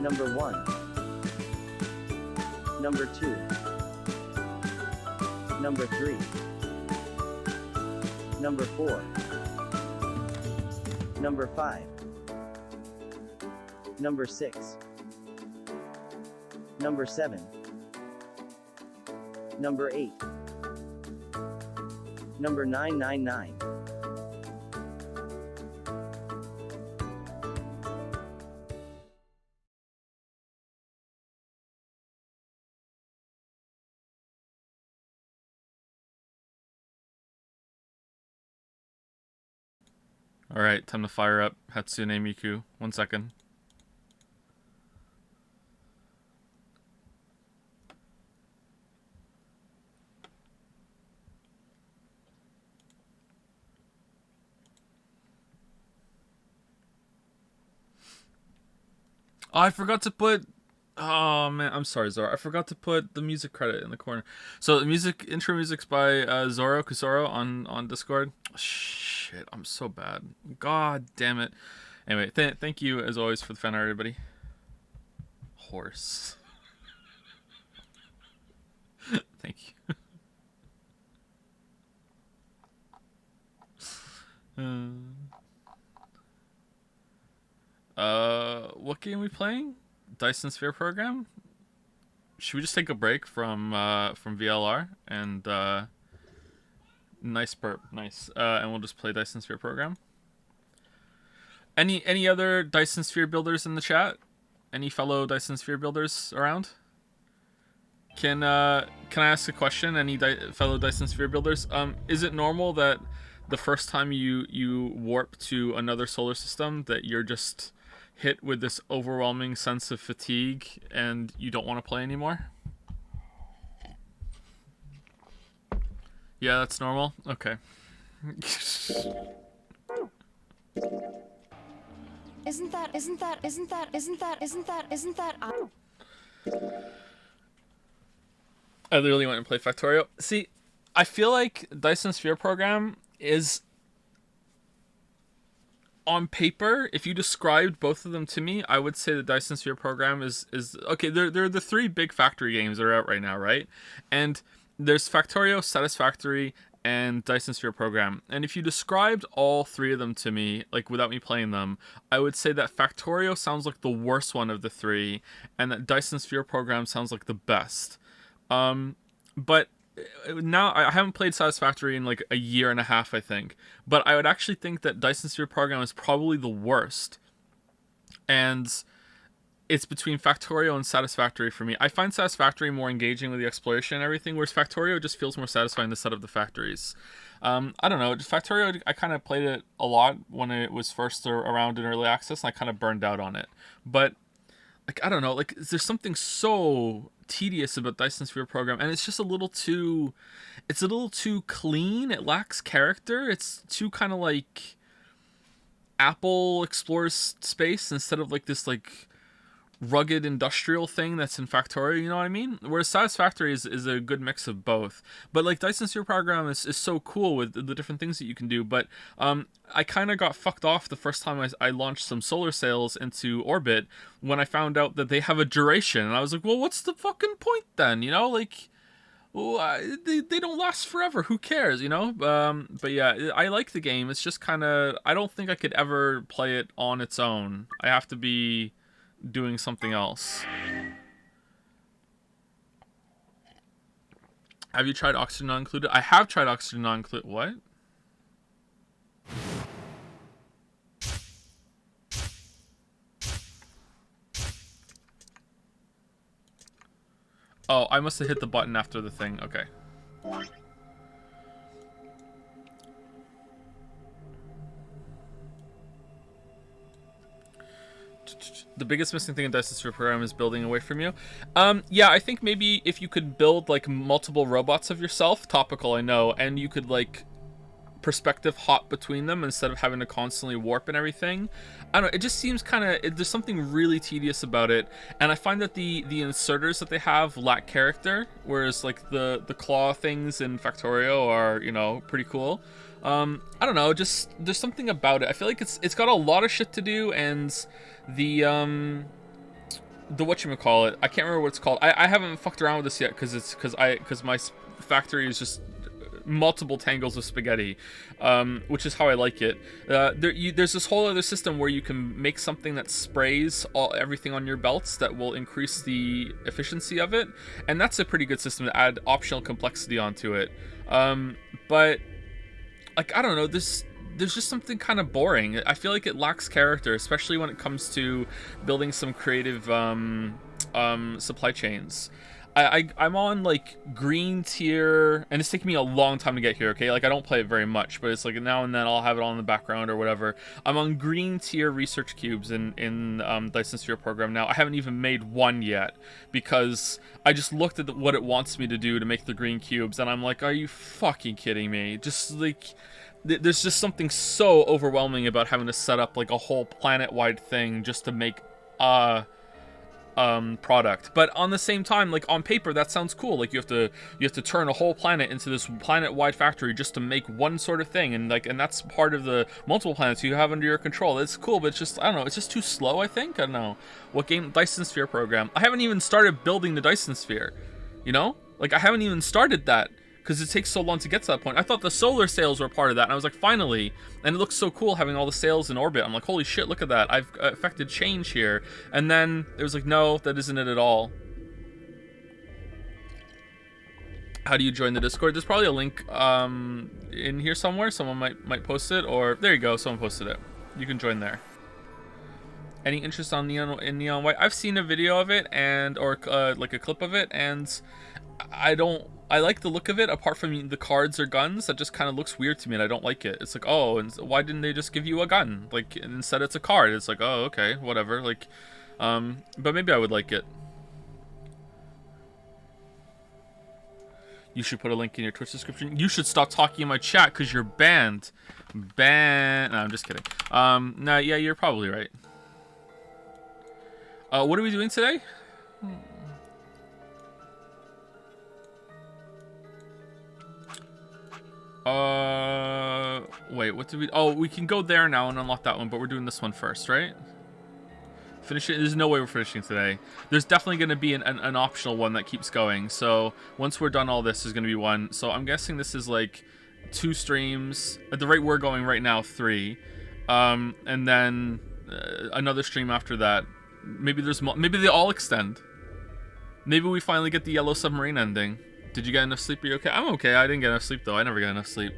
Number 1. Number 2. Number 3. Number 4. Number 5. Number 6. Number 7. Number 8. Number 999. Alright, time to fire up Hatsune Miku. 1 second. Oh, I forgot to put... Oh, man. I'm sorry, Zoro. I forgot to put the music credit in the corner. So, the intro music's by Zoro Kusoro on Discord. Shit, I'm so bad. God damn it. Anyway, thank you, as always, for the fan art, everybody. Horse. Thank you. What game are we playing? Dyson Sphere program? Should we just take a break from VLR and nice burp, nice. And we'll just play Dyson Sphere program. Any other Dyson Sphere builders in the chat? Any fellow Dyson Sphere builders around? Can I ask a question? Any fellow Dyson Sphere builders? Is it normal that the first time you warp to another solar system that you're just hit with this overwhelming sense of fatigue and you don't want to play anymore? Yeah, that's normal. Okay. Isn't that I literally went and played Factorio. See, I feel like Dyson Sphere program is, on paper, if you described both of them to me, I would say the Dyson Sphere program is okay. They're the 3 big factory games that are out right now, right? And there's Factorio, Satisfactory, and Dyson Sphere program. And if you described all 3 of them to me, like without me playing them, I would say that Factorio sounds like the worst one of the 3, and that Dyson Sphere program sounds like the best. But now I haven't played Satisfactory in like a year and a half, I think. But I would actually think that Dyson Sphere program is probably the worst. And it's between Factorio and Satisfactory for me. I find Satisfactory more engaging with the exploration and everything, whereas Factorio just feels more satisfying to set up the factories. I don't know. Factorio, I kind of played it a lot when it was first around in early access, and I kind of burned out on it. But like, I don't know, like, there's something so tedious about Dyson Sphere program, and it's just a little too clean. It lacks character. It's too kind of like Apple explores space instead of like this like rugged industrial thing that's in Factorio, you know what I mean? Whereas Satisfactory is a good mix of both. But like Dyson Sphere program is so cool with the different things that you can do. But I kind of got fucked off the first time I launched some solar sails into orbit when I found out that they have a duration. And I was like, well, what's the fucking point then? You know, like, well, they don't last forever. Who cares, you know? But yeah, I like the game. It's just kind of, I don't think I could ever play it on its own. I have to be doing something else. Have you tried oxygen not included? I have tried oxygen not included. What? Oh, I must have hit the button after the thing. Okay. The biggest missing thing in Dyson Sphere program is building away from you. Yeah, I think maybe if you could build like multiple robots of yourself, topical, I know, and you could like perspective hop between them instead of having to constantly warp and everything. I don't know, it just seems kind of, there's something really tedious about it, and I find that the inserters that they have lack character, whereas like the claw things in Factorio are, you know, pretty cool. I don't know, just there's something about it. I feel like it's got a lot of shit to do, and the the whatchamacallit. I can't remember what it's called. I haven't fucked around with this yet because my factory is just multiple tangles of spaghetti, which is how I like it. There's this whole other system where you can make something that sprays everything on your belts that will increase the efficiency of it, and that's a pretty good system to add optional complexity onto it. But like, I don't know, there's just something kind of boring. I feel like it lacks character, especially when it comes to building some creative supply chains. I'm on like green tier, and it's taking me a long time to get here, okay? Like, I don't play it very much, but it's like now and then I'll have it on in the background or whatever. I'm on green tier research cubes in Dyson Sphere program now. I haven't even made one yet because I just looked at what it wants me to do to make the green cubes, and I'm like, are you fucking kidding me? Just like, there's just something so overwhelming about having to set up like a whole planet-wide thing just to make product. But on the same time, like, on paper that sounds cool. Like, you have to turn a whole planet into this planet-wide factory just to make one sort of thing, and that's part of the multiple planets you have under your control. It's cool, but it's just, I don't know, it's just too slow, I think. I don't know what game. Dyson Sphere program. I haven't even started building the Dyson Sphere, you know, like, I haven't even started that because it takes so long to get to that point. I thought the solar sails were part of that, and I was like, finally. And it looks so cool having all the sails in orbit. I'm like, holy shit, look at that. I've affected change here. And then it was like, no, that isn't it at all. How do you join the Discord? There's probably a link in here somewhere. Someone might post it, or there you go, someone posted it. You can join there. Any interest on Neon White? I've seen a video of it, or like a clip of it, and I like the look of it, apart from the cards or guns. That just kind of looks weird to me, and I don't like it. It's like, oh, and why didn't they just give you a gun? Like, instead it's a card. It's like, oh, okay, whatever. Like, but maybe I would like it. You should put a link in your Twitch description. You should stop talking in my chat because you're banned. No, I'm just kidding. No, yeah, you're probably right. What are we doing today? Wait, what did we... Oh, we can go there now and unlock that one, but we're doing this one first, right? Finish it. There's no way we're finishing today. There's definitely going to be an optional one that keeps going. So once we're done all this, there's going to be one. So I'm guessing this is like 2 streams. At the rate we're going right now, 3. And then another stream after that. Maybe maybe they all extend. Maybe we finally get the Yellow Submarine ending. Did you get enough sleep? Are you okay? I'm okay. I didn't get enough sleep, though. I never got enough sleep.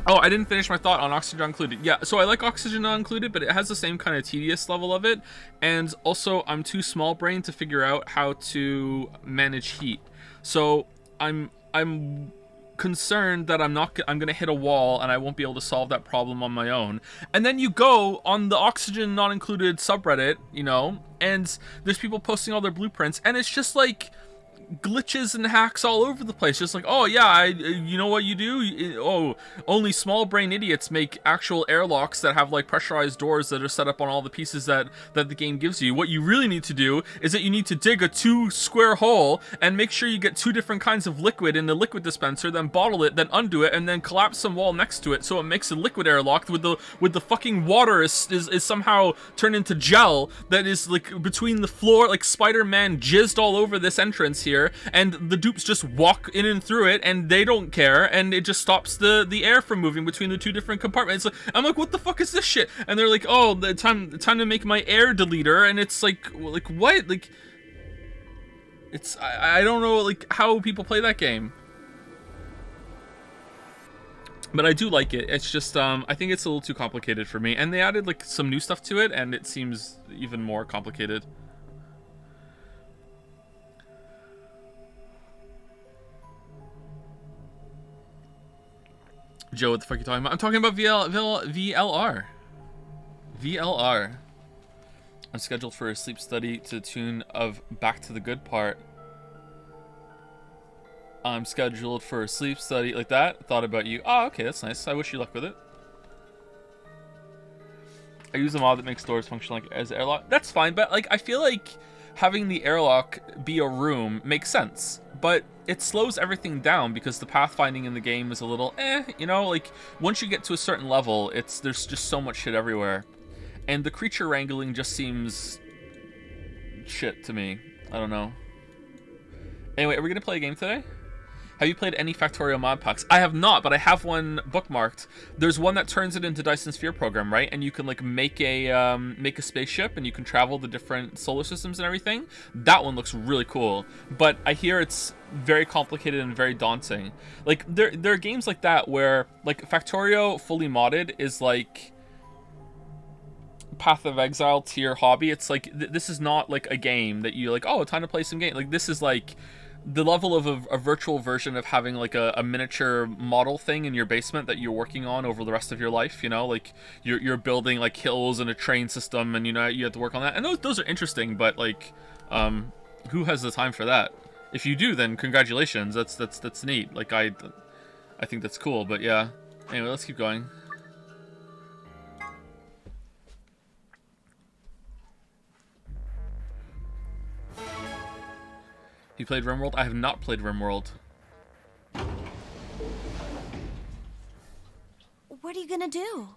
Oh, I didn't finish my thought on Oxygen Not Included. Yeah, so I like Oxygen Not Included, but it has the same kind of tedious level of it. And also, I'm too small-brained to figure out how to manage heat. So I'm concerned that I'm gonna hit a wall and I won't be able to solve that problem on my own. And then you go on the Oxygen Not Included subreddit, you know, and there's people posting all their blueprints, and it's just like glitches and hacks all over the place. Just like, oh yeah, you know what you do? Oh, only small brain idiots make actual airlocks that have like pressurized doors that are set up on all the pieces that the game gives you. What you really need to do is that you need to dig a 2-square hole and make sure you get 2 different kinds of liquid in the liquid dispenser, then bottle it, then undo it, and then collapse some wall next to it so it makes a liquid airlock with the fucking water is somehow turned into gel that is like between the floor, like Spider-Man jizzed all over this entrance here. And the dupes just walk in and through it, and they don't care, and it just stops the air from moving between the 2 different compartments. I'm like, what the fuck is this shit? And they're like, oh, the time to make my air deleter, and it's like what? Like, it's I don't know like how people play that game, but I do like it. It's just I think it's a little too complicated for me, and they added like some new stuff to it, and it seems even more complicated. Joe, what the fuck are you talking about? I'm talking about VLR. VLR. I'm scheduled for a sleep study to the tune of Back to the Good Part. I'm scheduled for a sleep study like that. Thought about you. Oh, okay, that's nice. I wish you luck with it. I use a mod that makes doors function like as airlock. That's fine, but like I feel like having the airlock be a room makes sense, but it slows everything down because the pathfinding in the game is a little you know, like once you get to a certain level, there's just so much shit everywhere. and the creature wrangling just seems shit to me. I don't know. Anyway, are we gonna play a game today? Have you played any Factorio mod packs? I have not, but I have one bookmarked. There's one that turns it into Dyson Sphere program, right? And you can like make a spaceship, and you can travel the different solar systems and everything. That one looks really cool, but I hear it's very complicated and very daunting. Like there are games like that where like Factorio fully modded is like Path of Exile tier hobby. It's like this is not like a game that you like, oh, time to play some game. Like this is like the level of a virtual version of having like a miniature model thing in your basement that you're working on over the rest of your life, you know, like you're building like hills and a train system, and you know you have to work on that, and those are interesting, but like who has the time for that? If you do, then congratulations, that's neat. Like I think that's cool, but yeah. Anyway, let's keep going. You played RimWorld? I have not played RimWorld. What are you gonna do?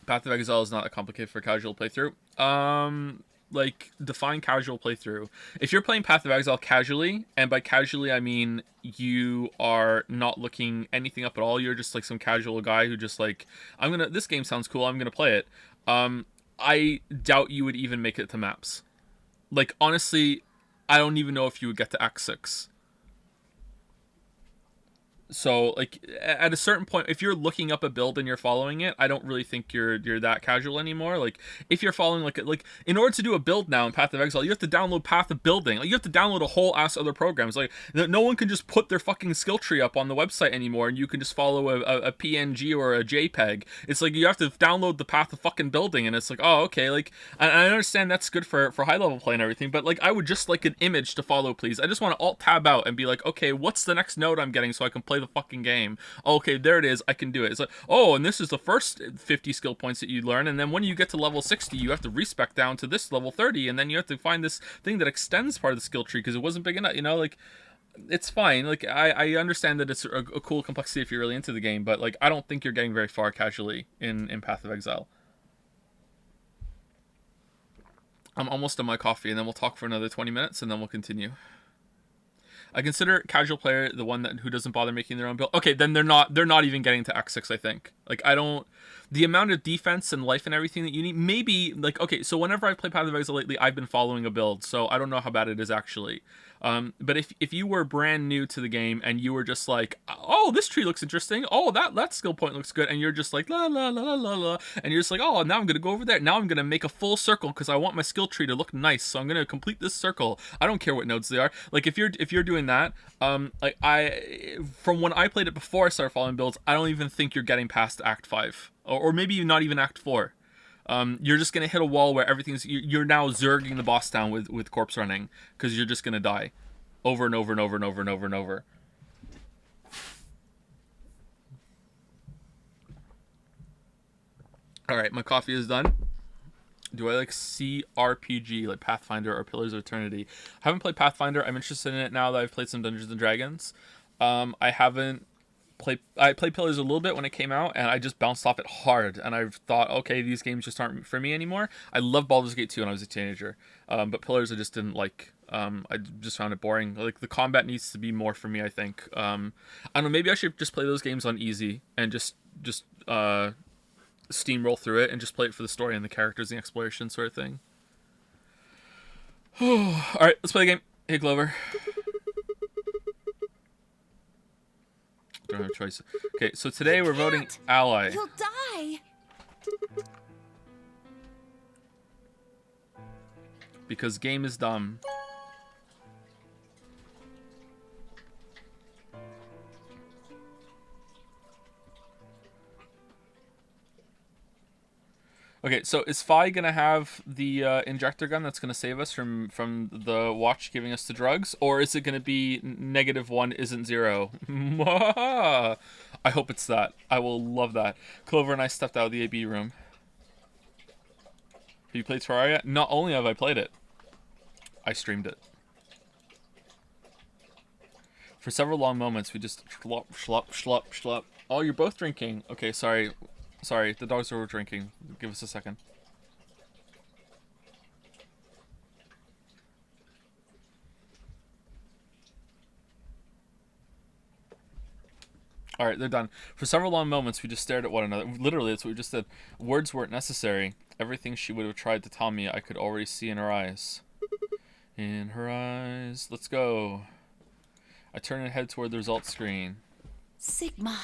Path of Exile is not that complicated for casual playthrough. Like, define casual playthrough. If you're playing Path of Exile casually, and by casually I mean you are not looking anything up at all, you're just like some casual guy who just like, this game sounds cool, I'm gonna play it. I doubt you would even make it to maps. Like, honestly, I don't even know if you would get to Act 6. So, like, at a certain point, if you're looking up a build and you're following it, I don't really think you're that casual anymore. Like, if you're following, like, in order to do a build now in Path of Exile, you have to download Path of Building. Like, you have to download a whole ass other programs. Like, no one can just put their fucking skill tree up on the website anymore, and you can just follow a PNG or a JPEG. It's like, you have to download the Path of fucking Building, and it's like, oh, okay, like, I understand that's good for high-level play and everything, but, like, I would just like an image to follow, please. I just want to Alt-Tab out and be like, okay, what's the next node I'm getting so I can play the fucking game? Oh, okay, there it is, I can do it. It's like, oh, and this is the first 50 skill points that you learn, and then when you get to level 60, you have to respec down to this level 30, and then you have to find this thing that extends part of the skill tree because it wasn't big enough, you know, like, it's fine. Like, I understand that it's a cool complexity if you're really into the game, but, like, I don't think you're getting very far casually in Path of Exile. I'm almost done my coffee, and then we'll talk for another 20 minutes, and then we'll continue. I consider casual player the one who doesn't bother making their own build. Okay, then they're not even getting to Act 6, I think. Like, I don't... The amount of defense and life and everything that you need, maybe, like, okay, so whenever I've played Path of Exile lately, I've been following a build, so I don't know how bad it is actually. But if you were brand new to the game and you were just like, oh, this tree looks interesting, oh, that skill point looks good, and you're just like, la, la, la, la, la, la, and you're just like, oh, now I'm going to go over there, now I'm going to make a full circle because I want my skill tree to look nice, so I'm going to complete this circle. I don't care what nodes they are. Like, if you're doing that, like, from when I played it before I started following builds, I don't even think you're getting past Act 5. Or maybe not even Act 4. You're just going to hit a wall where you're now zerging the boss down with corpse running, because you're just going to die over and over and over and over and over and over. Alright, my coffee is done. Do I like CRPG, like Pathfinder or Pillars of Eternity? I haven't played Pathfinder. I'm interested in it now that I've played some Dungeons and Dragons. I played Pillars a little bit when it came out, and I just bounced off it hard, and I've thought, okay, these games just aren't for me anymore. I loved Baldur's Gate 2 when I was a teenager, but Pillars I just didn't like. I just found it boring. Like, the combat needs to be more for me, I think. I don't know, maybe I should just play those games on easy and just steamroll through it and just play it for the story and the characters and the exploration sort of thing. Alright, let's play the game. Hey, Glover. Don't have a choice. Okay, so today we're voting ally. You'll die. Because game is dumb. Okay, so is Fi gonna have the injector gun that's gonna save us from the watch giving us the drugs, or is it gonna be -1 isn't 0? I hope it's that. I will love that. Clover and I stepped out of the AB room. Have you played Terraria? Not only have I played it, I streamed it. For several long moments, we just schlop, schlop, schlop, schlop. Oh, you're both drinking. Okay, sorry. Sorry, the dogs are drinking. Give us a second. Alright, they're done. For several long moments, we just stared at one another. Literally, that's what we just did. Words weren't necessary. Everything she would have tried to tell me, I could already see in her eyes. In her eyes. Let's go. I turned and head toward the results screen. Sigma.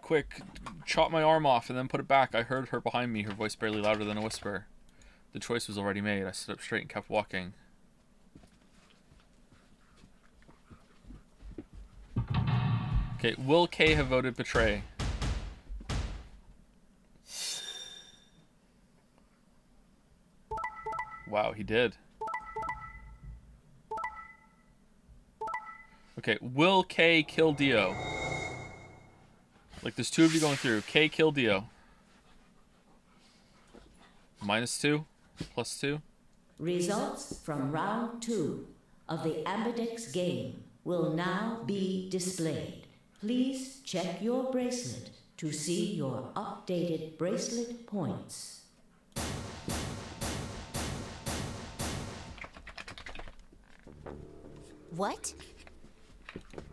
Quick, chop my arm off and then put it back. I heard her behind me, her voice barely louder than a whisper. The choice was already made. I stood up straight and kept walking. Okay, will K have voted betray? Wow, he did. Okay, will K kill Dio? Like, there's two of you going through. K kill Dio. -2, +2. Results from round 2 of the Ambidex game will now be displayed. Please check your bracelet to see your updated bracelet points. What?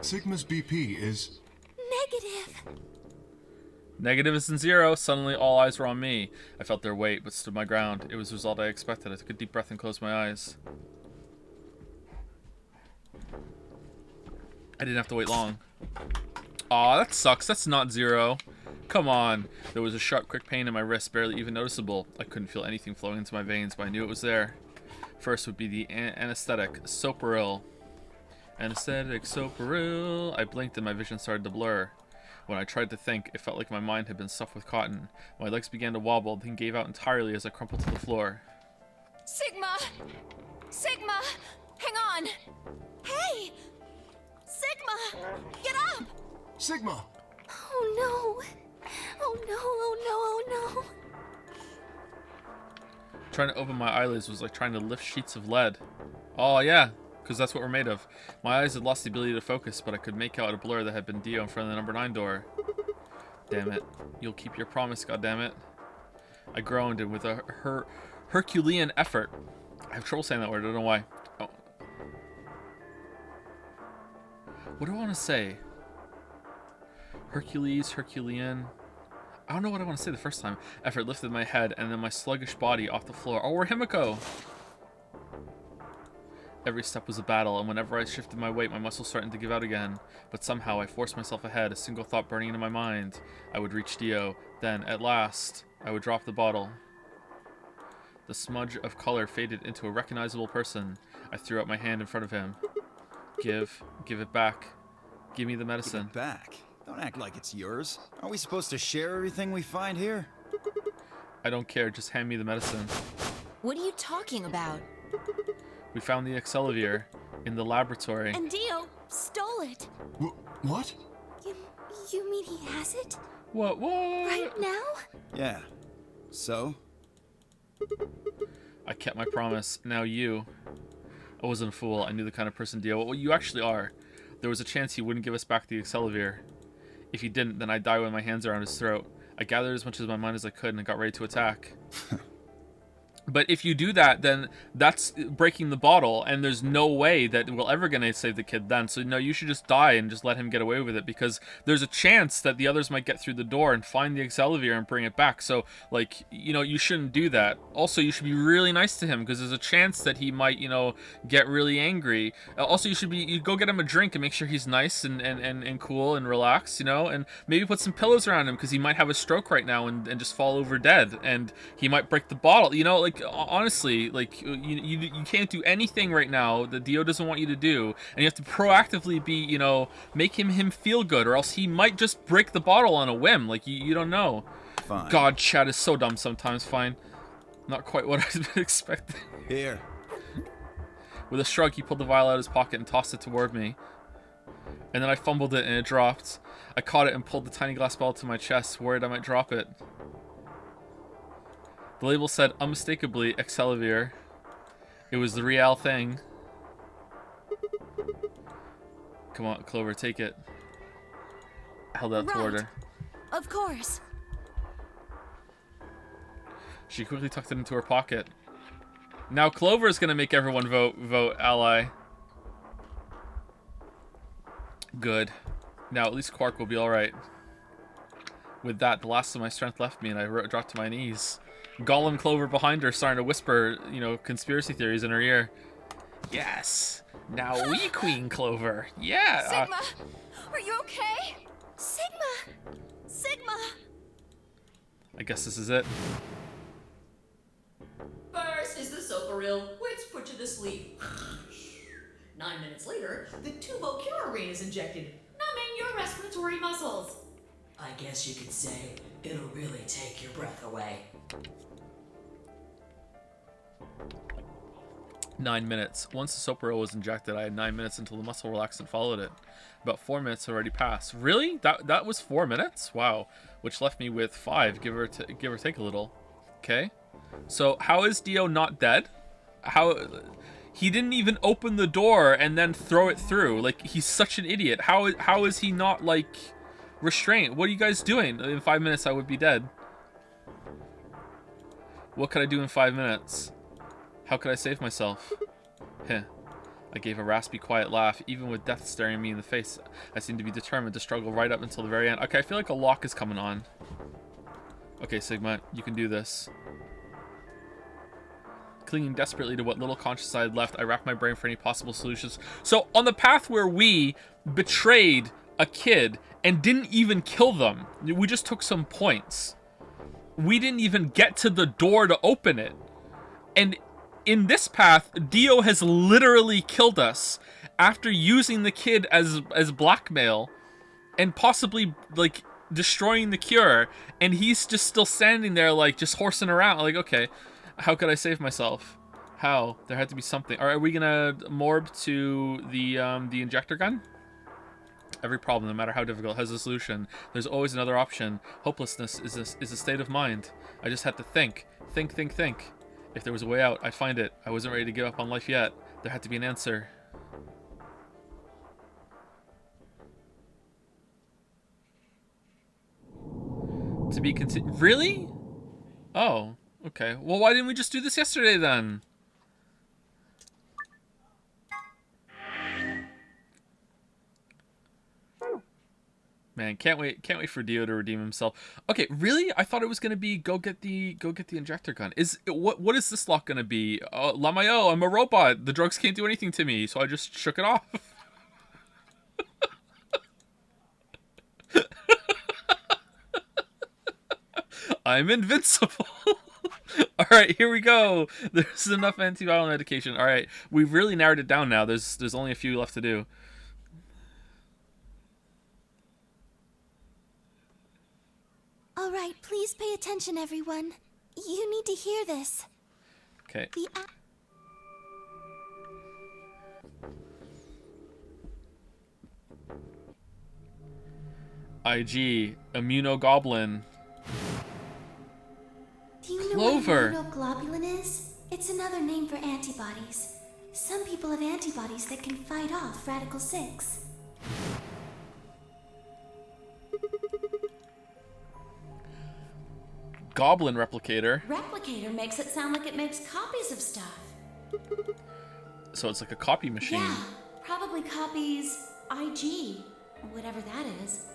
Sigma's BP is... Negative. Negative is in 0. Suddenly, all eyes were on me. I felt their weight, but stood my ground. It was the result I expected. I took a deep breath and closed my eyes. I didn't have to wait long. Aw, that sucks. That's not 0. Come on. There was a sharp, quick pain in my wrist, barely even noticeable. I couldn't feel anything flowing into my veins, but I knew it was there. First would be the anesthetic, Soparil. Anesthetic, Soparil. I blinked and my vision started to blur. When I tried to think, it felt like my mind had been stuffed with cotton. My legs began to wobble, then gave out entirely as I crumpled to the floor. Sigma! Sigma! Hang on! Hey! Sigma! Get up! Sigma! Oh no! Oh no, oh no, oh no! Trying to open my eyelids was like trying to lift sheets of lead. Oh yeah, because that's what we're made of. My eyes had lost the ability to focus, but I could make out a blur that had been Dio in front of the number 9 door. Damn it. You'll keep your promise, goddammit. I groaned, and with a Herculean effort... I have trouble saying that word, I don't know why. Oh. What do I want to say? Hercules, Herculean... I don't know what I want to say the first time. Effort lifted my head, and then my sluggish body off the floor. Oh, we're Himiko! Every step was a battle, and whenever I shifted my weight, my muscles started to give out again. But somehow I forced myself ahead, a single thought burning into my mind. I would reach Dio. Then, at last, I would drop the bottle. The smudge of color faded into a recognizable person. I threw out my hand in front of him. Give it back. Give me the medicine. Give it back? Don't act like it's yours. Aren't we supposed to share everything we find here? I don't care, just hand me the medicine. What are you talking about? We found the Accelavir in the laboratory. And Dio stole it. What? You mean he has it? What? Right now? Yeah. So? I kept my promise. Now you. I wasn't a fool. I knew the kind of person Dio... Well, you actually are. There was a chance he wouldn't give us back the Accelavir. If he didn't, then I'd die with my hands around his throat. I gathered as much of my mind as I could and got ready to attack. But if you do that, then that's breaking the bottle, and there's no way that we're ever going to save the kid then. So, no, you should just die and just let him get away with it, because there's a chance that the others might get through the door and find the Accelavir and bring it back. So, like, you know, you shouldn't do that. Also, you should be really nice to him, because there's a chance that he might, you know, get really angry. Also, you go get him a drink and make sure he's nice and cool and relaxed, you know, and maybe put some pillows around him, because he might have a stroke right now and just fall over dead, and he might break the bottle, you know, like, honestly, like, you can't do anything right now that Dio doesn't want you to do, and you have to proactively be, you know, make him feel good, or else he might just break the bottle on a whim. Like, you don't know. Fine. God, Chad is so dumb sometimes. Fine. Not quite what I was expecting. Here. With a shrug, he pulled the vial out of his pocket and tossed it toward me. And then I fumbled it and it dropped. I caught it and pulled the tiny glass bottle to my chest, worried I might drop it. The label said unmistakably Accelavir. It was the real thing. Come on, Clover, take it. I held out toward her. Of course. She quickly tucked it into her pocket. Now Clover's gonna make everyone vote ally. Good. Now at least Quark will be alright. With that, the last of my strength left me and I dropped to my knees. Gollum Clover behind her starting to whisper, you know, conspiracy theories in her ear. Yes! Now we Queen Clover! Yeah! Sigma! Are you okay? Sigma! Sigma! I guess this is it. First is the soparil, which put you to sleep. 9 minutes later, the tubocurarine is injected, numbing your respiratory muscles. I guess you could say it'll really take your breath away. 9 minutes. Once the Soparil was injected, I had 9 minutes until the muscle relaxant followed it. About 4 minutes had already passed. Really? That was 4 minutes? Wow. Which left me with 5, give or take a little. Okay. So how is Dio not dead? How he didn't even open the door and then throw it through. Like, he's such an idiot. How is he not, like, restrained? What are you guys doing? In 5 minutes I would be dead. What could I do in 5 minutes? How could I save myself? Heh. I gave a raspy, quiet laugh. Even with death staring me in the face, I seemed to be determined to struggle right up until the very end. Okay, I feel like a lock is coming on. Okay, Sigma, you can do this. Clinging desperately to what little conscience I had left, I racked my brain for any possible solutions. So, on the path where we betrayed a kid and didn't even kill them, we just took some points. We didn't even get to the door to open it. And in this path, Dio has literally killed us after using the kid as blackmail and possibly, like, destroying the cure. And he's just still standing there, like, just horsing around. Like, okay, how could I save myself? How? There had to be something. Are we gonna morb to the injector gun? Every problem, no matter how difficult, has a solution. There's always another option. Hopelessness is a state of mind. I just had to think. Think. If there was a way out, I'd find it. I wasn't ready to give up on life yet. There had to be an answer. To be continued. Really? Oh, okay. Well, why didn't we just do this yesterday then? Man, can't wait for Dio to redeem himself. Okay, really? I thought it was gonna be go get the injector gun. What is this lock gonna be? Lamayo, I'm a robot. The drugs can't do anything to me, so I just shook it off. I'm invincible. All right, here we go. There's enough antiviral medication. All right, we've really narrowed it down now. There's only a few left to do. All right, please pay attention, everyone. You need to hear this. Okay. IG, immunogoblin. Do you know Clover. what immunoglobulin is? It's another name for antibodies. Some people have antibodies that can fight off Radical 6. Goblin replicator. Replicator makes it sound like it makes copies of stuff. So it's like a copy machine. Yeah, probably copies IG, whatever that is.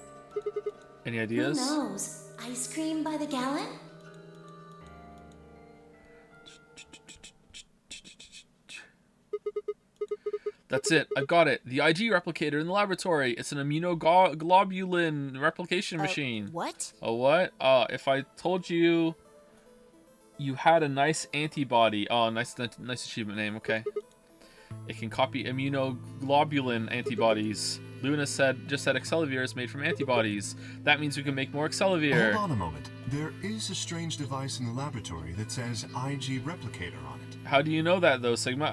Any ideas? Who knows? Ice cream by the gallon? That's it. I've got it. The IG replicator in the laboratory. It's an immunoglobulin replication machine. What? A what? If I told you you had a nice antibody. Oh, nice achievement name. Okay. It can copy immunoglobulin antibodies. Luna just said Accelavir is made from antibodies. That means we can make more Accelavir. Hold on a moment. There is a strange device in the laboratory that says IG replicator on it. How do you know that, though, Sigma?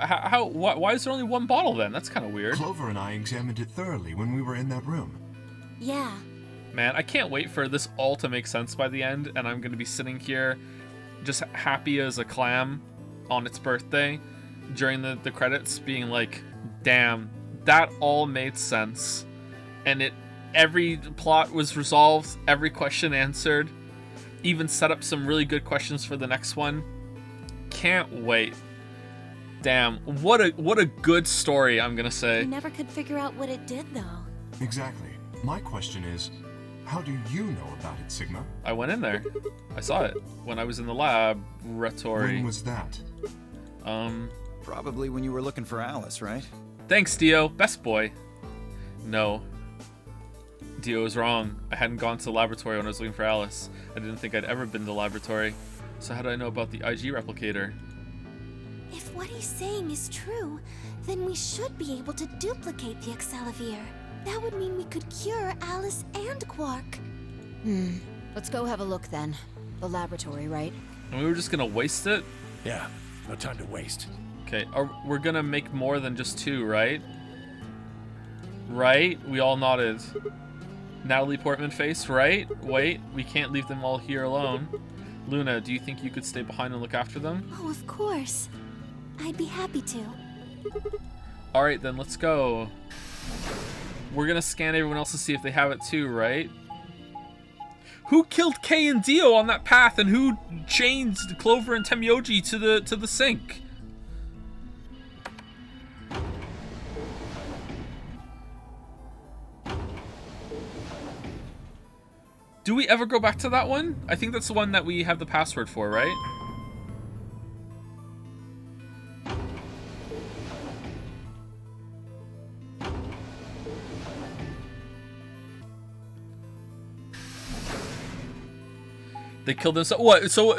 Why is there only one bottle, then? That's kind of weird. Clover and I examined it thoroughly when we were in that room. Yeah. Man, I can't wait for this all to make sense by the end, and I'm going to be sitting here just happy as a clam on its birthday during the credits being like, damn, that all made sense. And every plot was resolved, every question answered. even set up some really good questions for the next one. Can't wait. Damn, what a good story, I'm gonna say. We never could figure out what it did, though. Exactly. My question is, how do you know about it, Sigma? I went in there. I saw it when I was in the laboratory. When was that? Probably when you were looking for Alice, right? Thanks, Dio. Best boy. No. Dio was wrong. I hadn't gone to the laboratory when I was looking for Alice. I didn't think I'd ever been to the laboratory. So how do I know about the IG replicator? If what he's saying is true, then we should be able to duplicate the Excellivier. That would mean we could cure Alice and Quark. Let's go have a look then. The laboratory, right? And we were just gonna waste it? Yeah, no time to waste. Okay, we're gonna make more than just 2, right? Right? We all nodded. Natalie Portman face, right? Wait, we can't leave them all here alone. Luna, do you think you could stay behind and look after them? Oh, of course. I'd be happy to. Alright then, let's go. We're gonna scan everyone else to see if they have it too, right? Who killed Kay and Dio on that path, and who chained Clover and Temyoji to the sink? Do we ever go back to that one? I think that's the one that we have the password for, right? They killed themselves. What? So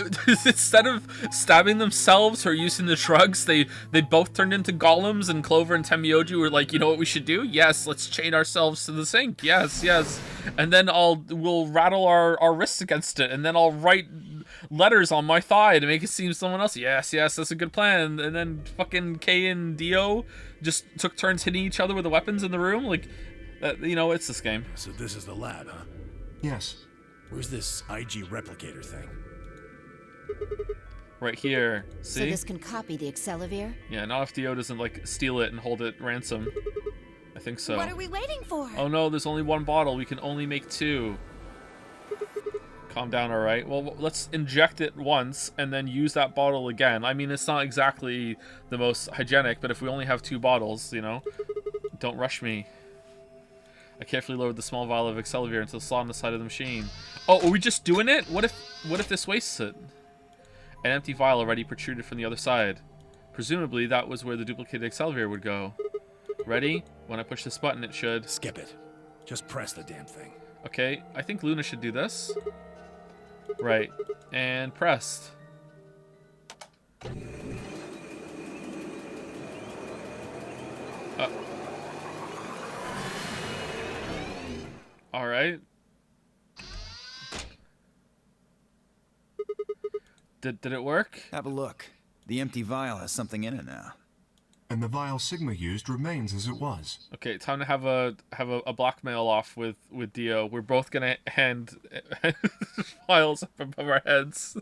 instead of stabbing themselves or using the drugs, they both turned into golems, and Clover and Temyoji were like, you know what we should do? Yes, let's chain ourselves to the sink. Yes, yes. And then we'll rattle our wrists against it, and then I'll write letters on my thigh to make it seem someone else. Yes, yes, that's a good plan. And then fucking Kay and Dio just took turns hitting each other with the weapons in the room. Like, you know, it's this game. So this is the lab, huh? Yes. Where's this IG replicator thing? Right here. See? So this can copy the Excellivier? Yeah, not if Dio doesn't, like, steal it and hold it ransom. I think so. What are we waiting for? Oh no, there's only 1 bottle. We can only make 2. Calm down, alright? Well, let's inject it once and then use that bottle again. I mean, it's not exactly the most hygienic, but if we only have 2 bottles, you know? Don't rush me. I carefully lowered the small vial of Excellivier into the slot on the side of the machine. Oh, are we just doing it? What if this wastes it? An empty vial already protruded from the other side. Presumably, that was where the duplicated Excellivier would go. Ready? When I push this button, it should... Skip it. Just press the damn thing. Okay, I think Luna should do this. Right. And pressed. Alright. Did it work? Have a look. The empty vial has something in it now. And the vial Sigma used remains as it was. Okay, time to have a blackmail off with Dio. We're both gonna hand files up above our heads.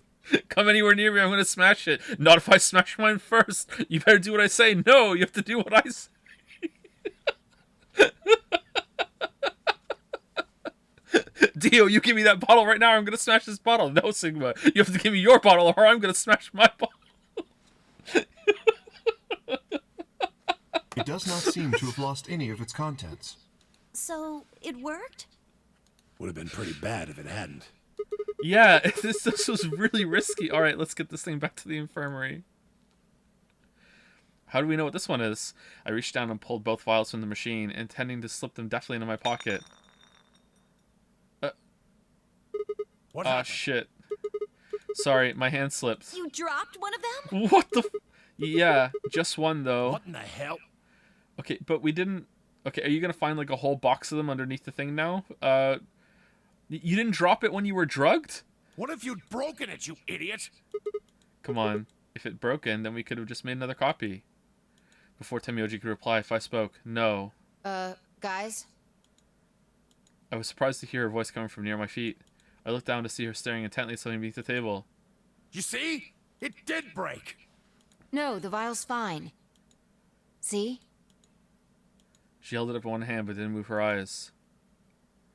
Come anywhere near me, I'm gonna smash it. Not if I smash mine first. You better do what I say. No, you have to do what I say. Dio, you give me that bottle right now, I'm gonna smash this bottle. No, Sigma, you have to give me your bottle or I'm gonna smash my bottle. It does not seem to have lost any of its contents. So, it worked? Would have been pretty bad if it hadn't. Yeah, this was really risky. Alright, let's get this thing back to the infirmary. How do we know what this one is? I reached down and pulled both vials from the machine, intending to slip them deftly into my pocket. What Ah, happened? shit. Sorry, my hand slipped. You dropped one of them? What the Yeah, just one, though. What in the hell? Okay, but we didn't... Okay, are you gonna find, like, a whole box of them underneath the thing now? You didn't drop it when you were drugged? What if you'd broken it, you idiot? Come on. If it broken, then we could have just made another copy. Before Temyoji could reply, if I spoke, no. Guys? I was surprised to hear her voice coming from near my feet. I looked down to see her staring intently at something beneath the table. You see? It did break. No, the vial's fine. See? She held it up in one hand but didn't move her eyes.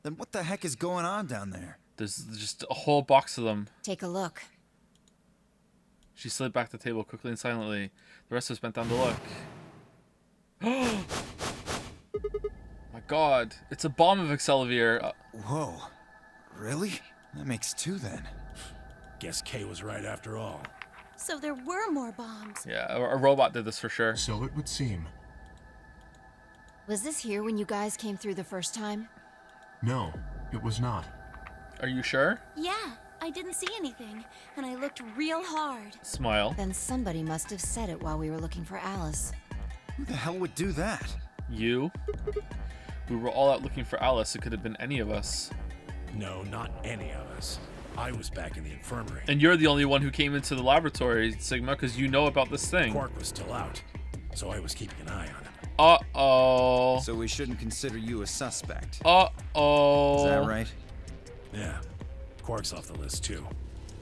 Then what the heck is going on down there? There's just a whole box of them. Take a look. She slid back to the table quickly and silently. The rest of us bent down to look. My God, it's a bomb of Excelvier. Whoa. Really? That makes 2 then. Guess Kay was right after all. So there were more bombs. Yeah, a robot did this for sure. So it would seem. Was this here when you guys came through the first time? No, it was not. Are you sure? Yeah, I didn't see anything, and I looked real hard. Smile. Then somebody must have said it while we were looking for Alice. Who the hell would do that? You? We were all out looking for Alice. It could have been any of us. No, not any of us. I was back in the infirmary. And you're the only one who came into the laboratory, Sigma, because you know about this thing. Quark was still out, so I was keeping an eye on him. Uh-oh. So we shouldn't consider you a suspect. Uh-oh. Is that right? Yeah, Quark's off the list too.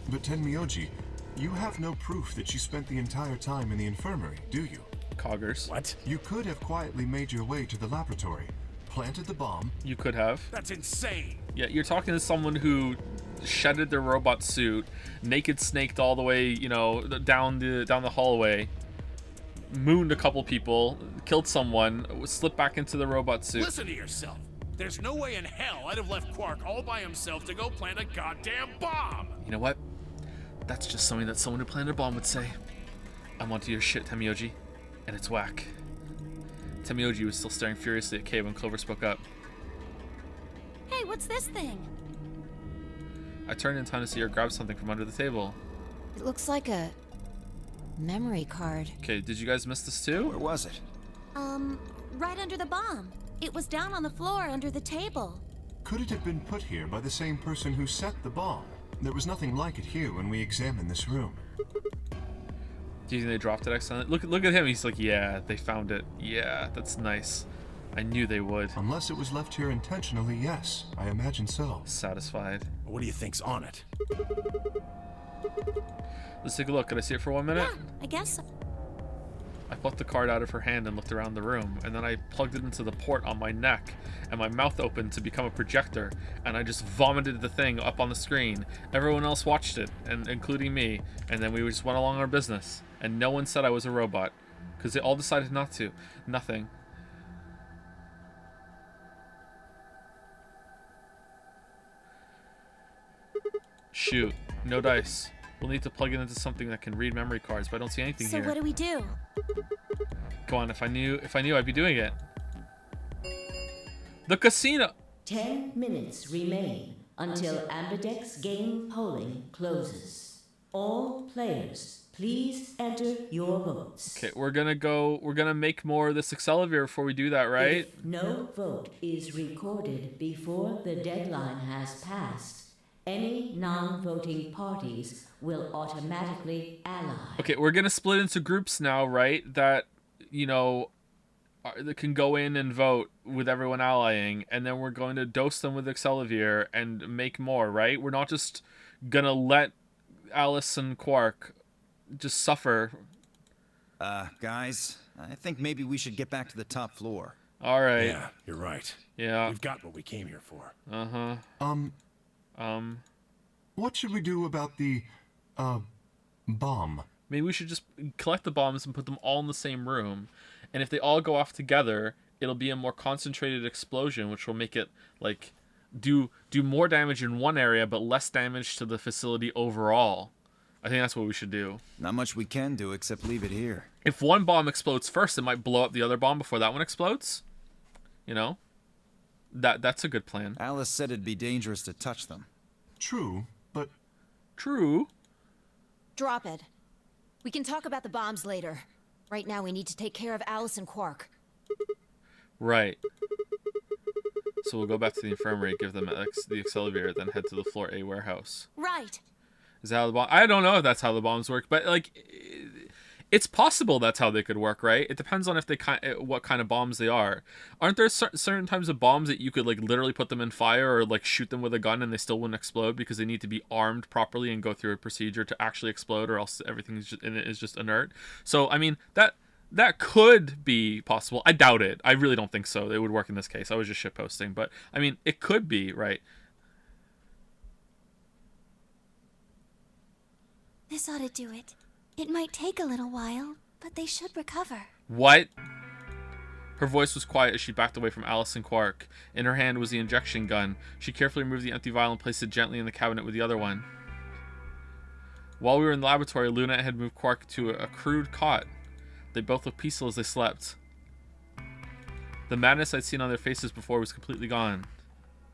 But Tenmyoji, you have no proof that you spent the entire time in the infirmary, do you? Coggers. What? You could have quietly made your way to the laboratory, planted the bomb. You could have. That's insane! Yeah, you're talking to someone who shedded their robot suit, naked snaked all the way, you know, down the hallway, mooned a couple people, killed someone, slipped back into the robot suit. Listen to yourself! There's no way in hell I'd have left Quark all by himself to go plant a goddamn bomb! You know what? That's just something that someone who planted a bomb would say. I'm onto your shit, Tenmyoji, and it's whack. Tenmyoji was still staring furiously at Kay when Clover spoke up. Hey, what's this thing? I turned in time to see her grab something from under the table. It looks like a memory card. Okay, did you guys miss this too? Where was it? Right under the bomb. It was down on the floor under the table. Could it have been put here by the same person who set the bomb? There was nothing like it here when we examined this room. Do you think they dropped it accidentally? Look at him. He's like, yeah, they found it. Yeah, that's nice. I knew they would. Unless it was left here intentionally, yes. I imagine so. Satisfied. What do you think's on it? Let's take a look. Could I see it for 1 minute? Yeah, I guess so. I plucked the card out of her hand and looked around the room, and then I plugged it into the port on my neck, and my mouth opened to become a projector, and I just vomited the thing up on the screen. Everyone else watched it, and including me, and then we just went along our business, and no one said I was a robot, because they all decided not to. Nothing. Shoot. No dice. We'll need to plug it into something that can read memory cards, but I don't see anything So here. what do we do? Come on, if I knew, I'd be doing it. The casino. 10 minutes remain until Ambidex game polling closes. All players, please enter your votes. Okay, we're gonna make more of this Excelvier before we do that, right? If no vote is recorded before the deadline has passed, any non-voting parties will automatically ally. Okay, we're gonna split into groups now, right? That, you know, that can go in and vote with everyone allying, and then we're going to dose them with Excelvier and make more, right? We're not just gonna let Alice and Quark just suffer. Guys, I think maybe we should get back to the top floor. All right. Yeah, you're right. Yeah. We've got what we came here for. Uh-huh. What should we do about the, bomb? Maybe we should just collect the bombs and put them all in the same room. And if they all go off together, it'll be a more concentrated explosion, which will make it, like, do more damage in one area, but less damage to the facility overall. I think that's what we should do. Not much we can do except leave it here. If one bomb explodes first, it might blow up the other bomb before that one explodes. You know? That's a good plan. Alice said it'd be dangerous to touch them. True, but... True. Drop it. We can talk about the bombs later. Right now we need to take care of Alice and Quark. Right. So we'll go back to the infirmary, give them the Excelvier, then head to the floor A warehouse. Right. Is that how the bomb? I don't know if that's how the bombs work, but like, it's possible that's how they could work, right? It depends on if they what kind of bombs they are. Aren't there certain types of bombs that you could like literally put them in fire or like shoot them with a gun and they still wouldn't explode because they need to be armed properly and go through a procedure to actually explode, or else everything is just inert. So I mean that could be possible. I doubt it. I really don't think so. It would work in this case. I was just shitposting, but I mean it could be, right? This ought to do it. It might take a little while, but they should recover. What? Her voice was quiet as she backed away from Alice and Quark. In her hand was the injection gun. She carefully removed the empty vial and placed it gently in the cabinet with the other one. While we were in the laboratory, Luna had moved Quark to a crude cot. They both looked peaceful as they slept. The madness I'd seen on their faces before was completely gone.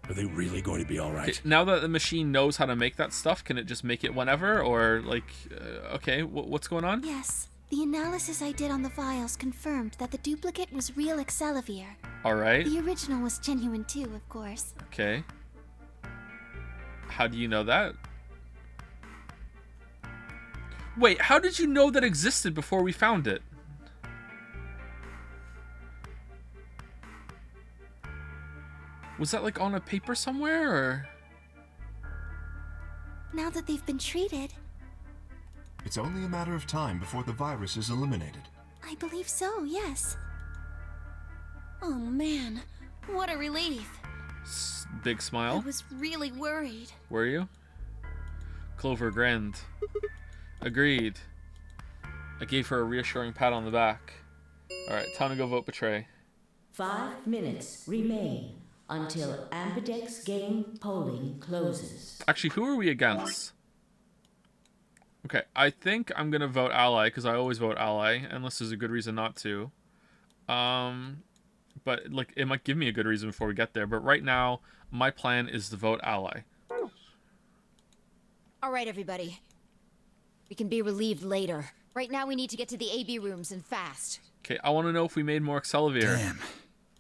Are they really going to be all right? Okay, now that the machine knows how to make that stuff, can it just make it whenever? Or, like, okay, what's going on? Yes. The analysis I did on the vials confirmed that the duplicate was real Excelivir. Alright. The original was genuine too, of course. Okay. How do you know that? Wait, how did you know that existed before we found it? Was that like on a paper somewhere, or? Now that they've been treated. It's only a matter of time before the virus is eliminated. I believe so, yes. Oh man, what a relief. Big smile. I was really worried. Were you? Clover grinned. Agreed. I gave her a reassuring pat on the back. Alright, time to go vote Betray. 5 minutes remain until Ambidex game polling closes. Actually, who are we against? Okay, I think I'm gonna vote Ally, because I always vote Ally, unless there's a good reason not to. But, like, it might give me a good reason before we get there. But right now, my plan is to vote Ally. Alright, everybody. We can be relieved later. Right now, we need to get to the AB rooms and fast. Okay, I want to know if we made more Excelivir. Damn.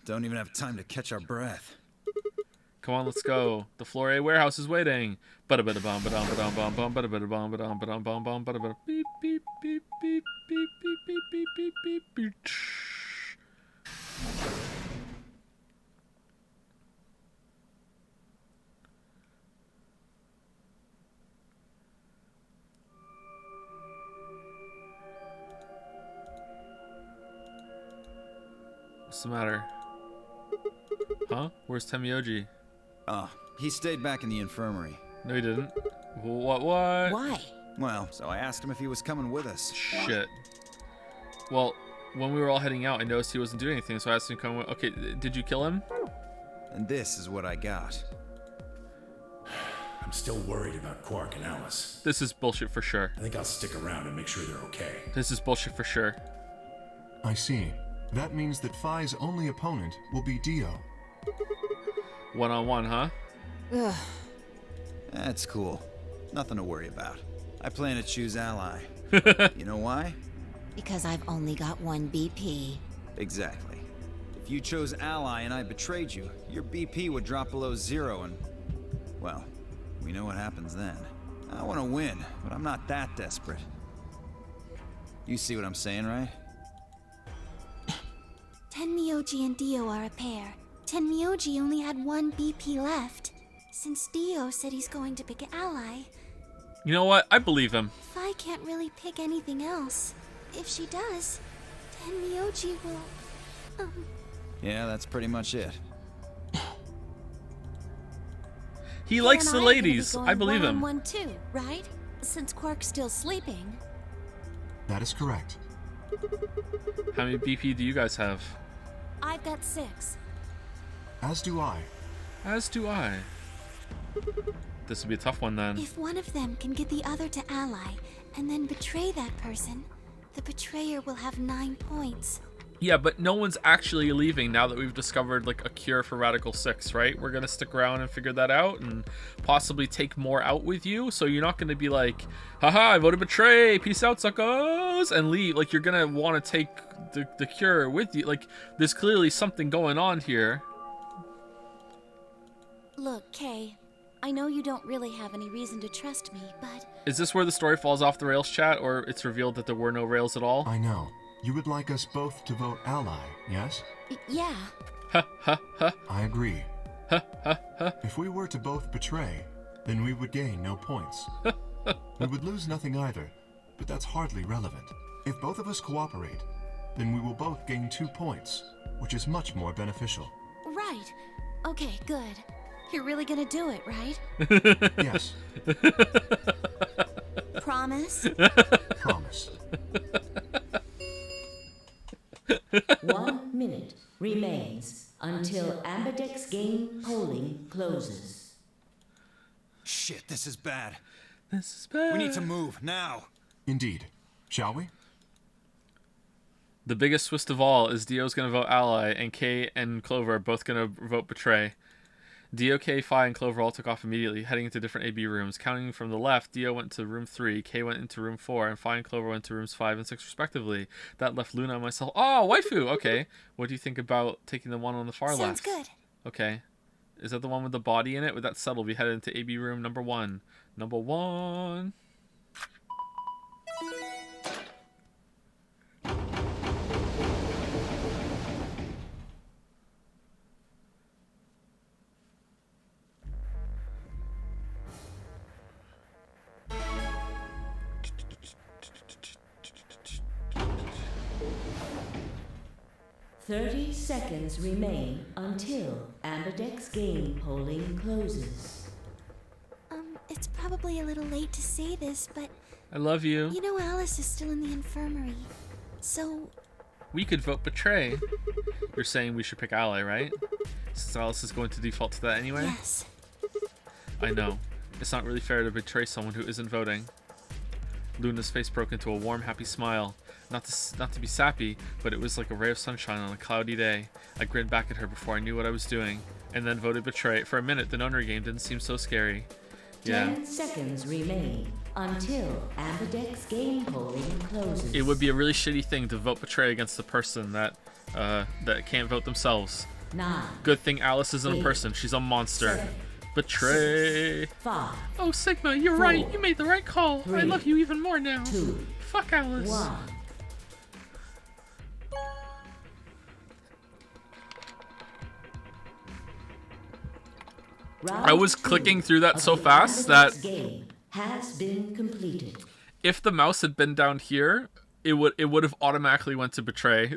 Don't even have time to catch our breath. Come on, let's go. The Floor A warehouse is waiting. Beep beep beep beep beep beep beep beep beep beep beep beep. What's the matter? Huh? Where's Temioji? Oh, he stayed back in the infirmary. No, he didn't. What? Why? Well, so I asked him if he was coming with us. Shit. Well, when we were all heading out, I noticed he wasn't doing anything, so I asked him to come with. Okay, did you kill him? And this is what I got. I'm still worried about Quark and Alice. This is bullshit for sure. I think I'll stick around and make sure they're okay. This is bullshit for sure. I see. That means that Phi's only opponent will be Dio. One-on-one, huh? Ugh. That's cool. Nothing to worry about. I plan to choose Ally. You know why? Because I've only got one BP. Exactly. If you chose Ally and I betrayed you, your BP would drop below 0 and... well, we know what happens then. I want to win, but I'm not that desperate. You see what I'm saying, right? Tenmyoji and Dio are a pair. Tenmyoji only had one BP left. Since Dio said he's going to pick Ally, You know what? I believe him. Phi can't really pick anything else. If she does, Tenmyoji will... Yeah, that's pretty much it. He likes the ladies. I believe him. One too, right? Since Quark's still sleeping. That is correct. How many BP do you guys have? I've got 6. As do I. As do I. This will be a tough one then. If one of them can get the other to Ally, and then betray that person, the betrayer will have 9 points. Yeah, but no one's actually leaving now that we've discovered like a cure for Radical 6, right? We're gonna stick around and figure that out and possibly take more out with you. So you're not gonna be like, haha, I voted betray, peace out, suckers, and leave. Like, you're gonna want to take the cure with you. Like, there's clearly something going on here. Look, Kay, I know you don't really have any reason to trust me, but... Is this where the story falls off the rails, chat, or it's revealed that there were no rails at all? I know. You would like us both to vote Ally, yes? Yeah. Ha ha ha. I agree. Ha ha ha. If we were to both betray, then we would gain no points. We would lose nothing either, but that's hardly relevant. If both of us cooperate, then we will both gain 2 points, which is much more beneficial. Right. Okay, good. You're really gonna do it, right? Yes. Promise? Promise. 1 minute remains until Ambidex game polling closes. Shit, this is bad. This is bad. We need to move, now. Indeed. Shall we? The biggest twist of all is Dio's going to vote ally, and Kay and Clover are both going to vote betray. Dio, Kay, Phi, and Clover all took off immediately, heading into different AB rooms. Counting from the left, Dio went to room 3, Kay went into room 4, and Phi and Clover went to rooms 5 and 6 respectively. That left Luna and myself. Oh, waifu! Okay. What do you think about taking the one on the far left? Sounds good. Okay. Is that the one with the body in it? With that settle, we headed into AB room number 1. Number 1. Thirty seconds remain until Ambidex game polling closes. It's probably a little late to say this, but I love you. you know Alice is still in the infirmary. So, We could vote betray. You're saying we should pick ally, right? Since Alice is going to default to that anyway? yes. I know. It's not really fair to betray someone who isn't voting. Luna's face broke into a warm, happy smile. Not to be sappy, but it was like a ray of sunshine on a cloudy day. I grinned back at her before I knew what I was doing, and then voted betray. For a minute, the nunnery game didn't seem so scary. Yeah. 10 seconds remain until Ambidex game polling closes. It would be a really shitty thing to vote betray against the person that can't vote themselves. 9. Good thing Alice isn't a 8, person. She's a monster. 7, Betray. 5, Oh, Sigma, you're 4, right. You made the right call. I 3, love you even more now. 2, Fuck Alice. 1. I was Round clicking 2 through that of so the fast Ambidex that game has been completed. if the mouse had been down here, it would have automatically went to betray.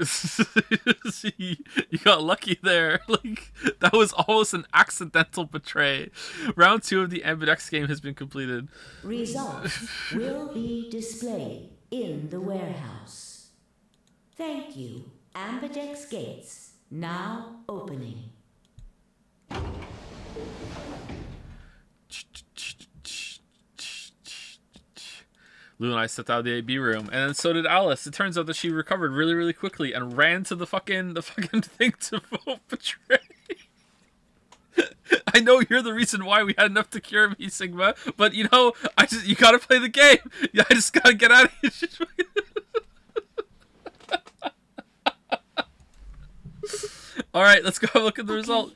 You got lucky there. Like that was almost an accidental betray. Round 2 of the Ambidex game has been completed. Results will be displayed in the warehouse. Thank you. Ambidex gates now opening. Lou and I stepped out of the AB room, and then so did Alice. It turns out that she recovered really, really quickly and ran to the fucking thing to vote betray. I know you're the reason why we had enough to cure me, Sigma, but you know, you gotta play the game. Yeah, I just gotta get out of here. All right, let's go have a look at the result.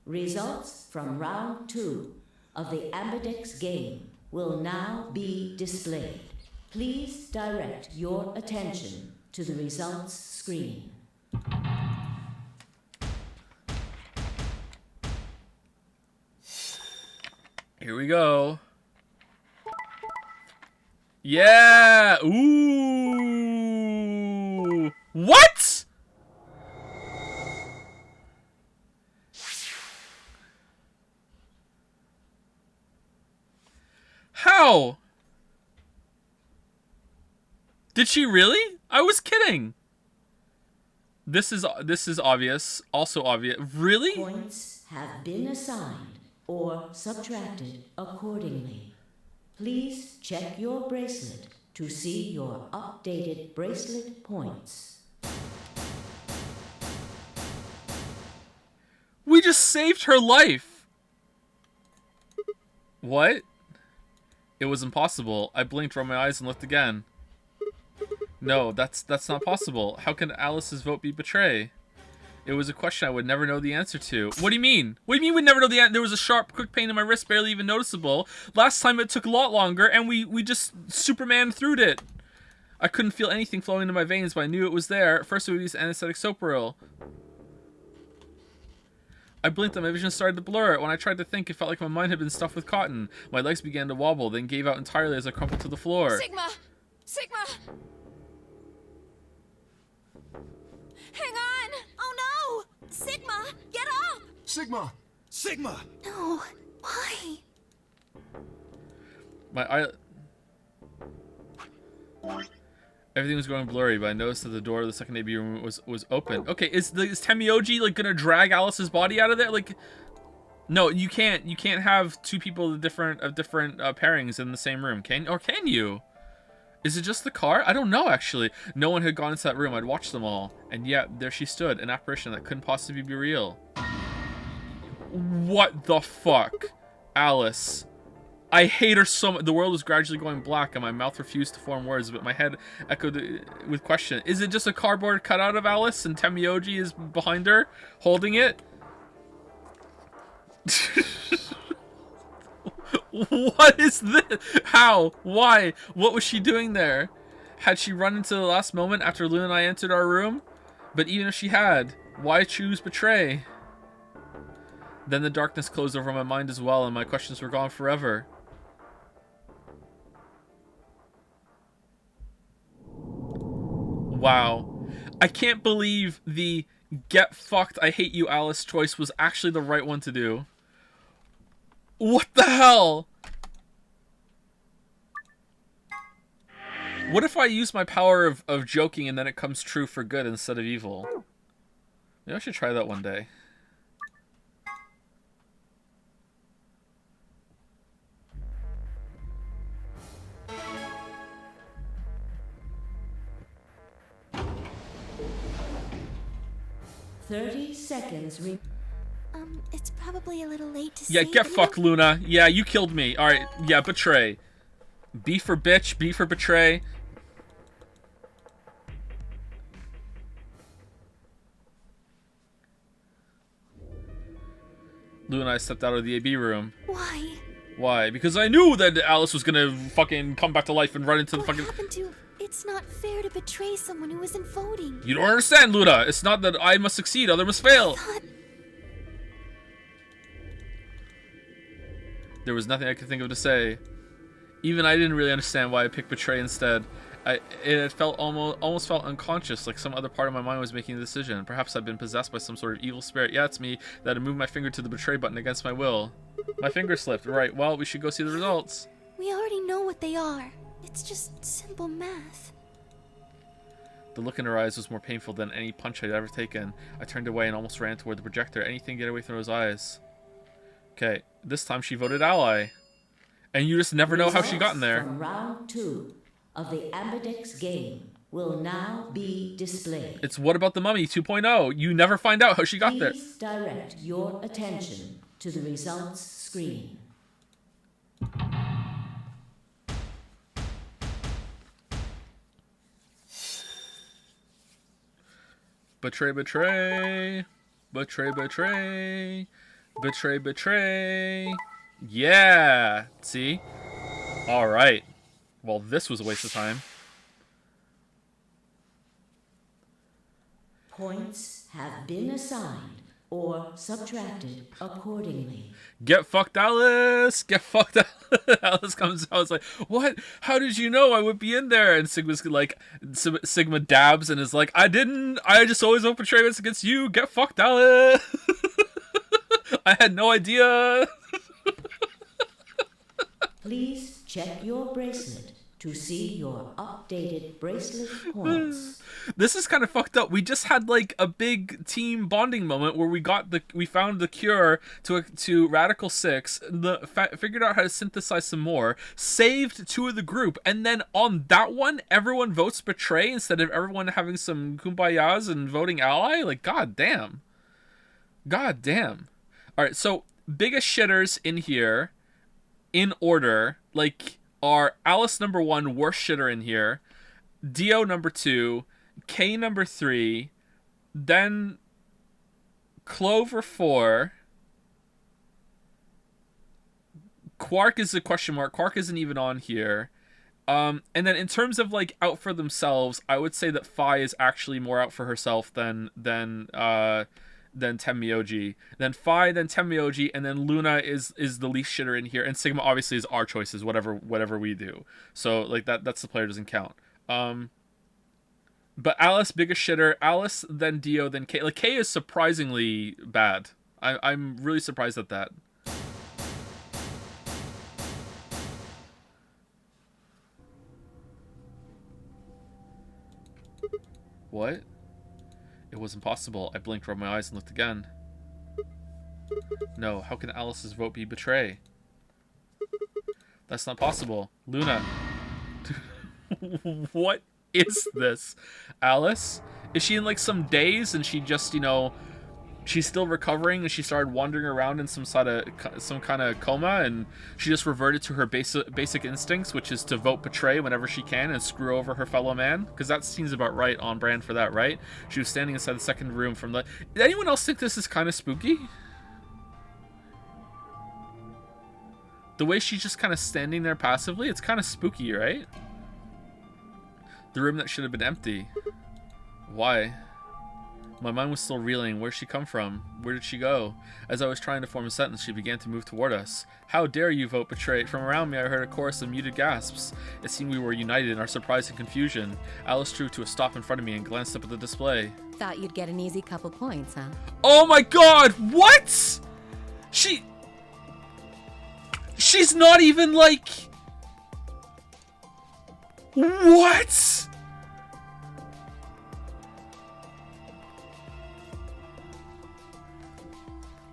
Results from round 2 of the Ambidex game will now be displayed. Please direct your attention to the results screen. Here we go. Yeah! Ooh! What? How? Did she really? I was kidding. This is obvious. Also obvious. Really? Points have been assigned or subtracted accordingly. Please check your bracelet to see your updated bracelet points. We just saved her life. What? It was impossible. I blinked, rubbed my eyes, and looked again. No, that's not possible. How can Alice's vote be betray? It was a question I would never know the answer to. What do you mean? What do you mean we'd never know the answer? There was a sharp, quick pain in my wrist, barely even noticeable. Last time it took a lot longer, and we just Superman through it. I couldn't feel anything flowing into my veins, but I knew it was there. At first, it was anesthetic Soparil. I blinked and my vision started to blur. When I tried to think, it felt like my mind had been stuffed with cotton. My legs began to wobble, then gave out entirely as I crumpled to the floor. Sigma! Sigma! Hang on! Oh no! Sigma, get up! Sigma! Sigma! No, Why? My eye... Everything was going blurry, but I noticed that the door of the second AB room was open. Okay, is Temioji like gonna drag Alice's body out of there? Like, no, you can't. You can't have two people of different pairings in the same room. Can you? Is it just the car? I don't know, actually. No one had gone into that room. I'd watched them all, and yet there she stood, an apparition that couldn't possibly be real. What the fuck, Alice? I hate her so much. The world was gradually going black, and my mouth refused to form words, but my head echoed with question. Is it just a cardboard cutout of Alice, and Temioji is behind her, holding it? What is this? How? Why? What was she doing there? Had she run into the last moment after Luna and I entered our room? But even if she had, why choose betray? Then the darkness closed over my mind as well, and my questions were gone forever. Wow. I can't believe the get fucked, I hate you, Alice choice was actually the right one to do. What the hell? What if I use my power of joking and then it comes true for good instead of evil? Maybe I should try that one day. It's probably a little late to Yeah, say, get but fucked, Luna. Yeah, you killed me. Alright, yeah, betray. B for bitch, B for betray. Lou and I stepped out of the AB room. Why? Why? Because I knew that Alice was gonna fucking come back to life and run into the fucking... What happened to... It's not fair to betray someone who isn't voting. You don't understand, Luna. It's not that I must succeed, other must fail. There was nothing I could think of to say. Even I didn't really understand why I picked betray instead. It felt almost felt unconscious, like some other part of my mind was making the decision. Perhaps I'd been possessed by some sort of evil spirit. Yeah, it's me that had moved my finger to the betray button against my will. My finger slipped. Right, well, we should go see the results. We already know what they are. It's just simple math. The look in her eyes was more painful than any punch I'd ever taken. I turned away and almost ran toward the projector. Anything to get away from those eyes. Okay, this time she voted ally. And you just never know how she got in there. From round 2 of the Ambidex game will now be displayed. It's What About the Mummy 2.0. You never find out how she got there. Please direct your attention to the results screen. Betray, betray. Betray, betray. Betray, betray. Yeah. See? Alright. Well, this was a waste of time. Points have been assigned or subtracted accordingly. Get fucked, Alice! Get fucked, Alice! Alice comes out, it's like, what? How did you know I would be in there? And Sigma's like, Sigma dabs and is like, I just always vote betray against you. Get fucked, Alice! I had no idea. Please check your bracelet to see your updated bracelet points. This is kind of fucked up. We just had like a big team bonding moment where we found the cure to Radical 6, figured out how to synthesize some more, saved 2 of the group, and then on that one, everyone votes betray instead of everyone having some kumbayas and voting ally. Like, god damn. God damn. All right, so biggest shitters in here, in order, like, are Alice number 1, worst shitter in here, Dio number 2, K number 3, then Clover 4, Quark is a question mark, Quark isn't even on here, and then in terms of, like, out for themselves, I would say that Phi is actually more out for herself than Tenmyoji. Then Phi, then Tenmyoji, and then Luna is the least shitter in here, and Sigma obviously is our choices, whatever we do. So like that's the player doesn't count. But Alice, biggest shitter. Alice, then Dio, then K. Like K is surprisingly bad. I'm really surprised at that. What? It was impossible. I blinked, rubbed my eyes, and looked again. No, how can Alice's vote be betray? That's not possible. Luna. What is this? Alice? Is she in like some daze and she just, you know, she's still recovering and she started wandering around in some kind of coma and she just reverted to her basic instincts, which is to vote betray whenever she can and screw over her fellow man? Because that seems about right, on brand for that, right? She was standing inside the second room from the... Did anyone else think this is kind of spooky? The way she's just kind of standing there passively, it's kind of spooky, right? The room that should have been empty. Why? My mind was still reeling. Where'd she come from? Where did she go? As I was trying to form a sentence, she began to move toward us. How dare you vote betray? From around me, I heard a chorus of muted gasps. It seemed we were united in our surprise and confusion. Alice drew to a stop in front of me and glanced up at the display. Thought you'd get an easy couple points, huh? Oh my god! What? She's not even like... What?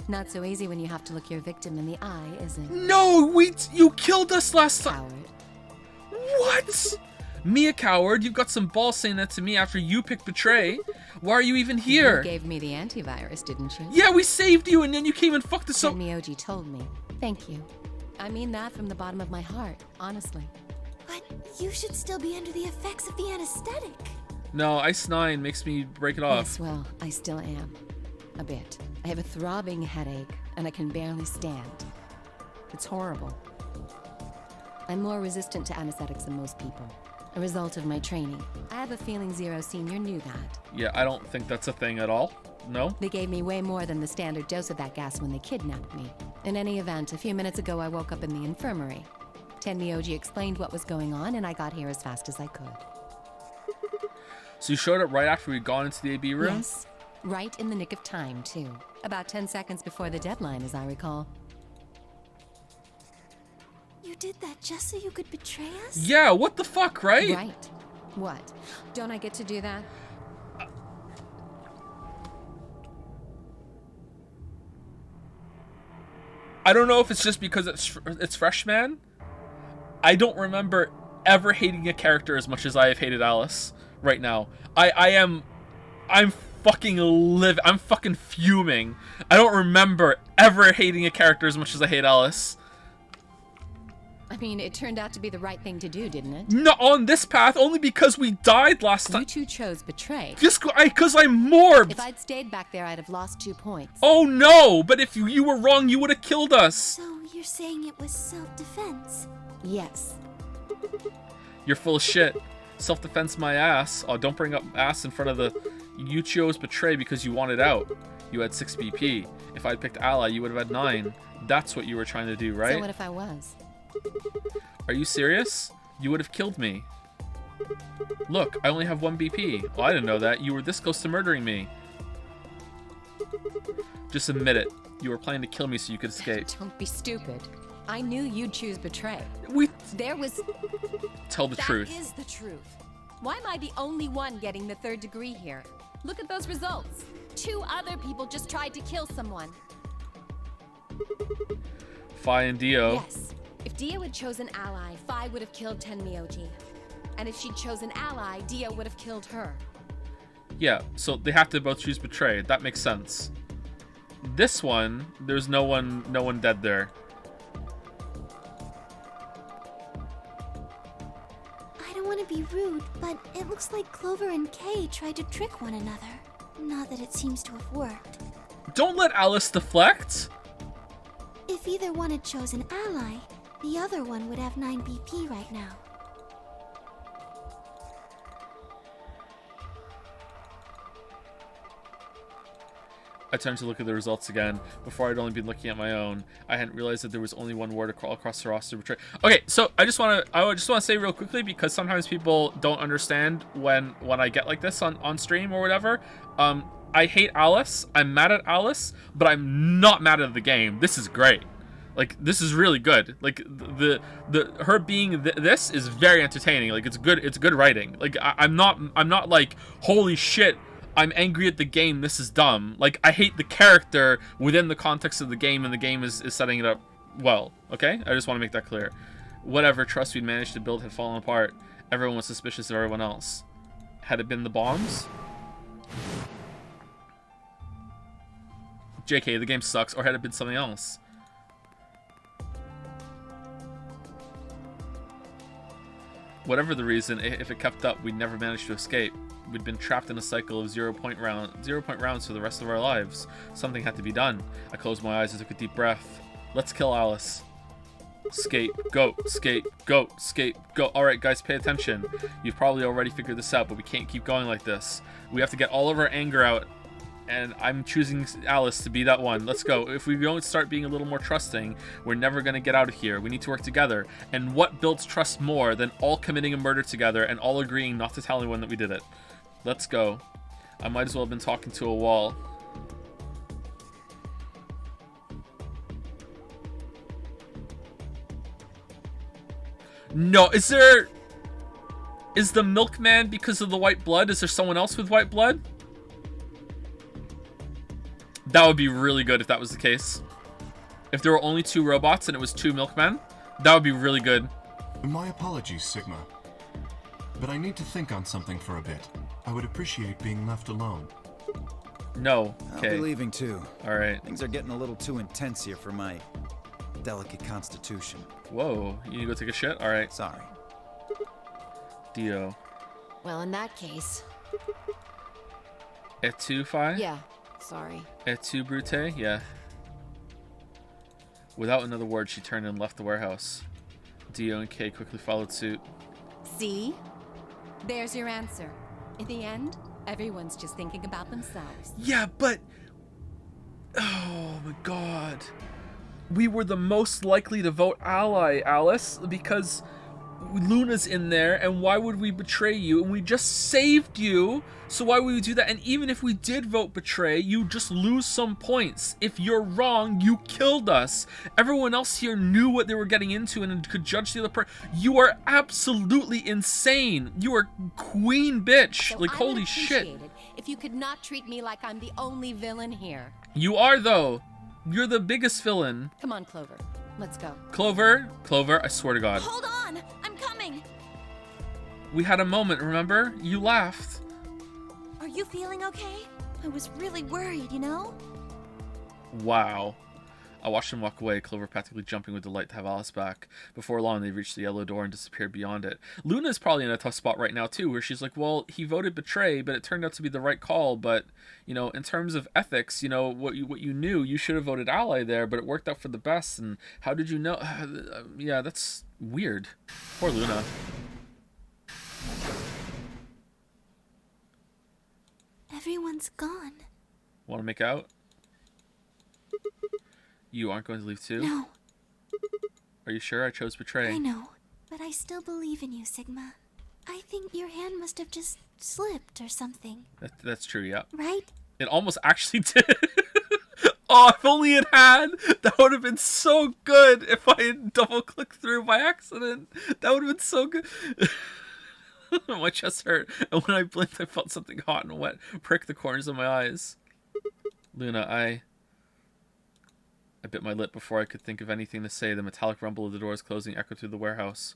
Not so easy when you have to look your victim in the eye, is it? No, you killed us last time. Coward. What? Me a coward? You've got some balls saying that to me after you picked betray. Why are you even here? You gave me the antivirus, didn't you? Yeah, we saved you and then you came and fucked us up. Miyoji told me. Thank you. I mean that from the bottom of my heart, honestly. But you should still be under the effects of the anesthetic. No, Ice 9 makes me break it off. Yes, well, I still am. A bit. I have a throbbing headache, and I can barely stand. It's horrible. I'm more resistant to anesthetics than most people. A result of my training. I have a feeling Zero Senior knew that. Yeah, I don't think that's a thing at all. No? They gave me way more than the standard dose of that gas when they kidnapped me. In any event, a few minutes ago I woke up in the infirmary. Tenmyoji explained what was going on, and I got here as fast as I could. So you showed up right after we'd gone into the AB room? Yes. Right in the nick of time, too. About 10 seconds before the deadline, as I recall. You did that just so you could betray us? Yeah, what the fuck, right? Right. What? Don't I get to do that? I don't know if it's just because it's freshman. I don't remember ever hating a character as much as I have hated Alice right now. I'm fucking fuming. I don't remember ever hating a character as much as I hate Alice. I mean, it turned out to be the right thing to do, didn't it? No, on this path, only because we died last time. You two chose betray. Just because I'm morbed. If I'd stayed back there, I'd have lost 2 points. Oh no, but if you were wrong, you would have killed us. So you're saying it was self-defense? Yes. You're full of shit. Self-defense my ass. Oh, don't bring up ass in front of the... You chose betray because you wanted out. You had 6 BP. If I'd picked ally, you would have had 9. That's what you were trying to do, right? So what if I was? Are you serious? You would have killed me. Look, I only have 1 BP. Oh, I didn't know that. You were this close to murdering me. Just admit it. You were planning to kill me so you could escape. Don't be stupid. I knew you'd choose betray. Tell the truth. That is the truth. Why am I the only one getting the 3rd degree here? Look at those results. 2 other people just tried to kill someone. Fi and Dio. Yes. If Dio had chosen ally, Fi would have killed Tenmyoji. And if she'd chosen ally, Dio would have killed her. Yeah, so they have to both choose betray. That makes sense. This one, there's no one dead there. I don't want to be rude, but it looks like Clover and Kay tried to trick one another. Not that it seems to have worked. Don't let Alice deflect. If either one had chosen ally, the other one would have 9 BP right now. I turned to look at the results again. Before I'd only been looking at my own. I hadn't realized that there was only one word across the roster. Betray. Okay, so I just want to say real quickly, because sometimes people don't understand when I get like this on stream or whatever. I hate Alice. I'm mad at Alice, but I'm not mad at the game. This is great. Like, this is really good. Like, the her being this is very entertaining. Like, it's good writing. Like, I'm not like, holy shit, I'm angry at the game, this is dumb. Like, I hate the character within the context of the game, and the game is setting it up well, okay? I just want to make that clear. Whatever trust we'd managed to build had fallen apart. Everyone was suspicious of everyone else. Had it been the bombs? JK, the game sucks, or had it been something else? Whatever the reason, if it kept up, we'd never manage to escape. We'd been trapped in a cycle of 0-point rounds for the rest of our lives. Something had to be done. I closed my eyes and took a deep breath. Let's kill Alice. Scapegoat, scapegoat, scapegoat. Alright guys, pay attention. You've probably already figured this out, but we can't keep going like this. We have to get all of our anger out, and I'm choosing Alice to be that one. Let's go. If we don't start being a little more trusting, we're never going to get out of here. We need to work together. And what builds trust more than all committing a murder together and all agreeing not to tell anyone that we did it? Let's go. I might as well have been talking to a wall. No, is the milkman because of the white blood? Is there someone else with white blood? That would be really good if that was the case. If there were only 2 robots and it was 2 milkmen, that would be really good. My apologies, Sigma. But I need to think on something for a bit. I would appreciate being left alone. No. Okay. I'll be leaving too. Alright. Things are getting a little too intense here for my delicate constitution. Whoa, you need to go take a shit? Alright. Sorry. Dio. Well, in that case... Et tu, Phi? Yeah, sorry. Et tu, Brute? Yeah. Without another word, she turned and left the warehouse. Dio and Kay quickly followed suit. See? There's your answer. In the end, everyone's just thinking about themselves. Yeah, but... Oh my god. We were the most likely to vote ally, Alice, because Luna's in there, and why would we betray you? And we just saved you, so why would we do that? And even if we did vote betray, you just lose some points. If you're wrong, you killed us. Everyone else here knew what they were getting into and could judge the other person. You are absolutely insane. You are queen bitch. So like, I would holy shit. appreciate it if you could not treat me like I'm the only villain here. You are, though. You're the biggest villain. Come on, Clover. Let's go. Clover, I swear to God. Hold on! I'm coming! We had a moment, remember? You laughed. Are you feeling okay? I was really worried, you know? Wow. I watched him walk away, Clover practically jumping with delight to have Alice back. Before long, they reached the yellow door and disappeared beyond it. Luna's probably in a tough spot right now, too, where she's like, well, he voted betray, but it turned out to be the right call, but, you know, in terms of ethics, you know, what you knew, you should have voted ally there, but it worked out for the best, and how did you know? Yeah, that's weird. Poor Luna. Everyone's gone. Want to make out? You aren't going to leave too? No. Are you sure? I chose betray. I know, but I still believe in you, Sigma. I think your hand must have just slipped or something. That's true, yeah. Right? It almost actually did. Oh, if only it had! That would have been so good if I had double-clicked through by accident. That would have been so good. My chest hurt, and when I blinked, I felt something hot and wet prick the corners of my eyes. Luna, I bit my lip before I could think of anything to say. The metallic rumble of the doors closing echoed through the warehouse.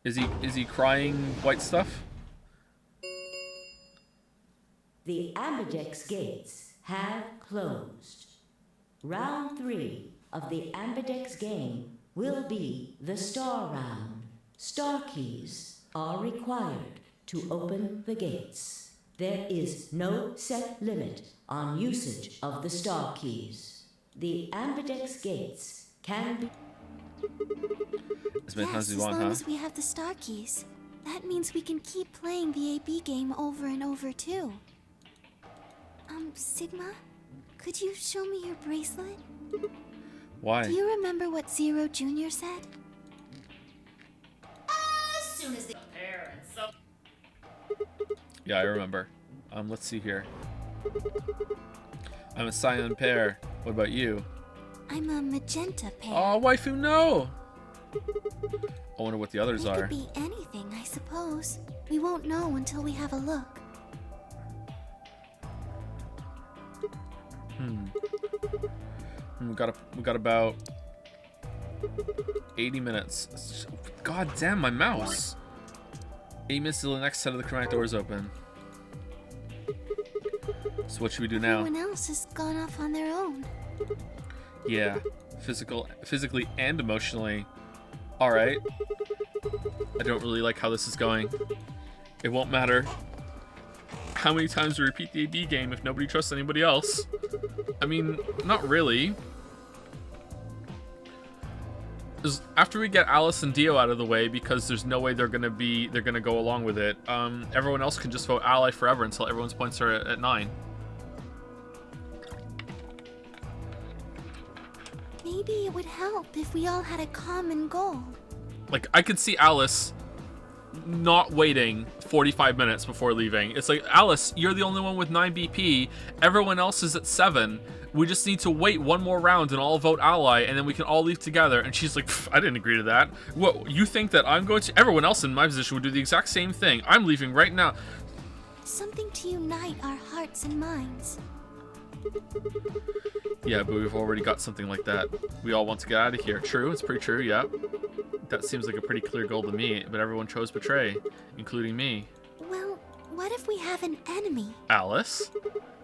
Is he crying white stuff? The Ambidex gates have closed. Round 3 of the Ambidex game will be the star round. Star keys are required to open the gates. There is no set limit on usage of the star keys. The Ambidex gates can be... As many times as Yes, you want, as long huh? as we have the star keys. That means we can keep playing the AB game over and over, too. Sigma? Could you show me your bracelet? Why? Do you remember what Zero Jr. said? As soon as the pair and so. Yeah, I remember. Let's see here. I'm a silent pair. What about you? I'm a magenta pear. Oh, waifu, no! I wonder what the others It are. could be anything, I suppose. We won't know until we have a look. We got about 80 minutes. God damn, my mouse. 8 minutes till the next set of the chromatic doors open. So what should we do now? Everyone else has gone off on their own. Yeah, physically and emotionally. All right. I don't really like how this is going. It won't matter how many times we repeat the AD game if nobody trusts anybody else. I mean, not really. After we get Alice and Dio out of the way, because there's no way they're gonna go along with it. Everyone else can just vote ally forever until everyone's points are at 9. Maybe it would help if we all had a common goal. Like, I could see Alice not waiting 45 minutes before leaving. It's like, Alice, you're the only one with 9 BP. Everyone else is at 7. We just need to wait one more round and all vote ally, and then we can all leave together. And she's like, I didn't agree to that. What, you think that I'm going to? Everyone else in my position would do the exact same thing. I'm leaving right now. Something to unite our hearts and minds. Yeah, but we've already got something like that. We all want to get out of here. True, it's pretty true, yeah. That seems like a pretty clear goal to me, but everyone chose betray, including me. Well, what if we have an enemy? Alice?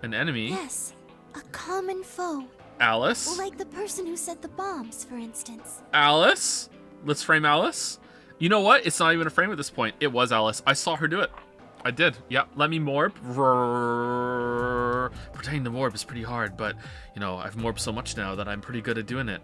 An enemy? Yes, a common foe. Alice? Like the person who set the bombs, for instance. Alice? Let's frame Alice. You know what? It's not even a frame at this point. It was Alice. I saw her do it. I did. Yeah, let me morb. Pretending to morb is pretty hard, but, you know, I've morbed so much now that I'm pretty good at doing it.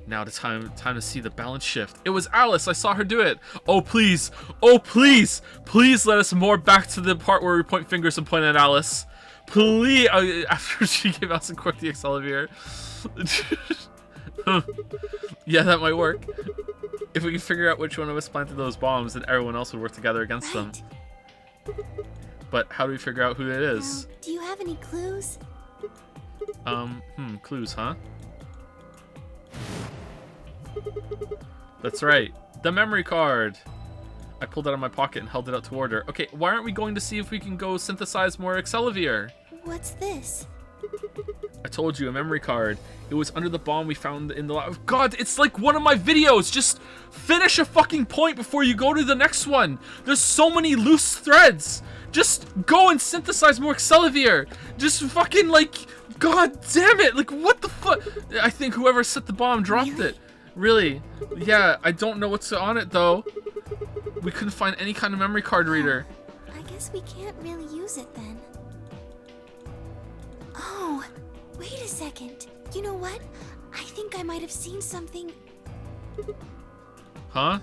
Now the time to see the balance shift. It was Alice. I saw her do it. Oh, please. Oh, please. Please let us morb back to the part where we point fingers and point at Alice. Please. After she gave Alice and Quark the Accelavir. Yeah, that might work. If we can figure out which one of us planted those bombs, then everyone else would work together against them. But how do we figure out who it is? Do you have any clues? Clues, huh? That's right. The memory card. I pulled it out of my pocket and held it out toward her. Okay, why aren't we going to see if we can go synthesize more Accelavir? What's this? I told you, a memory card. It was under the bomb we found in the lab. God, it's like one of my videos. Just finish a fucking point before you go to the next one. There's so many loose threads. Just go and synthesize more Accelavir. Just fucking, like, god damn it. Like, what the fuck? I think whoever set the bomb dropped it. Really? Yeah, I don't know what's on it, though. We couldn't find any kind of memory card reader. I guess we can't really use it then. Oh, wait a second. You know what? I think I might have seen something. Huh?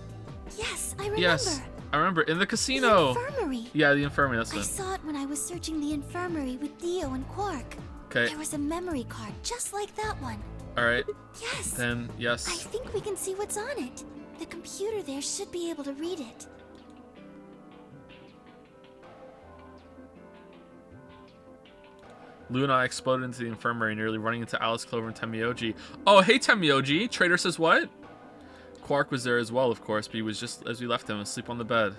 Yes, I remember. Yes, I remember. In the casino. The infirmary. Yeah, the infirmary, that's it. I saw it when I was searching the infirmary with Dio and Quark. Okay. There was a memory card just like that one. Alright. Yes. Then, yes. I think we can see what's on it. The computer there should be able to read it. Lou and I exploded into the infirmary, nearly running into Alice, Clover, and Temioji. Oh, hey, Temioji! Trader says what? Quark was there as well, of course, but he was just as we left him, asleep on the bed.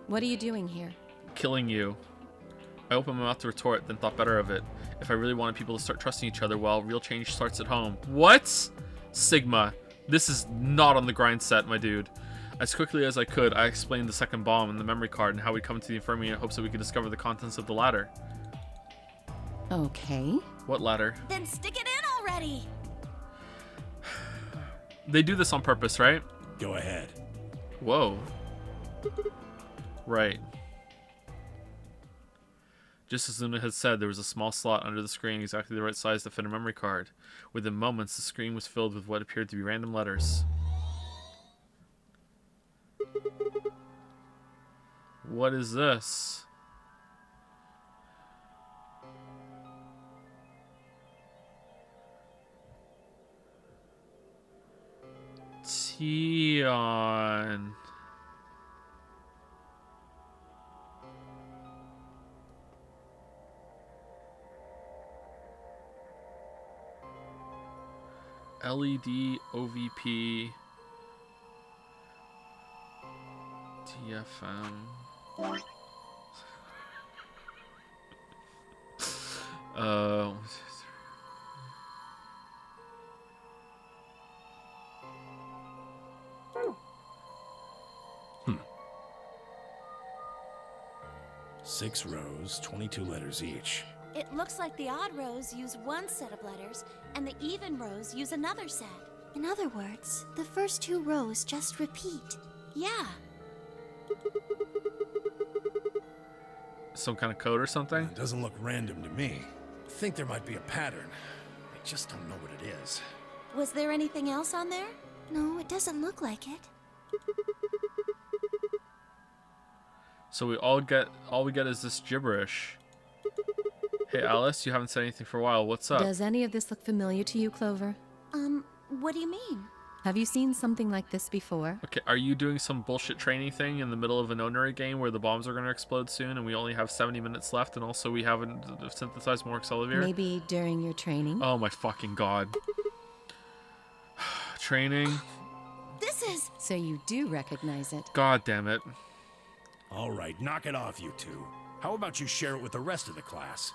What are you doing here? Killing you. I opened my mouth to retort, then thought better of it. If I really wanted people to start trusting each other, well, real change starts at home. What? Sigma. This is not on the grind set, my dude. As quickly as I could, I explained the second bomb and the memory card and how we'd come into the infirmary in hopes that we could discover the contents of the ladder. Okay. What ladder? Then stick it in already! They do this on purpose, right? Go ahead. Whoa. Right. Just as Luna had said, there was a small slot under the screen exactly the right size to fit a memory card. Within moments, the screen was filled with what appeared to be random letters. What is this? Tion. LED, OVP, TFM. Uh, 6 rows, 22 letters each. It looks like the odd rows use one set of letters, and the even rows use another set. In other words, the first 2 rows just repeat. Yeah. Some kind of code or something? It doesn't look random to me. I think there might be a pattern. I just don't know what it is. Was there anything else on there? No, it doesn't look like it. So we all we get is this gibberish. Hey Alice, you haven't said anything for a while. What's up? Does any of this look familiar to you, Clover? What do you mean? Have you seen something like this before? Okay, are you doing some bullshit training thing in the middle of an Onary game where the bombs are going to explode soon and we only have 70 minutes left and also we haven't synthesized more Accelavir? Maybe during your training? Oh my fucking god. Training? This is... So you do recognize it. God damn it. All right, knock it off, you two. How about you share it with the rest of the class?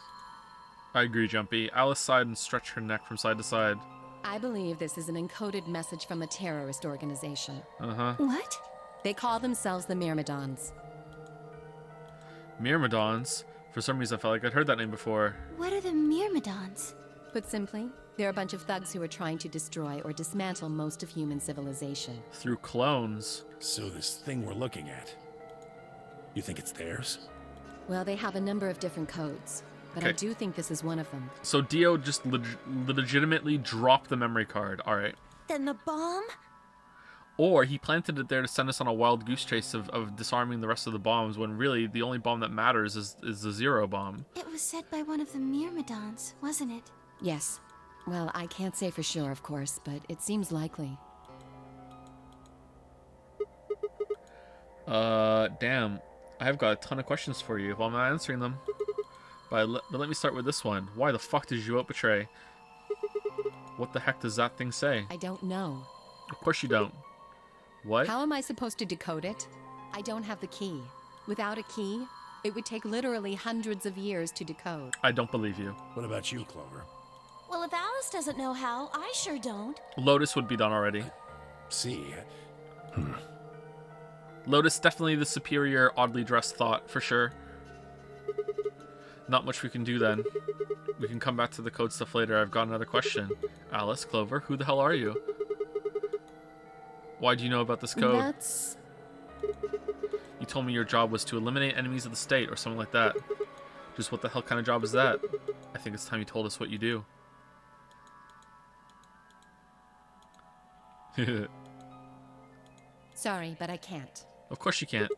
I agree, Jumpy. Alice sighed and stretched her neck from side to side. I believe this is an encoded message from a terrorist organization. Uh-huh. What? They call themselves the Myrmidons. Myrmidons? For some reason I felt like I'd heard that name before. What are the Myrmidons? Put simply, they're a bunch of thugs who are trying to destroy or dismantle most of human civilization. Through clones. So this thing we're looking at, you think it's theirs? Well, they have a number of different codes, but I do think this is one of them. So Dio just legitimately dropped the memory card. All right. Then the bomb? Or he planted it there to send us on a wild goose chase of disarming the rest of the bombs when really the only bomb that matters is the zero bomb. It was said by one of the Myrmidons, wasn't it? Yes. Well, I can't say for sure, of course, but it seems likely. Damn. I've got a ton of questions for you if I'm not answering them. But let me start with this one. Why the fuck did you out-betray? What the heck does that thing say? I don't know. Of course you don't. What? How am I supposed to decode it? I don't have the key. Without a key, it would take literally hundreds of years to decode. I don't believe you. What about you, Clover? Well, if Alice doesn't know how, I sure don't. Lotus would be done already. See. Lotus, definitely the superior, oddly dressed thought, for sure. Not much we can do then. We can come back to the code stuff later. I've got another question. Alice, Clover, who the hell are you? Why do you know about this code? That's... You told me your job was to eliminate enemies of the state or something like that. Just what the hell kind of job is that? I think it's time you told us what you do. Sorry, but I can't. Of course you can't.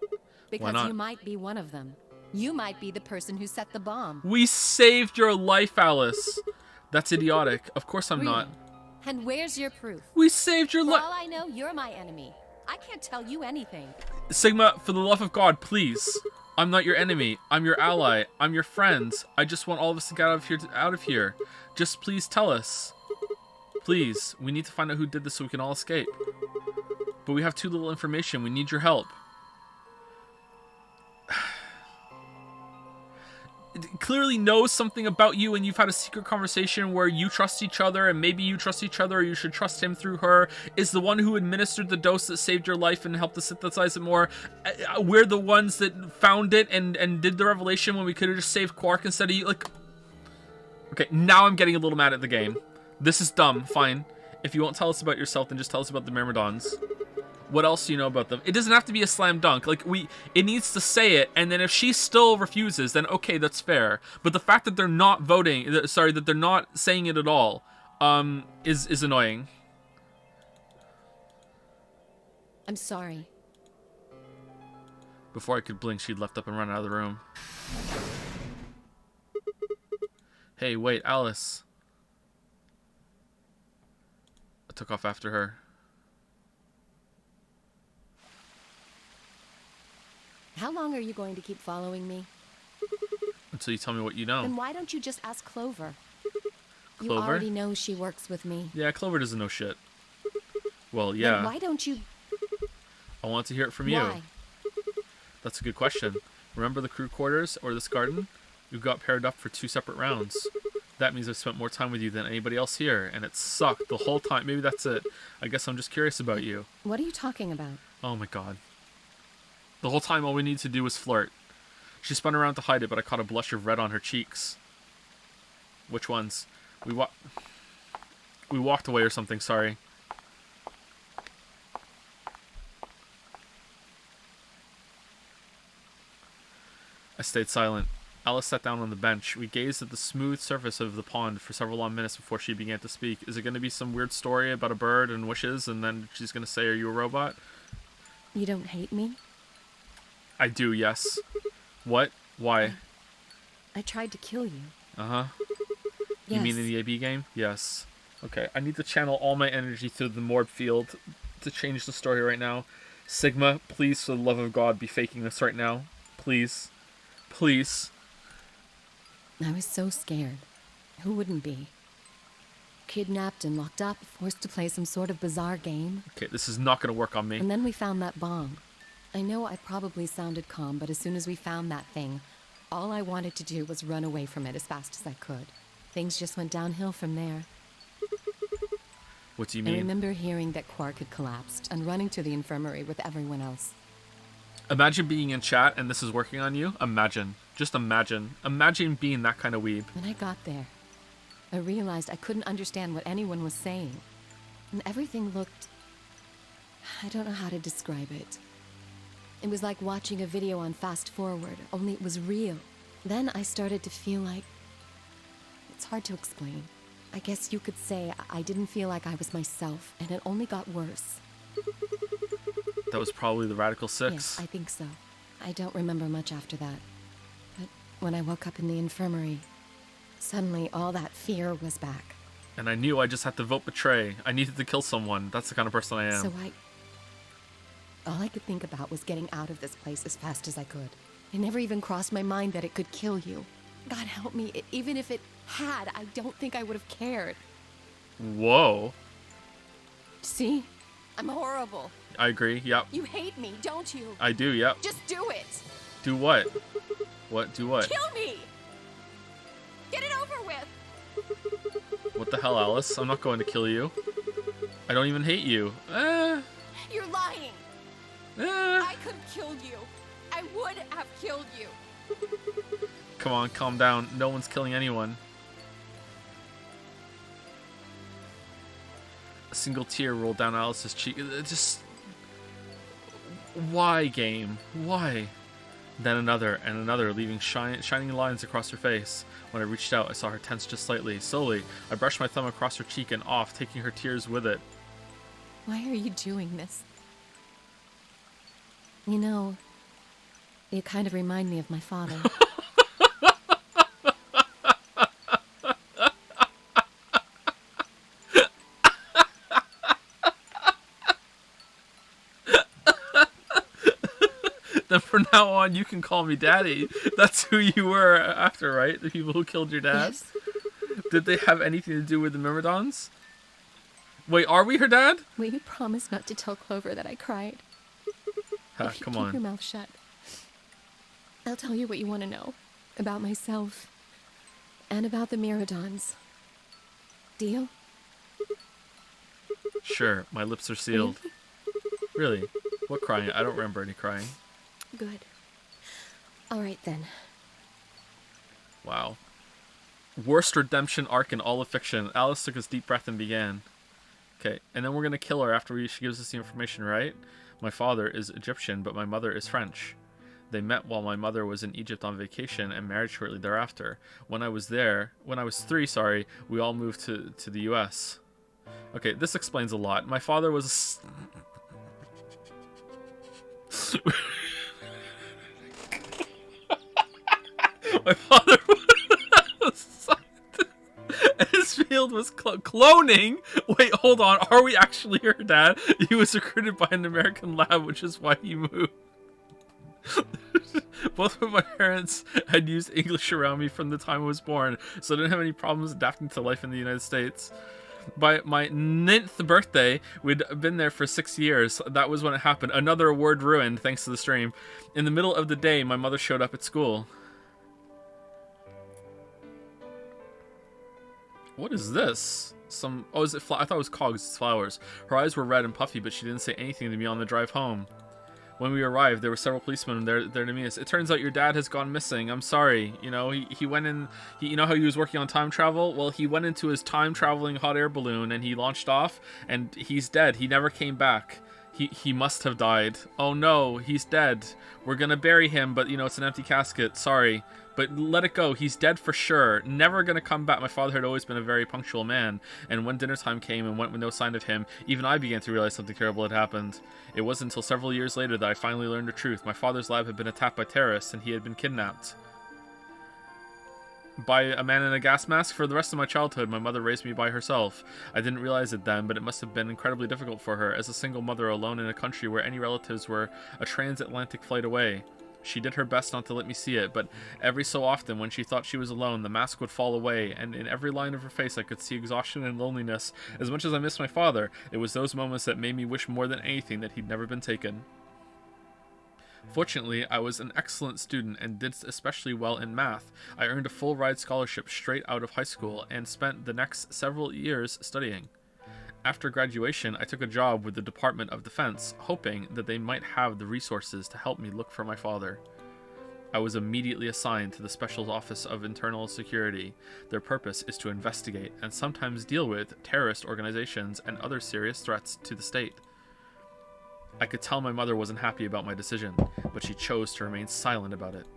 Because Why not? you might be one of them. You might be the person who set the bomb. We saved your life, Alice. That's idiotic. Of course I'm not. And where's your proof? We saved your For life. all I know, you're my enemy. I can't tell you anything. Sigma, for the love of God, please. I'm not your enemy. I'm your ally. I'm your friend. I just want all of us to get out of here. Just please tell us. Please. We need to find out who did this so we can all escape. But we have too little information. We need your help. It clearly knows something about you, and you've had a secret conversation where you trust each other, and maybe you trust each other, or you should trust him through her. Is the one who administered the dose that saved your life and helped to synthesize it more. We're the ones that found it and did the revelation when we could have just saved Quark instead of you. Like, okay, now I'm getting a little mad at the game. This is dumb. Fine. If you won't tell us about yourself, then just tell us about the Myrmidons. What else do you know about them? It doesn't have to be a slam dunk. Like, it needs to say it, and then if she still refuses, then okay, that's fair. But the fact that they're not voting, sorry, that they're not saying it at all, is annoying. I'm sorry. Before I could blink, she'd left up and run out of the room. Hey, wait, Alice. I took off after her. How long are you going to keep following me? Until you tell me what you know. Then why don't you just ask Clover? You Clover? already know she works with me. Yeah, Clover doesn't know shit. Well, Then yeah. why don't you... I want to hear it from Why? you. That's a good question. Remember the crew quarters or this garden? You got paired up for 2 separate rounds. That means I've spent more time with you than anybody else here, and it sucked the whole time. Maybe that's it. I guess I'm just curious about you. What are you talking about? Oh my god. The whole time all we needed to do was flirt. She spun around to hide it, but I caught a blush of red on her cheeks. Which ones? We walked away or something, sorry. I stayed silent. Alice sat down on the bench. We gazed at the smooth surface of the pond for several long minutes before she began to speak. Is it going to be some weird story about a bird and wishes, and then she's going to say, "Are you a robot?" You don't hate me? I do, yes. What? Why? I tried to kill you. Uh-huh. Yes. You mean in the AB game? Yes. Okay, I need to channel all my energy through the Morb field to change the story right now. Sigma, please, for the love of God, be faking this right now. Please. Please. I was so scared. Who wouldn't be? Kidnapped and locked up, forced to play some sort of bizarre game. Okay, this is not going to work on me. And then we found that bomb. I know I probably sounded calm, but as soon as we found that thing, all I wanted to do was run away from it as fast as I could. Things just went downhill from there. What do you I mean? remember hearing that Quark had collapsed and running to the infirmary with everyone else. Imagine being in chat and this is working on you. Imagine. Just imagine. Imagine being that kind of weeb. When I got there, I realized I couldn't understand what anyone was saying. And everything looked... I don't know how to describe it. It was like watching a video on fast forward, only it was real. Then I started to feel like... It's hard to explain. I guess you could say I didn't feel like I was myself, and it only got worse. That was probably the Radical Six. Yes, I think so. I don't remember much after that. But when I woke up in the infirmary, suddenly all that fear was back. And I knew I just had to vote betray. I needed to kill someone. That's the kind of person I am. So all I could think about was getting out of this place as fast as I could. It never even crossed my mind that it could kill you. God help me, even if it had, I don't think I would have cared. Whoa. See? I'm horrible. I agree, yep. You hate me, don't you? I do, yep. Just do it. Do what? What? Do what? Kill me! Get it over with! What the hell, Alice? I'm not going to kill you. I don't even hate you. You're lying! I could have killed you. I would have killed you. Come on, calm down. No one's killing anyone. A single tear rolled down Alice's cheek. Just... Why, game? Why? Then another and another, leaving shining lines across her face. When I reached out, I saw her tense just slightly. Slowly, I brushed my thumb across her cheek and off, taking her tears with it. Why are you doing this? You know, you kind of remind me of my father. Then from now on, you can call me Daddy. That's who you were after, right? The people who killed your dad? Yes. Did they have anything to do with the Myrmidons? Wait, are we her dad? Will you promise not to tell Clover that I cried? If you Come keep on. your mouth shut, I'll tell you what you want to know. About myself. And about the Myrmidons. Deal? Sure, my lips are sealed. Really? What crying? I don't remember any crying. Good. All right, then. Wow. Worst redemption arc in all of fiction. Alice took a deep breath and began. Okay, and then we're gonna kill her after she gives us the information, right? My father is Egyptian, but my mother is French. They met while my mother was in Egypt on vacation and married shortly thereafter. When I was 3, we all moved to the US. Okay, this explains a lot. My father was my father was his field was cloning. Wait, hold on. Are we actually her dad? He was recruited by an American lab, which is why he moved. Both of my parents had used English around me from the time I was born, so I didn't have any problems adapting to life in the United States. By my 9th birthday, we'd been there for 6 years. That was when it happened. Another word ruined, thanks to the stream. In the middle of the day, my mother showed up at school. What is this? Oh, is it I thought it was cogs, it's flowers. Her eyes were red and puffy, but she didn't say anything to me on the drive home. When we arrived, there were several policemen there to meet us. It turns out your dad has gone missing. I'm sorry. You know, he went in... you know how he was working on time travel? Well, he went into his time-traveling hot air balloon, and he launched off, and he's dead. He never came back. He must have died. Oh no, he's dead. We're gonna bury him, but, you know, it's an empty casket. Sorry. But let it go. He's dead for sure. Never gonna come back. My father had always been a very punctual man, and when dinner time came and went with no sign of him, even I began to realize something terrible had happened. It wasn't until several years later that I finally learned the truth. My father's lab had been attacked by terrorists, and he had been kidnapped by a man in a gas mask. For the rest of my childhood, my mother raised me by herself. I didn't realize it then, but it must have been incredibly difficult for her, as a single mother alone in a country where any relatives were a transatlantic flight away. She did her best not to let me see it, but every so often, when she thought she was alone, the mask would fall away, and in every line of her face I could see exhaustion and loneliness. As much as I missed my father, it was those moments that made me wish more than anything that he'd never been taken. Fortunately, I was an excellent student and did especially well in math. I earned a full-ride scholarship straight out of high school and spent the next several years studying. After graduation, I took a job with the Department of Defense, hoping that they might have the resources to help me look for my father. I was immediately assigned to the Special Office of Internal Security. Their purpose is to investigate and sometimes deal with terrorist organizations and other serious threats to the state. I could tell my mother wasn't happy about my decision, but she chose to remain silent about it.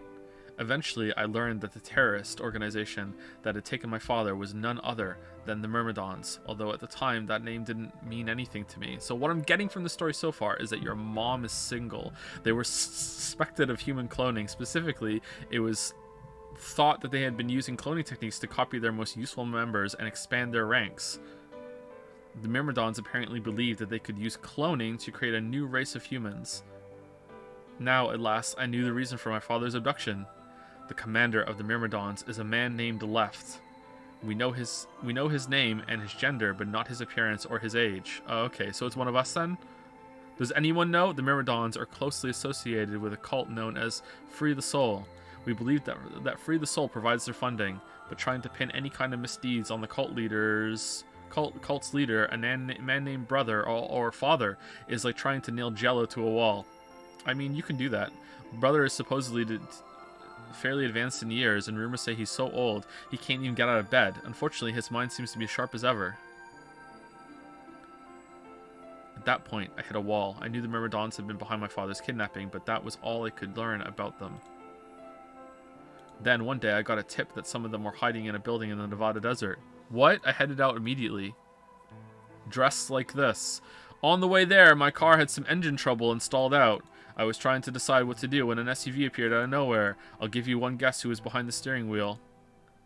Eventually, I learned that the terrorist organization that had taken my father was none other than the Myrmidons, although at the time that name didn't mean anything to me. So what I'm getting from the story so far is that your mom is single. They were suspected of human cloning. Specifically, it was thought that they had been using cloning techniques to copy their most useful members and expand their ranks. The Myrmidons apparently believed that they could use cloning to create a new race of humans. Now, at last, I knew the reason for my father's abduction. The commander of the Myrmidons is a man named Left. We know his name and his gender, but not his appearance or his age. Oh, okay, so it's one of us then? Does anyone know? The Myrmidons are closely associated with a cult known as Free the Soul. We believe that Free the Soul provides their funding, but trying to pin any kind of misdeeds on the cult's leader, a man named Brother or Father, is like trying to nail Jello to a wall. I mean, you can do that. Brother is supposedly fairly advanced in years, and rumors say he's so old he can't even get out of bed. Unfortunately, his mind seems to be as sharp as ever. At that point, I hit a wall. I knew the Myrmidons had been behind my father's kidnapping, but that was all I could learn about them. Then, one day, I got a tip that some of them were hiding in a building in the Nevada desert. What? I headed out immediately. Dressed like this. On the way there, my car had some engine trouble and stalled out. I was trying to decide what to do when an SUV appeared out of nowhere. I'll give you one guess who was behind the steering wheel.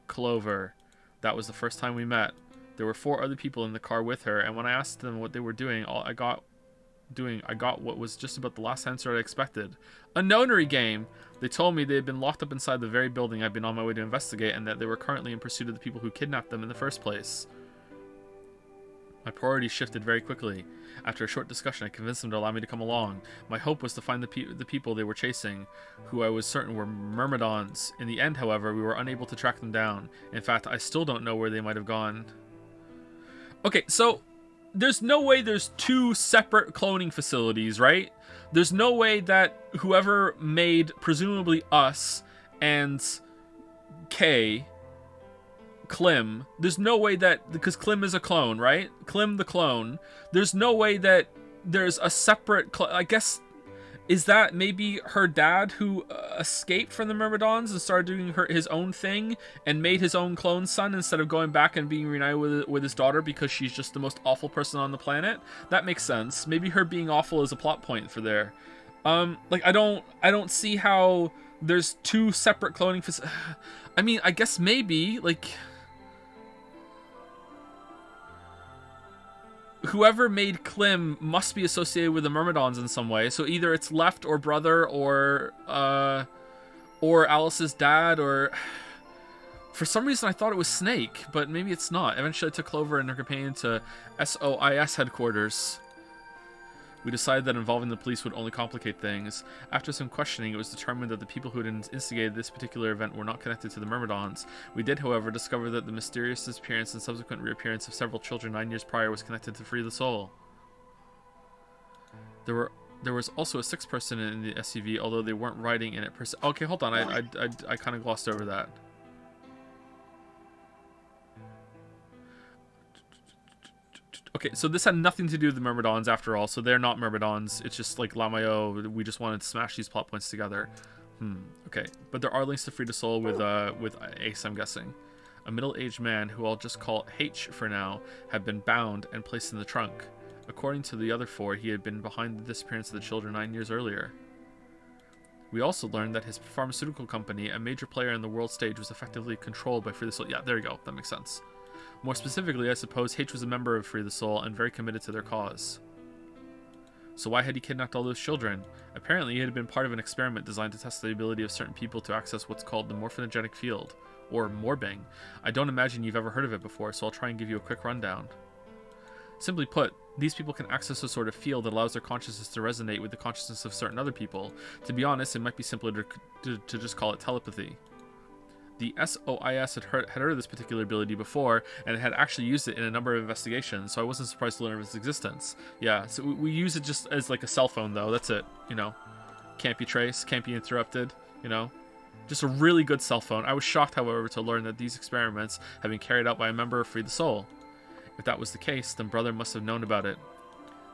Clover. That was the first time we met. There were 4 other people in the car with her, and when I asked them what they were doing, I got what was just about the last answer I expected. A nonary game! They told me they had been locked up inside the very building I'd been on my way to investigate, and that they were currently in pursuit of the people who kidnapped them in the first place. My priorities shifted very quickly. After a short discussion, I convinced them to allow me to come along. My hope was to find the people they were chasing, who I was certain were Myrmidons. In the end, however, we were unable to track them down. In fact, I still don't know where they might have gone. Okay, so there's no way there's 2 separate cloning facilities, right? There's no way that whoever made, presumably us, and Clem, there's no way that, because Clem is a clone, right? Clem the clone. There's no way that there's a separate, I guess, is that maybe her dad who escaped from the Myrmidons and started doing his own thing and made his own clone son instead of going back and being reunited with his daughter because she's just the most awful person on the planet? That makes sense. Maybe her being awful is a plot point for there. Like, I don't see how there's 2 separate cloning I mean, I guess maybe, like, whoever made Clem must be associated with the Myrmidons in some way. So either it's Left or Brother or or Alice's dad, or for some reason I thought it was Snake, but maybe it's not. Eventually I took Clover and her companion to SOIS headquarters. We decided that involving the police would only complicate things. After some questioning, it was determined that the people who had instigated this particular event were not connected to the Myrmidons. We did, however, discover that the mysterious disappearance and subsequent reappearance of several children 9 years prior was connected to Free the Soul. There was also a 6th person in the SUV, although they weren't riding in it per se. Okay, hold on, I kind of glossed over that. Okay, so this had nothing to do with the Myrmidons after all, so they're not Myrmidons. It's just like Lamayo, we just wanted to smash these plot points together. Okay, but there are links to Free the Soul with Ace, I'm guessing. A middle-aged man, who I'll just call H for now, had been bound and placed in the trunk. According to the other 4, he had been behind the disappearance of the children 9 years earlier. We also learned that his pharmaceutical company, a major player in the world stage, was effectively controlled by Free the Soul. Yeah, there you go, that makes sense. More specifically, I suppose H was a member of Free the Soul and very committed to their cause. So why had he kidnapped all those children? Apparently, he had been part of an experiment designed to test the ability of certain people to access what's called the morphogenetic field, or morbing. I don't imagine you've ever heard of it before, so I'll try and give you a quick rundown. Simply put, these people can access a sort of field that allows their consciousness to resonate with the consciousness of certain other people. To be honest, it might be simpler to just call it telepathy. The SOIS had heard of this particular ability before, and had actually used it in a number of investigations, so I wasn't surprised to learn of its existence. Yeah, so we use it just as like a cell phone, though. That's it, you know. Can't be traced, can't be interrupted, you know. Just a really good cell phone. I was shocked, however, to learn that these experiments had been carried out by a member of Free the Soul. If that was the case, then Brother must have known about it.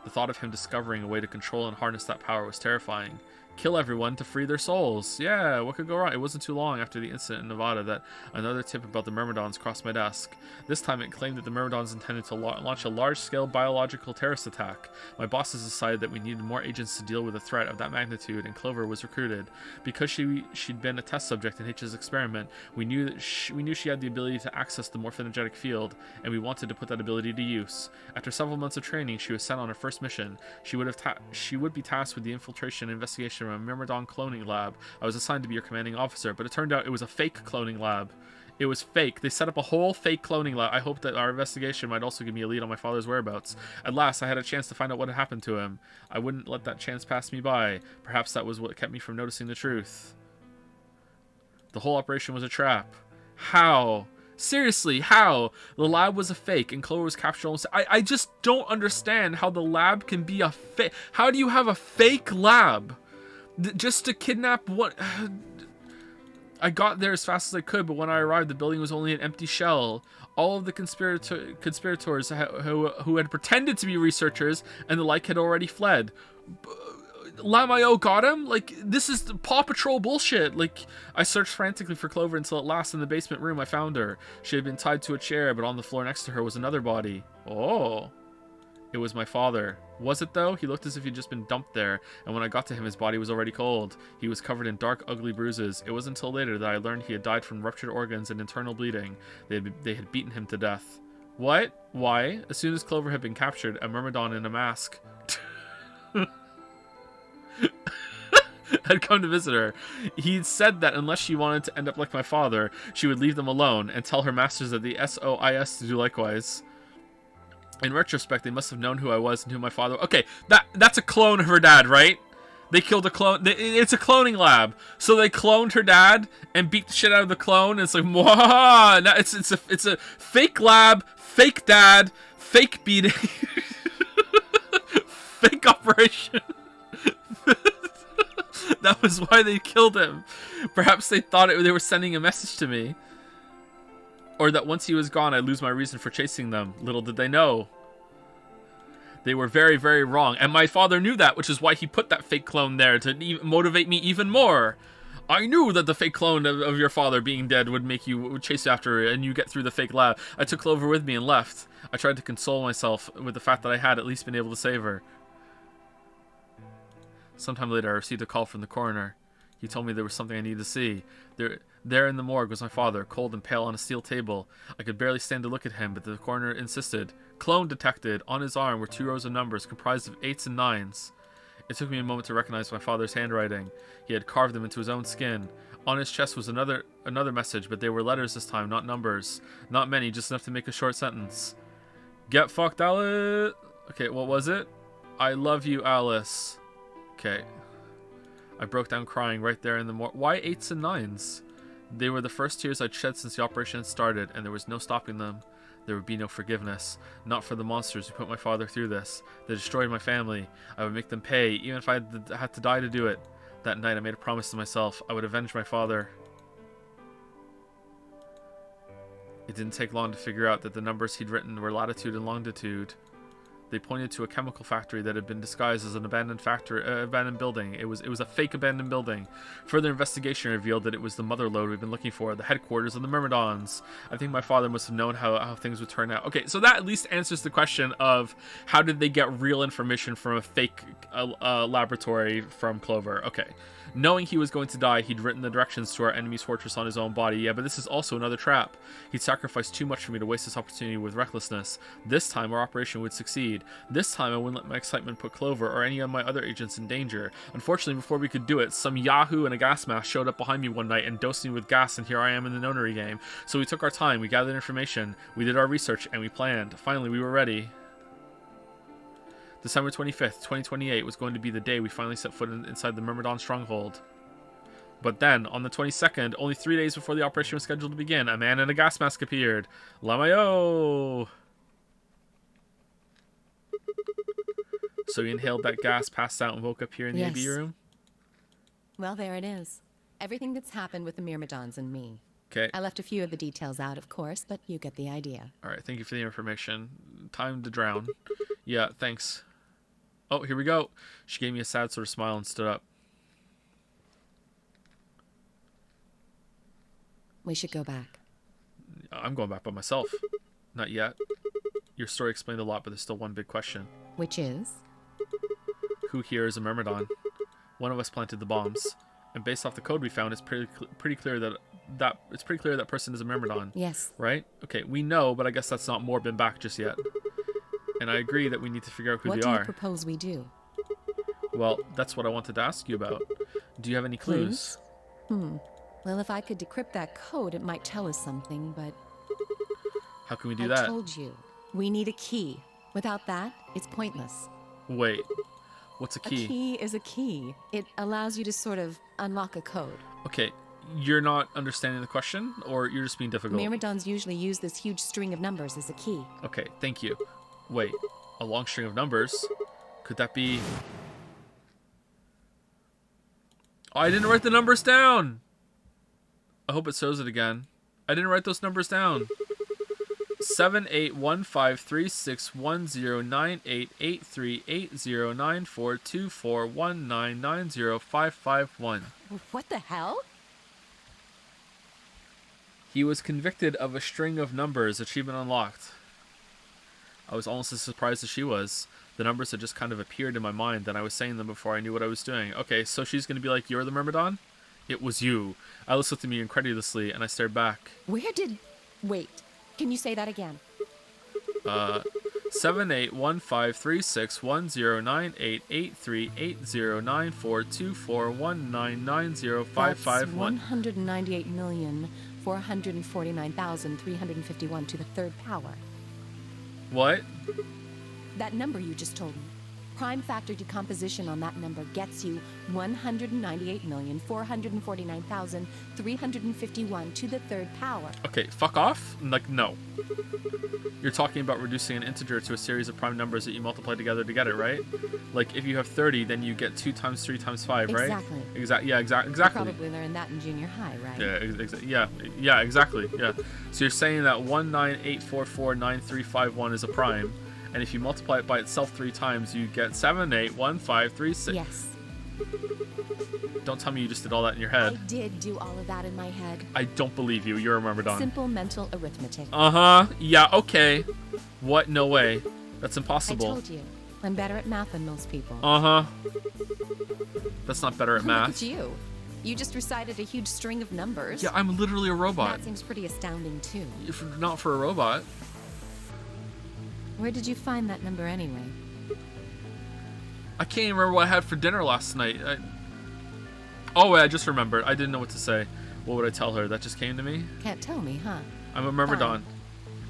The thought of him discovering a way to control and harness that power was terrifying. Kill everyone to free their souls. Yeah, what could go wrong? It wasn't too long after the incident in Nevada that another tip about the Myrmidons crossed my desk. This time it claimed that the Myrmidons intended to launch a large-scale biological terrorist attack. My bosses decided that we needed more agents to deal with a threat of that magnitude, and Clover was recruited. Because she'd been a test subject in Hitch's experiment, we knew she had the ability to access the morphogenetic field, and we wanted to put that ability to use. After several months of training, she was sent on her first mission. She would be tasked with the infiltration and investigation of a Myrmidon cloning lab. I was assigned to be your commanding officer, but it turned out it was a fake cloning lab. It was fake. They set up a whole fake cloning lab. I hoped that our investigation might also give me a lead on my father's whereabouts. At last, I had a chance to find out what had happened to him. I wouldn't let that chance pass me by. Perhaps that was what kept me from noticing the truth. The whole operation was a trap. How? Seriously, how? The lab was a fake and Clover was captured almost... I just don't understand how the lab can be a fake... How do you have a fake lab? Just to kidnap what... I got there as fast as I could, but when I arrived, the building was only an empty shell. All of the conspirators who had pretended to be researchers and the like had already fled. Lamayo got him? Like, this is the Paw Patrol bullshit. Like, I searched frantically for Clover until at last in the basement room I found her. She had been tied to a chair, but on the floor next to her was another body. Oh. It was my father. Was it, though? He looked as if he'd just been dumped there, and when I got to him, his body was already cold. He was covered in dark, ugly bruises. It wasn't until later that I learned he had died from ruptured organs and internal bleeding. They had beaten him to death. What? Why? As soon as Clover had been captured, a Myrmidon in a mask had come to visit her. He'd said that unless she wanted to end up like my father, she would leave them alone and tell her masters of the SOIS to do likewise. In retrospect, they must have known who I was and who my father... Okay, that's a clone of her dad, right? They killed a clone. It's a cloning lab. So they cloned her dad and beat the shit out of the clone. And it's like, wow, it's a fake lab, fake dad, fake beating, fake operation. That was why they killed him. Perhaps they thought they were sending a message to me. Or that once he was gone, I'd lose my reason for chasing them. Little did they know. They were very, very wrong. And my father knew that, which is why he put that fake clone there to motivate me even more. I knew that the fake clone of your father being dead would chase after it, and you get through the fake lab. I took Clover with me and left. I tried to console myself with the fact that I had at least been able to save her. Sometime later, I received a call from the coroner. He told me there was something I needed to see. There in the morgue was my father, cold and pale on a steel table. I could barely stand to look at him, but the coroner insisted. Clone detected. On his arm were 2 rows of numbers comprised of 8s and 9s. It took me a moment to recognize my father's handwriting. He had carved them into his own skin. On his chest was another message, but they were letters this time, not numbers. Not many, just enough to make a short sentence. Get fucked, Alice. Okay, what was it? I love you, Alice. Okay. I broke down crying right there in the morning. Why 8s and 9s? They were the first tears I'd shed since the operation had started, and there was no stopping them. There would be no forgiveness. Not for the monsters who put my father through this. They destroyed my family. I would make them pay, even if I had to die to do it. That night I made a promise to myself. I would avenge my father. It didn't take long to figure out that the numbers he'd written were latitude and longitude. They pointed to a chemical factory that had been disguised as an abandoned building. It was a fake abandoned building. Further investigation revealed that it was the mother lode we've been looking for, the headquarters of the Myrmidons. I think my father must have known how things would turn out. Okay, so that at least answers the question of how did they get real information from a fake laboratory from Clover. Okay. Knowing he was going to die, he'd written the directions to our enemy's fortress on his own body. Yeah, but this is also another trap. He'd sacrificed too much for me to waste this opportunity with recklessness. This time, our operation would succeed. This time, I wouldn't let my excitement put Clover or any of my other agents in danger. Unfortunately, before we could do it, some yahoo in a gas mask showed up behind me one night and dosed me with gas, and here I am in the nonary game. So we took our time, we gathered information, we did our research, and we planned. Finally, we were ready. December 25th, 2028 was going to be the day we finally set foot inside the Myrmidon stronghold. But then, on the 22nd, only 3 days before the operation was scheduled to begin, a man in a gas mask appeared. Lamayo! So he inhaled that gas, passed out, and woke up here in the AV room? Well, there it is. Everything that's happened with the Myrmidons and me. Okay. I left a few of the details out, of course, but you get the idea. Alright, thank you for the information. Time to drown. Yeah, thanks. Oh, here we go. She gave me a sad sort of smile and stood up. We should go back. I'm going back by myself. Not yet. Your story explained a lot, but there's still one big question. Which is? Who here is a Myrmidon? One of us planted the bombs. And based off the code we found, it's pretty clear that person is a Myrmidon. Yes. Right? Okay, we know, but I guess that's not more been back just yet. And I agree that we need to figure out who they are. What do you propose we do? Well, that's what I wanted to ask you about. Do you have any clues? Well, if I could decrypt that code, it might tell us something, but... How can we do that? I told you. We need a key. Without that, it's pointless. Wait. What's a key? A key is a key. It allows you to sort of unlock a code. Okay. You're not understanding the question, or you're just being difficult? Myrmidons usually use this huge string of numbers as a key. Okay, thank you. Wait, a long string of numbers? Could that be... Oh, I didn't write the numbers down! I hope it shows it again. I didn't write those numbers down. 78153610988380942419905551. What the hell? He was convicted of a string of numbers. Achievement unlocked. I was almost as surprised as she was. The numbers had just kind of appeared in my mind, then I was saying them before I knew what I was doing. Okay, so she's going to be like, you're the Myrmidon? It was you. Alice looked at me incredulously, and I stared back. Where did... Wait, can you say that again? 78153610988380942419905551. 198,449,351 to the third power. What? That number you just told me. Prime factor decomposition on that number gets you 198,449,351 to the third power. Okay, fuck off? Like, no. You're talking about reducing an integer to a series of prime numbers that you multiply together to get it, right? Like, if you have 30, then you get 2 times 3 times 5, right? Exactly. Yeah, exactly. You probably learned that in junior high, right? Yeah, exactly. Yeah. So you're saying that 198449351 is a prime. And if you multiply it by itself 3 times, you get 781536. Yes. Don't tell me you just did all that in your head. I did do all of that in my head. I don't believe you. You're a Myrmidon. Simple mental arithmetic. Uh-huh. Yeah, okay. What? No way. That's impossible. I told you. I'm better at math than most people. Uh-huh. That's not better at math. Look at you. You just recited a huge string of numbers. Yeah, I'm literally a robot. That seems pretty astounding, too. Not for a robot. Where did you find that number anyway? I can't even remember what I had for dinner last night. Oh, wait, I just remembered. I didn't know what to say. What would I tell her? That just came to me? Can't tell me, huh? I'm a Myrmidon.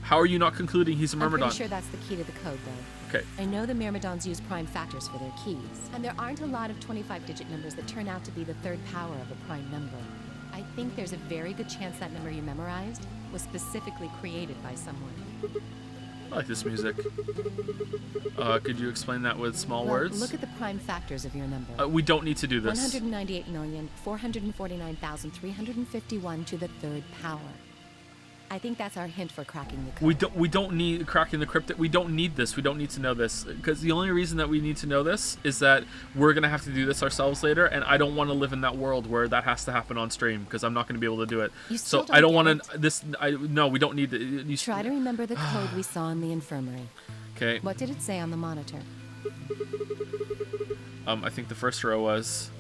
How are you not concluding he's a Myrmidon? I'm pretty sure that's the key to the code, though. Okay. I know the Myrmidons use prime factors for their keys, and there aren't a lot of 25-digit numbers that turn out to be the third power of a prime number. I think there's a very good chance that number you memorized was specifically created by someone. I like this music. Could you explain that with small Well, words? look at the prime factors of your number. We don't need to do this. 198,449,351 to the third power. I think that's our hint for cracking the code. We don't need cracking the cryptic. We don't need this. We don't need to know this, because the only reason that we need to know this is that we're gonna have to do this ourselves later, and I don't want to live in that world where that has to happen on stream, because I'm not going to be able to do it. So I don't want to. No, we don't need it. Try to remember the code we saw in the infirmary. Okay. What did it say on the monitor? I think the first row was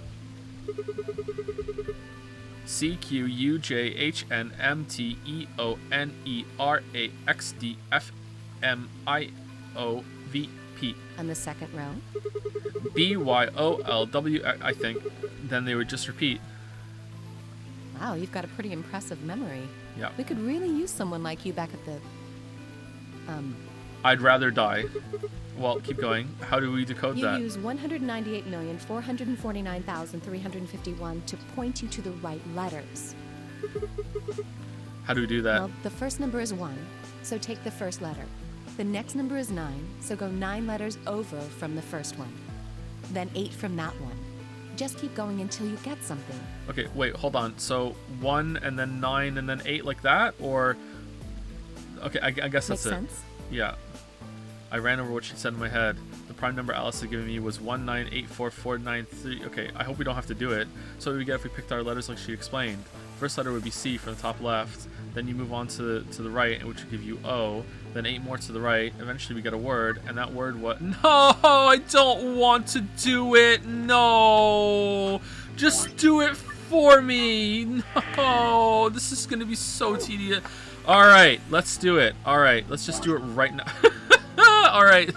CQUJHNMTEONERAXDFMIOVP. And the second row? BYOLW, I think. Then they would just repeat. Wow, you've got a pretty impressive memory. Yeah. We could really use someone like you back at the... I'd rather die. Well, keep going. How do we decode that? You use 198,449,351 to point you to the right letters. How do we do that? Well, the first number is 1, so take the first letter. The next number is 9, so go 9 letters over from the first one. Then 8 from that one. Just keep going until you get something. Okay, wait, hold on. So 1 and then 9 and then 8 like that? Or... Okay, I guess that's it. Makes sense? Yeah. I ran over what she said in my head. The prime number Alice had given me was 1984493. Okay, I hope we don't have to do it. So what do we get if we picked our letters like she explained? First letter would be C from the top left. Then you move on to the right, which would give you O. Then 8 more to the right. Eventually we get a word, and that word what? No, I don't want to do it. No, just do it for me. No, this is gonna be so tedious. All right, let's do it. All right, let's just do it right now. All right.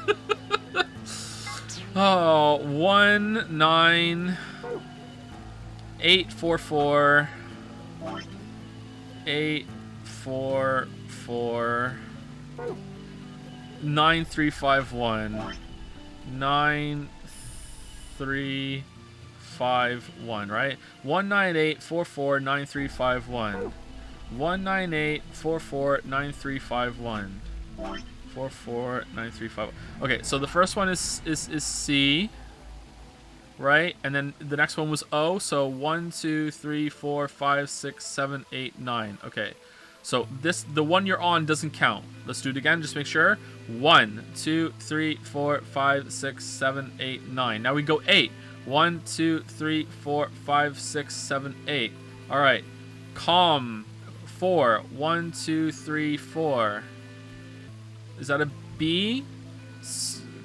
Oh, 19844 844 9351 9351, right? 198449351 198449351 449351. Okay, so the first one is C, right? And then the next one was O. So 1 2 3 4 5 6 7 8 9. Okay, so the one you're on doesn't count. Let's do it again. Just make sure. 1 2 3 4 5 6 7 8 9. Now we go 8. 1 2 3 4 5 6 7 8. All right. Calm 4. 1 2 3 4. Is that a B?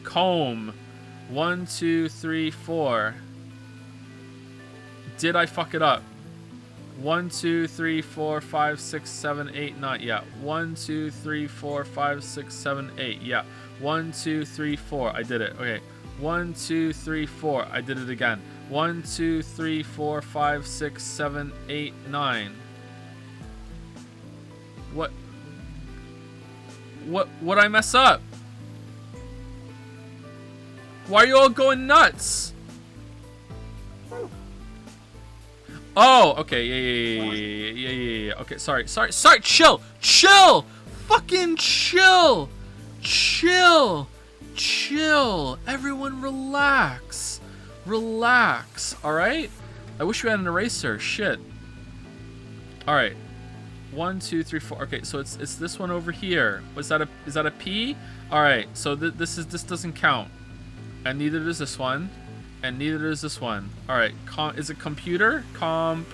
Comb. 1 2 3 4. Did I fuck it up? 1 2 3 4 5 6 7 8 9. Yeah. 1 2 3 4 5 6 7 8. Yeah. 1 2 3 4. I did it. Okay. 1 2 3 4. I did it again. 1 2 3 4 5 6 7 8 9. What I mess up? Why are you all going nuts? Oh, okay, yeah. Okay, sorry. Chill, fucking chill. Everyone, relax. All right. I wish we had an eraser. Shit. All right. 1 2 3 4. Okay, so it's this one over here. Is that a P? All right. So this doesn't count, and neither does this one, and neither does this one. All right. Is it computer? Comp,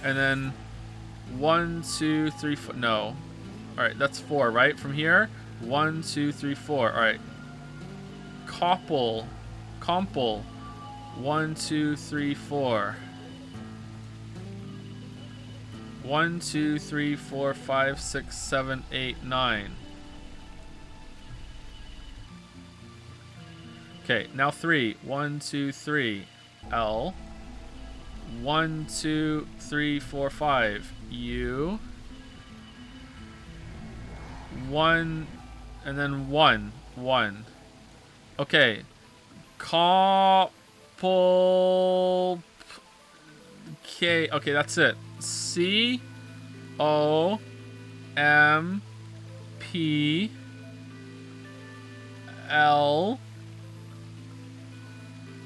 and then 1 2 3 4. No. All right. That's 4, right? From here. 1 2 3 4. All right. Compel. 1 2 3 4. 1 2 3 4 5 6 7 8 9. Okay, now 3. 1 2 3. L. 1, 2, 3, 4, 5. U. 1, and then 1. 1. Okay. Couple. K. Okay, that's it. C. O. M. P. L.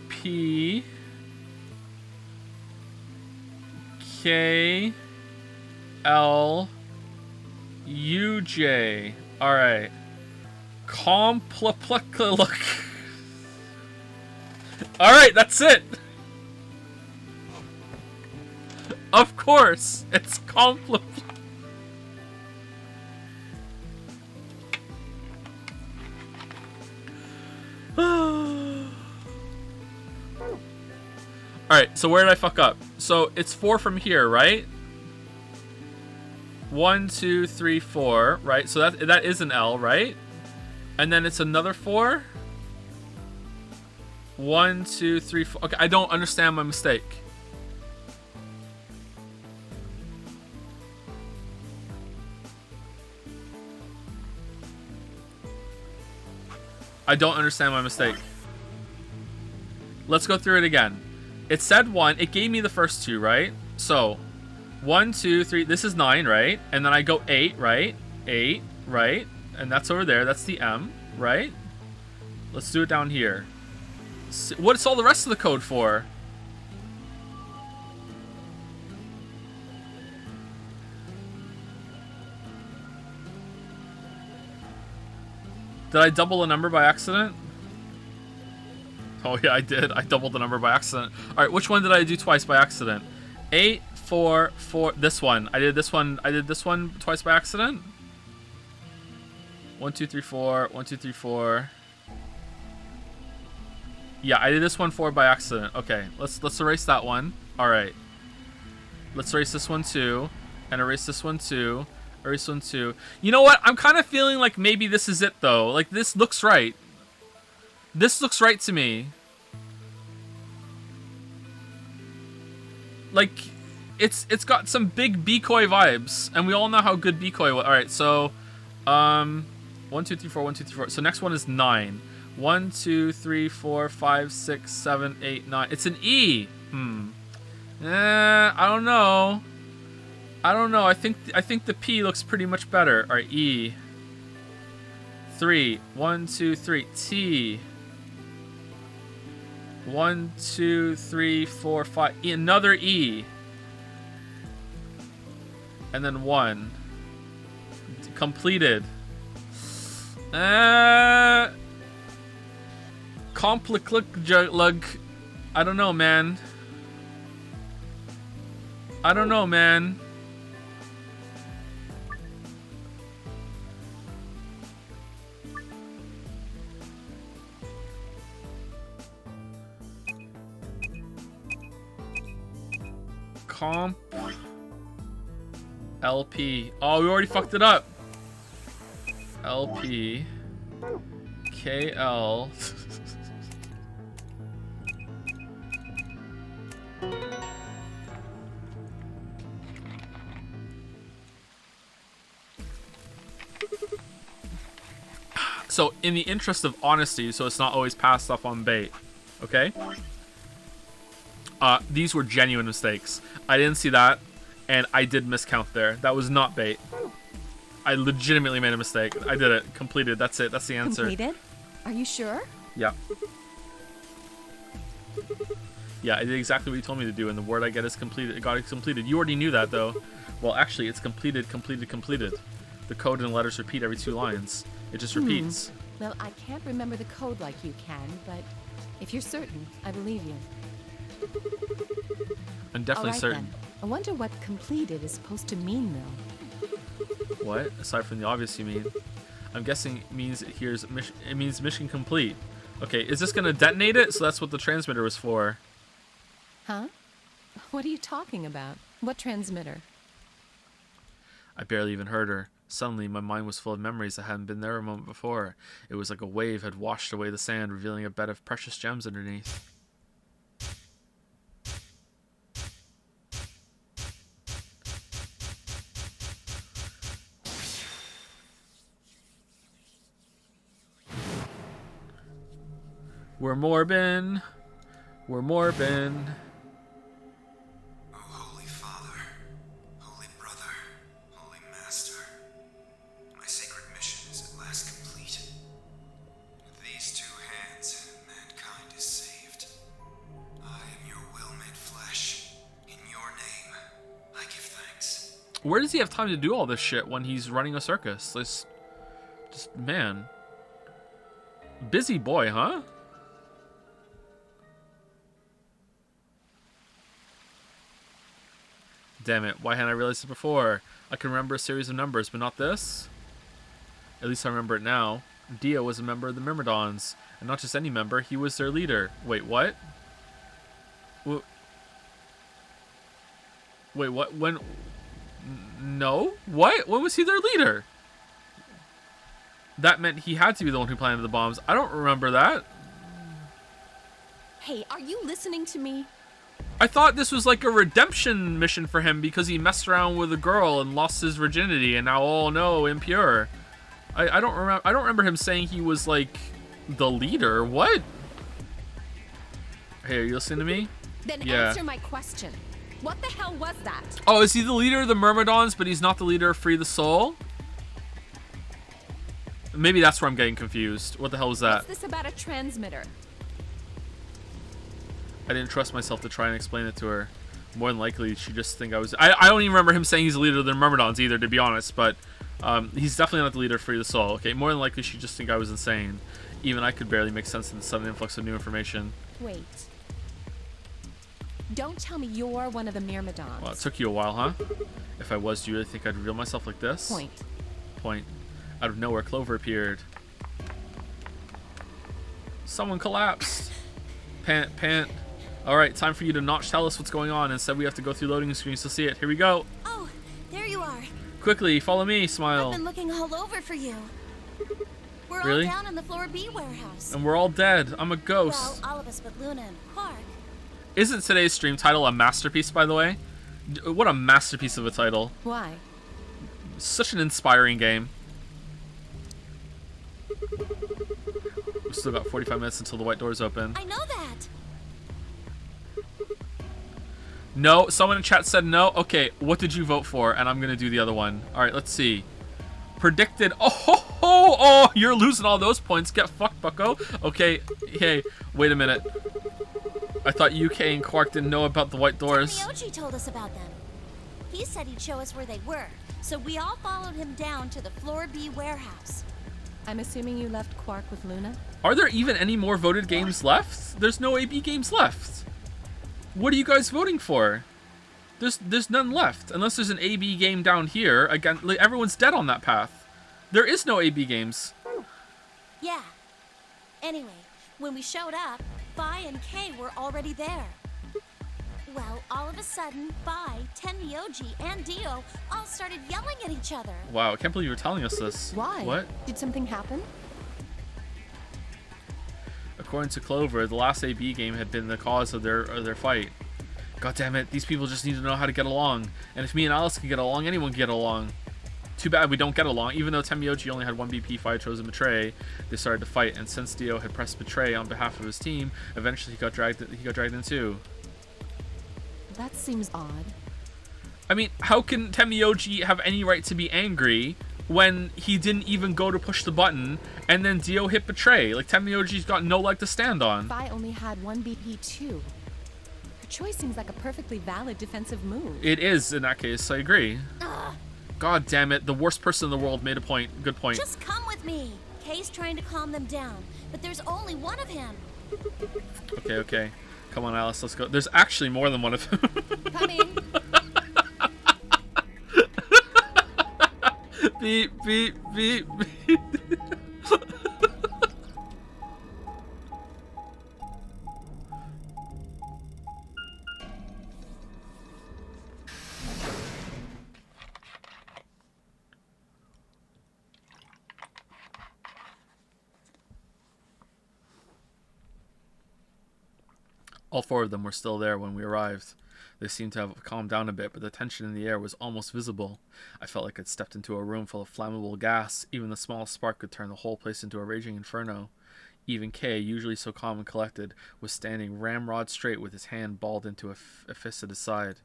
P. K. L. U. J. All right. Look. All right, that's it. Of course, it's compl. Alright, so where did I fuck up? So it's 4 from here, right? 1, 2, 3, 4, right? So that is an L, right? And then it's another 4. 1, 2, 3, 4. Okay, I don't understand my mistake. I don't understand my mistake. Let's go through it again. It said 1. It gave me the first 2, right? So 1, 2, 3. This is 9, right? And then I go 8, right? 8, right? And that's over there. That's the M, right? Let's do it down here. What's all the rest of the code for? Did I double a number by accident? Oh yeah, I did. I doubled the number by accident. Alright, which one did I do twice by accident? 8, 4, 4. This one. I did this one twice by accident. 1, 2, 3, 4. 1, 2, 3, 4. Yeah, I did this one 4 by accident. Okay, let's erase that one. Alright. Let's erase this one too. And erase this one too. Erase one too. You know what? I'm kind of feeling like maybe this is it though. Like this looks right. This looks right to me. Like it's got some big Decoy vibes, and we all know how good Decoy was. All right, so 1, 2, 3, 4. 1, 2, 3, 4. So next one is 9. 1, 2, 3, 4, 5, 6, 7, 8, 9. It's an E. I don't know. I think the P looks pretty much better. All right, E. 3. 1, 2, 3. T. 1, 2, 3, 4, 5. E, another E. And then 1. Completed. Lug. I don't know, man. Comp LP. Oh, we already fucked it up. LP KL. So, in the interest of honesty, so it's not always passed up on bait, okay? These were genuine mistakes. I didn't see that, and I did miscount there. That was not bait. I legitimately made a mistake. I did it. Completed. That's it. That's the answer. Completed? Are you sure? Yeah. Yeah, I did exactly what you told me to do, and the word I get is completed. It got it completed. You already knew that, though. Well, actually, it's completed, completed, completed. The code and the letters repeat every 2 lines. It just repeats. Well, I can't remember the code like you can, but if you're certain, I believe you. I'm definitely All right, certain. Then. I wonder what completed is supposed to mean, though. What? Aside from the obvious, you mean? I'm guessing it means it means mission complete. Okay, is this gonna detonate it? So that's what the transmitter was for. Huh? What are you talking about? What transmitter? I barely even heard her. Suddenly, my mind was full of memories that hadn't been there a moment before. It was like a wave had washed away the sand, revealing a bed of precious gems underneath. We're Morbin. We're Morbin. Oh, Holy Father, Holy Brother, Holy Master, my sacred mission is at last complete. With these two hands, mankind is saved. I am your will made flesh. In your name, I give thanks. Where does he have time to do all this shit when he's running a circus? Just man. Busy boy, huh? Damn it, why hadn't I realized it before? I can remember a series of numbers, but not this? At least I remember it now. Dio was a member of the Myrmidons, and not just any member, he was their leader. Wait, what? Wait, what? When? No? What? When was he their leader? That meant he had to be the one who planted the bombs. I don't remember that. Hey, are you listening to me? I thought this was like a redemption mission for him because he messed around with a girl and lost his virginity and now, oh no, impure. I don't remember him saying he was like the leader. What? Hey, are you listening to me? Then Yeah. answer my question. What the hell was that? Oh, is he the leader of the Myrmidons, but he's not the leader of Free the Soul? Maybe that's where I'm getting confused. What the hell was that? What's this about a transmitter? I didn't trust myself to try and explain it to her. More than likely, she just think I was... I don't even remember him saying he's the leader of the Myrmidons either, to be honest, but he's definitely not the leader of Free the Soul. Okay, more than likely, she just think I was insane. Even I could barely make sense of the sudden influx of new information. Wait. Don't tell me you're one of the Myrmidons. Well, it took you a while, huh? If I was, do you really think I'd reveal myself like this? Point. Out of nowhere, Clover appeared. Someone collapsed. Pant. Alright, time for you to not tell us what's going on. Instead, we have to go through loading screens to see it. Here we go. Oh, there you are. Quickly, follow me, Smile. I've been looking all over for you. We're Really? all down in the floor B warehouse. And we're all dead. I'm a ghost. Well, all of us but Luna and Quark. Isn't today's stream title a masterpiece, by the way? What a masterpiece of a title. Why? Such an inspiring game. We've still got 45 minutes until the white doors open. I know that. No, someone in chat said no. Okay, what did you vote for? And I'm gonna do the other one. All right, let's see. Predicted. Oh, you're losing all those points. Get fucked, bucko. Okay, hey, wait a minute. I thought UK and Quark didn't know about the white doors. Miochi told us about them. He said he'd show us where they were, so we all followed him down to the floor B warehouse. I'm assuming you left Quark with Luna? Are there even any more voted games left? There's no AB games left. What are you guys voting for? There's none left. Unless there's an AB game down here. Again, like, everyone's dead on that path. There is no AB games. Yeah. Anyway, when we showed up, Bai and Kay were already there. Well, all of a sudden, Bai, Tenmyoji, and Dio all started yelling at each other. Wow, I can't believe you're telling us this. Why? What? Did something happen? According to Clover, the last AB game had been the cause of their fight. God damn it, these people just need to know how to get along. And if me and Alice can get along, anyone can get along. Too bad we don't get along. Even though Tenmyoji only had one BP fight chosen betray, they started to fight, and since Dio had pressed betray on behalf of his team, eventually he got dragged in too. That seems odd. I mean, how can Tenmyoji have any right to be angry when he didn't even go to push the button and then Dio hit betray? Like, Tenmyoji's got no leg to stand on. Bai only had one BP too. Her choice seems like a perfectly valid defensive move. It is, in that case, I agree. Ugh. God damn it, the worst person in the world made a point. Good point. Just come with me. Kay's trying to calm them down, but there's only one of him. Okay. Come on, Alice, let's go. There's actually more than one of them. Coming. Beep. All four of them were still there when we arrived. They seemed to have calmed down a bit, but the tension in the air was almost visible. I felt like I'd stepped into a room full of flammable gas. Even the smallest spark could turn the whole place into a raging inferno. Even K, usually so calm and collected, was standing ramrod straight with his hand balled into a fist at his side.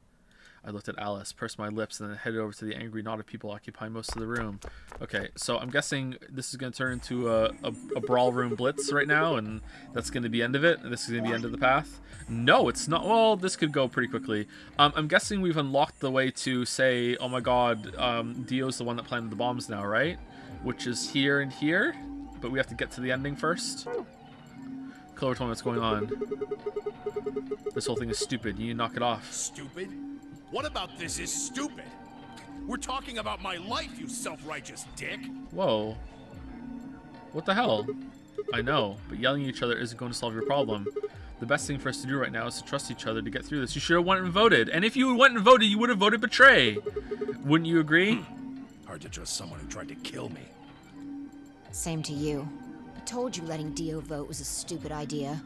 I looked at Alice, pursed my lips, and then headed over to the angry knot of people occupying most of the room. Okay, so I'm guessing this is going to turn into a brawl room blitz right now, and that's going to be the end of it, and this is going to be the end of the path. No, it's not. Well, this could go pretty quickly. I'm guessing we've unlocked the way to say, oh my god, Dio's the one that planted the bombs now, right? Which is here and here, but we have to get to the ending first. Clover told me what's going on. This whole thing is stupid. You need to knock it off. Stupid? What about this is stupid? We're talking about my life, you self-righteous dick. Whoa. What the hell? I know, but yelling at each other isn't going to solve your problem. The best thing for us to do right now is to trust each other to get through this. You should have went and voted. And if you went and voted, you would have voted betray. Wouldn't you agree? Hard to trust someone who tried to kill me. Same to you. I told you letting Dio vote was a stupid idea.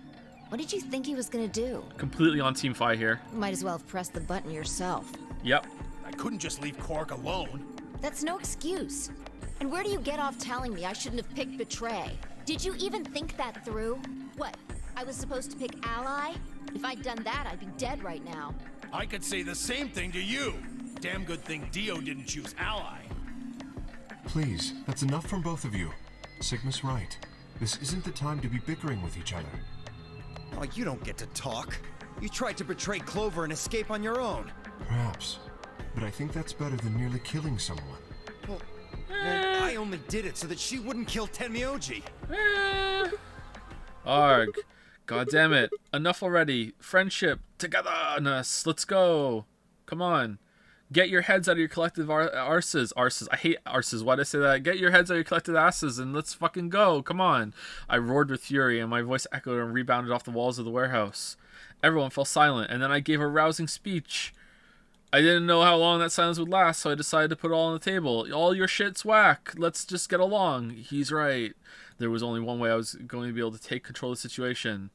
What did you think he was gonna do? Completely on Team Fi here. You might as well have pressed the button yourself. Yep. I couldn't just leave Quark alone. That's no excuse. And where do you get off telling me I shouldn't have picked Betray? Did you even think that through? What, I was supposed to pick Ally? If I'd done that, I'd be dead right now. I could say the same thing to you. Damn good thing Dio didn't choose Ally. Please, that's enough from both of you. Sigma's right. This isn't the time to be bickering with each other. Oh, you don't get to talk. You tried to betray Clover and escape on your own. Perhaps. But I think that's better than merely killing someone. Well, I only did it so that she wouldn't kill Tenmyoji. Arg. God damn it. Enough already. Friendship. Togetherness. Let's go. Come on. Get your heads out of your collective arses. Arses. I hate arses. Why did I say that? Get your heads out of your collective asses and let's fucking go. Come on. I roared with fury and my voice echoed and rebounded off the walls of the warehouse. Everyone fell silent and then I gave a rousing speech. I didn't know how long that silence would last, so I decided to put it all on the table. All your shit's whack. Let's just get along. He's right. There was only one way I was going to be able to take control of the situation.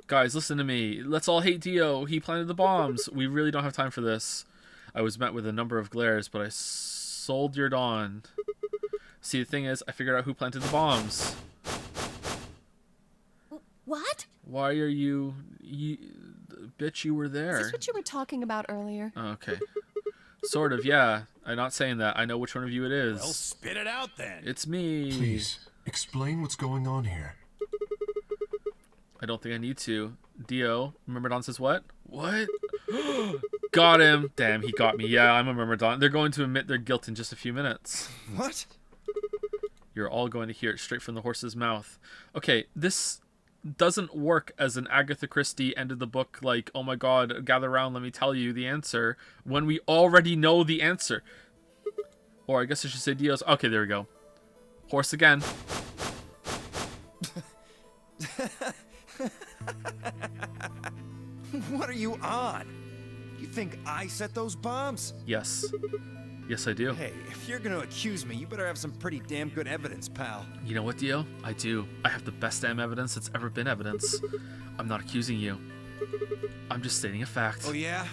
Guys, listen to me. Let's all hate Dio. He planted the bombs. We really don't have time for this. I was met with a number of glares, but I soldiered on. See, the thing is, I figured out who planted the bombs. What? Why are you... Bitch, you were there. Is this what you were talking about earlier? Oh, okay. Sort of, yeah. I'm not saying that. I know which one of you it is. Well, spit it out then. It's me. Please, explain what's going on here. I don't think I need to. Dio, Myrmidon says what? What? Got him. Damn, he got me. Yeah, I'm a Myrmidon. They're going to admit their guilt in just a few minutes. What? You're all going to hear it straight from the horse's mouth. Okay, this doesn't work as an Agatha Christie end of the book, like, oh my god, gather around, let me tell you the answer, when we already know the answer. Or I guess I should say Dio's. Okay, there we go. Horse again. What are you on? You think I set those bombs? Yes. Yes, I do. Hey, if you're gonna accuse me, you better have some pretty damn good evidence, pal. You know what, Dio? I do. I have the best damn evidence that's ever been evidence. I'm not accusing you. I'm just stating a fact. Oh yeah?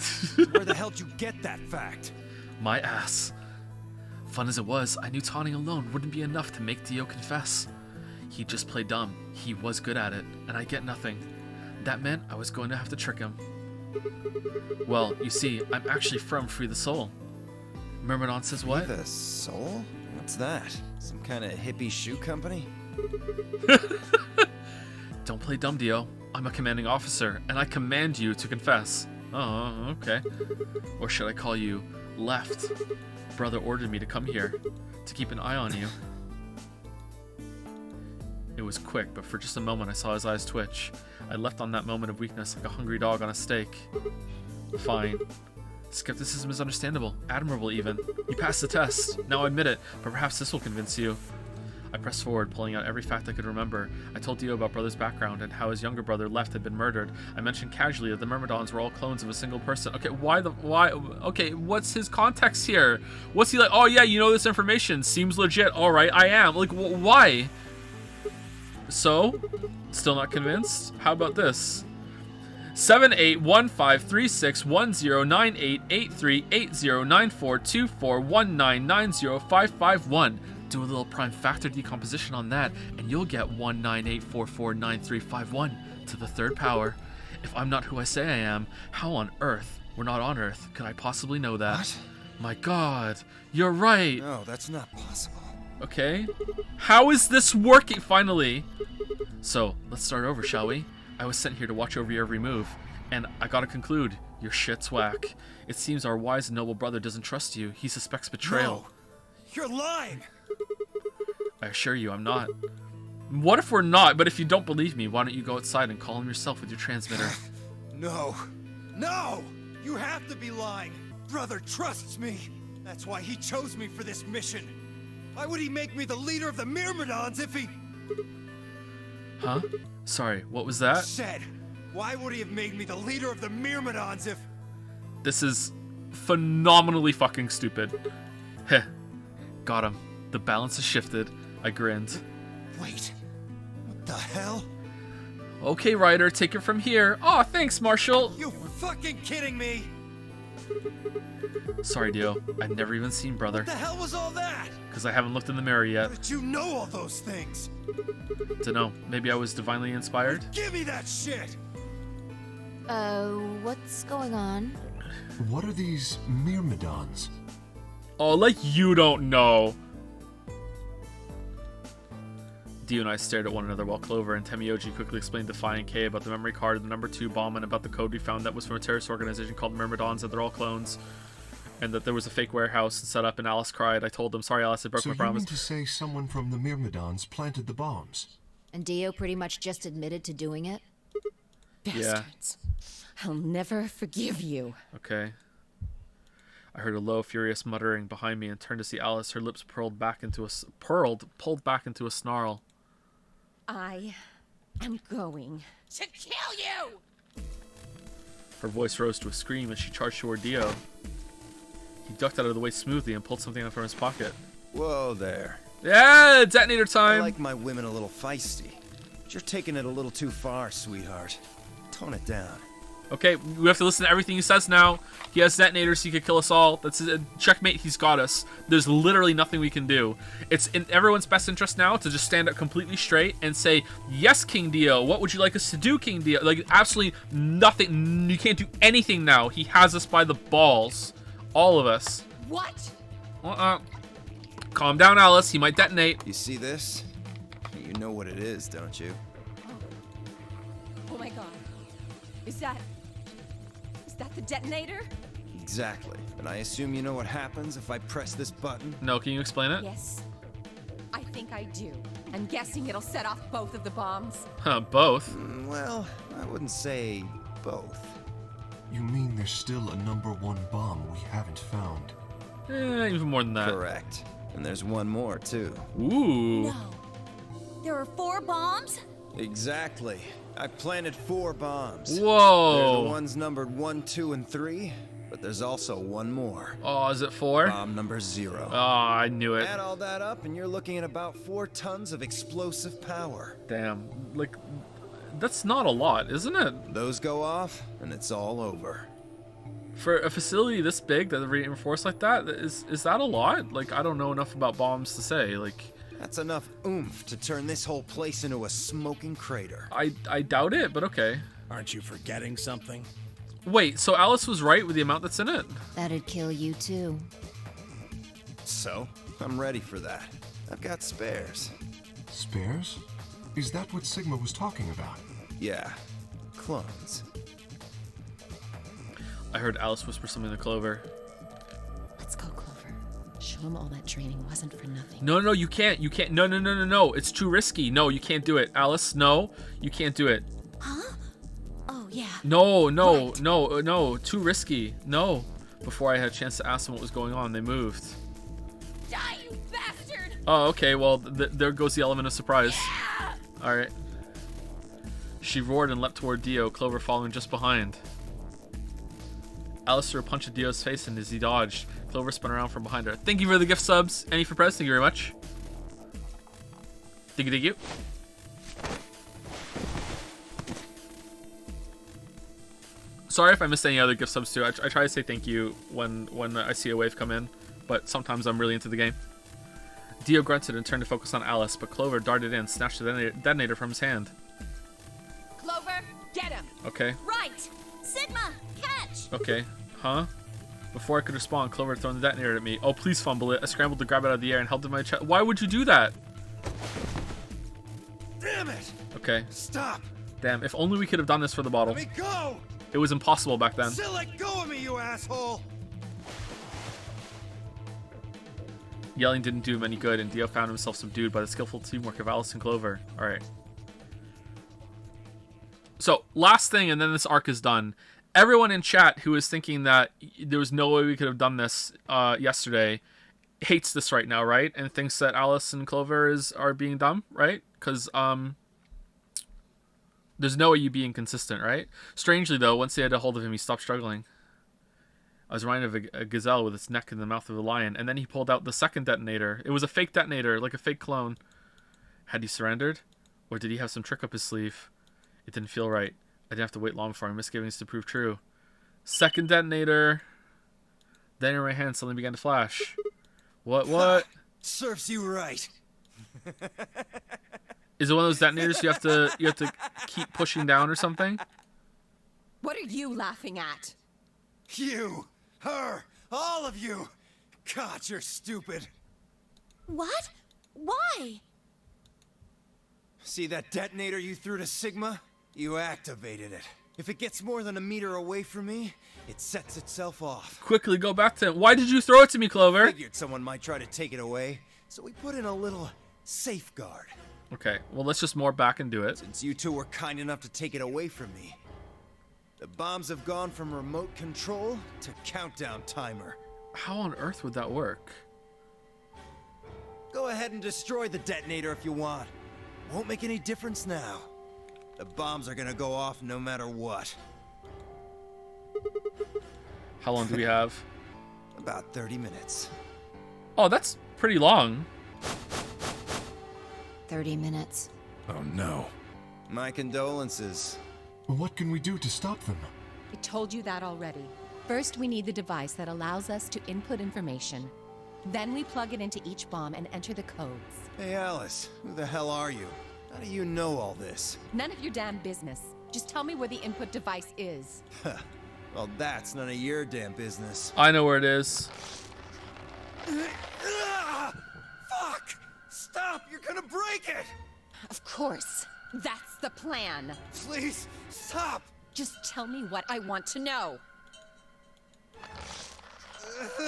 Where the hell'd you get that fact? My ass. Fun as it was, I knew taunting alone wouldn't be enough to make Dio confess. He'd just play dumb. He was good at it, and I get nothing. That meant I was going to have to trick him. Well, you see, I'm actually from Free the Soul. Myrmidon says what? Free the Soul? What's that? Some kind of hippie shoe company? Don't play dumb, Dio. I'm a commanding officer, and I command you to confess. Oh, okay. Or should I call you Left? Brother ordered me to come here, to keep an eye on you. It was quick, but for just a moment I saw his eyes twitch. I left on that moment of weakness like a hungry dog on a steak. Fine. Skepticism is understandable, admirable even. You passed the test. Now admit it, but perhaps this will convince you. I pressed forward, pulling out every fact I could remember. I told Dio about Brother's background and how his younger brother, Left, had been murdered. I mentioned casually that the Myrmidons were all clones of a single person. Okay, why? Okay, what's his context here? What's he like? Oh yeah, you know this information. Seems legit. All right, I am. Like, why? So, still not convinced? How about this? 78153610988380942419905551. Do a little prime factor decomposition on that, and you'll get 198449351 to the third power. If I'm not who I say I am, how on earth, we're not on Earth, could I possibly know that? What? My God, you're right. No, that's not possible. Okay. How is this working? Finally. So, let's start over, shall we? I was sent here to watch over your every move, and I gotta conclude, your shit's whack. It seems our wise and noble brother doesn't trust you. He suspects betrayal. No, you're lying. I assure you, I'm not. What if we're not? But if you don't believe me, why don't you go outside and call him yourself with your transmitter? No. No! You have to be lying. Brother trusts me. That's why he chose me for this mission. Why would he make me the leader of the Myrmidons if he... Huh? Sorry, what was that? Said, why would he have made me the leader of the Myrmidons if... This is phenomenally fucking stupid. Heh. Got him. The balance has shifted. I grinned. Wait. What the hell? Okay, Ryder, take it from here. Aw, thanks, Marshall. You fucking kidding me? Sorry, Dio. I've never even seen brother. What the hell was all that? Because I haven't looked in the mirror yet. How did you know all those things? Dunno. Maybe I was divinely inspired? Give me that shit! What's going on? What are these Myrmidons? Oh, like you don't know. Dio and I stared at one another while Clover and Temioji quickly explained to Phi and K about the memory card and the number 2 bomb and about the code we found that was from a terrorist organization called Myrmidons, that they're all clones, and that there was a fake warehouse set up, and Alice cried. I told them, sorry Alice, I broke my promise. So you mean to say someone from the Myrmidons planted the bombs? And Dio pretty much just admitted to doing it? Bastards. I'll never forgive you. Okay. I heard a low, furious muttering behind me and turned to see Alice, her lips pulled back into a snarl. I am going to kill you! Her voice rose to a scream as she charged toward Dio. He ducked out of the way smoothly and pulled something out from his pocket. Whoa there. Yeah, detonator time! I like my women a little feisty. But you're taking it a little too far, sweetheart. Tone it down. Okay, we have to listen to everything he says now. He has detonators, he could kill us all. That's a checkmate, he's got us. There's literally nothing we can do. It's in everyone's best interest now to just stand up completely straight and say, yes, King Dio, what would you like us to do, King Dio? Like, absolutely nothing. You can't do anything now. He has us by the balls. All of us. What? Calm down, Alice. He might detonate. You see this? You know what it is, don't you? Oh my god. Is that the detonator? Exactly. And I assume you know what happens if I press this button? No, can you explain it? Yes. I think I do. I'm guessing it'll set off both of the bombs. Huh, both? Well, I wouldn't say both. You mean there's still a number 1 bomb we haven't found? Even more than that. Correct. And there's one more, too. Ooh. No. There are 4 bombs? Exactly. I planted 4 bombs. Whoa. They're the ones numbered 1, 2, and 3, but there's also one more. Oh, is it 4? Bomb number 0. Oh, I knew it. Add all that up, and you're looking at about 4 tons of explosive power. Damn. Like, that's not a lot, isn't it? Those go off, and it's all over. For a facility this big that reinforced like that, is that a lot? Like, I don't know enough about bombs to say. Like, that's enough oomph to turn this whole place into a smoking crater. I doubt it, but okay. Aren't you forgetting something? Wait, so Alice was right with the amount that's in it? That'd kill you too. So, I'm ready for that. I've got spares. Spares? Is that what Sigma was talking about? Yeah, clones. I heard Alice whisper something to Clover. Let's go, Clover. Show him all that training wasn't for nothing. No, you can't. You can't. No. It's too risky. No, you can't do it. Alice, no. You can't do it. Huh? Oh, yeah. No. Too risky. No. Before I had a chance to ask them what was going on, they moved. Die, you bastard! Oh, okay. Well, there goes the element of surprise. Yeah! All right. She roared and leapt toward Dio, Clover following just behind. Alice threw a punch at Dio's face, and as he dodged, Clover spun around from behind her. Thank you for the gift subs. Any for Prez? Thank you very much. Thank you. Sorry if I missed any other gift subs too. I try to say thank you when I see a wave come in, but sometimes I'm really into the game. Dio grunted and turned to focus on Alice, but Clover darted in, snatched the detonator from his hand. Clover, get him! Okay. Right! Sigma, catch! Okay. Huh? Before I could respond, Clover had thrown the detonator at me. Oh, please fumble it. I scrambled to grab it out of the air and held it in my chest. Why would you do that? Damn it! Okay. Stop! Damn, if only we could have done this for the bottle. Let me go! It was impossible back then. Still let go of me, you asshole! Yelling didn't do him any good, and Dio found himself subdued by the skillful teamwork of Alice and Clover. Alright. So, last thing, and then this arc is done. Everyone in chat who is thinking that there was no way we could have done this yesterday hates this right now, right? And thinks that Alice and Clover are being dumb, right? Because there's no way you being consistent, right? Strangely, though, once they had a hold of him, he stopped struggling. I was reminded of a gazelle with its neck in the mouth of a lion, and then he pulled out the second detonator. It was a fake detonator, like a fake clone. Had he surrendered? Or did he have some trick up his sleeve? It didn't feel right. I didn't have to wait long for my misgivings to prove true. Second detonator. Then in my hand suddenly began to flash. What? Serves you right. Is it one of those detonators you have to keep pushing down or something? What are you laughing at? You, her, all of you. God, you're stupid. What? Why? See that detonator you threw to Sigma? You activated it. If it gets more than a meter away from me, it sets itself off. Quickly go back to him. Why did you throw it to me, Clover? Figured someone might try to take it away, so we put in a little safeguard. Okay, well, let's just more back and do it. Since you two were kind enough to take it away from me, the bombs have gone from remote control to countdown timer. How on earth would that work? Go ahead and destroy the detonator if you want. Won't make any difference now. The bombs are gonna go off no matter what. How long do we have? About 30 minutes. Oh, that's pretty long. 30 minutes. Oh no. My condolences. What can we do to stop them? I told you that already. First, we need the device that allows us to input information. Then we plug it into each bomb and enter the codes. Hey Alice, who the hell are you? How do you know all this? None of your damn business. Just tell me where the input device is. Well, that's none of your damn business. I know where it is. Fuck! Stop! You're gonna break it! Of course. That's the plan. Please, stop! Just tell me what I want to know.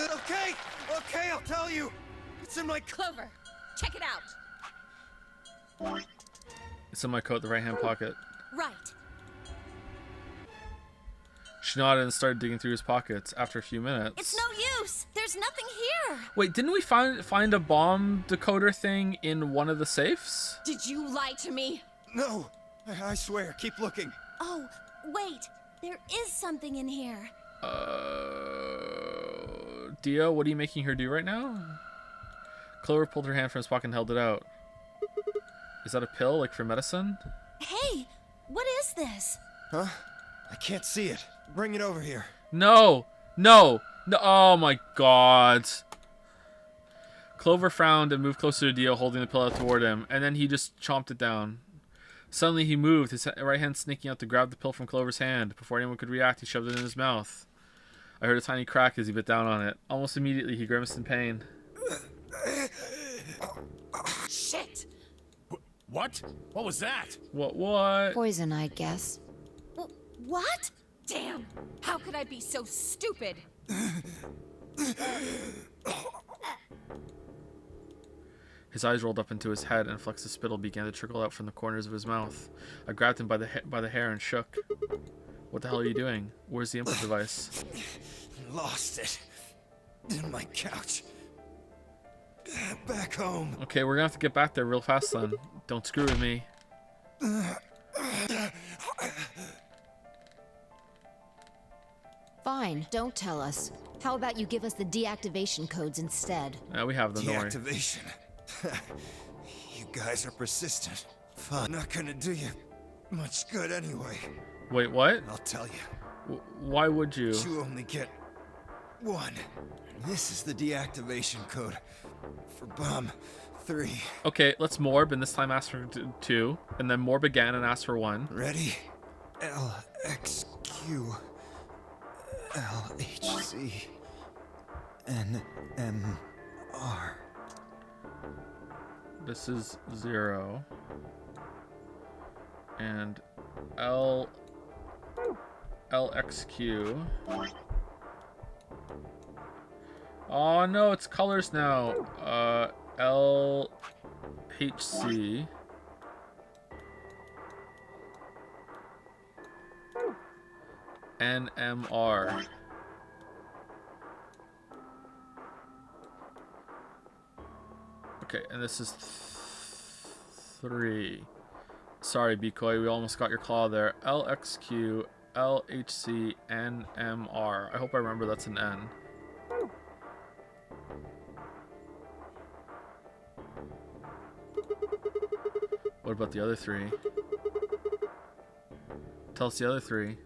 Okay, I'll tell you. It's in my Clover, check it out. It's in my coat, the right-hand pocket. Right. She nodded and started digging through his pockets. After a few minutes... It's no use. There's nothing here. Wait, didn't we find a bomb decoder thing in one of the safes? Did you lie to me? No, I swear, keep looking. Oh, wait. There is something in here. Dio, what are you making her do right now? Clover pulled her hand from his pocket and held it out. Is that a pill, like for medicine? Hey, what is this? Huh? I can't see it. Bring it over here. No! Oh my god. Clover frowned and moved closer to Dio, holding the pill out toward him, and then he just chomped it down. Suddenly he moved, his right hand sneaking out to grab the pill from Clover's hand. Before anyone could react, he shoved it in his mouth. I heard a tiny crack as he bit down on it. Almost immediately, he grimaced in pain. Shit! What? What was that? What? Poison, I guess. What? Damn! How could I be so stupid? His eyes rolled up into his head, and flecks of spittle began to trickle out from the corners of his mouth. I grabbed him by the hair and shook. What the hell are you doing? Where's the input device? Lost it. In my couch. Back home. Okay, we're gonna have to get back there real fast then. Don't screw with me. Fine, don't tell us. How about you give us the deactivation codes instead? Yeah, we have them, don't worry. Deactivation. You guys are persistent. Fun. Not gonna do you much good anyway. Wait, what? I'll tell you. Why would you? You only get one. This is the deactivation code for bomb 3. Okay, let's morb, and this time ask for 2, and then morb again and ask for 1. Ready? LXQ LHC NMR. This is 0. And LXQ. Oh no, it's colors now. LHC. NMR. Okay, and this is 3. Sorry, Bikoy, we almost got your claw there. LXQ, LHC, NMR. I hope I remember that's an N. What about the other 3? Tell us the other 3.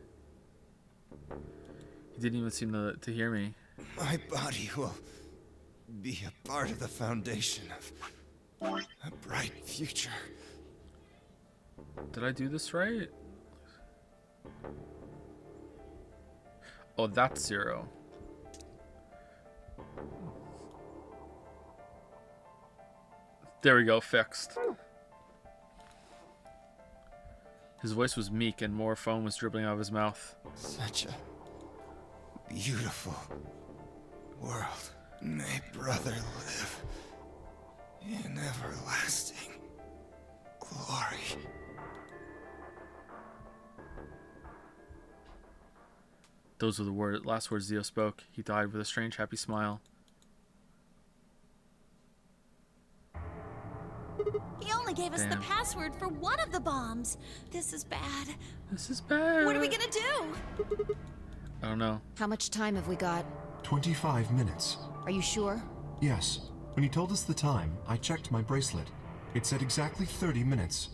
He didn't even seem to hear me. My body will be a part of the foundation of a bright future. Did I do this right? Oh, that's 0. There we go, fixed. His voice was meek and more foam was dribbling out of his mouth. Such a beautiful world. May brother live in everlasting glory. Those were the last words Zio spoke. He died with a strange, happy smile. He only gave us the Damn. password for one of the bombs. This is bad. This is bad. What are we gonna do? I don't know. How much time have we got? 25 minutes. Are you sure? Yes. When he told us the time, I checked my bracelet. It said exactly 30 minutes.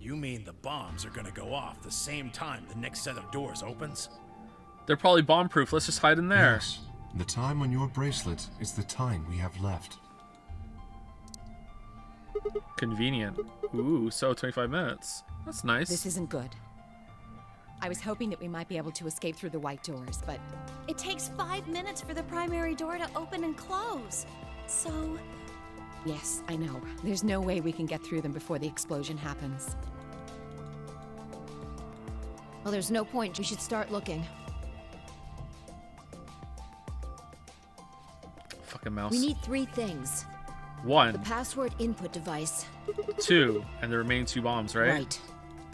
You mean the bombs are gonna go off the same time the next set of doors opens? They're probably bomb-proof. Let's just hide in there. Yes. The time on your bracelet is the time we have left. Convenient. Ooh, so 25 minutes. That's nice. This isn't good. I was hoping that we might be able to escape through the white doors, but It takes 5 minutes for the primary door to open and close. So, yes, I know. There's no way we can get through them before the explosion happens. Well, there's no point. We should start looking. Fucking mouse. We need 3 things. 1, The password input device. 2, and the remaining 2 bombs, right? Right.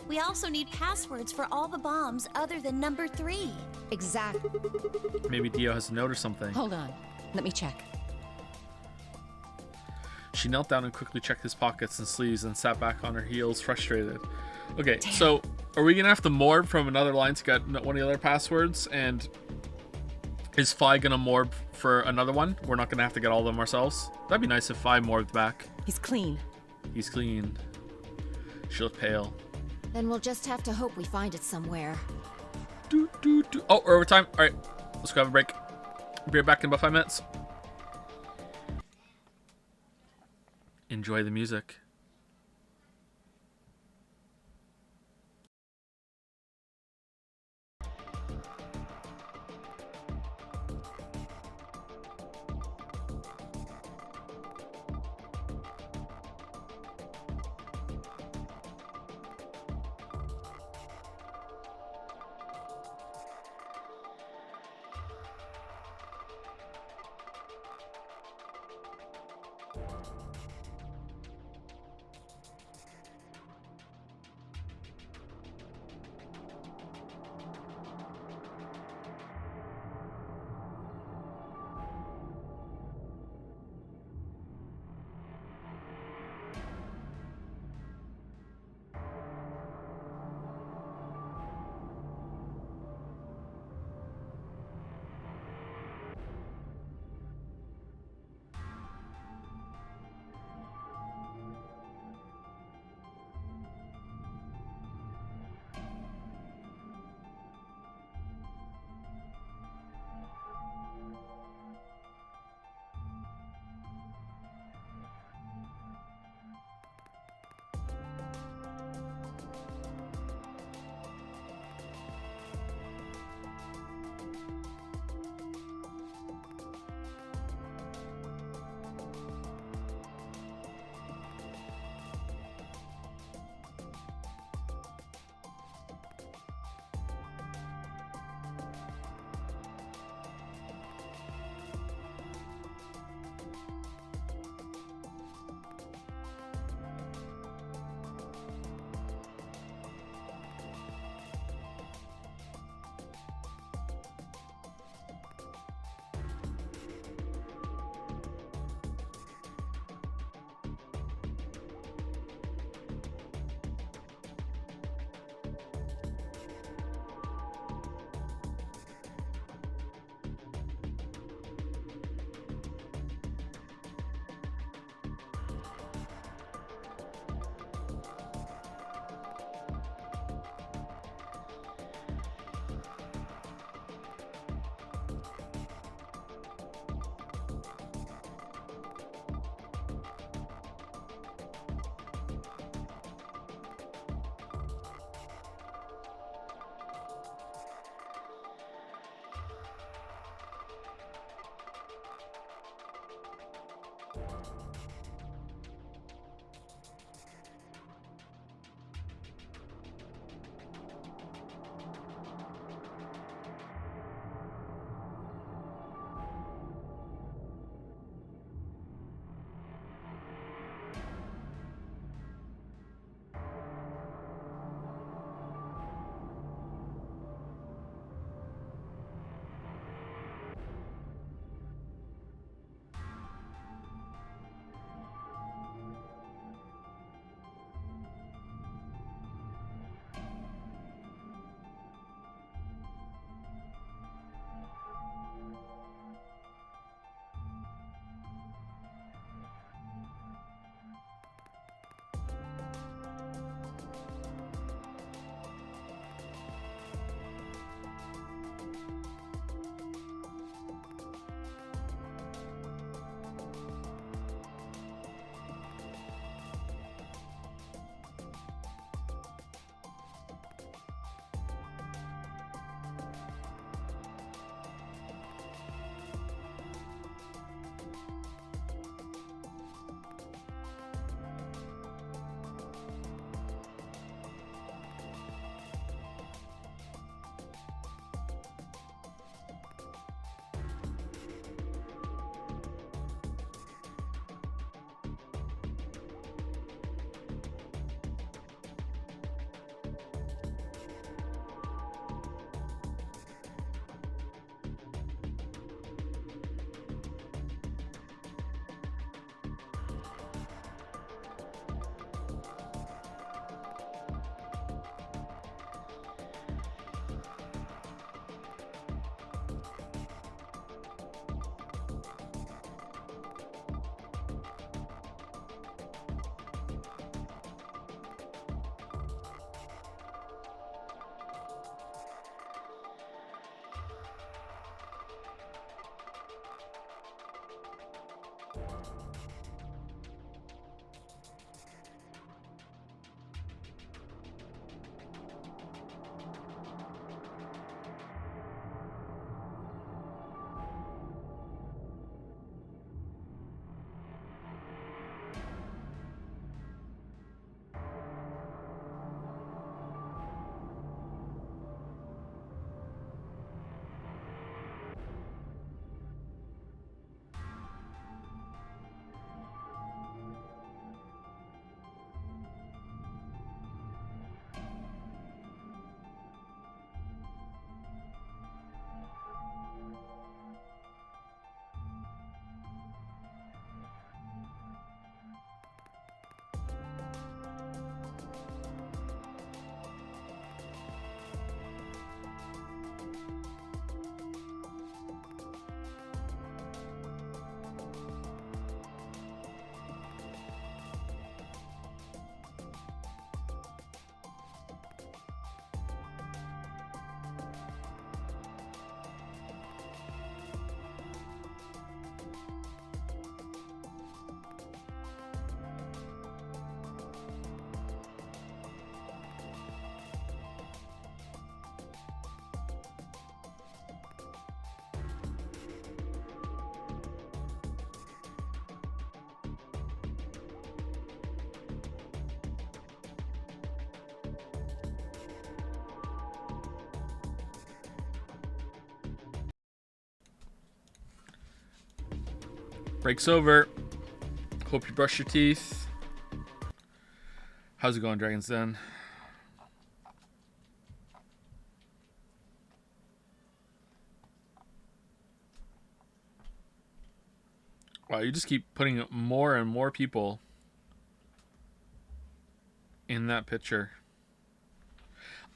we also need passwords for all the bombs other than number 3. Exactly. Maybe Dio has a note or something. Hold on. Let me check. She knelt down and quickly checked his pockets and sleeves and sat back on her heels, frustrated. Okay, so are we gonna have to morb from another line to get one of the other passwords? And is Fi gonna morb for another one? We're not gonna have to get all of them ourselves. That'd be nice if Fi morbed back. He's clean. He's clean. She looked pale. Then we'll just have to hope we find it somewhere. Oh, we're over time. All right, let's go have a break. Be right back in about 5 minutes. Enjoy the music. Break's over. Hope you brush your teeth. How's it going, Dragon's Den? Wow, you just keep putting more and more people in that picture.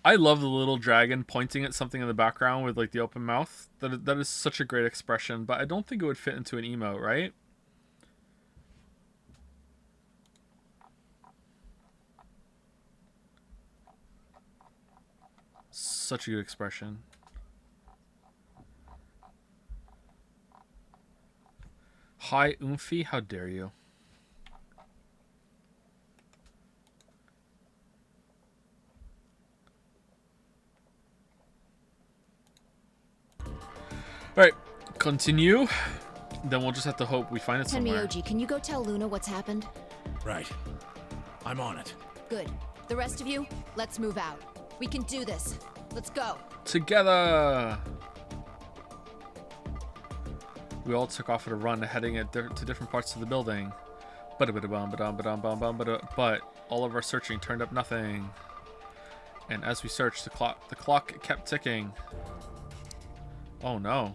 I love the little dragon pointing at something in the background with like the open mouth. That is such a great expression, but I don't think it would fit into an emote, right? Such a good expression. Hi, Oomphy, how dare you? Alright, continue. Then we'll just have to hope we find it somewhere. Tenryoji, can you go tell Luna what's happened? Right. I'm on it. Good. The rest of you, let's move out. We can do this. Let's go. Together! We all took off at a run, heading to different parts of the building. But all of our searching turned up nothing. And as we searched, the clock kept ticking. Oh no.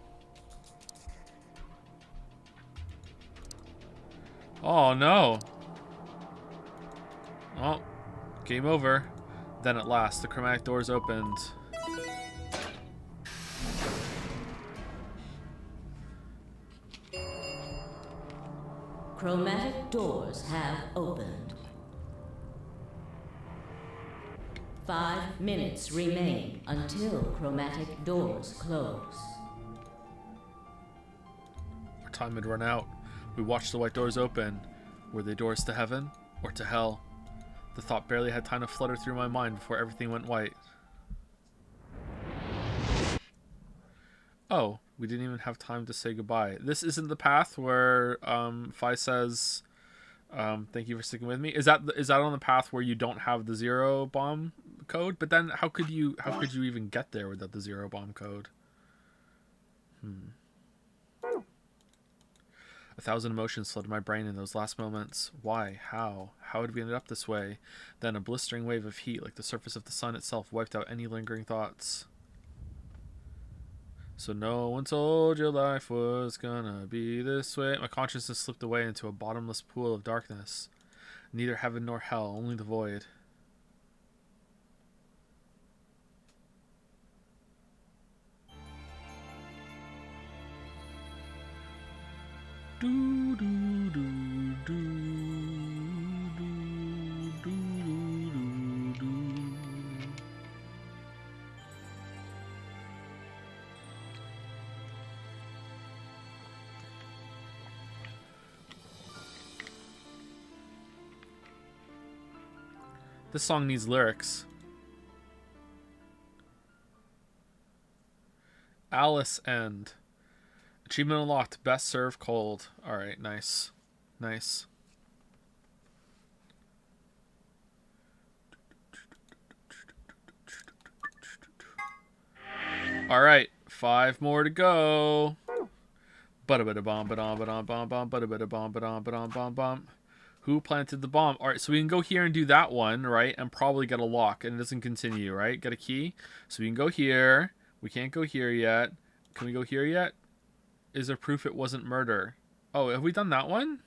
Oh no. Oh, game over. Then at last, the chromatic doors opened. Chromatic doors have opened. 5 minutes remain until chromatic doors close. Our time had run out. We watched the white doors open. Were they doors to heaven or to hell? The thought barely had time to flutter through my mind before everything went white. Oh, we didn't even have time to say goodbye. This isn't the path where Fi says, "Thank you for sticking with me." Is that on the path where you don't have the zero bomb code? But then how could you even get there without the zero bomb code? 1,000 emotions flooded my brain in those last moments. Why? How? How had we ended up this way? Then a blistering wave of heat, like the surface of the sun itself, wiped out any lingering thoughts. So no one told you life was gonna be this way. My consciousness slipped away into a bottomless pool of darkness. Neither heaven nor hell, only the void. Do, do, do, do, do, do, do, do. This song needs lyrics. Alice End. Achievement unlocked. Best served cold. Alright, nice. Nice. Alright, 5 more to go. Who planted the bomb? Alright, so we can go here and do that one, right? And probably get a lock, and it doesn't continue, right? Get a key. So we can go here. We can't go here yet. Can we go here yet? Is there proof it wasn't murder? Oh, have we done that one?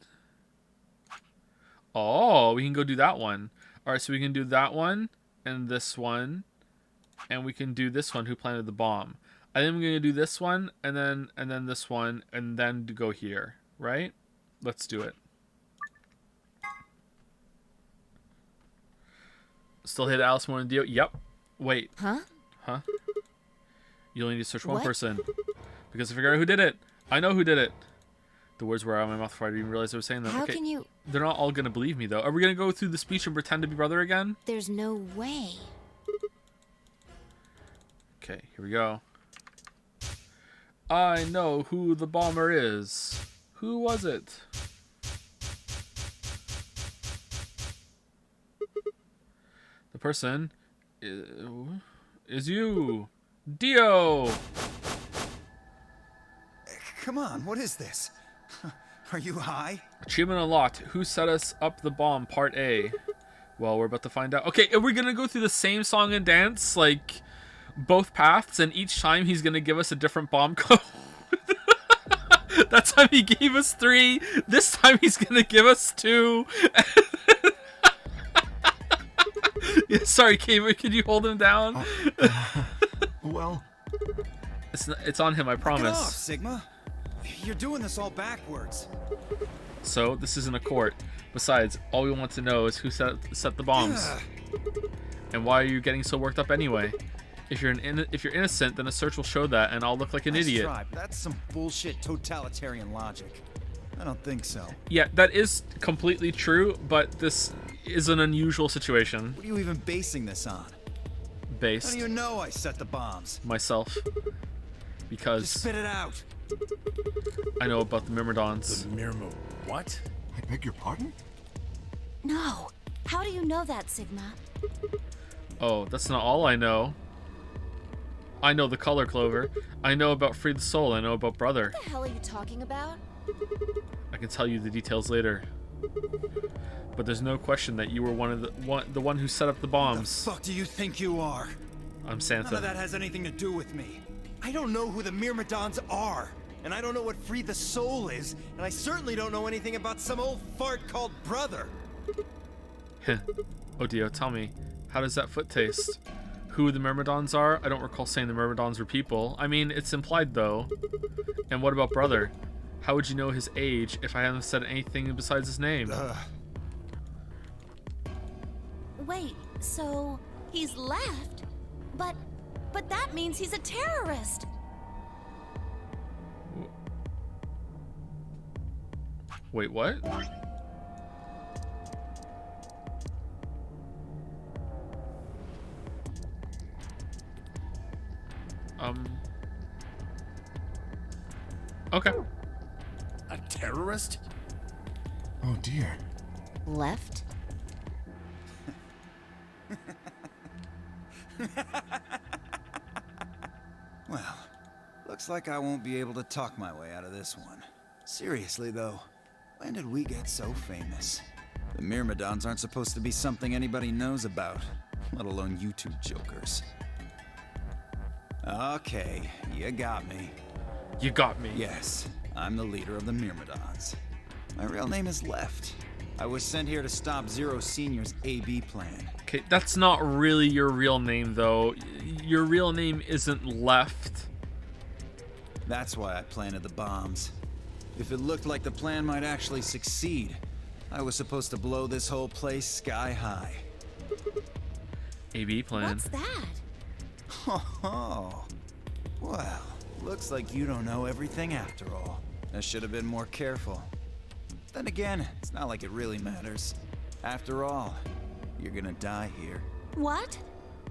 Oh, we can go do that one. Alright, so we can do that one, and this one. And we can do this one, who planted the bomb. I think we're going to do this one, and then this one, and then to go here, right? Let's do it. Still hit Alice more than Dio? Yep. Wait. Huh? Huh? You only need to search one What? person. Because I figured out who did it. I know who did it. The words were out of my mouth before I even realized I was saying them. How Okay. can you... They're not all going to believe me, though. Are we going to go through the speech and pretend to be brother again? There's no way. Okay, here we go. I know who the bomber is. Who was it? The person is you, Dio. Come on, what is this? Are you high? Achievement unlocked. Who set us up the bomb? Part A. Well, we're about to find out. Okay, are we gonna go through the same song and dance, like both paths, and each time he's gonna give us a different bomb code? That time he gave us 3. This time he's gonna give us 2. Yeah, sorry, Kate, could you hold him down? Well, it's on him, I promise. Get off, Sigma. You're doing this all backwards. So this isn't a court. Besides, all we want to know is who set the bombs. And why are you getting so worked up anyway? If you're innocent, then a search will show that, and I'll look like an idiot. Try, but that's some bullshit totalitarian logic. I don't think so. Yeah, that is completely true, but this is an unusual situation. What are you even basing this on? Based. How do you know I set the bombs? Myself. Because Just spit it out. I know about the Myrmidons. The Myrmo... What? I beg your pardon? No. How do you know that, Sigma? Oh, that's not all I know. I know the color clover. I know about Free the Soul. I know about Brother. What the hell are you talking about? I can tell you the details later. But there's no question that you were the one who set up the bombs. Who the fuck do you think you are? I'm Santa. None of that has anything to do with me. I don't know who the Myrmidons are, and I don't know what Free the Soul is, and I certainly don't know anything about some old fart called Brother. Oh, Dio, tell me, how does that foot taste? Who the Myrmidons are? I don't recall saying the Myrmidons were people. I mean, it's implied though. And what about Brother? How would you know his age if I hadn't said anything besides his name? Wait, so he's left? But that means he's a terrorist. Wait, what? Okay. A terrorist? Oh dear. Left? Well, looks like I won't be able to talk my way out of this one. Seriously though, when did we get so famous? The Myrmidons aren't supposed to be something anybody knows about, let alone you two jokers. Okay, you got me. You got me. Yes, I'm the leader of the Myrmidons. My real name is Left. I was sent here to stop Zero Senior's AB plan. Okay, that's not really your real name, though. Your real name isn't Left. That's why I planted the bombs. If it looked like the plan might actually succeed, I was supposed to blow this whole place sky high. AB plan. What's that? Oh, well, looks like you don't know everything after all. I should have been more careful. Then again, it's not like it really matters. After all, you're gonna die here. What?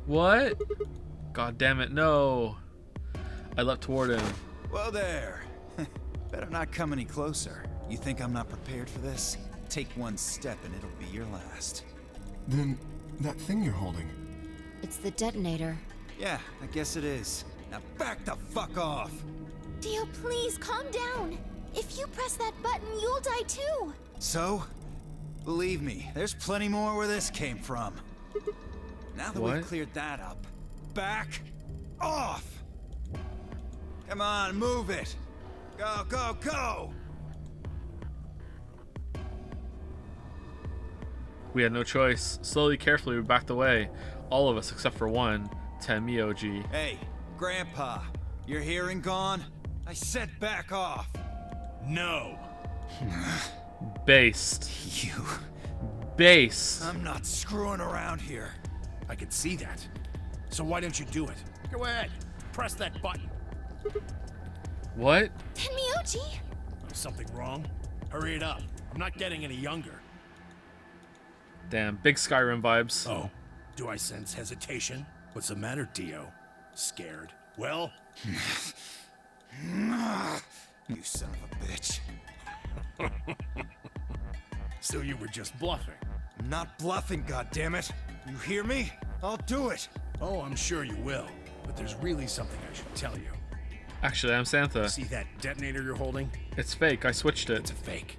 What? God damn it, no. I leapt toward him. Whoa there. Better not come any closer. You think I'm not prepared for this? Take one step and it'll be your last. Then, that thing you're holding. It's the detonator. Yeah, I guess it is. Now back the fuck off! Dio, please calm down. If you press that button, you'll die too. So? Believe me, there's plenty more where this came from. Now that What? we've cleared that up, back off! Come on, move it! Go, go, go! We had no choice. Slowly, carefully, we backed away. All of us except for one, Tenmyoji. Hey, Grandpa, your hearing gone? I said back off! No. Based. You... Based. I'm not screwing around here. I can see that. So why don't you do it? Go ahead. Press that button. What? Tenmyoji! Something wrong? Hurry it up. I'm not getting any younger. Damn, big Skyrim vibes. Oh, do I sense hesitation? What's the matter, Dio? Scared? Well? You son of a bitch. So you were just bluffing? I'm not bluffing, goddammit. You hear me? I'll do it. Oh, I'm sure you will. But there's really something I should tell you. Actually, I'm Santa. See that detonator you're holding? It's fake. I switched it. It's a fake.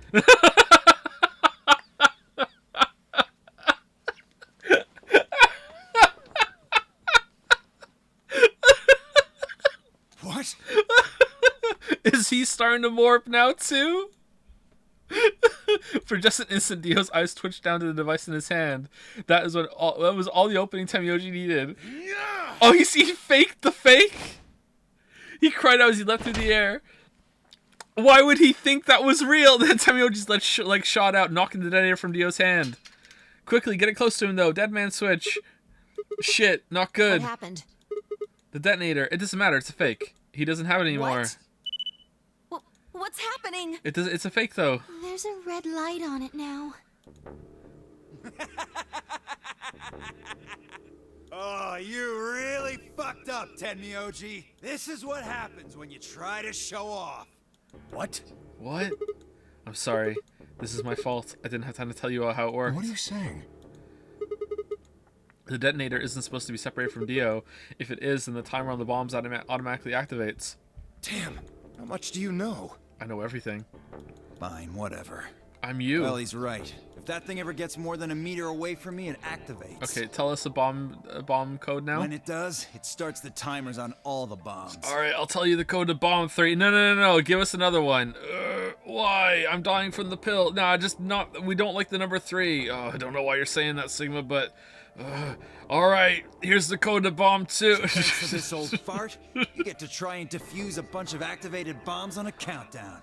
What? Is he starting to morph now too? For just an instant, Dio's eyes twitched down to the device in his hand. That was all the opening time Yoji needed. Yeah! Oh, he faked the fake? He cried out as he leapt through the air. Why would he think that was real? Then Tamio just shot out, knocking the detonator from Dio's hand. Quickly, get it close to him though. Dead man switch. Shit, not good. What happened? The detonator. It doesn't matter. It's a fake. He doesn't have it anymore. What? What's happening? It's a fake though. There's a red light on it now. Oh, you really fucked up, Tenmyoji. This is what happens when you try to show off. What? What? I'm sorry. This is my fault. I didn't have time to tell you how it works. What are you saying? The detonator isn't supposed to be separated from Dio. If it is, then the timer on the bombs automatically activates. Damn, how much do you know? I know everything. Fine, whatever. I'm you. Well, he's right. If that thing ever gets more than a meter away from me, it activates. Okay, tell us a bomb code now. When it does, it starts the timers on all the bombs. Alright, I'll tell you the code to bomb 3. No. Give us another one. Why? I'm dying from the pill. Nah, just not. We don't like the number 3. Oh, I don't know why you're saying that, Sigma, but. Alright, here's the code to bomb 2. Thanks for this old fart. You get to try and defuse a bunch of activated bombs on a countdown.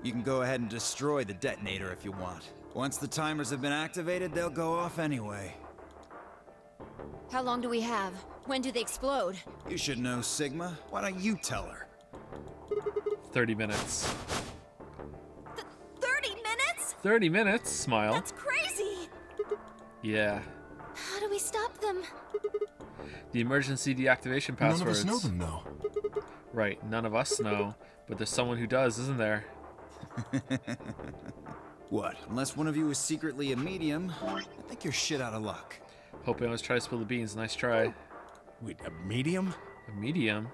You can go ahead and destroy the detonator if you want. Once the timers have been activated, they'll go off anyway. How long do we have? When do they explode? You should know, Sigma. Why don't you tell her? 30 minutes. 30 minutes? 30 minutes? Smile. That's crazy! Yeah. How do we stop them? The emergency deactivation passwords. None of us know them, though. Right, none of us know. But there's someone who does, isn't there? What? Unless one of you is secretly a medium, I think you're shit out of luck. Hope I always try to spill the beans. Nice try. Wait, a medium? A medium?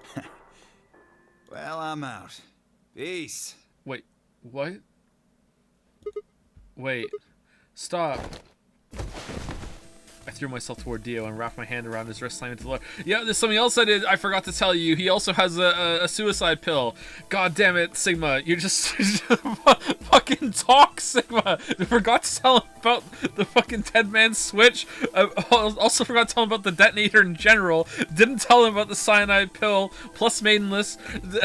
Well, I'm out. Peace. Wait, what? Wait. Stop. I threw myself toward Dio and wrapped my hand around his wrist, slamming to the floor. Yeah, there's something else I forgot to tell you. He also has a suicide pill. God damn it, Sigma. You're just fucking talk, Sigma. I forgot to tell him about the fucking Dead Man switch. I also forgot to tell him about the detonator in general. Didn't tell him about the cyanide pill, plus maidenless.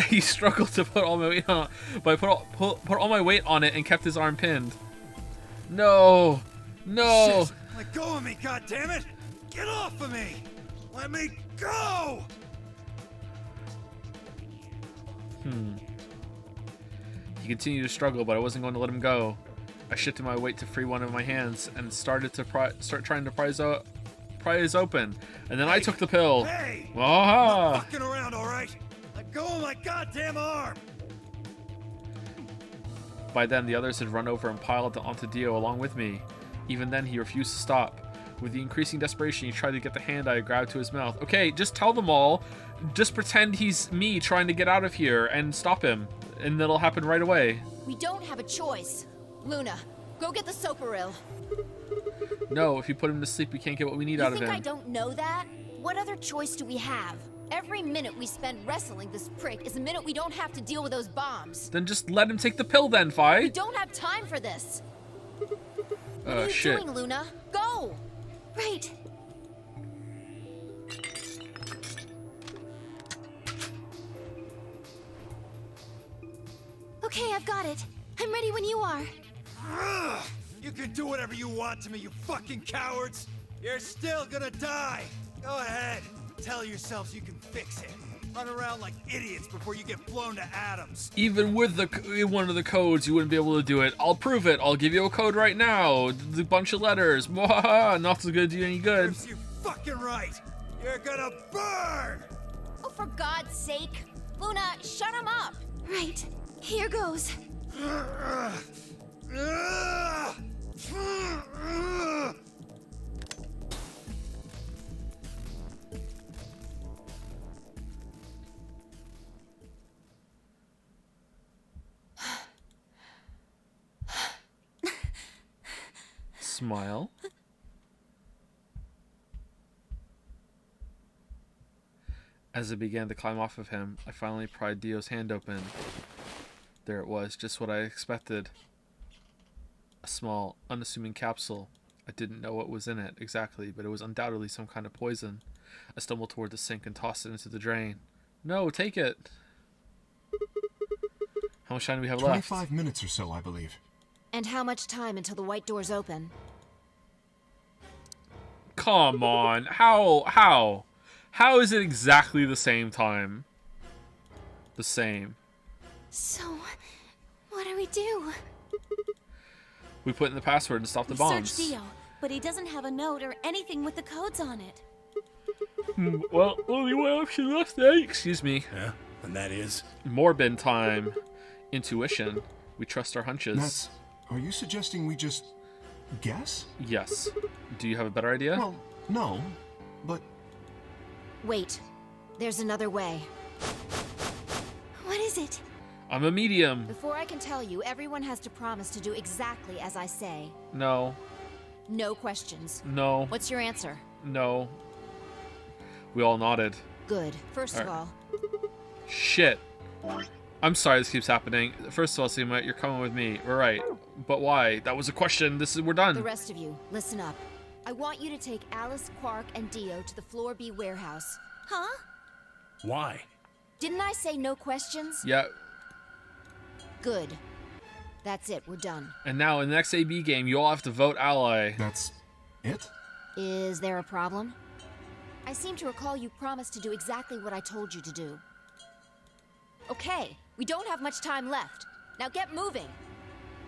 He struggled to put all my weight on it, but I put all my weight on it and kept his arm pinned. No. No. Shit. Let go of me, goddammit! Get off of me! Let me go! He continued to struggle, but I wasn't going to let him go. I shifted my weight to free one of my hands and started to start trying to prise open. And then I took the pill. Hey! Ah. I'm not fucking around, alright? Let go of my goddamn arm! By then, the others had run over and piled onto Dio along with me. Even then, he refused to stop. With the increasing desperation, he tried to get the hand I grabbed to his mouth. Okay, just tell them all. Just pretend he's me trying to get out of here and stop him. And it'll happen right away. We don't have a choice. Luna, go get the Soparil. No, if you put him to sleep, we can't get what we need out of him. You think I don't know that? What other choice do we have? Every minute we spend wrestling this prick is a minute we don't have to deal with those bombs. Then just let him take the pill then, Fi. We don't have time for this. What are you Shit. doing, Luna? Go! Right. Okay, I've got it. I'm ready when you are. Ugh, you can do whatever you want to me, you fucking cowards! You're still gonna die! Go ahead, tell yourselves you can fix it. Run around like idiots before you get blown to atoms. Even with one of the codes, you wouldn't be able to do it. I'll prove it. I'll give you a code right now. A bunch of letters. Mwahaha. Not so good to do any good. Serves you fucking right. You're gonna burn. Oh, for God's sake. Luna, shut him up. Right. Here goes. Smile. As I began to climb off of him, I finally pried Dio's hand open. There it was, just what I expected. A small, unassuming capsule. I didn't know what was in it exactly, but it was undoubtedly some kind of poison. I stumbled toward the sink and tossed it into the drain. No, take it! How much time do we have left? 25 minutes or so, I believe. And how much time until the white doors open? Come on. How? How is it exactly the same time? The same. So, what do we do? We put in the password and stop the bombs. Search Dio, but he doesn't have a note or anything with the codes on it. Well, only one option left, eh? Excuse me. Yeah, and that is? Morbid time. Intuition. We trust our hunches. Are you suggesting we just guess? Yes. Do you have a better idea? Well, no, but... Wait. There's another way. What is it? I'm a medium. Before I can tell you, everyone has to promise to do exactly as I say. No. No questions. No. What's your answer? No. We all nodded. Good. First of all... Shit. I'm sorry this keeps happening. First of all, Seema, you're coming with me. We're right. But why? That was a question. We're done. The rest of you, listen up. I want you to take Alice, Quark, and Dio to the Floor B warehouse. Huh? Why? Didn't I say no questions? Yeah. Good. That's it. We're done. And now in the next AB game, you all have to vote ally. That's it? Is there a problem? I seem to recall you promised to do exactly what I told you to do. Okay, we don't have much time left. Now get moving.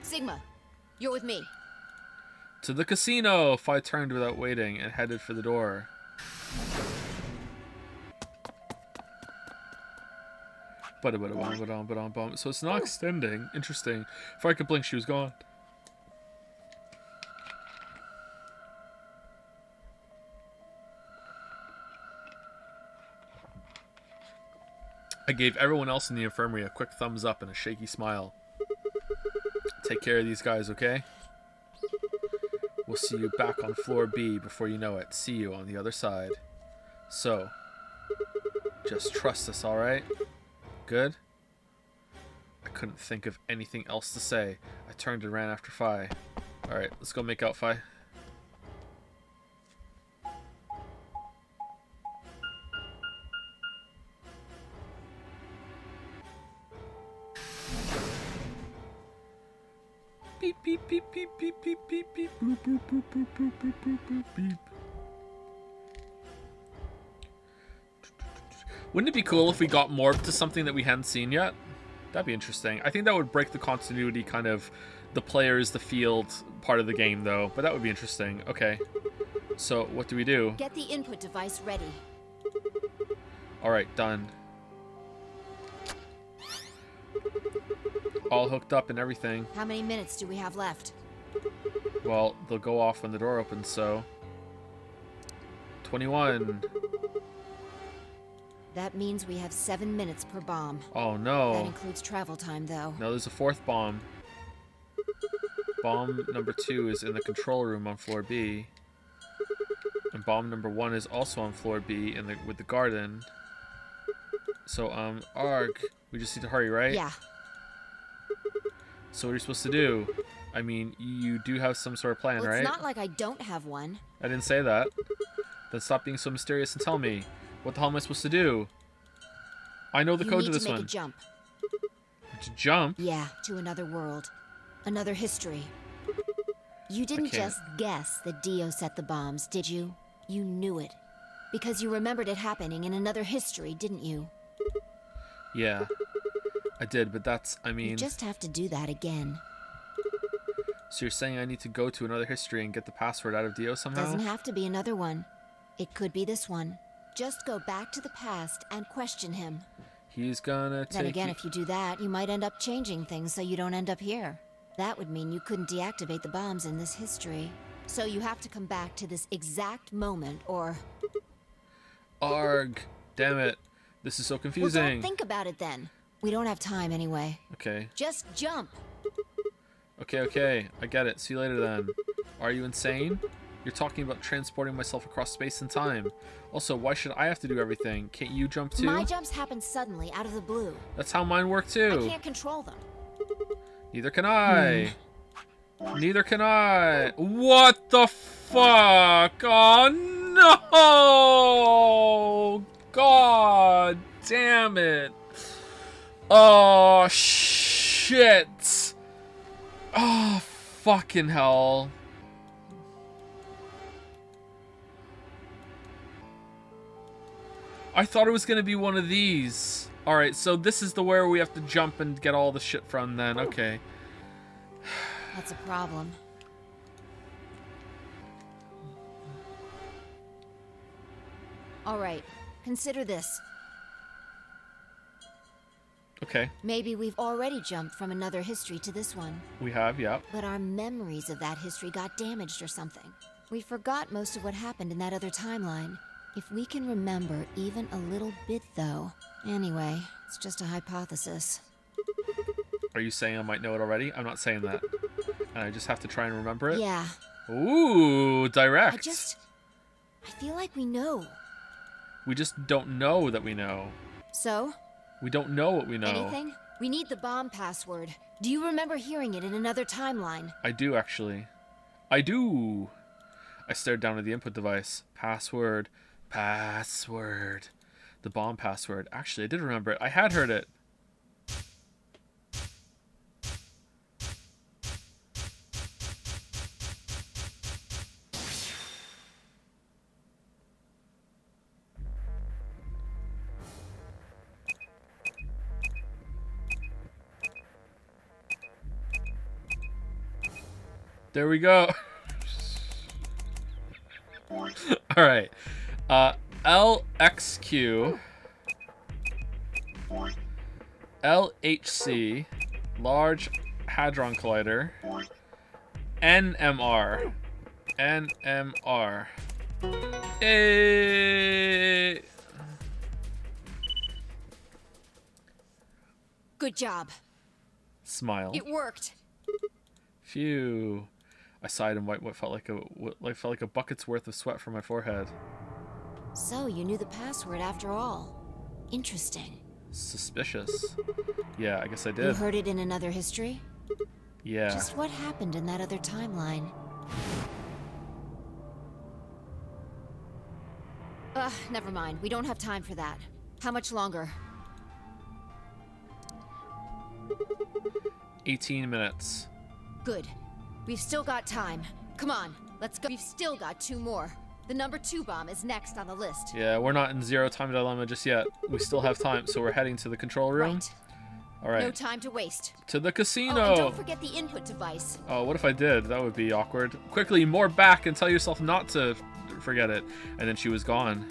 Sigma, you're with me. To the casino! Phi turned without waiting and headed for the door. So it's not extending. Interesting. If I could blink, she was gone. I gave everyone else in the infirmary a quick thumbs up and a shaky smile. Take care of these guys, okay? We'll see you back on floor B before you know it. See you on the other side. So, just trust us, alright? Good? I couldn't think of anything else to say. I turned and ran after Phi. Alright, let's go make out, Phi. Beep, beep, beep, beep, beep, beep, beep, beep, boop, boop, boop, boop, boop, boop, boop, boop, beep. Wouldn't it be cool if we got morphed to something that we hadn't seen yet? That'd be interesting. I think that would break the continuity, kind of, the players, the field part of the game, though. But that would be interesting. Okay. So, what do we do? Get the input device ready. Alright, done. All hooked up and everything. How many minutes do we have left? Well, they'll go off when the door opens, so... 21. That means we have 7 minutes per bomb. Oh, no. That includes travel time, though. No, there's a fourth bomb. Bomb number 2 is in the control room on floor B. And bomb number 1 is also on floor B with the garden. So, Arg, we just need to hurry, right? Yeah. So what are you supposed to do? I mean, you do have some sort of plan, Well, right? it's not like I don't have one. I didn't say that. Then stop being so mysterious and tell me. What the hell am I supposed to do? I know the code to this one. You need to make a jump. To jump? Yeah, to another world. Another history. You didn't just guess that Dio set the bombs, did you? You knew it. Because you remembered it happening in another history, didn't you? Yeah. I did, but that's, I mean... You just have to do that again. So you're saying I need to go to another history and get the password out of Dio somehow? Doesn't have to be another one. It could be this one. Just go back to the past and question him. He's gonna take... Then again, if you do that, you might end up changing things so you don't end up here. That would mean you couldn't deactivate the bombs in this history. So you have to come back to this exact moment, or... Arg! Damn it. This is so confusing. Well, don't think about it then. We don't have time anyway. Okay. Just jump. Okay. I get it. See you later then. Are you insane? You're talking about transporting myself across space and time. Also, why should I have to do everything? Can't you jump too? My jumps happen suddenly, out of the blue. That's how mine work I too. can't control them. Neither can I. Neither can I. What the fuck? Oh no! God damn it. Oh shit. Oh fucking hell. I thought it was gonna be one of these. Alright, so this is the where we have to jump and get all the shit from then. Okay. That's a problem. Alright, consider this. Okay. Maybe we've already jumped from another history to this one. We have, yeah. But our memories of that history got damaged or something. We forgot most of what happened in that other timeline. If we can remember even a little bit, though. Anyway, it's just a hypothesis. Are you saying I might know it already? I'm not saying that. And I just have to try and remember it? Yeah. Ooh, direct. I feel like we know. We just don't know that we know. So? We don't know what we know. Anything? We need the bomb password. Do you remember hearing it in another timeline? I do, actually. I do. I stared down at the input device. Password. Password. The bomb password. Actually, I did remember it. I had heard it. There we go. All right. LXQ, LHC, Large Hadron Collider, NMR, NMR. Good job. Smile. It worked. Phew. I sighed and wiped what felt like a bucket's worth of sweat from my forehead. So you knew the password after all. Interesting. Suspicious. Yeah, I guess I did. You heard it in another history? Yeah. Just what happened in that other timeline? Never mind. We don't have time for that. How much longer? 18 minutes. Good. We've still got time. Come on, let's go. We've still got 2 more. The number 2 bomb is next on the list. Yeah, we're not in zero time dilemma just yet. We still have time, so we're heading to the control room. Right. All right. No time to waste. To the casino. Oh, and don't forget the input device. Oh, what if I did? That would be awkward. Quickly, more back and tell yourself not to forget it. And then she was gone.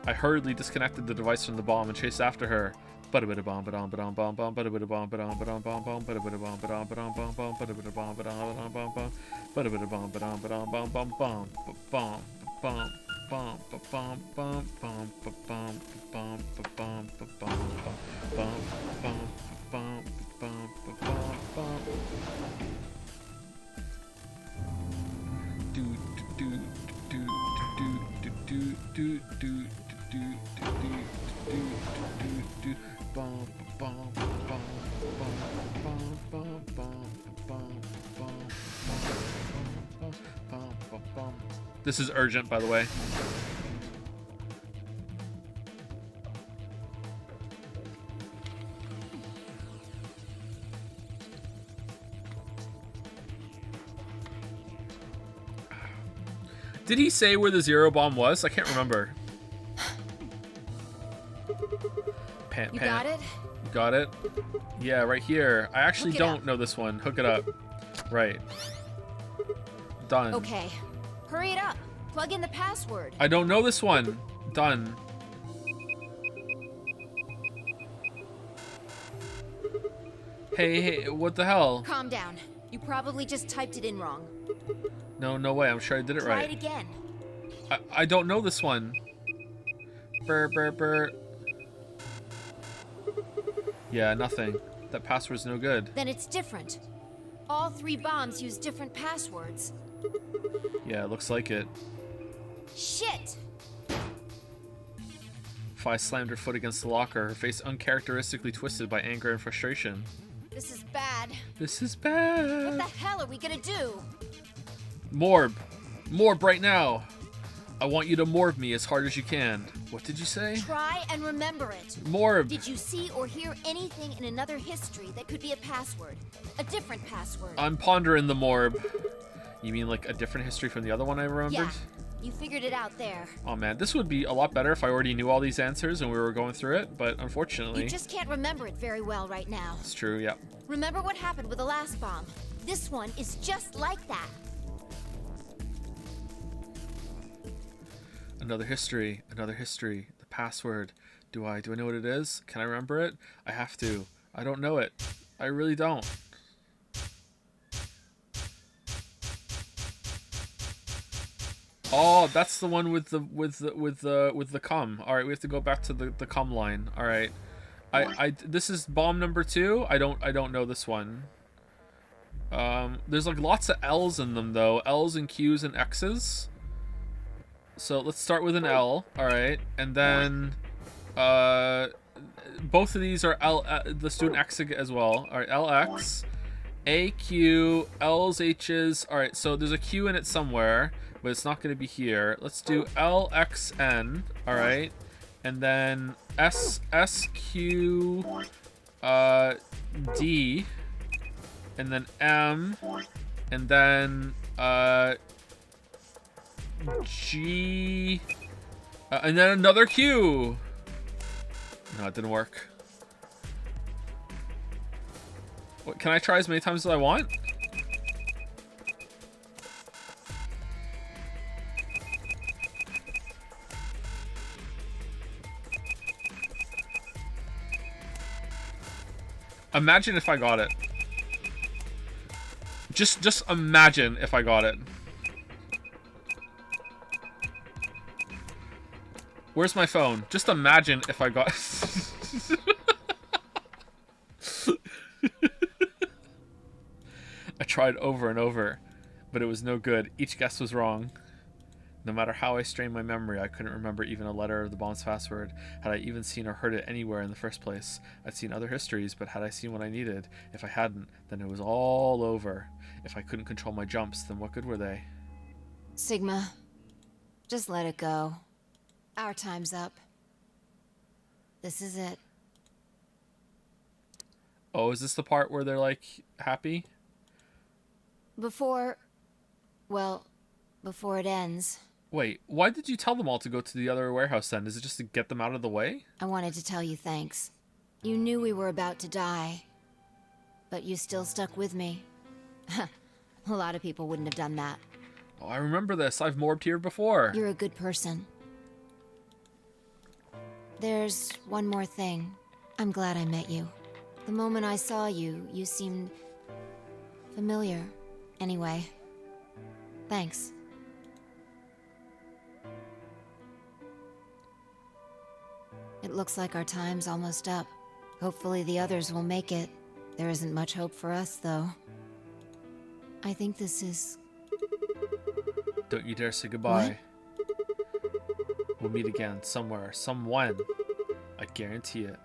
I hurriedly disconnected the device from the bomb and chased after her. Bomb. This is urgent, by the way. Did he say where the zero bomb was? I can't remember. Pant, You pant. got it? Got it? Yeah, right here. I actually Hook it don't know this one. Hook it up. Right. Done. Okay. Hurry it up. Plug in the password. I don't know this one. Done. Hey, what the hell? Calm down. You probably just typed it in wrong. No way. I'm sure I did it Try right. it again. I don't know this one. Burr. Yeah, nothing. That password's no good. Then it's different. All 3 bombs use different passwords. Yeah, it looks like it. Shit! Fi slammed her foot against the locker, her face uncharacteristically twisted by anger and frustration. This is bad. This is bad. What the hell are we gonna do? Morb. Morb right now. I want you to morb me as hard as you can. What did you say? Try and remember it. Morb. Did you see or hear anything in another history that could be a password? A different password? I'm pondering the morb. You mean like a different history from the other one I remembered? Yeah, you figured it out there. Oh man, this would be a lot better if I already knew all these answers and we were going through it, but unfortunately... You just can't remember it very well right now. It's true, yeah. Remember what happened with the last bomb? This one is just like that. Another history, another history. The password. Do I know what it is? Can I remember it? I have to. I don't know it. I really don't. Oh, that's the one with the cum. All right, we have to go back to the cum line. All right. This is bomb number 2. I don't know this one. There's like lots of L's in them though. L's and Q's and X's. So let's start with an L. All right, and then both of these are L. Let's do an X as well. All right, LX, AQ, L's, H's. All right, so there's a Q in it somewhere, but it's not going to be here. Let's do LXN. All right, and then SQ, D, and then M, and then G, and then another Q. No, it didn't work. What, can I try as many times as I want? Imagine if I got it. Just imagine if I got it. Where's my phone? Just imagine if I got... I tried over and over, but it was no good. Each guess was wrong. No matter how I strained my memory, I couldn't remember even a letter of the bomb's password. Had I even seen or heard it anywhere in the first place? I'd seen other histories, but had I seen what I needed? If I hadn't, then it was all over. If I couldn't control my jumps, then what good were they? Sigma, just let it go. Our time's up. This is it. Oh, is this the part where they're like happy? Before it ends. Wait, why did you tell them all to go to the other warehouse then? Is it just to get them out of the way? I wanted to tell you thanks. You knew we were about to die, but you still stuck with me. A lot of people wouldn't have done that. Oh, I remember this. I've morbed here before. You're a good person. There's one more thing. I'm glad I met you. The moment I saw you, you seemed familiar. Anyway, thanks. It looks like our time's almost up. Hopefully the others will make it. There isn't much hope for us, though. I think this is... Don't you dare say goodbye. What? We'll meet again, somewhere, someone. I guarantee it.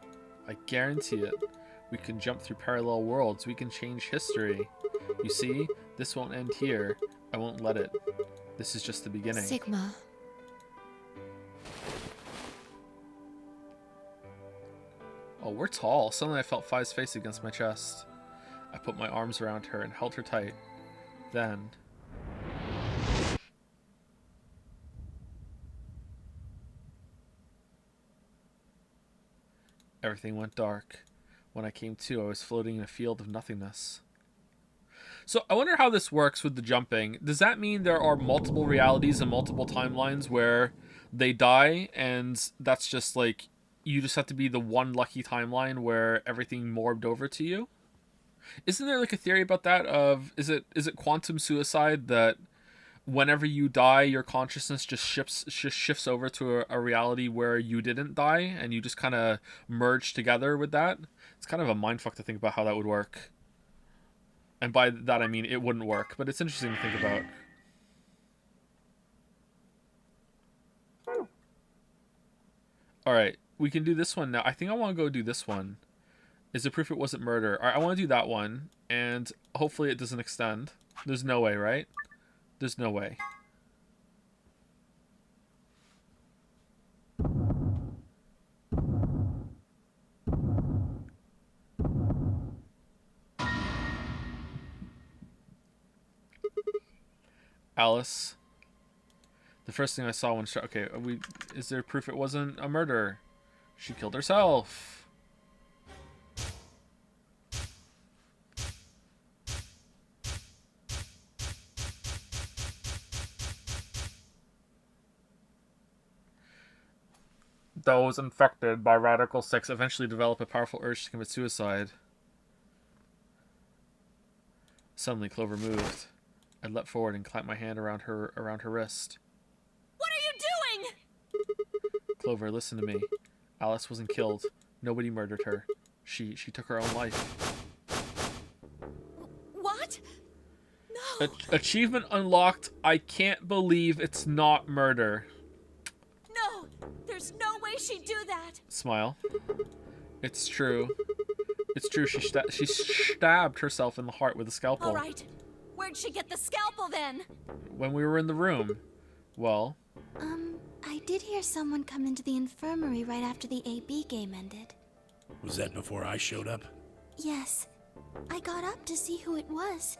I guarantee it. We can jump through parallel worlds. We can change history. You see, this won't end here. I won't let it. This is just the beginning. Sigma. Oh, we're tall. Suddenly I felt Fi's face against my chest. I put my arms around her and held her tight. Then... everything went dark. When I came to, I was floating in a field of nothingness. So I wonder how this works with the jumping. Does that mean there are multiple realities and multiple timelines where they die and that's just like, you just have to be the one lucky timeline where everything morbed over to you? Isn't there like a theory about that of, is it quantum suicide that whenever you die, your consciousness just shifts over to a reality where you didn't die and you just kind of merge together with that? It's kind of a mindfuck to think about how that would work. And by that I mean it wouldn't work, but it's interesting to think about. Alright, we can do this one now. I think I want to go do this one. Is the proof it wasn't murder? Alright, I want to do that one, and hopefully it doesn't extend. There's no way, right? There's no way. Alice. The first thing I saw when okay, is there proof it wasn't a murder? She killed herself. Those infected by Radical 6 eventually develop a powerful urge to commit suicide. Suddenly, Clover moved. I leapt forward and clamped my hand around her wrist. What are you doing? Clover, listen to me. Alice wasn't killed. Nobody murdered her. She took her own life. What? No. Achievement unlocked. I can't believe it's not murder. No, there's no way she'd do that. Smile. It's true. It's true. She stabbed herself in the heart with a scalpel. All right. Where'd she get the scalpel then? When we were in the room. Well. I did hear someone come into the infirmary right after the AB game ended. Was that before I showed up? Yes. I got up to see who it was,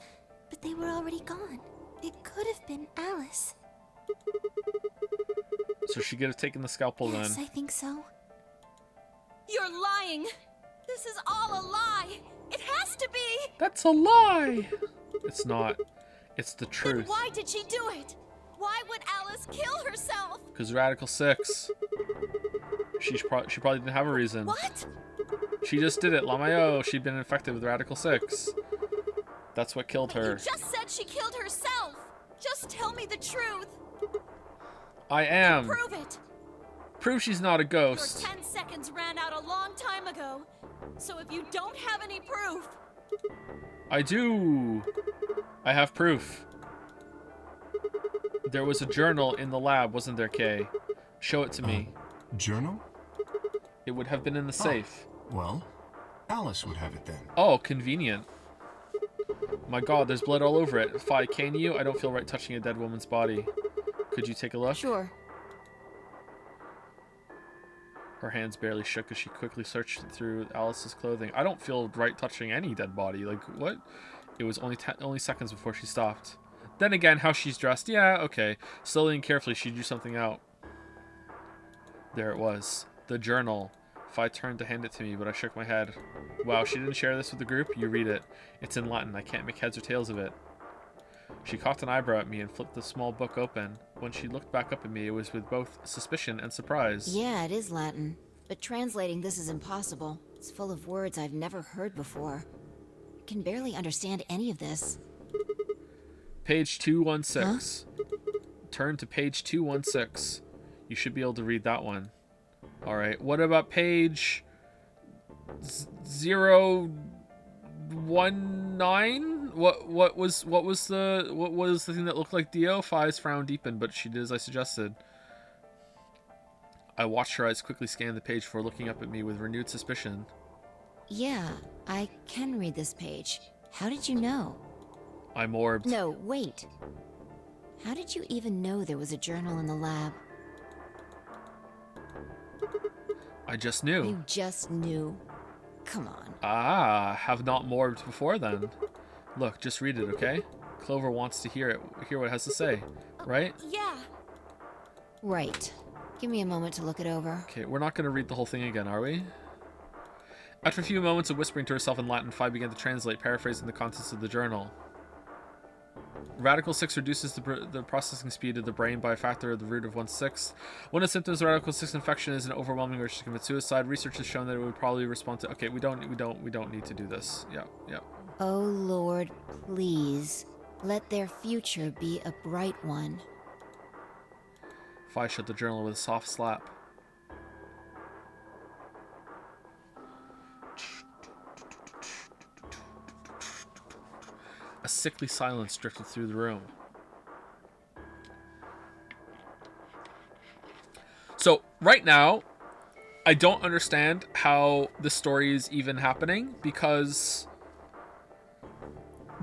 but they were already gone. It could have been Alice. So she could have taken the scalpel then. Yes, I think so. You're lying. This is all a lie. It has to be. That's a lie. It's not. It's the truth. Then why did she do it? Why would Alice kill herself? Because Radical 6. She probably didn't have a reason. What? She just did it. Lamayo. She'd been infected with Radical 6. That's what killed her. You just said she killed herself. Just tell me the truth. I am. Prove it. Prove she's not a ghost. Your 10 seconds ran out a long time ago. So if you don't have any proof... I do. I have proof. There was a journal in the lab, wasn't there, Kay? Show it to me. Journal? It would have been in the safe. Well, Alice would have it then. Oh, convenient. My god, there's blood all over it. Fi, can you? I don't feel right touching a dead woman's body. Could you take a look? Sure. Her hands barely shook as she quickly searched through Alice's clothing. I don't feel right touching any dead body. Like, what? It was only seconds before she stopped. Then again, how she's dressed. Yeah, okay. Slowly and carefully, she drew something out. There it was. The journal. Fi turned to hand it to me, but I shook my head. Wow, she didn't share this with the group? You read it. It's in Latin. I can't make heads or tails of it. She cocked an eyebrow at me and flipped the small book open. When she looked back up at me, it was with both suspicion and surprise. Yeah, it is Latin. But translating this is impossible. It's full of words I've never heard before. I can barely understand any of this. Page 216. Huh? Turn to page 216. You should be able to read that one. Alright, what about page 019? What was the thing that looked like Dio? Fi's frown deepened, but she did as I suggested. I watched her eyes quickly scan the page before looking up at me with renewed suspicion. Yeah, I can read this page. How did you know? I'm orbed. No, wait. How did you even know there was a journal in the lab? I just knew. You just knew? Come on. Ah, have not morbed before then. Look, just read it, okay? Clover wants to hear what it has to say, right? Yeah. Right. Give me a moment to look it over. Okay, we're not going to read the whole thing again, are we? After a few moments of whispering to herself in Latin, Fi began to translate, paraphrasing the contents of the journal. Radical 6 reduces the processing speed of the brain by a factor of the root of 1/6. One of the symptoms of Radical 6 infection is an overwhelming urge to commit suicide. Research has shown that it would probably respond to... Okay, we don't need to do this. Yeah. Oh Lord, please. Let their future be a bright one. Fi shut the journal with a soft slap. A sickly silence drifted through the room. So, right now, I don't understand how the story is even happening, because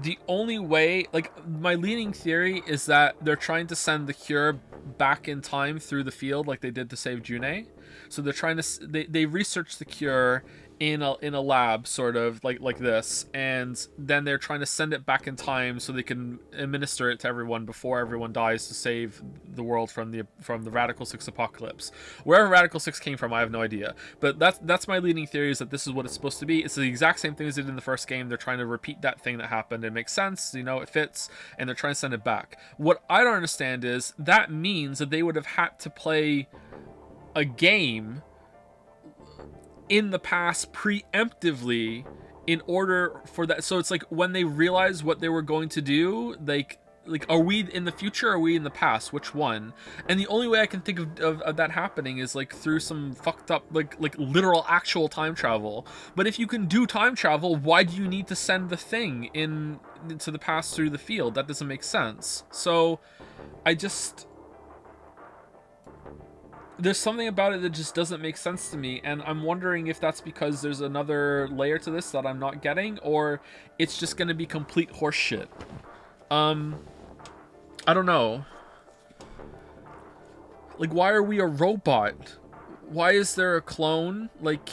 the only way, like, my leaning theory is that they're trying to send the cure back in time through the field like they did to save June. So they're trying to, they research the cure in a lab, sort of like this, and then they're trying to send it back in time so they can administer it to everyone before everyone dies to save the world from the Radical 6 apocalypse. Wherever Radical 6 came from, I have no idea, but that's my leading theory, is that this is what it's supposed to be. It's the exact same thing as they did in the first game. They're trying to repeat that thing that happened. It makes sense, you know, it fits, and they're trying to send it back. What I don't understand is that means that they would have had to play a game in the past preemptively in order for that. So it's like when they realized what they were going to do, like are we in the future or are we in the past? Which one? And the only way I can think of that happening is like through some fucked up like literal actual time travel. But if you can do time travel, why do you need to send the thing into the past through the field? That doesn't make sense. So there's something about it that just doesn't make sense to me, and I'm wondering if that's because there's another layer to this that I'm not getting, or it's just going to be complete horseshit. I don't know. Like, why are we a robot? Why is there a clone? Like,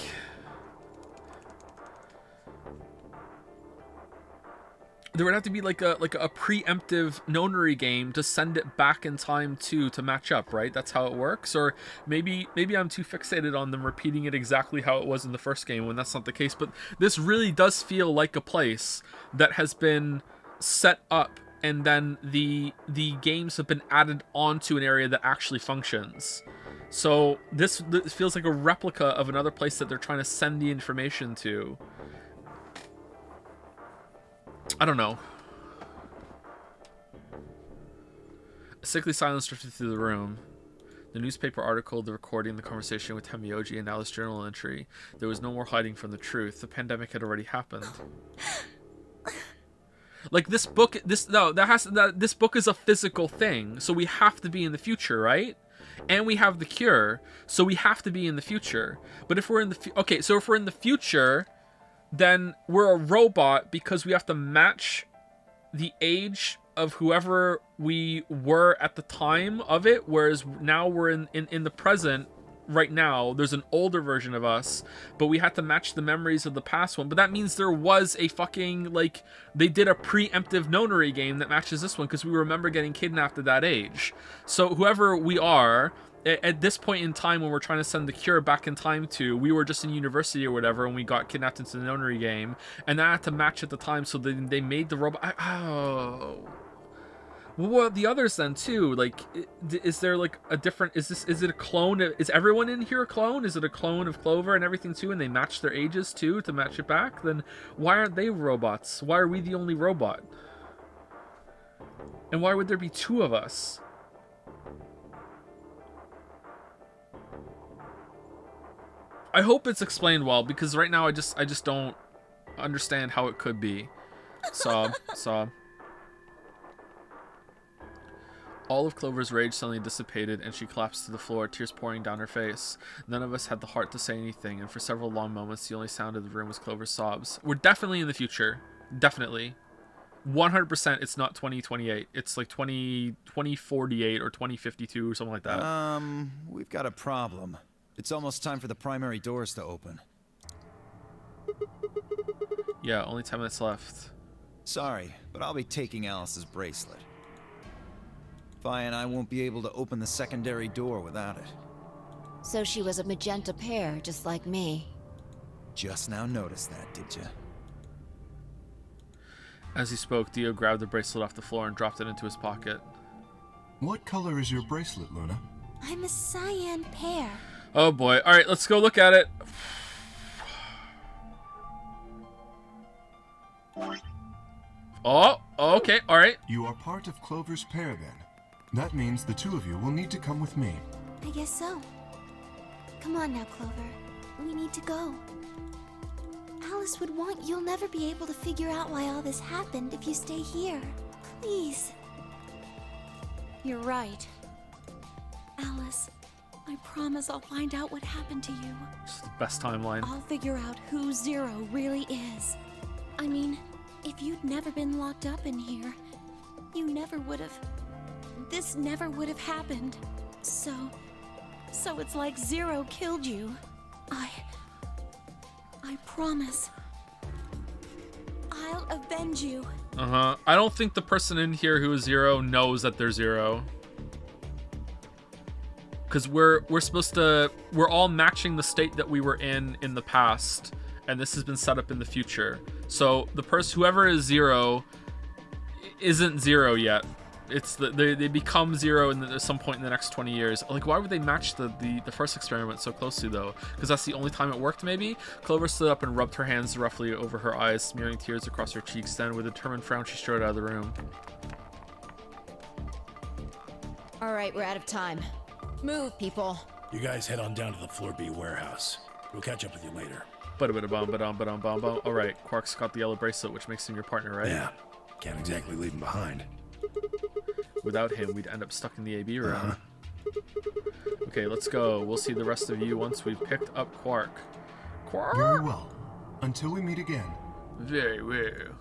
there would have to be like a preemptive nonary game to send it back in time to match up, right? That's how it works. Or maybe I'm too fixated on them repeating it exactly how it was in the first game when that's not the case. But this really does feel like a place that has been set up, and then the games have been added onto an area that actually functions. So this feels like a replica of another place that they're trying to send the information to. I don't know. A sickly silence drifted through the room. The newspaper article, the recording, the conversation with Temioji, and now this journal entry. There was no more hiding from the truth. The pandemic had already happened. Like, this book, this book is a physical thing, so we have to be in the future, right? And we have the cure, so we have to be in the future. But if we're in the so if we're in the future, then we're a robot because we have to match the age of whoever we were at the time of it, whereas now we're in the present. Right now there's an older version of us, but we had to match the memories of the past one. But that means there was a fucking, like, they did a preemptive nonary game that matches this one because we remember getting kidnapped at that age. So whoever we are at this point in time, when we're trying to send the cure back in time to, we were just in university or whatever, and we got kidnapped into the nonary game, and that had to match at the time. So they made the robot. Well, what the others then too? Like, is there like a different? Is it a clone? Is everyone in here a clone? Is it a clone of Clover and everything too? And they match their ages too to match it back? Then why aren't they robots? Why are we the only robot? And why would there be two of us? I hope it's explained well, because right now I just don't understand how it could be. So. All of Clover's rage suddenly dissipated, and she collapsed to the floor, tears pouring down her face. None of us had the heart to say anything, and for several long moments, the only sound in the room was Clover's sobs. We're definitely in the future. Definitely. 100% it's not 2028. It's like 2048 or 2052 or something like that. We've got a problem. It's almost time for the primary doors to open. Yeah, only 10 minutes left. Sorry, but I'll be taking Alice's bracelet. Vi and I won't be able to open the secondary door without it. So she was a magenta pair, just like me. Just now noticed that, did ya? As he spoke, Dio grabbed the bracelet off the floor and dropped it into his pocket. What color is your bracelet, Luna? I'm a cyan pair. Oh boy. Alright, let's go look at it. Oh, okay, alright. You are part of Clover's pair then. That means the two of you will need to come with me. I guess so. Come on now, Clover. We need to go. Alice would want, you'll never be able to figure out why all this happened if you stay here. Please. You're right. Alice, I promise I'll find out what happened to you. It's the best timeline. I'll figure out who Zero really is. I mean, if you'd never been locked up in here, you never would have... This never would have happened. So it's like Zero killed you. I promise. I'll avenge you. Uh-huh. I don't think the person in here who is Zero knows that they're Zero. Because we're supposed to... We're all matching the state that we were in the past. And this has been set up in the future. So the person, whoever is Zero, isn't Zero yet. It's they become Zero at some point in the next 20 years. Like, why would they match the first experiment so closely, though? Because that's the only time it worked, maybe? Clover stood up and rubbed her hands roughly over her eyes, smearing tears across her cheeks. Then, with a determined frown, she strode out of the room. All right, we're out of time. Move, people. You guys head on down to the Floor B warehouse. We'll catch up with you later. Ba-da-ba-da-bum. All right, Quark's got the yellow bracelet, which makes him your partner, right? Yeah. Can't exactly leave him behind. Without him, we'd end up stuck in the AB room. Okay, let's go. We'll see the rest of you once we've picked up Quark. Quark? Very well. Until we meet again. Very well.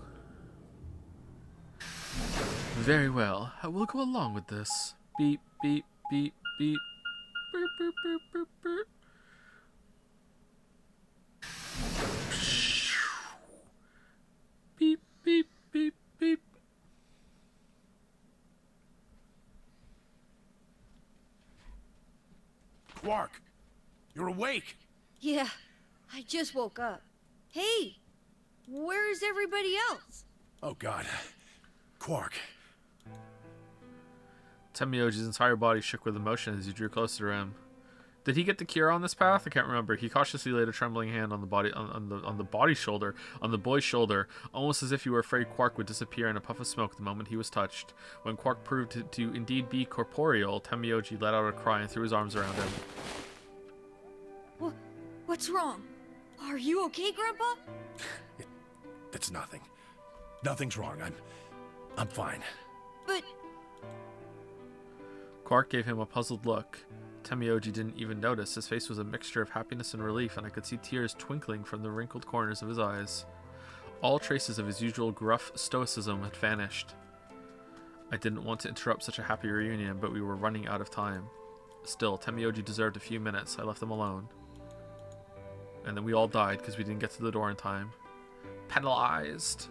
Very well. I will go along with this. Beep, beep, beep, beep. Boop, boop, boop, boop, boop. Beep, beep, beep, beep. Quark, you're awake. Yeah, I just woke up. Hey, where's everybody else? Oh God, Quark. Temioji's entire body shook with emotion as he drew closer to him. Did he get the cure on this path? I can't remember. He cautiously laid a trembling hand on the boy's shoulder, almost as if he were afraid Quark would disappear in a puff of smoke the moment he was touched. When Quark proved to indeed be corporeal, Temioji let out a cry and threw his arms around him. What's wrong? Are you okay, Grandpa? It's nothing. Nothing's wrong. I'm fine. But... Quark gave him a puzzled look. Temioji didn't even notice. His face was a mixture of happiness and relief, and I could see tears twinkling from the wrinkled corners of his eyes. All traces of his usual gruff stoicism had vanished. I didn't want to interrupt such a happy reunion, but we were running out of time. Still, Temioji deserved a few minutes. I left them alone. And then we all died because we didn't get to the door in time. Penalized!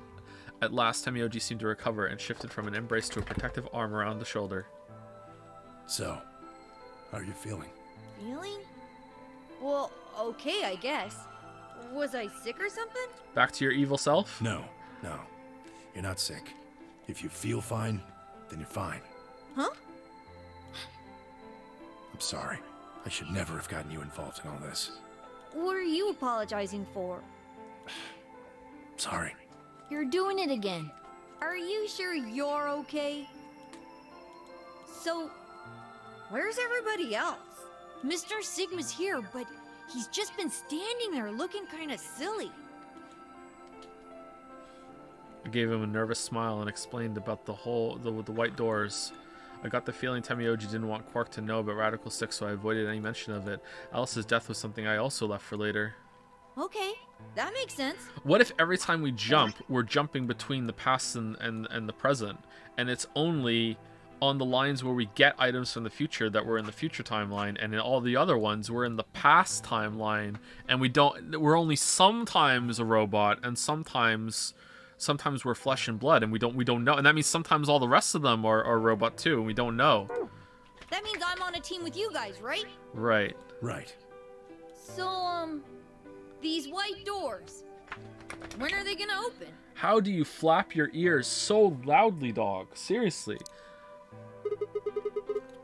At last, Temioji seemed to recover and shifted from an embrace to a protective arm around the shoulder. So, how are you feeling? Feeling? Well, okay, I guess. Was I sick or something? Back to your evil self? No. You're not sick. If you feel fine, then you're fine. Huh? I'm sorry. I should never have gotten you involved in all this. What are you apologizing for? Sorry. You're doing it again. Are you sure you're okay? So, where's everybody else? Mr. Sigma's here, but he's just been standing there looking kind of silly. I gave him a nervous smile and explained about the white doors. I got the feeling Temioji didn't want Quark to know about Radical 6, so I avoided any mention of it. Alice's death was something I also left for later. Okay, that makes sense. What if every time we jump, we're jumping between the past and the present, and it's only on the lines where we get items from the future that were in the future timeline, and in all the other ones we're in the past timeline, and we're only sometimes a robot, and sometimes we're flesh and blood, and we don't know, and that means sometimes all the rest of them are robot too, and we don't know. That means I'm on a team with you guys, right? Right. So, these white doors, when are they gonna open? How do you flap your ears so loudly, dog? Seriously.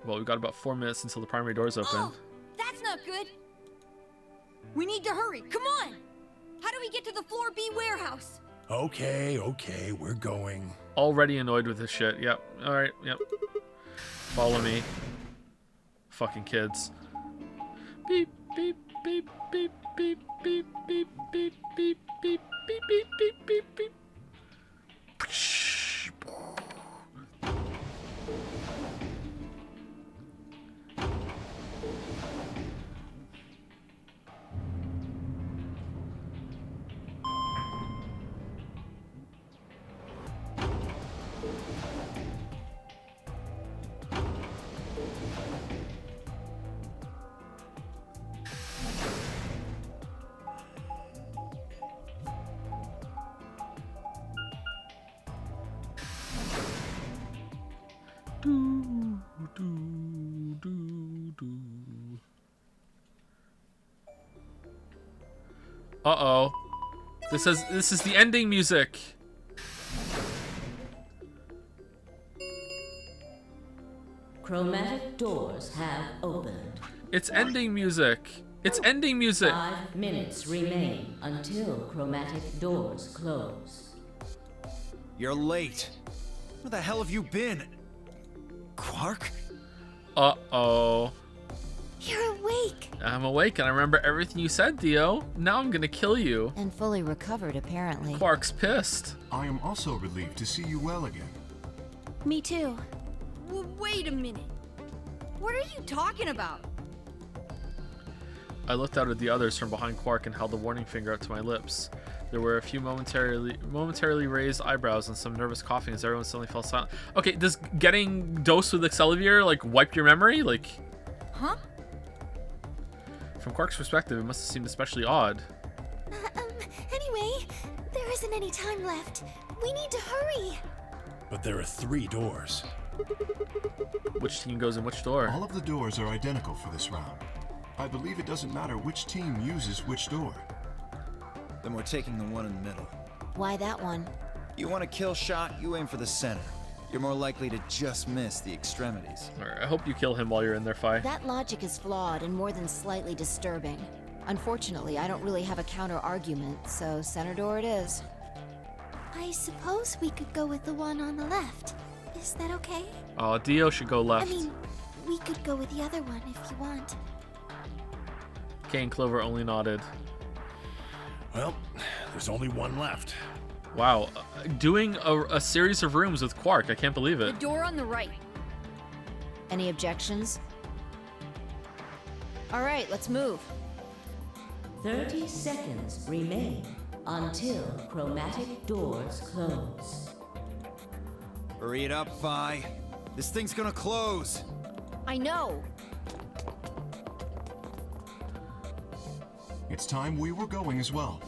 Well, we've got about 4 minutes until the primary doors open. Oh, that's not good. We need to hurry. Come on. How do we get to the Floor B warehouse? Okay, we're going. Already annoyed with this shit. Yep. Alright, yep. Follow me. Fucking kids. Beep, beep, beep, beep, beep, beep, beep, beep, beep, beep. Do, do, do, do. Uh-oh. This is the ending music. Chromatic doors have opened. It's ending music. It's ending music. 5 minutes remain until chromatic doors close. You're late. Where the hell have you been? Quark? Uh-oh. You're awake. I'm awake and I remember everything you said, Dio. Now I'm gonna kill you. And fully recovered, apparently. Quark's pissed. I am also relieved to see you well again. Me too. Wait a minute. What are you talking about? I looked out at the others from behind Quark and held the warning finger up to my lips. There were a few momentarily raised eyebrows and some nervous coughing as everyone suddenly fell silent. Okay, does getting dosed with Accelerate like wipe your memory? Like, Huh? from Quark's perspective, it must have seemed especially odd. Anyway, there isn't any time left. We need to hurry. But there are 3 doors. Which team goes in which door? All of the doors are identical for this round. I believe it doesn't matter which team uses which door. Then we're taking the one in the middle. Why that one? You want a kill shot, you aim for the center. You're more likely to just miss the extremities. Alright, I hope you kill him while you're in there, Fi. That logic is flawed and more than slightly disturbing. Unfortunately, I don't really have a counter-argument, so center door it is. I suppose we could go with the one on the left. Is that okay? Oh, Dio should go left. I mean, we could go with the other one if you want. Kay and Clover only nodded. Well, there's only one left. Wow, doing a series of rooms with Quark, I can't believe The it. door on the right. Any objections? All right, let's move. 30 seconds remain until chromatic doors close. Hurry it up, Vi. This thing's gonna close. I know. It's time we were going as well.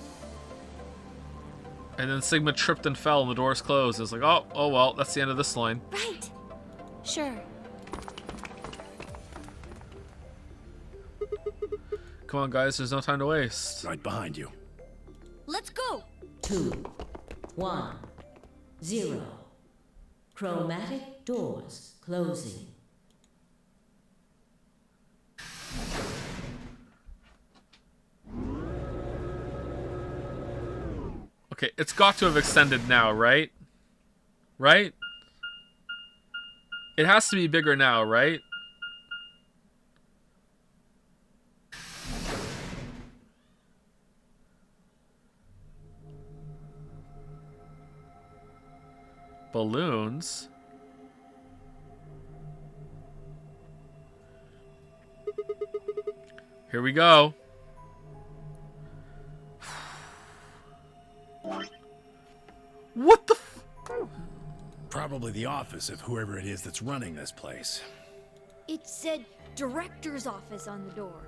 And then Sigma tripped and fell and the doors closed. It's like, oh well, that's the end of this line. Right. Sure. Come on, guys, there's no time to waste. Right behind you. Let's go. 2, 1, 0. Chromatic doors closing. Okay, it's got to have extended now, right? Right? It has to be bigger now, right? Balloons. Here we go. What the f- Probably the office of whoever it is that's running this place. It said director's office on the door.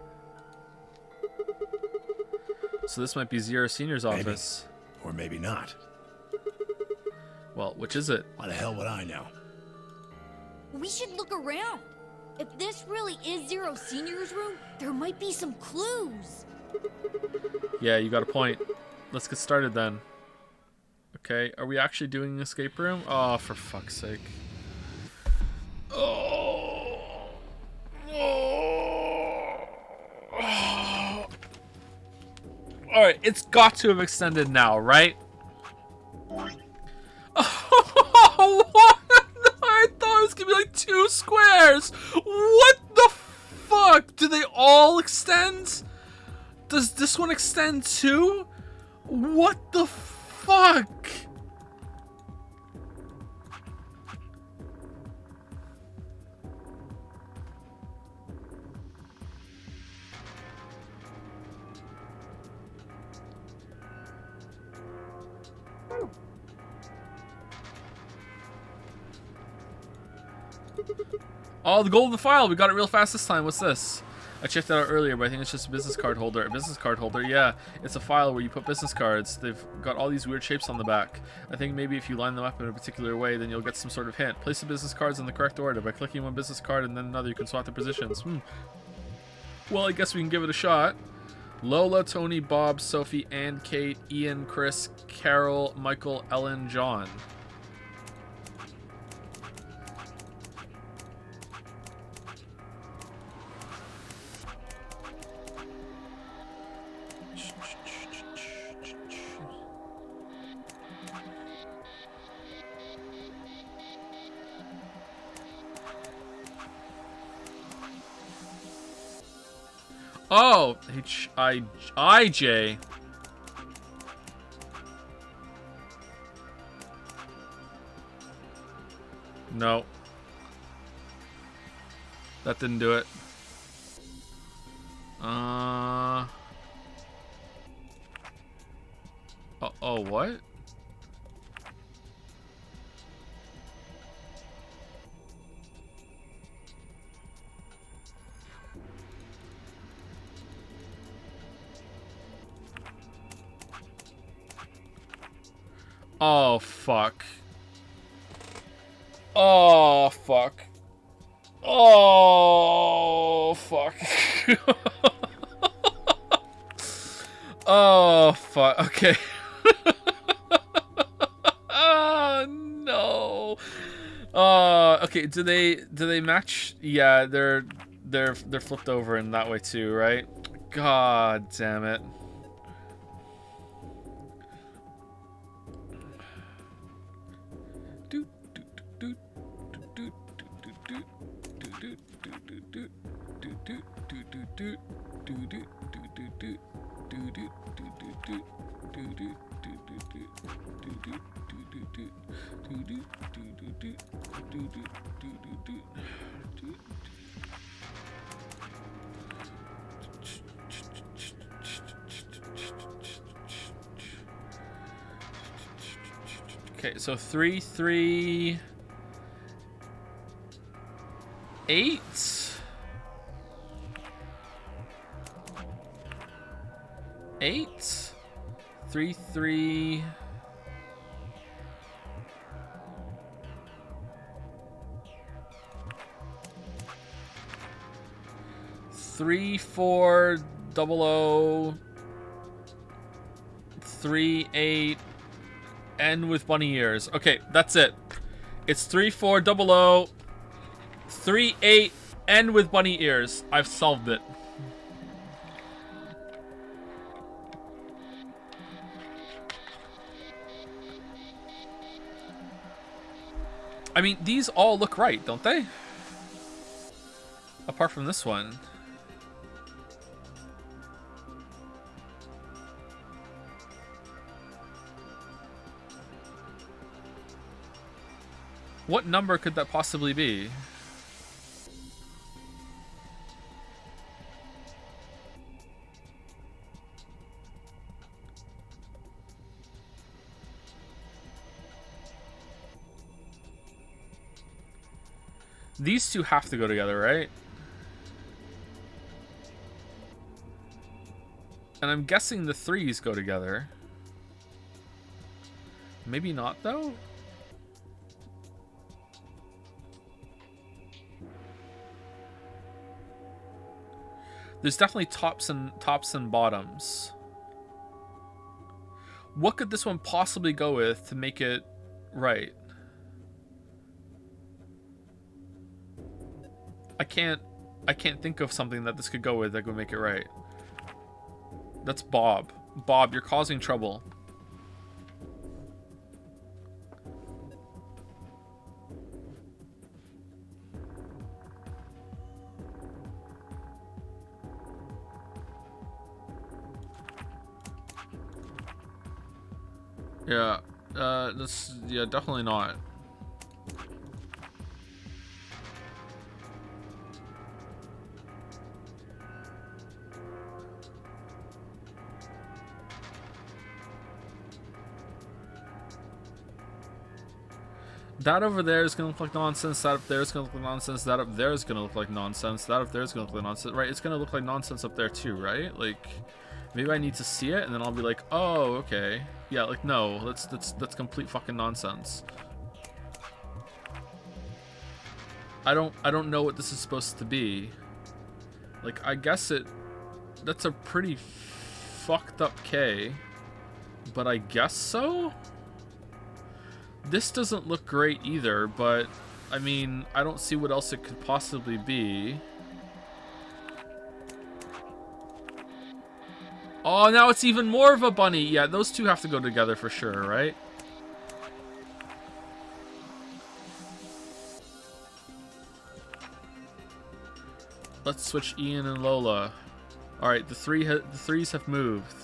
So this might be Zero Senior's office. Or maybe not. Well, which is it? Why the hell would I know? We should look around. If this really is Zero Senior's room, there might be some clues. Yeah, you got a point. Let's get started then. Okay, are we actually doing an escape room? Oh, for fuck's sake. Oh. Alright, it's got to have extended now, right? Oh, what? I thought it was gonna be like 2 squares. What the fuck? Do they all extend? Does this one extend too? What the fuck? Oh, the golden file. We got it real fast this time. What's this? I checked that out earlier, but I think it's just a business card holder. A business card holder, yeah. It's a file where you put business cards. They've got all these weird shapes on the back. I think maybe if you line them up in a particular way, then you'll get some sort of hint. Place the business cards in the correct order. By clicking one business card and then another, you can swap the positions. Well, I guess we can give it a shot. Lola, Tony, Bob, Sophie, Ann, Kate, Ian, Chris, Carol, Michael, Ellen, John. Oh, H-I-J. No. That didn't do it. Oh, what? Oh, fuck. Oh, fuck. Oh, fuck. Oh, fuck. Okay. Oh, no. Okay, do they match? Yeah, they're flipped over in that way too, right? God damn it. Okay, so 3, 3, 8. 8, 3, 3. 3, 4, 00, 3, 8, N with bunny ears. Okay, that's it. It's 3, 4, 00, 3, 8, N with bunny ears. I've solved it. I mean, these all look right, don't they? Apart from this one. What number could that possibly be? These two have to go together, right? And I'm guessing the 3s go together. Maybe not, though? There's definitely tops and bottoms. What could this one possibly go with to make it right? I can't think of something that this could go with that would make it right. That's Bob. Bob, you're causing trouble. Yeah, yeah, definitely not. That over there is going to look like nonsense. That up there is going to look like nonsense. That up there is going to look like nonsense. That up there is going to look like nonsense. Right? It's going to look like nonsense up there too, right? Like, maybe I need to see it and then I'll be like, oh, okay. Yeah, like, no, that's complete fucking nonsense. I don't know what this is supposed to be. Like, I guess that's a pretty fucked up K, but I guess so? This doesn't look great either, but I mean, I don't see what else it could possibly be. Oh, now it's even more of a bunny. Yeah, those two have to go together for sure, right? Let's switch Ian and Lola. All right, the threes have moved.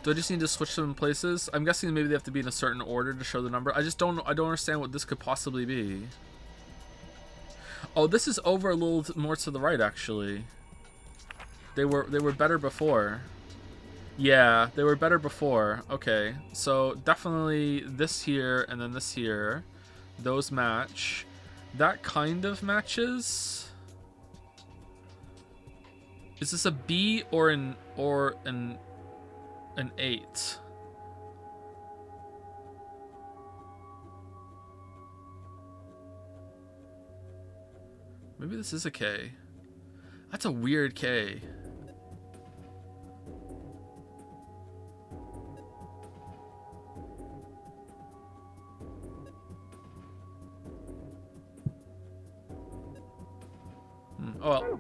Do I just need to switch them in places? I'm guessing maybe they have to be in a certain order to show the number. I don't understand what this could possibly be. Oh, this is over a little more to the right actually. They were better before. Yeah, they were better before. Okay, so definitely this here and then this here. Those match. That kind of matches. Is this a B or an 8? Maybe this is a K. That's a weird K. Oh well.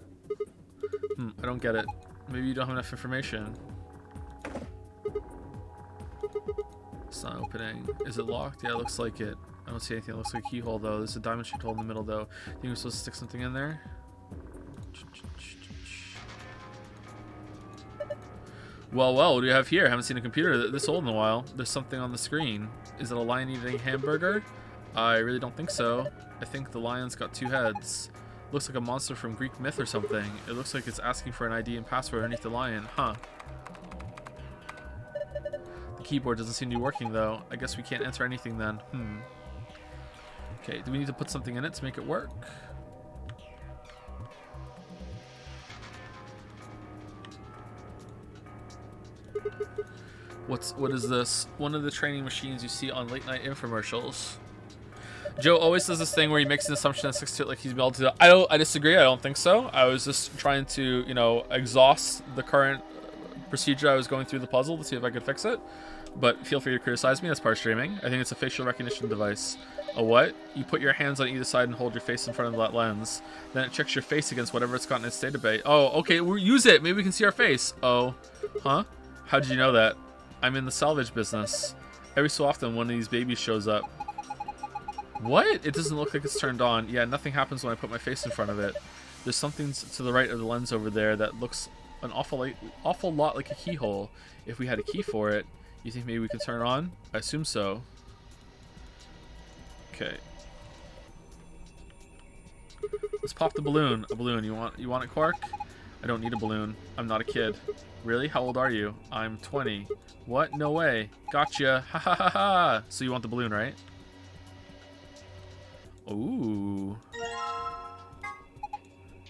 I don't get it. Maybe you don't have enough information. It's not opening. Is it locked? Yeah, it looks like it. I don't see anything. It looks like a keyhole though. There's a diamond shaped hole in the middle though. Think we're supposed to stick something in there? Well, what do you have here? I haven't seen a computer this old in a while. There's something on the screen. Is it a lion eating hamburger? I really don't think so. I think the lion's got 2 heads. Looks like a monster from Greek myth or something. It looks like it's asking for an ID and password underneath the lion. Huh. The keyboard doesn't seem to be working though. I guess we can't enter anything then. Okay, do we need to put something in it to make it work? What is this? One of the training machines you see on late night infomercials. Joe always does this thing where he makes an assumption and sticks to it like he's able to. I disagree. I don't think so. I was just trying to, you know, exhaust the current procedure I was going through the puzzle to see if I could fix it. But feel free to criticize me. That's part of streaming. I think it's a facial recognition device. A what? You put your hands on either side and hold your face in front of that lens. Then it checks your face against whatever it's got in its database. Oh, okay. We'll use it. Maybe we can see our face. Oh, huh? How did you know that? I'm in the salvage business. Every so often, one of these babies shows up. What? It doesn't look like it's turned on. Yeah, nothing happens when I put my face in front of it. There's something to the right of the lens over there that looks an awful lot like a keyhole. If we had a key for it, you think maybe we could turn it on? I assume so. Okay. Let's pop the balloon. A balloon. You want it, Quark? I don't need a balloon. I'm not a kid. Really? How old are you? I'm 20. What? No way. Gotcha. Ha ha ha ha. So you want the balloon, right? Ooh.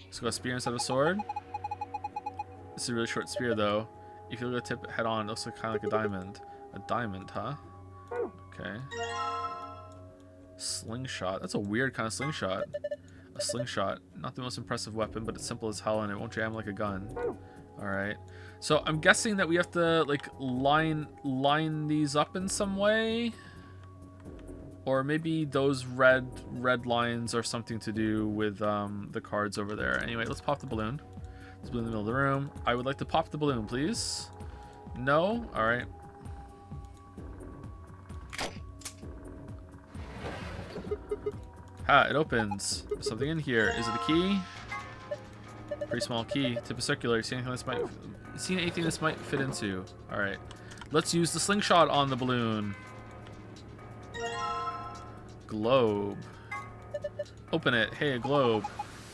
Let's go a spear instead of a sword. This is a really short spear, though. If you look at the tip head on, it looks like kind of like a diamond. A diamond, huh? Okay. Slingshot. That's a weird kind of slingshot. A slingshot. Not the most impressive weapon, but it's simple as hell and it won't jam like a gun. Alright. So I'm guessing that we have to, like, line these up in some way. Or maybe those red lines are something to do with the cards over there. Anyway, let's pop the balloon. There's a balloon in the middle of the room. I would like to pop the balloon, please. No? Alright. Ha, it opens. There's something in here. Is it a key? Pretty small key. Tip is circular. You see anything this might fit into? Alright. Let's use the slingshot on the balloon. Globe. Open it. Hey, a globe.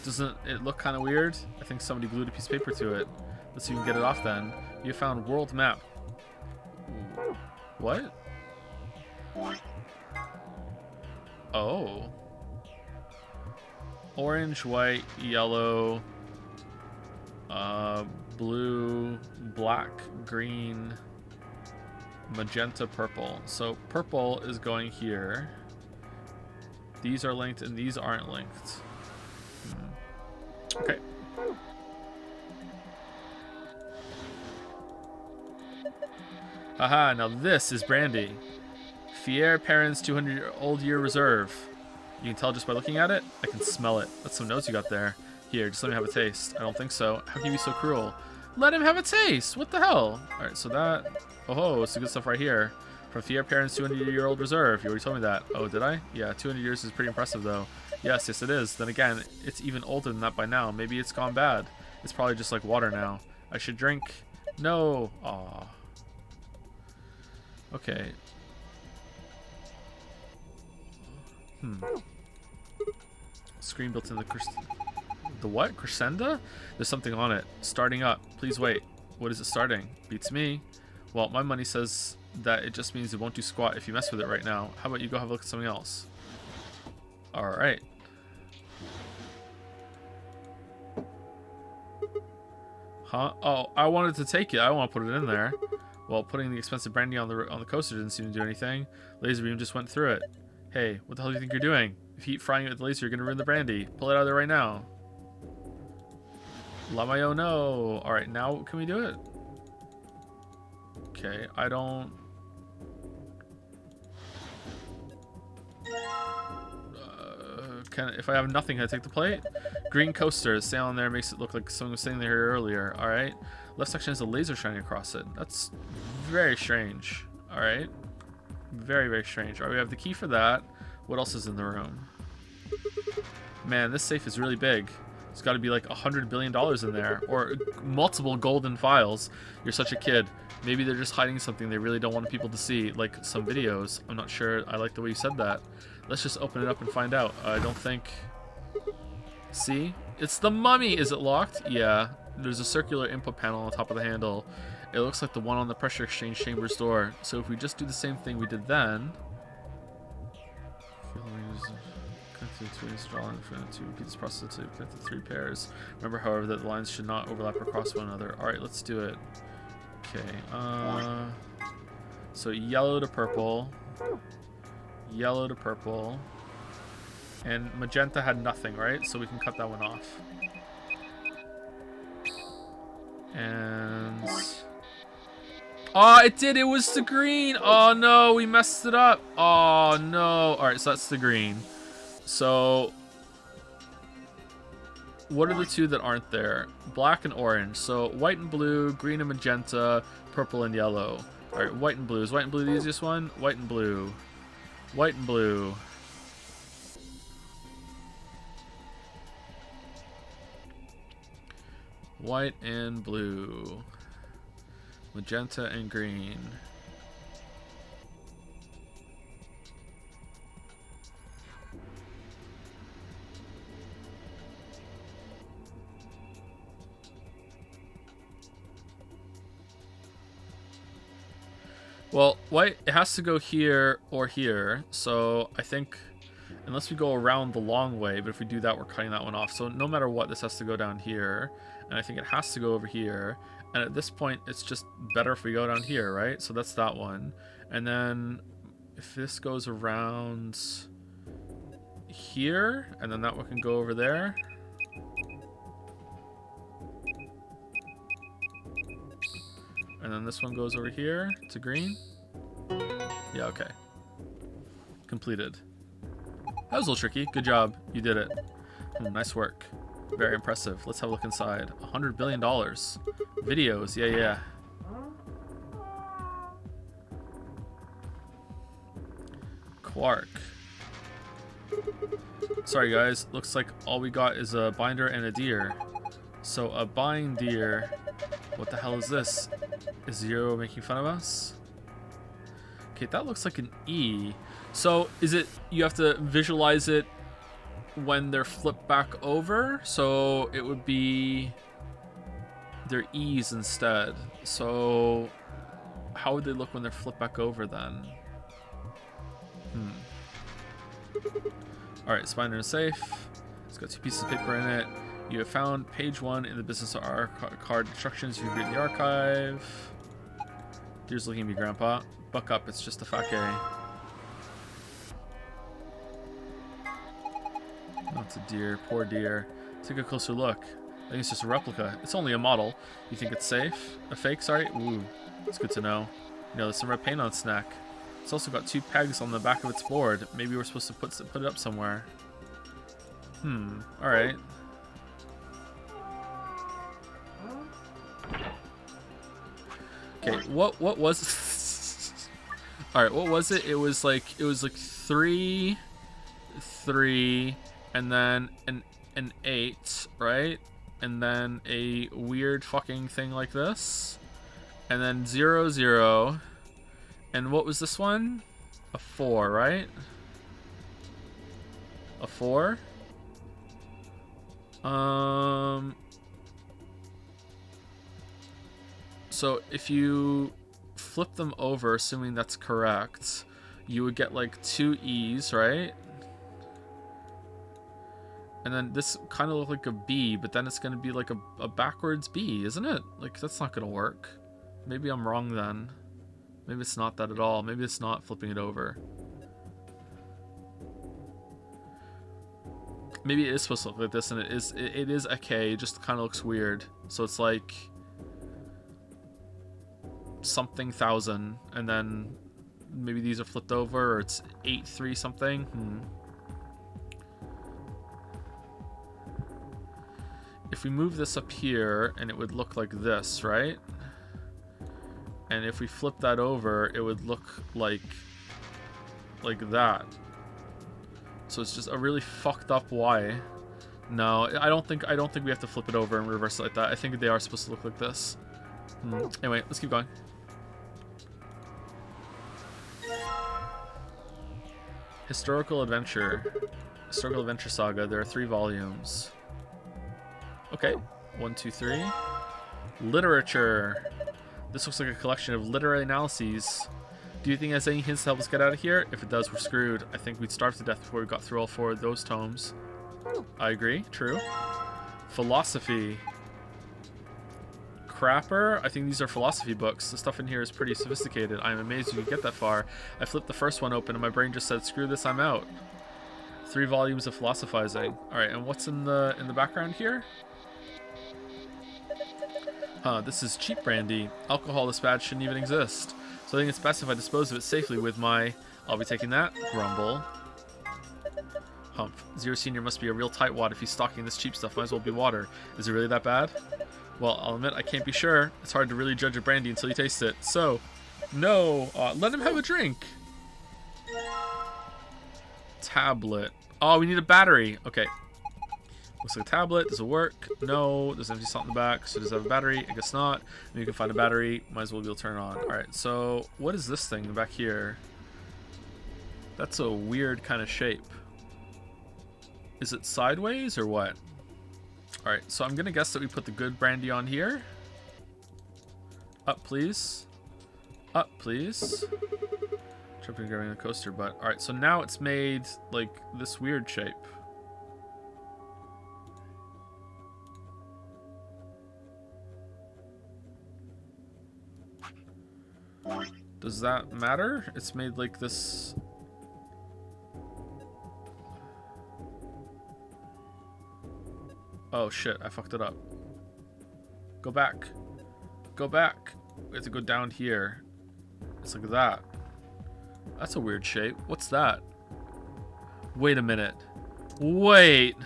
Doesn't it look kind of weird? I think somebody glued a piece of paper to it. Let's see if we can get it off then. You found world map. What? Oh. Orange, white, yellow, blue, black, green, magenta, purple. So purple is going here. These are linked and these aren't linked. Okay. Haha, now this is brandy. Fier Perrin's 200-old-year reserve. You can tell just by looking at it. I can smell it. That's some notes you got there. Here, just let me have a taste. I don't think so. How can you be so cruel? Let him have a taste! What the hell? Alright, so that... Oh, it's the good stuff right here. From Fier Perrin's 200-year-old reserve. You already told me that. Oh, did I? Yeah, 200 years is pretty impressive, though. Yes, it is. Then again, it's even older than that by now. Maybe it's gone bad. It's probably just like water now. I should drink. No. Aw. Okay. Screen built in the what? Crescenda? There's something on it. Starting up. Please wait. What is it starting? Beats me. Well, my money says that it just means it won't do squat if you mess with it right now. How about you go have a look at something else? Alright. Huh? Oh, I wanted to take it. I don't want to put it in there. Well, putting the expensive brandy on the coaster didn't seem to do anything. Laser beam just went through it. Hey, what the hell do you think you're doing? If you keep frying it with the laser, you're gonna ruin the brandy. Pull it out of there right now. Lamayo, no. Alright, now can we do it? Okay, I don't... if I have nothing, can I take the plate? Green coaster, stay on there, makes it look like someone was sitting there earlier. Alright. Left section has a laser shining across it. That's very strange. Alright. Very, very strange. Alright, we have the key for that. What else is in the room? Man, this safe is really big. There's got to be like $100 billion in there. Or multiple golden files. You're such a kid. Maybe they're just hiding something they really don't want people to see. Like some videos. I'm not sure. I like the way you said that. Let's just open it up and find out. I don't think... See? It's the mummy! Is it locked? Yeah. There's a circular input panel on top of the handle. It looks like the one on the pressure exchange chamber's door. So if we just do the same thing we did then... To repeat this process to connect the 3 pairs. Remember, however, that the lines should not overlap or cross one another. Alright, let's do it. Okay, so yellow to purple. Yellow to purple. And magenta had nothing, right? So we can cut that one off. And... Oh, it did! It was the green! Oh no, we messed it up! Oh no! Alright, so that's the green. So... What are the two that aren't there? Black and orange. So white and blue, green and magenta, purple and yellow. Alright, white and blue. Is white and blue the easiest one? White and blue. White and blue. White and blue. Magenta and green. Well, white, it has to go here or here. So I think, unless we go around the long way, but if we do that, we're cutting that one off. So no matter what, this has to go down here. And I think it has to go over here. And at this point, it's just better if we go down here, right? So that's that one. And then if this goes around here, and then that one can go over there. And then this one goes over here to green. Yeah, okay. Completed. That was a little tricky. Good job. You did it. Nice work. Very impressive. Let's have a look inside. $100 billion. Videos. Yeah, yeah. Quark. Sorry, guys. Looks like all we got is a binder and a deer. So a bind deer. What the hell is this? Is Zero making fun of us? Okay, that looks like an E. So is it, you have to visualize it when they're flipped back over, so it would be their E's instead. So how would they look when they're flipped back over then? Alright, it's binder and safe. It's got 2 pieces of paper in it. You have found page 1 in the business card instructions. You read in the archive. Deer's looking at me, Grandpa. Buck up, it's just a fat gay. Oh, it's a deer. Poor deer. Take a closer look. I think it's just a replica. It's only a model. You think it's safe? A fake, sorry? Ooh, it's good to know. You know, there's some red paint on its neck. It's also got 2 pegs on the back of its board. Maybe we're supposed to put it up somewhere. Alright. Okay, what was Alright, what was it? It was like 3, 3, and then an 8, right? And then a weird fucking thing like this. And then 0, 0. And what was this one? A 4, right? A 4? So if you flip them over, assuming that's correct, you would get like 2 E's, right? And then this kind of looked like a B, but then it's going to be like a backwards B, isn't it? Like, that's not going to work. Maybe I'm wrong then. Maybe it's not that at all. Maybe it's not flipping it over. Maybe it is supposed to look like this, and it is a K. It just kind of looks weird. So it's like something thousand, and then maybe these are flipped over, or it's 8-3 something. If we move this up here, and it would look like this, right? And if we flip that over, it would look like that. So it's just a really fucked up Y. No, I don't think we have to flip it over and reverse it like that. I think they are supposed to look like this. Anyway, let's keep going. Historical Adventure Saga. There are 3 volumes. Okay, 1, 2, 3. Literature. This looks like a collection of literary analyses. Do you think it has any hints to help us get out of here? If it does, we're screwed. I think we'd starve to death before we got through all 4 of those tomes. I agree. True. Philosophy. Crapper. I think these are philosophy books. The stuff in here is pretty sophisticated. I'm amazed you could get that far. I flipped the first one open and my brain just said, screw this, I'm out. 3 volumes of philosophizing. Alright, and what's in the background here? This is cheap brandy. Alcohol this bad shouldn't even exist. So I think it's best if I dispose of it safely with my... I'll be taking that. Grumble. Humph. Zero Senior must be a real tightwad if he's stocking this cheap stuff. Might as well be water. Is it really that bad? Well, I'll admit I can't be sure. It's hard to really judge a brandy until you taste it. So, no. Let him have a drink. Tablet. Oh, we need a battery. Okay. Looks like a tablet. Does it work? No. There's an empty slot in the back. So does it have a battery? I guess not. Maybe you can find a battery. Might as well be able to turn it on. Alright, so what is this thing back here? That's a weird kind of shape. Is it sideways or what? Alright, so I'm going to guess that we put the good brandy on here. Up, please. Up, please. Tripping and grabbing the coaster, but... Alright, so now it's made, like, this weird shape. Does that matter? It's made like this... Oh shit, I fucked it up. Go back. Go back. We have to go down here. It's like that. That's a weird shape. What's that? Wait a minute. Wait.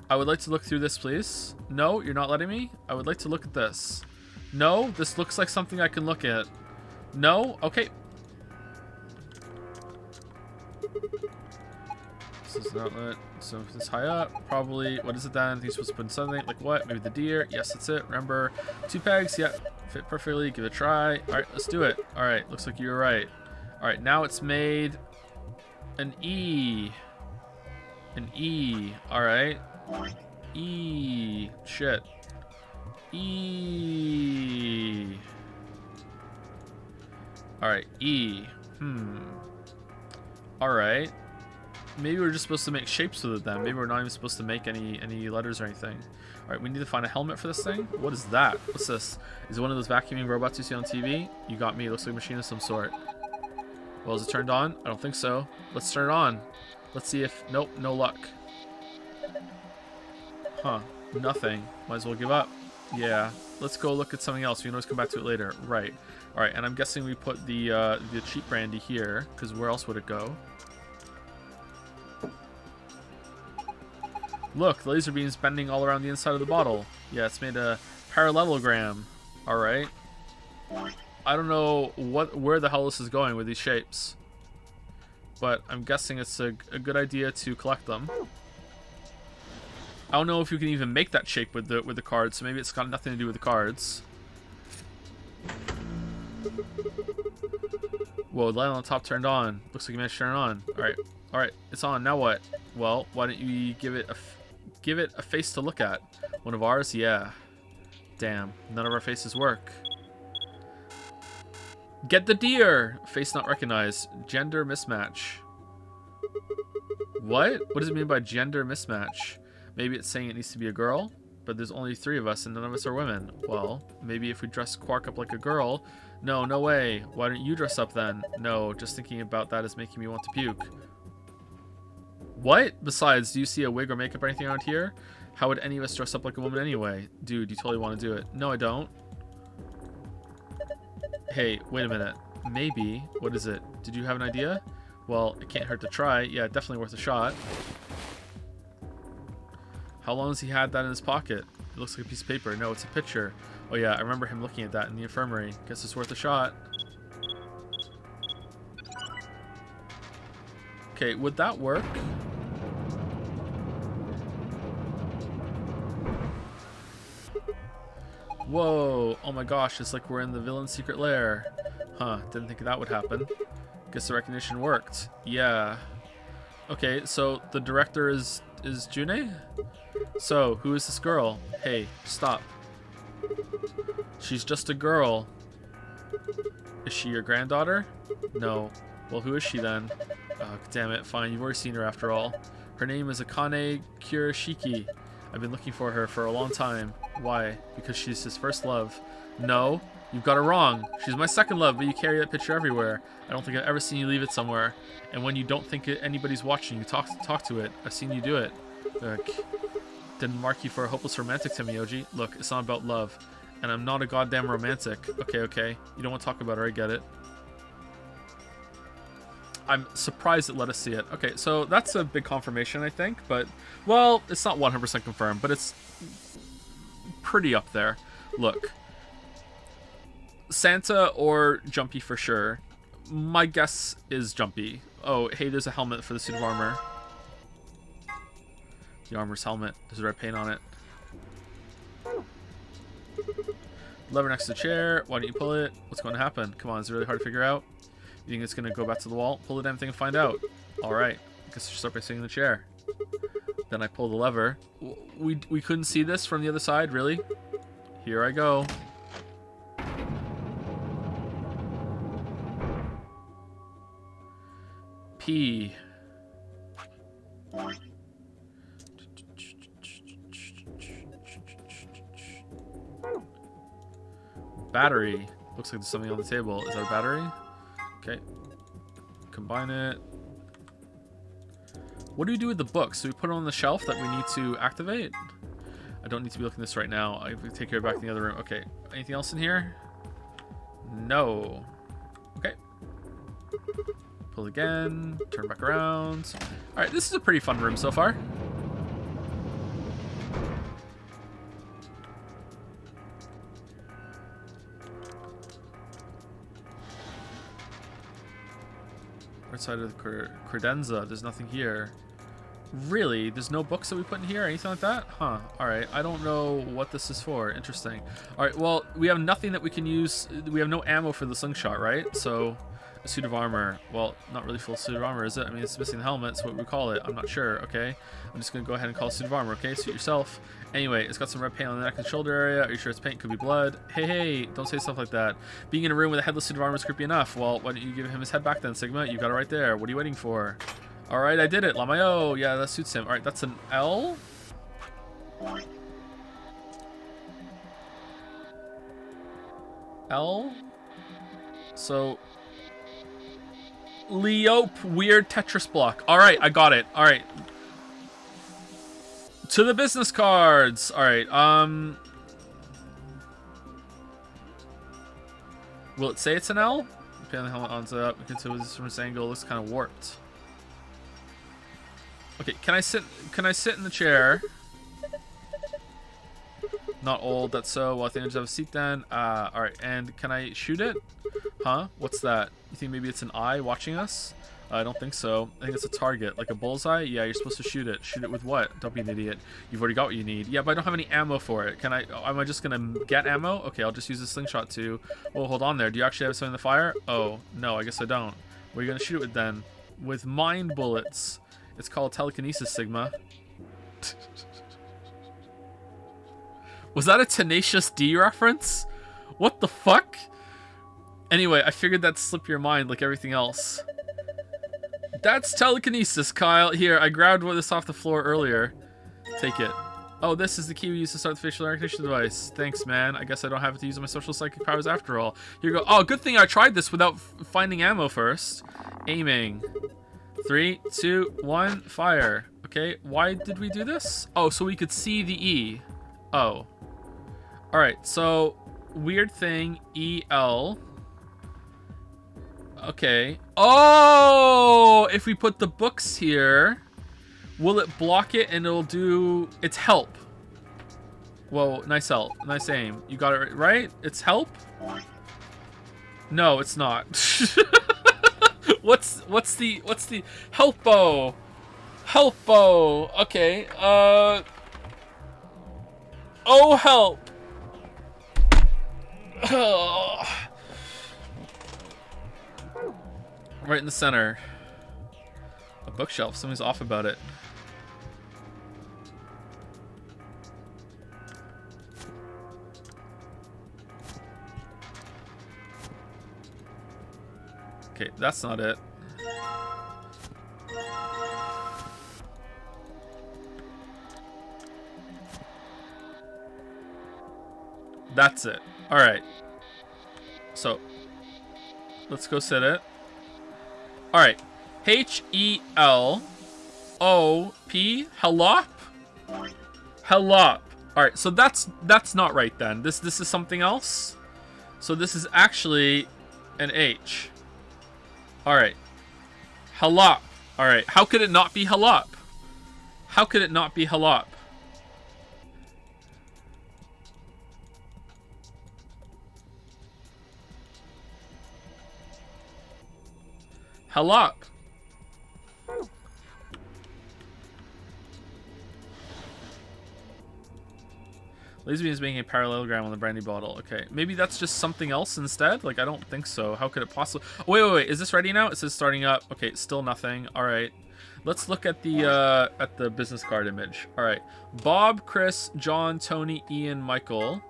I would like to look through this, please. No, you're not letting me? I would like to look at this. No, this looks like something I can look at. No? Okay. This is not lit. So if it's high up, probably. What is it then? I think you're supposed to put in something. Like what? Maybe the deer. Yes, that's it. Remember, 2 pegs. Yep. Fit perfectly. Give it a try. Alright, let's do it. Alright, looks like you were right. Alright, now it's made An E. An E. Alright. E. Shit. E. Alright, E. Alright. Maybe we're just supposed to make shapes with it then. Maybe we're not even supposed to make any letters or anything. Alright, we need to find a helmet for this thing. What is that? What's this? Is it one of those vacuuming robots you see on TV? You got me. It looks like a machine of some sort. Well, is it turned on? I don't think so. Let's turn it on. Let's see if... Nope, no luck. Huh. Nothing. Might as well give up. Yeah. Let's go look at something else. We can always come back to it later. Right. Alright, and I'm guessing we put the cheap brandy here, because where else would it go? Look, the laser beam's bending all around the inside of the bottle. Yeah, it's made a parallelogram. Alright. I don't know where the hell this is going with these shapes. But I'm guessing it's a good idea to collect them. I don't know if you can even make that shape with the cards, so maybe it's got nothing to do with the cards. Whoa, the light on the top turned on. Looks like you managed to turn it on. Alright, it's on. Now what? Well, why don't you give it a face to look at? One of ours? Yeah. Damn, none of our faces work. Get the deer! Face not recognized. Gender mismatch. What? What does it mean by gender mismatch? Maybe it's saying it needs to be a girl, but there's only 3 of us and none of us are women. Well, maybe if we dress Quark up like a girl... No, no way. Why don't you dress up then? No, just thinking about that is making me want to puke. What? Besides, do you see a wig or makeup or anything around here? How would any of us dress up like a woman anyway? Dude, you totally want to do it. No, I don't. Hey, wait a minute. Maybe. What is it? Did you have an idea? Well, it can't hurt to try. Yeah, definitely worth a shot. How long has he had that in his pocket? It looks like a piece of paper. No, it's a picture. Oh yeah, I remember him looking at that in the infirmary. Guess it's worth a shot. Okay, would that work? Whoa, oh my gosh, it's like we're in the villain's secret lair. Huh, didn't think that would happen. Guess the recognition worked. Yeah. Okay, so the director is June? So, who is this girl? Hey, stop. She's just a girl. Is she your granddaughter? No. Well, who is she then? Oh, damn it, fine, you've already seen her after all. Her name is Akane Kurashiki. I've been looking for her for a long time. Why? Because she's his first love. No, you've got it wrong. She's my second love, but you carry that picture everywhere. I don't think I've ever seen you leave it somewhere. And when you don't think anybody's watching, you talk to it. I've seen you do it. Look, didn't mark you for a hopeless romantic to me, Oji. Look, it's not about love. And I'm not a goddamn romantic. Okay. You don't want to talk about her, I get it. I'm surprised it let us see it. Okay, so that's a big confirmation, I think. But, well, it's not 100% confirmed, but it's pretty up there. Look. Santa or Jumpy for sure. My guess is Jumpy. Oh, hey, there's a helmet for the suit of armor. The armor's helmet. There's red paint on it. Lever next to the chair. Why don't you pull it? What's going to happen? Come on, is it really hard to figure out? You think it's going to go back to the wall? Pull the damn thing and find out. Alright. I guess I should start by sitting in the chair. Then I pull the lever. We couldn't see this from the other side, really? Here I go. P. Battery. Looks like there's something on the table. Is that a battery? Okay. Combine it. What do we do with the books? Do we put it on the shelf that we need to activate? I don't need to be looking at this right now. I can take care of it back in the other room. Okay. Anything else in here? No. Okay. Pull again. Turn back around. Alright, this is a pretty fun room so far. Right side of the credenza. There's nothing here. Really? There's no books that we put in here or anything like that? Huh. Alright. I don't know what this is for. Interesting. Alright, well, we have nothing that we can use. We have no ammo for the slingshot, right? So, A suit of armor. Well, not really full suit of armor, is it? I mean, it's missing the helmet, so what we call it. I'm not sure, okay? I'm just gonna go ahead and call it suit of armor, okay? Suit yourself. Anyway, it's got some red paint on the neck and shoulder area. Are you sure it's paint? Could be blood. Hey, hey, don't say stuff like that. Being in a room with a headless suit of armor is creepy enough. Well, why don't you give him his head back then, Sigma? You got it right there. What are you waiting for? Alright, I did it. Lamayo. Yeah, that suits him. Alright, that's an L. L. So... Leope weird Tetris block. Alright, I got it. Alright. To the business cards. Alright, will it say it's an L? Depending on the helmet onto up. We can tell this from this angle. It looks kind of warped. Okay, can I sit in the chair? Not old, that's so. Well, I think I just have a seat then. Alright, and can I shoot it? Huh? What's that? You think maybe it's an eye watching us? I don't think so. I think it's a target. Like a bullseye? Yeah, you're supposed to shoot it. Shoot it with what? Don't be an idiot. You've already got what you need. Yeah, but I don't have any ammo for it. Can I... Am I just gonna get ammo? Okay, I'll just use a slingshot too. Oh, hold on there. Do you actually have something in the fire? Oh, no, I guess I don't. What are you gonna shoot it with then? With mind bullets. It's called telekinesis, Sigma. Was that a Tenacious D reference? What the fuck? Anyway, I figured that'd slip your mind like everything else. That's telekinesis, Kyle. Here, I grabbed this off the floor earlier. Take it. Oh, this is the key we use to start the facial recognition device. Thanks, man. I guess I don't have to use my social psychic powers after all. Here you go. Oh, good thing I tried this without finding ammo first. Aiming. 3, 2, 1, fire. Okay, why did we do this? Oh, so we could see the E. Oh. Alright, so weird thing, EL. Okay. Oh! If we put the books here, will it block it and it'll do... It's help. Whoa, nice help. Nice aim. You got it right? It's help? No, it's not. What's the helpo? Helpo. Okay. Oh, help. Right in the center. A bookshelf. Something's off about it. Okay, that's not it. That's it. Alright. So, let's go set it. Alright. H-E-L-O-P. Helop? Helop. Alright, so that's not right then. This is something else. So this is actually an H. Alright. Helop. Alright. How could it not be helop? How could it not be helop? Helop. Laser beam is making a parallelogram on the brandy bottle. Okay, maybe that's just something else instead? Like, I don't think so. How could it possibly... Oh, wait. Is this ready now? It says starting up. Okay, still nothing. All right. Let's look at the business card image. All right. Bob, Chris, John, Tony, Ian, Michael.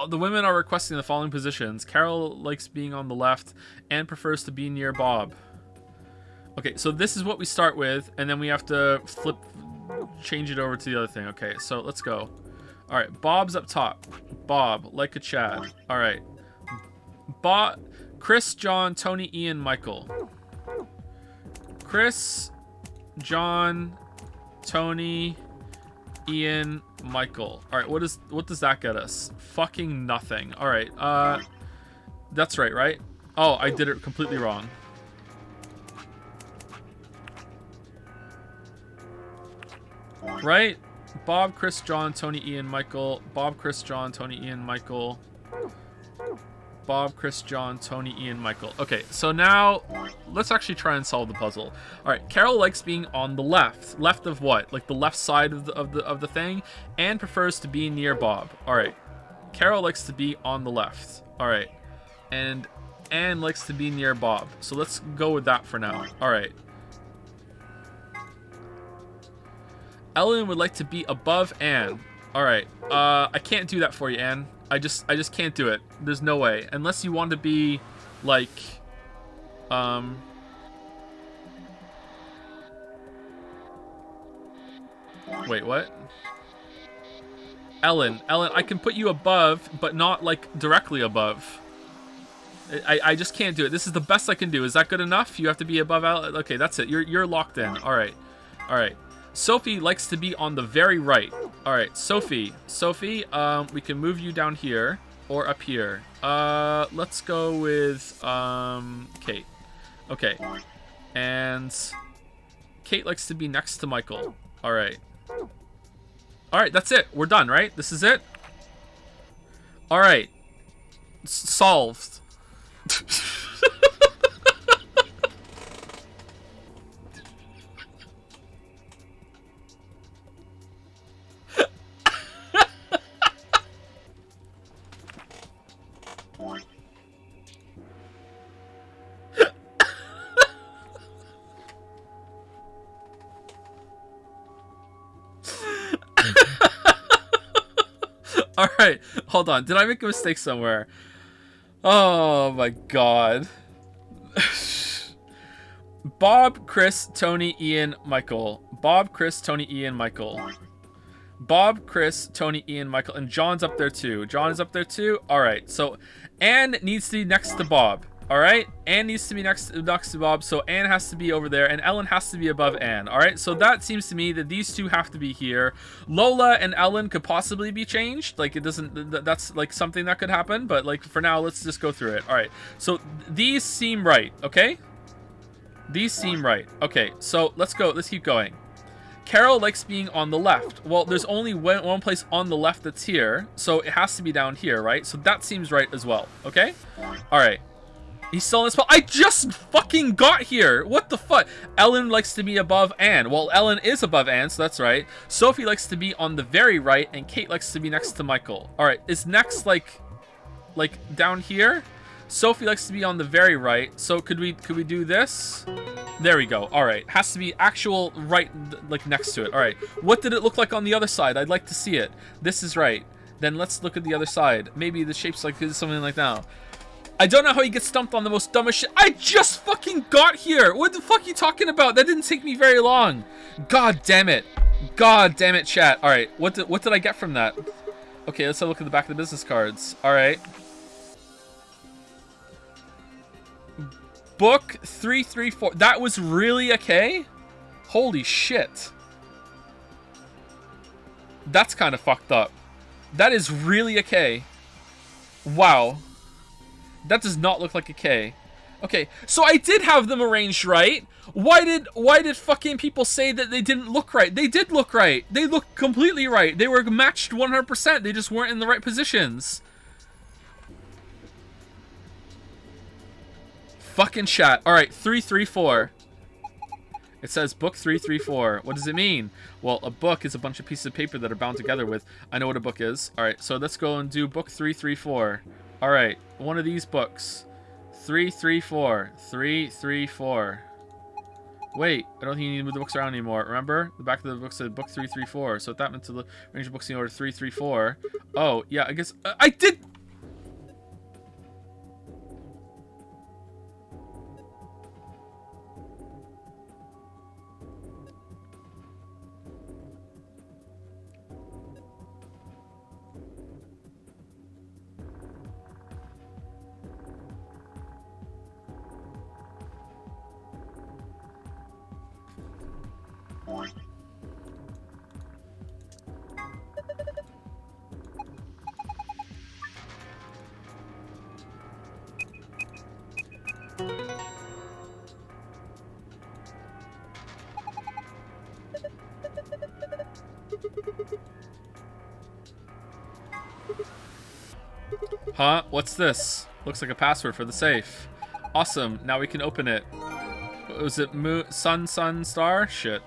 The women are requesting the following positions. Carol likes being on the left and prefers to be near Bob. Okay, so this is what we start with, and then we have to change it over to the other thing. Okay, so let's go. All right, Bob's up top. Bob, like a Chad. All right. Chris, John, Tony, Ian, Michael. Chris, John, Tony, Ian, Michael. All right, what does that get us? Fucking nothing. All right, that's right? Oh, I did it completely wrong. Right? Bob, Chris, John, Tony, Ian, Michael. Bob, Chris, John, Tony, Ian, Michael. Bob, Chris, John, Tony, Ian, Michael. Okay, so now let's actually try and solve the puzzle. All right, Carol likes being on the left. Left of what? Like the left side of the thing, and prefers to be near Bob. All right, Carol likes to be on the left. All right. And Anne likes to be near Bob. So let's go with that for now. All right. Ellen would like to be above Anne. All right. I can't do that for you, Anne. I just can't do it. There's no way. Unless you want to be like wait, what? Ellen, I can put you above, but not like directly above. I just can't do it. This is the best I can do. Is that good enough? You have to be above Ellen. Okay, that's it. You're locked in. All right. All right. Sophie likes to be on the very right. All right, Sophie, we can move you down here or up here. Let's go with Kate. Okay. And Kate likes to be next to Michael. All right. All right, that's it. We're done, right? This is it? All right. Solved. All right, hold on. Did I make a mistake somewhere? Oh my god. Bob, Chris, Tony, Ian, Michael. Bob, Chris, Tony, Ian, Michael. Bob, Chris, Tony, Ian, Michael. And John's up there too. John is up there too. All right, so Anne needs to be next to Bob. All right, Anne needs to be next to Bob, so Anne has to be over there, and Ellen has to be above Anne. All right, so that seems to me that these two have to be here. Lola and Ellen could possibly be changed. Like, it doesn't, that's like something that could happen, but like for now, let's just go through it. All right, so these seem right, okay? These seem right. Okay, so let's go, let's keep going. Carol likes being on the left. Well, there's only one place on the left that's here, so it has to be down here, right? So that seems right as well, okay? All right. He's still in the spot. I just fucking got here. What the fuck? Ellen likes to be above Anne. Well, Ellen is above Anne, so that's right. Sophie likes to be on the very right, and Kate likes to be next to Michael. All right, is next like down here? Sophie likes to be on the very right. So could we do this? There we go. All right, has to be actual right, like next to it. All right, what did it look like on the other side? I'd like to see it. This is right. Then let's look at the other side. Maybe the shape's like something like that. I don't know how he gets stumped on the most dumbest shit. I just fucking got here. What the fuck are you talking about? That didn't take me very long. God damn it. God damn it, chat. All right, what did I get from that? Okay, let's have a look at the back of the business cards. All right. Book 334. That was really a K? Holy shit. That's kind of fucked up. That is really a K. Wow. That does not look like a K. Okay, so I did have them arranged right. Why did fucking people say that they didn't look right? They did look right. They looked completely right. They were matched 100%. They just weren't in the right positions. Fucking chat. All right, 334. It says book 334. What does it mean? Well, a book is a bunch of pieces of paper that are bound together with. I know what a book is. All right, so let's go and do book 334. All right, one of these books. 334. 334. Wait, I don't think you need to move the books around anymore. Remember? The back of the book said book 334. So that meant to arrange the books in order 334. Oh, yeah, I guess... I did... Huh? What's this? Looks like a password for the safe. Awesome. Now we can open it. Was it moon, sun, star? Shit.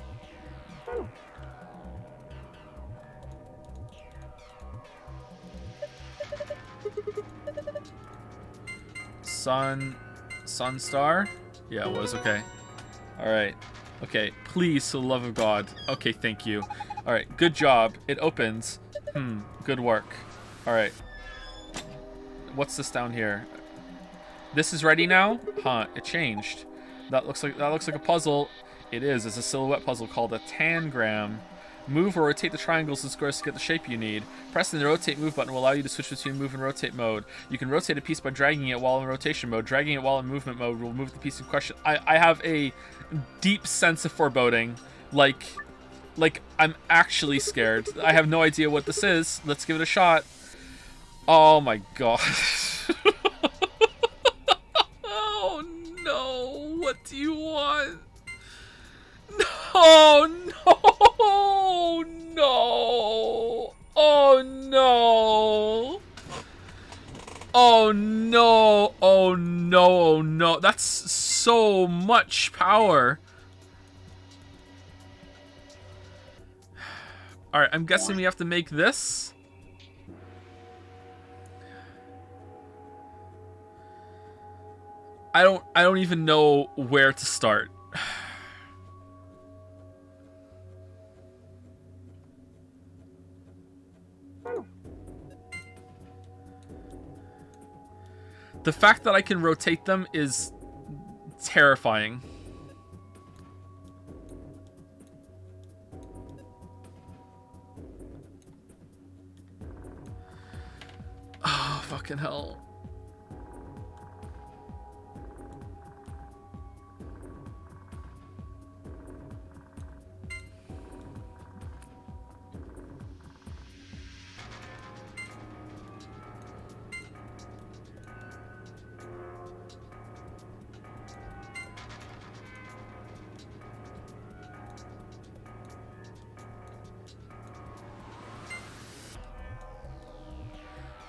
Sun star? Yeah, it was. Okay. Alright. Okay, please, for the love of God. Okay, thank you. Alright, good job. It opens. Good work. Alright. What's this down here? This is ready now? Huh, it changed. That looks like a puzzle. It is. It's a silhouette puzzle called a tangram. Move or rotate the triangles and squares to get the shape you need. Pressing the rotate move button will allow you to switch between move and rotate mode. You can rotate a piece by dragging it while in rotation mode. Dragging it while in movement mode will move the piece in question. I have a deep sense of foreboding. Like I'm actually scared. I have no idea what this is. Let's give it a shot. Oh my god. Oh no. What do you want? No, no, no. Oh no. Oh no. Oh no. Oh no. That's so much power. Alright, I'm guessing we have to make this. I don't even know where to start. The fact that I can rotate them is terrifying. Oh, fucking hell.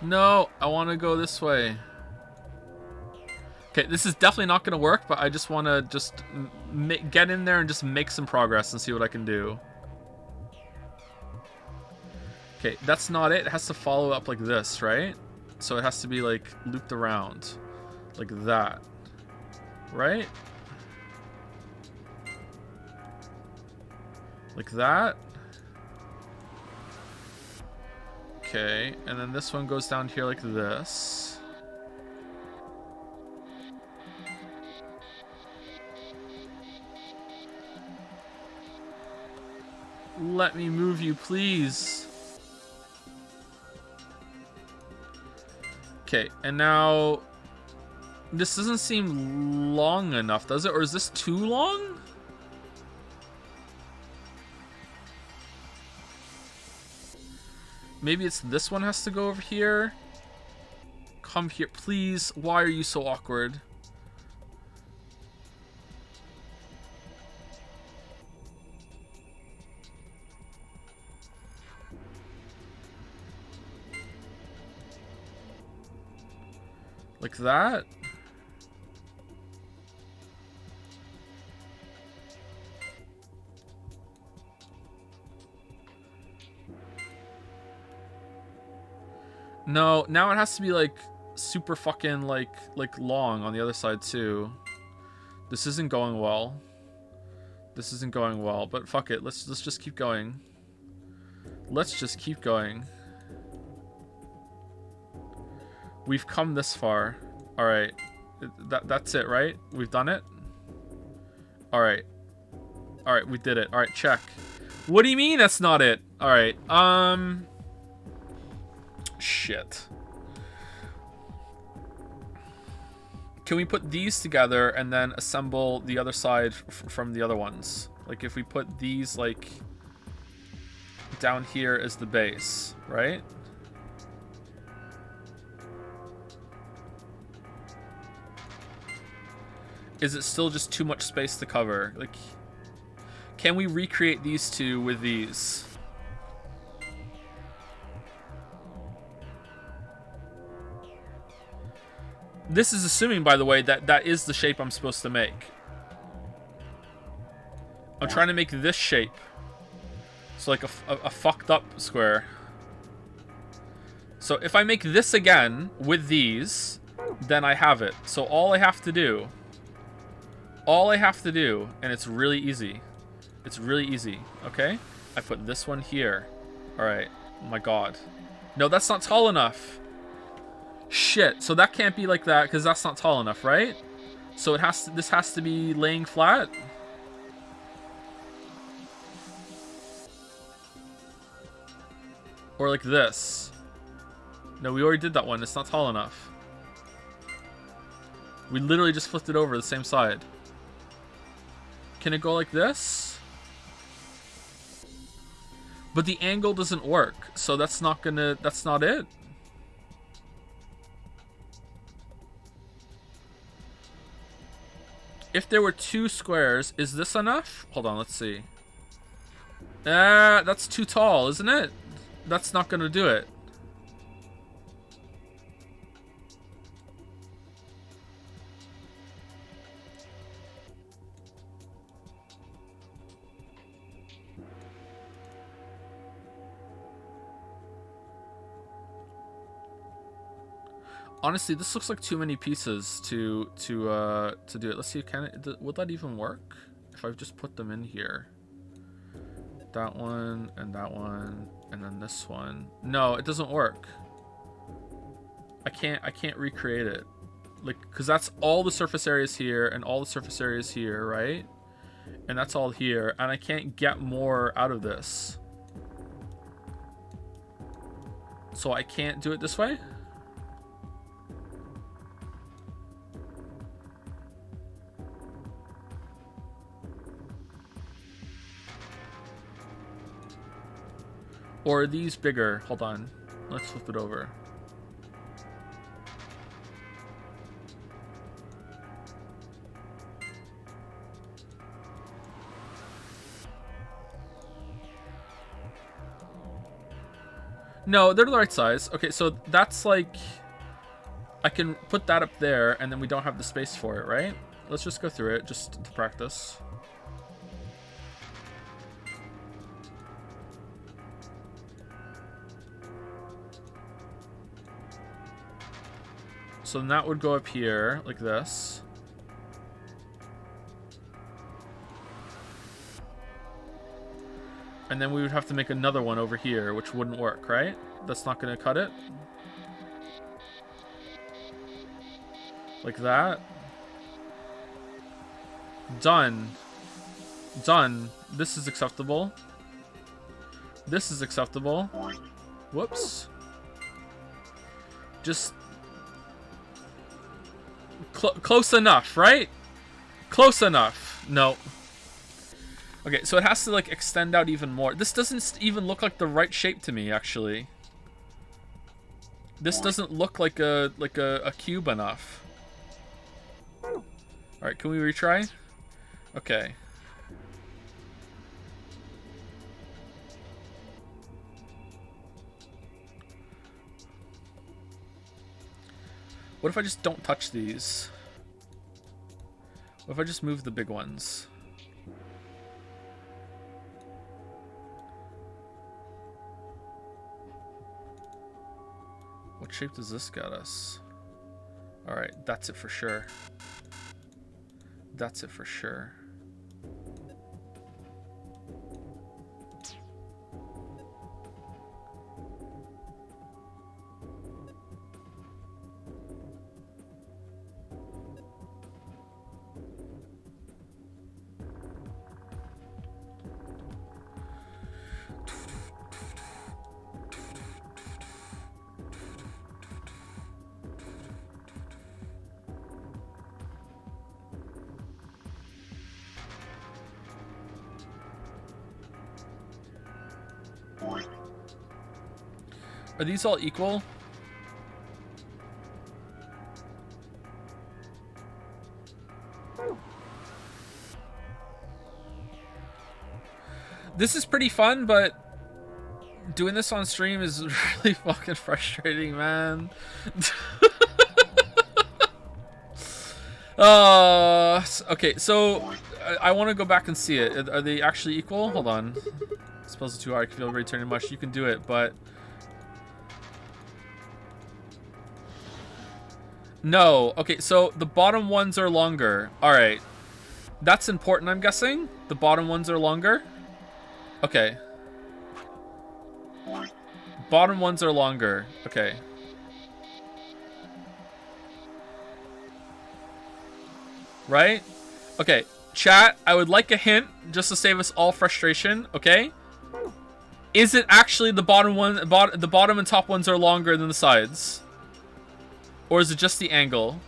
No, I want to go this way. Okay, this is definitely not going to work, but I just want to get in there and just make some progress and see what I can do. Okay, that's not it. It has to follow up like this, right? So it has to be like looped around like that, right? Like that. Okay, and then this one goes down here like this. Let me move you, please. Okay, and now this doesn't seem long enough, does it? Or is this too long? Maybe it's this one has to go over here. Come here, please. Why are you so awkward? Like that? No, now it has to be like super fucking like long on the other side too. This isn't going well. This isn't going well, but fuck it. Let's just keep going. Let's just keep going. We've come this far. All right. That's it, right? We've done it. All right. All right, we did it. All right, check. What do you mean that's not it? All right. Shit. Can we put these together and then assemble the other side from the other ones? Like if we put these like down here as the base, right? Is it still just too much space to cover? Like, can we recreate these two with these? This is assuming, by the way, that that is the shape I'm supposed to make. I'm trying to make this shape. So like a fucked up square. So if I make this again with these, then I have it. So all I have to do, and it's really easy. It's really easy, okay? I put this one here. All right, oh my God. No, that's not tall enough. Shit, so that can't be like that because that's not tall enough, right? So it has to, this has to be laying flat. Or like this. No, we already did that one. It's not tall enough. We literally just flipped it over the same side. Can it go like this? But the angle doesn't work, so that's not gonna, that's not it. If there were two squares, is this enough? Hold on, let's see. That's too tall, isn't it? That's not gonna do it. Honestly, this looks like too many pieces to do it. Let's see, can it, would that even work if I just put them in here? That one and then this one. No, it doesn't work. I can't recreate it. Like, cause that's all the surface areas here and all the surface areas here, right? And that's all here, and I can't get more out of this. So I can't do it this way? Or are these bigger? Hold on. Let's flip it over. No, they're the right size. Okay, so that's like... I can put that up there, and then we don't have the space for it, right? Let's just go through it, just to practice. So then that would go up here, like this. And then we would have to make another one over here, which wouldn't work, right? That's not going to cut it. Like that. Done. Done. This is acceptable. This is acceptable. Whoops. Just... close enough, right? Close enough. No. Okay, so it has to like extend out even more. This doesn't even look like the right shape to me, actually. This doesn't look like a cube enough. All right, can we retry? Okay. What if I just don't touch these? What if I just move the big ones? What shape does this get us? Alright, that's it for sure. That's it for sure. Are these all equal? This is pretty fun, but doing this on stream is really fucking frustrating, man. Okay, so I want to go back and see it. Are they actually equal? Hold on. I suppose it's too hard. I feel very turning much. You can do it, but No. Okay, so the bottom ones are longer. All right. That's important, I'm guessing. The bottom ones are longer. Okay. Bottom ones are longer. Okay. Right? Okay. Chat, I would like a hint just to save us all frustration, okay? Is it actually the bottom one, the bottom and top ones are longer than the sides? Or is it just the angle?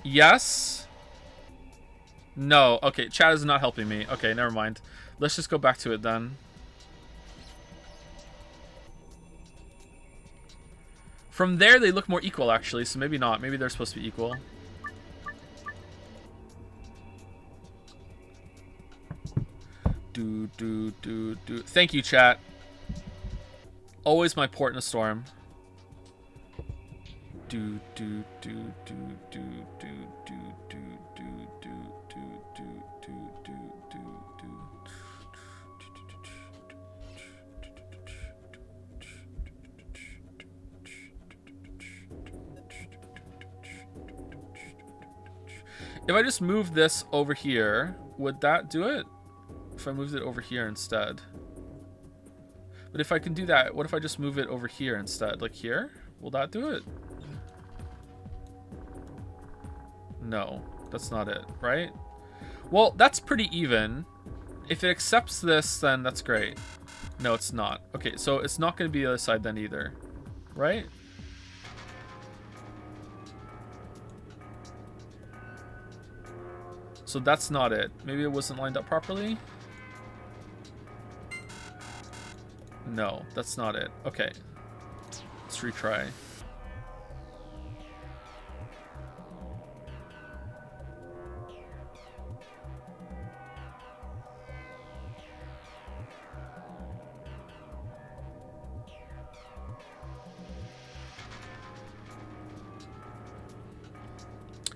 Yes? No. Okay, chat is not helping me. Okay, never mind. Let's just go back to it then. From there, they look more equal, actually, so maybe not. Maybe they're supposed to be equal. Do. Thank you, chat. Always my port in a storm. Do. If I just move this over here, would that do it? If I moved it over here instead. But if I can do that, what if I just move it over here instead? Like here? Will that do it? No, that's not it, right? Well, that's pretty even. If it accepts this, then that's great. No, it's not. Okay, so it's not going to be the other side then either, right? So that's not it. Maybe it wasn't lined up properly. No, that's not it. Okay. Let's retry.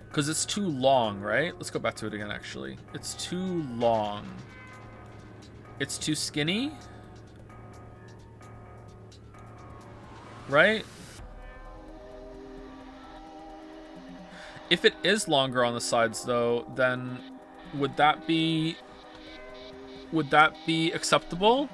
Because it's too long, right? Let's go back to it again, actually. It's too long. It's too skinny. Right? If it is longer on the sides, though, then would that be acceptable?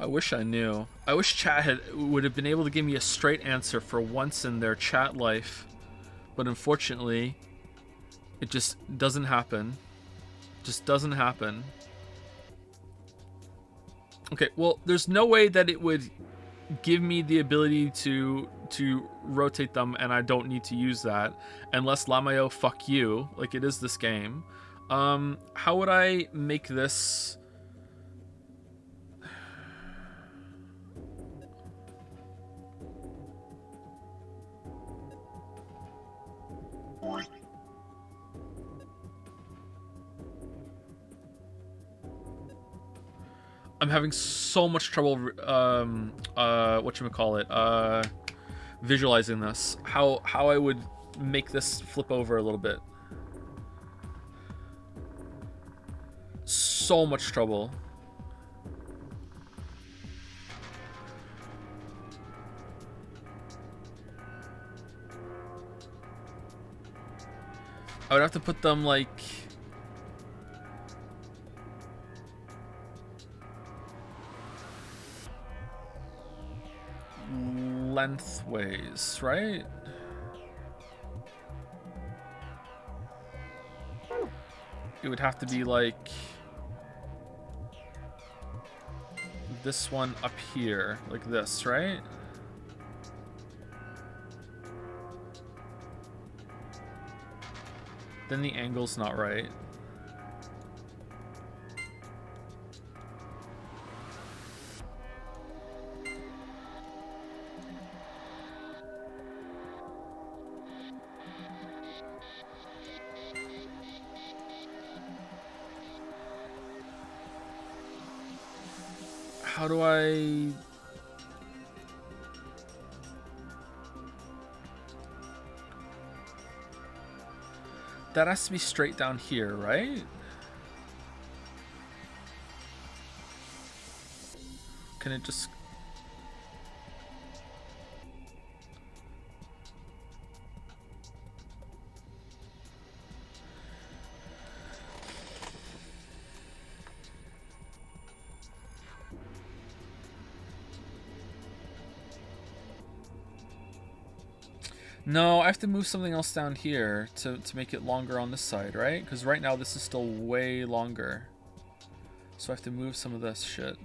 I wish I knew. I wish chat would have been able to give me a straight answer for once in their chat life. But unfortunately, it just doesn't happen. Just doesn't happen. Okay, well, there's no way that it would give me the ability to rotate them, and I don't need to use that. Unless Lamayo, fuck you, like it is this game. How would I make this... I'm having so much trouble, whatchamacallit, visualizing this. How I would make this flip over a little bit. So much trouble. I would have to put them like... lengthways, right? It would have to be like this one up here, like this, right? Then the angle's not right. How do I... That has to be straight down here, right? Can it just... No, I have to move something else down here to make it longer on this side, right? Because right now this is still way longer. So I have to move some of this shit.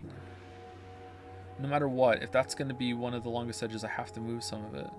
No matter what, if that's going to be one of the longest edges, I have to move some of it.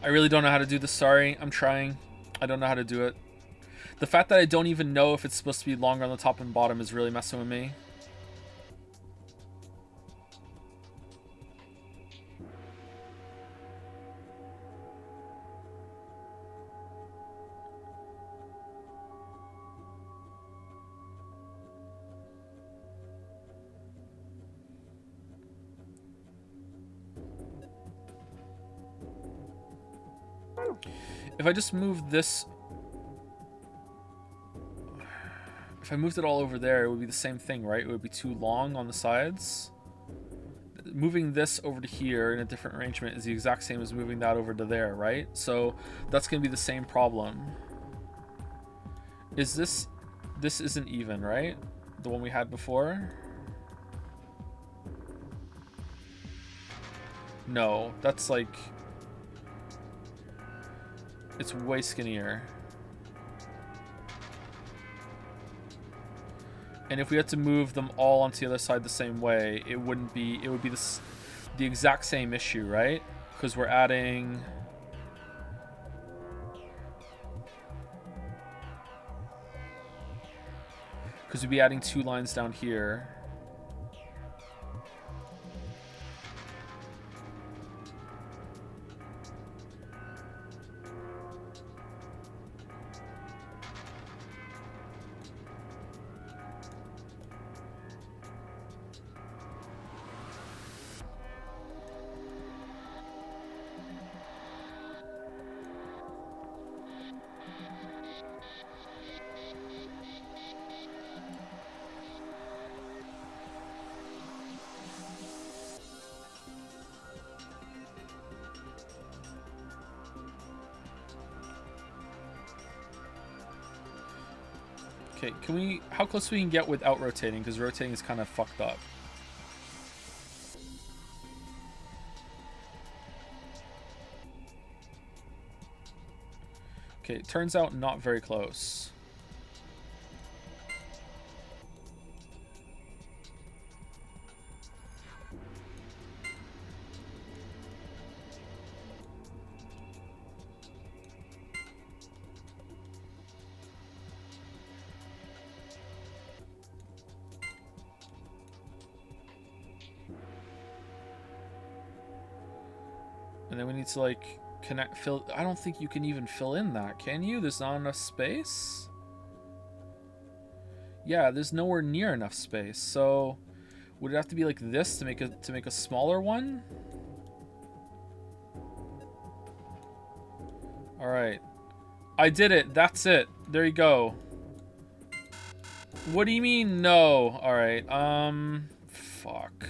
I really don't know how to do this, sorry. I'm trying. I don't know how to do it. The fact that I don't even know if it's supposed to be longer on the top and bottom is really messing with me. If I just move this... If I moved it all over there, it would be the same thing, right? It would be too long on the sides. Moving this over to here in a different arrangement is the exact same as moving that over to there, right? So that's going to be the same problem. Is this... This isn't even, right? The one we had before? No, that's like... It's way skinnier. And if we had to move them all onto the other side the same way, it wouldn't be, it would be the exact same issue, right? Because we're adding... Because we'd be adding 2 lines down here. Okay, can we... How close we can get without rotating? Because rotating is kind of fucked up. Okay, it turns out not very close. And then we need to like connect, fill. I don't think you can even fill in that, can you? There's not enough space. Yeah, there's nowhere near enough space. So would it have to be like this to make a smaller one? All right, I did it. That's it. There you go. What do you mean no? All right. Fuck.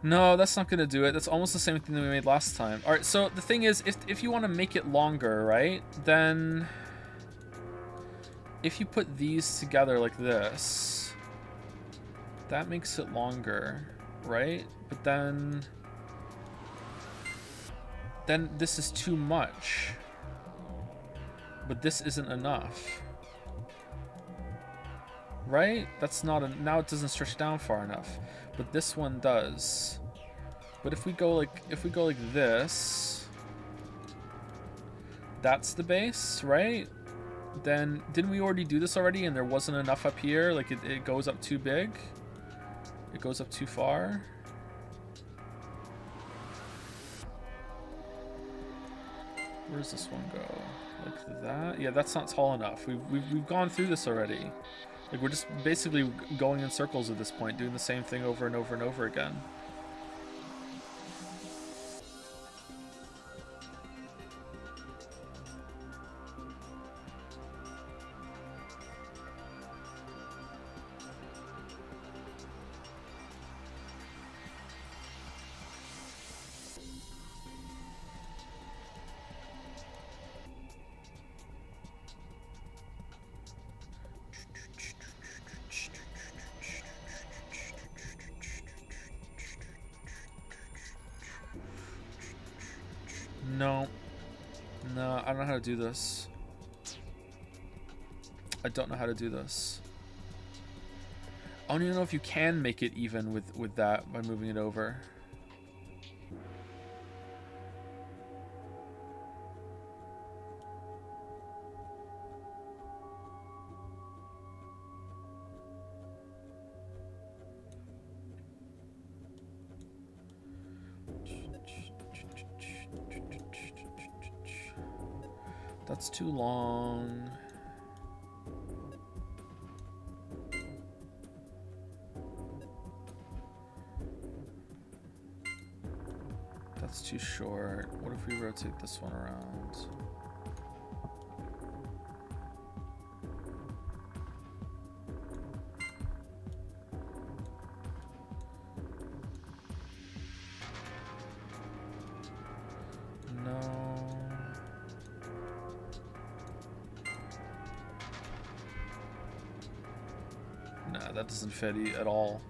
No, that's not gonna do it. That's almost the same thing that we made last time. All right, so the thing is, if you want to make it longer, right, then if you put these together like this, that makes it longer, right? But then this is too much. But this isn't enough. Right? That's not now it doesn't stretch down far enough. But this one does. But if we go like this, that's the base, right? Then didn't we already do this already and there wasn't enough up here? Like it goes up too big? It goes up too far? Where does this one go? Like that? Yeah, that's not tall enough. We've gone through this already. Like, we're just basically going in circles at this point, doing the same thing over and over and over again. No, I don't know how to do this. I don't know how to do this. I don't even know if you can make it even with that by moving it over. That's too long. That's too short. What if we rotate this one around? That doesn't fit at all.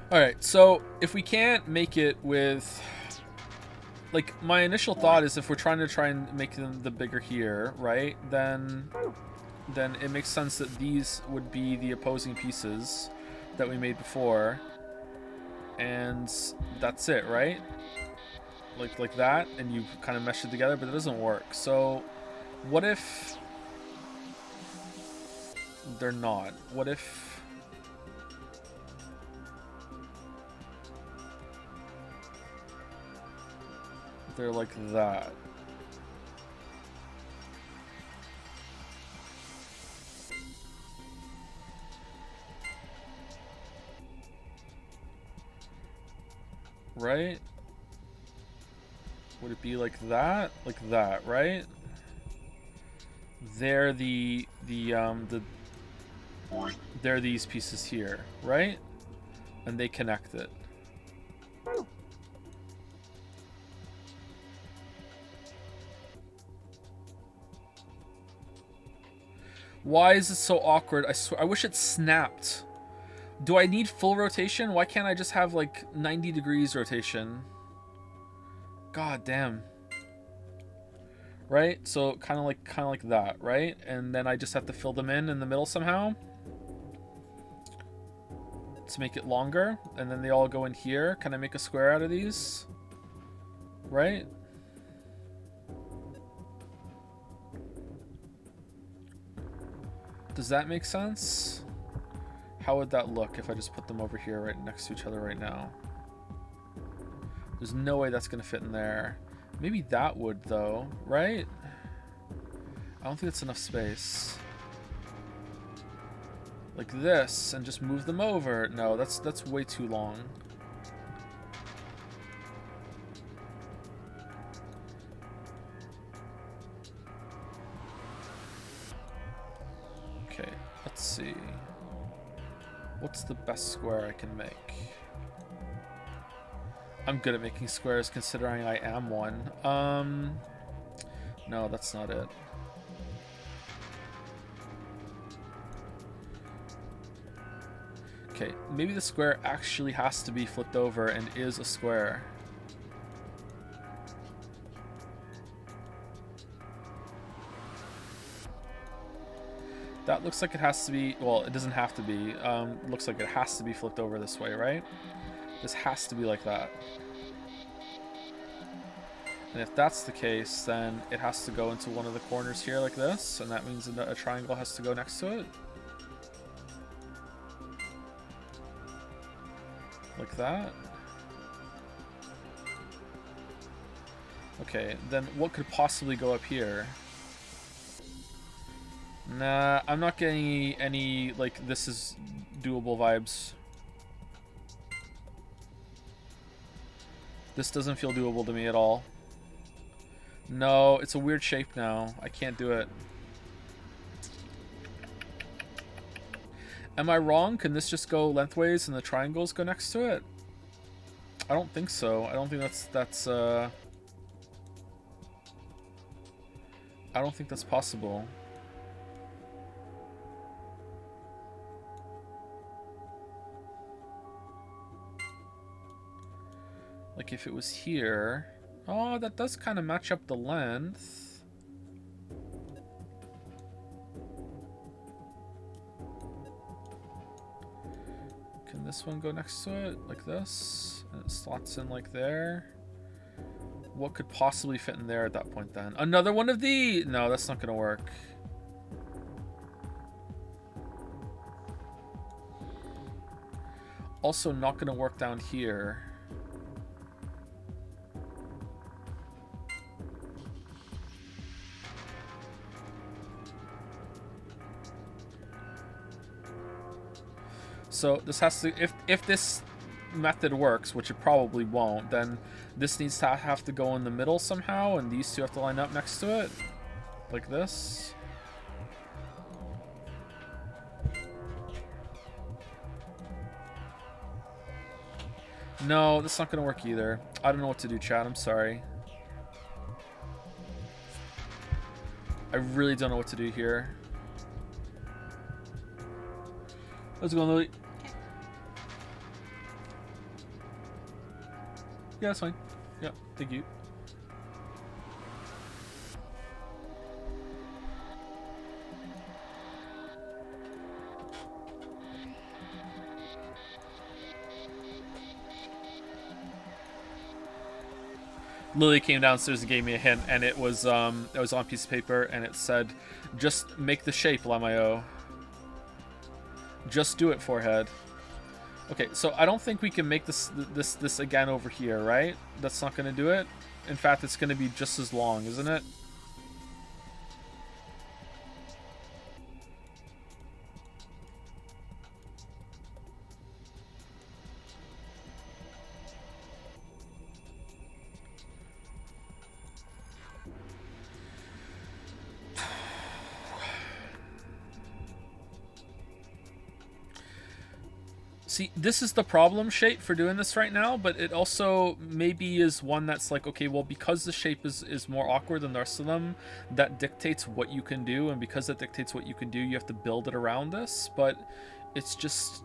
All right, so if we can't make it with... Like, my initial thought is if we're trying to make them the bigger here, right, then it makes sense that these would be the opposing pieces that we made before, and that's it, right? Like that, and you kind of mesh it together, but it doesn't work. So what if they're not? What if... they're like that? right? Would it be like that? Like that, right? They're they're these pieces here, right? And they connect it. Why is it so awkward? I swear, I wish it snapped. Do I need full rotation? Why can't I just have like 90 degrees rotation? God damn. Right? So kind of like that, right? And then I just have to fill them in the middle somehow to make it longer, and then they all go in here. Can I make a square out of these? Right? Does that make sense? How would that look if I just put them over here right next to each other right now? There's no way that's gonna fit in there. Maybe that would though, right? I don't think it's enough space. Like this, and just move them over. No, that's way too long. Okay, let's see. What's the best square I can make? I'm good at making squares considering I am one. No, that's not it. Okay, maybe the square actually has to be flipped over and is a square. That looks like it has to be, well, it doesn't have to be. Looks like it has to be flipped over this way, right? This has to be like that. And if that's the case, then it has to go into one of the corners here like this, and that means a triangle has to go next to it. Like that. Okay, then what could possibly go up here? Nah, I'm not getting any like, this is doable vibes. This doesn't feel doable to me at all. No, it's a weird shape now. I can't do it. Am I wrong? Can this just go lengthways and the triangles go next to it? I don't think so. I don't think that's I don't think that's possible. Like if it was here. Oh, that does kind of match up the length. Can this one go next to it? Like this? And it slots in like there. What could possibly fit in there at that point then? Another one of these? No, that's not going to work. Also not going to work down here. So this has to, if this method works, which it probably won't, then this needs to have to go in the middle somehow, and these two have to line up next to it, like this. No, that's not gonna work either. I don't know what to do, chat. I'm sorry. I really don't know what to do here. How's it going, Lily? Yeah, that's fine. Yeah, thank you. Lily came downstairs and gave me a hint, and it was on a piece of paper, and it said, "Just make the shape, Lamayo. Just do it, forehead." Okay, so I don't think we can make this again over here, right? That's not going to do it. In fact, it's going to be just as long, isn't it? See, this is the problem shape for doing this right now, but it also maybe is one that's like, okay, well, because the shape is more awkward than the rest of them, that dictates what you can do, and because that dictates what you can do, you have to build it around this, but it's just...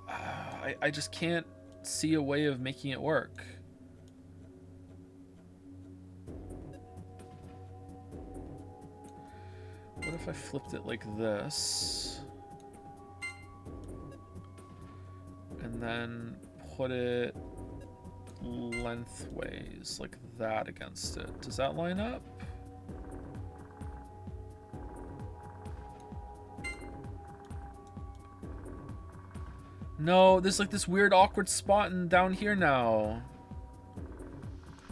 I just can't see a way of making it work. What if I flipped it like this? And then put it lengthways like that against it. Does that line up? No, there's like this weird awkward spot down here now.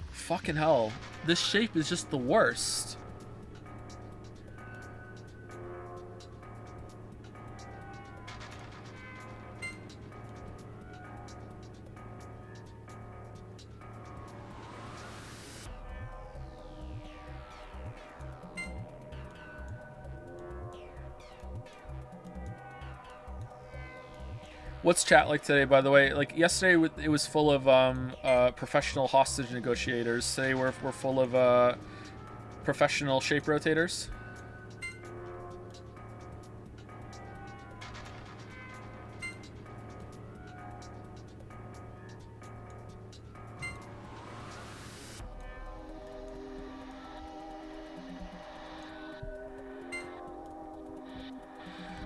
Fucking hell. This shape is just the worst. What's chat like today, by the way? Like yesterday, it was full of professional hostage negotiators. Today we're full of professional shape rotators.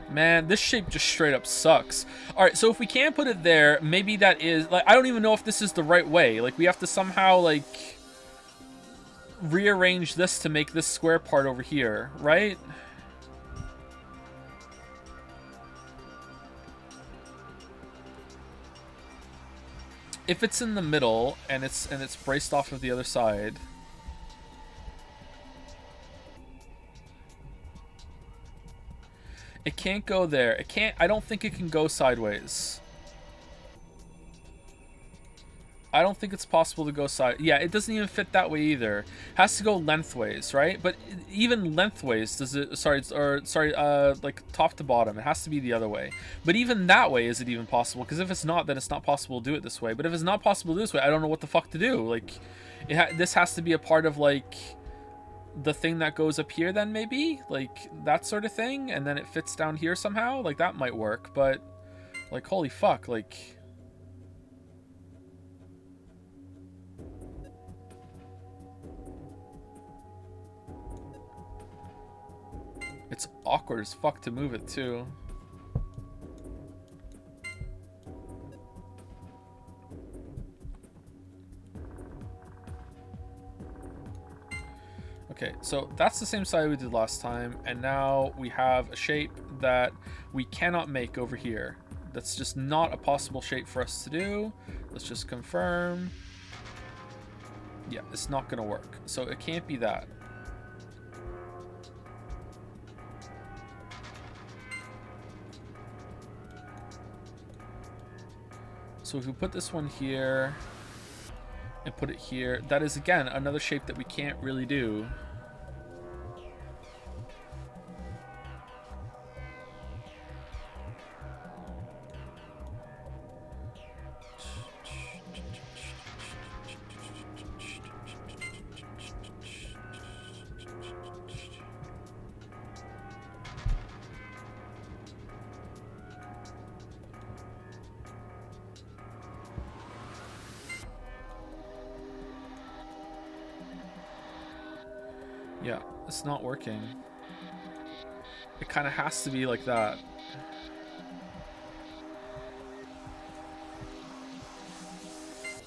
Man, this shape just straight up sucks. Alright, so if we can't put it there, maybe that is... Like, I don't even know if this is the right way. Like, we have to somehow, like... rearrange this to make this square part over here, right? If it's in the middle, and it's braced off of the other side... It can't go there. It can't... I don't think it can go sideways. I don't think it's possible to go side... Yeah, it doesn't even fit that way either. It has to go lengthways, right? But even lengthways, does it... Sorry, like top to bottom. It has to be the other way. But even that way, is it even possible? Because if it's not, then it's not possible to do it this way. But if it's not possible to do this way, I don't know what the fuck to do. Like, this has to be a part of, like... the thing that goes up here then, maybe? Like, that sort of thing? And then it fits down here somehow? Like, that might work, but... Like, holy fuck, like... It's awkward as fuck to move it, too. Okay, so that's the same side we did last time, and now we have a shape that we cannot make over here. That's just not a possible shape for us to do. Let's just confirm. Yeah, it's not gonna work. So it can't be that. So if we put this one here and put it here, that is again another shape that we can't really do. Yeah, it's not working. It kind of has to be like that.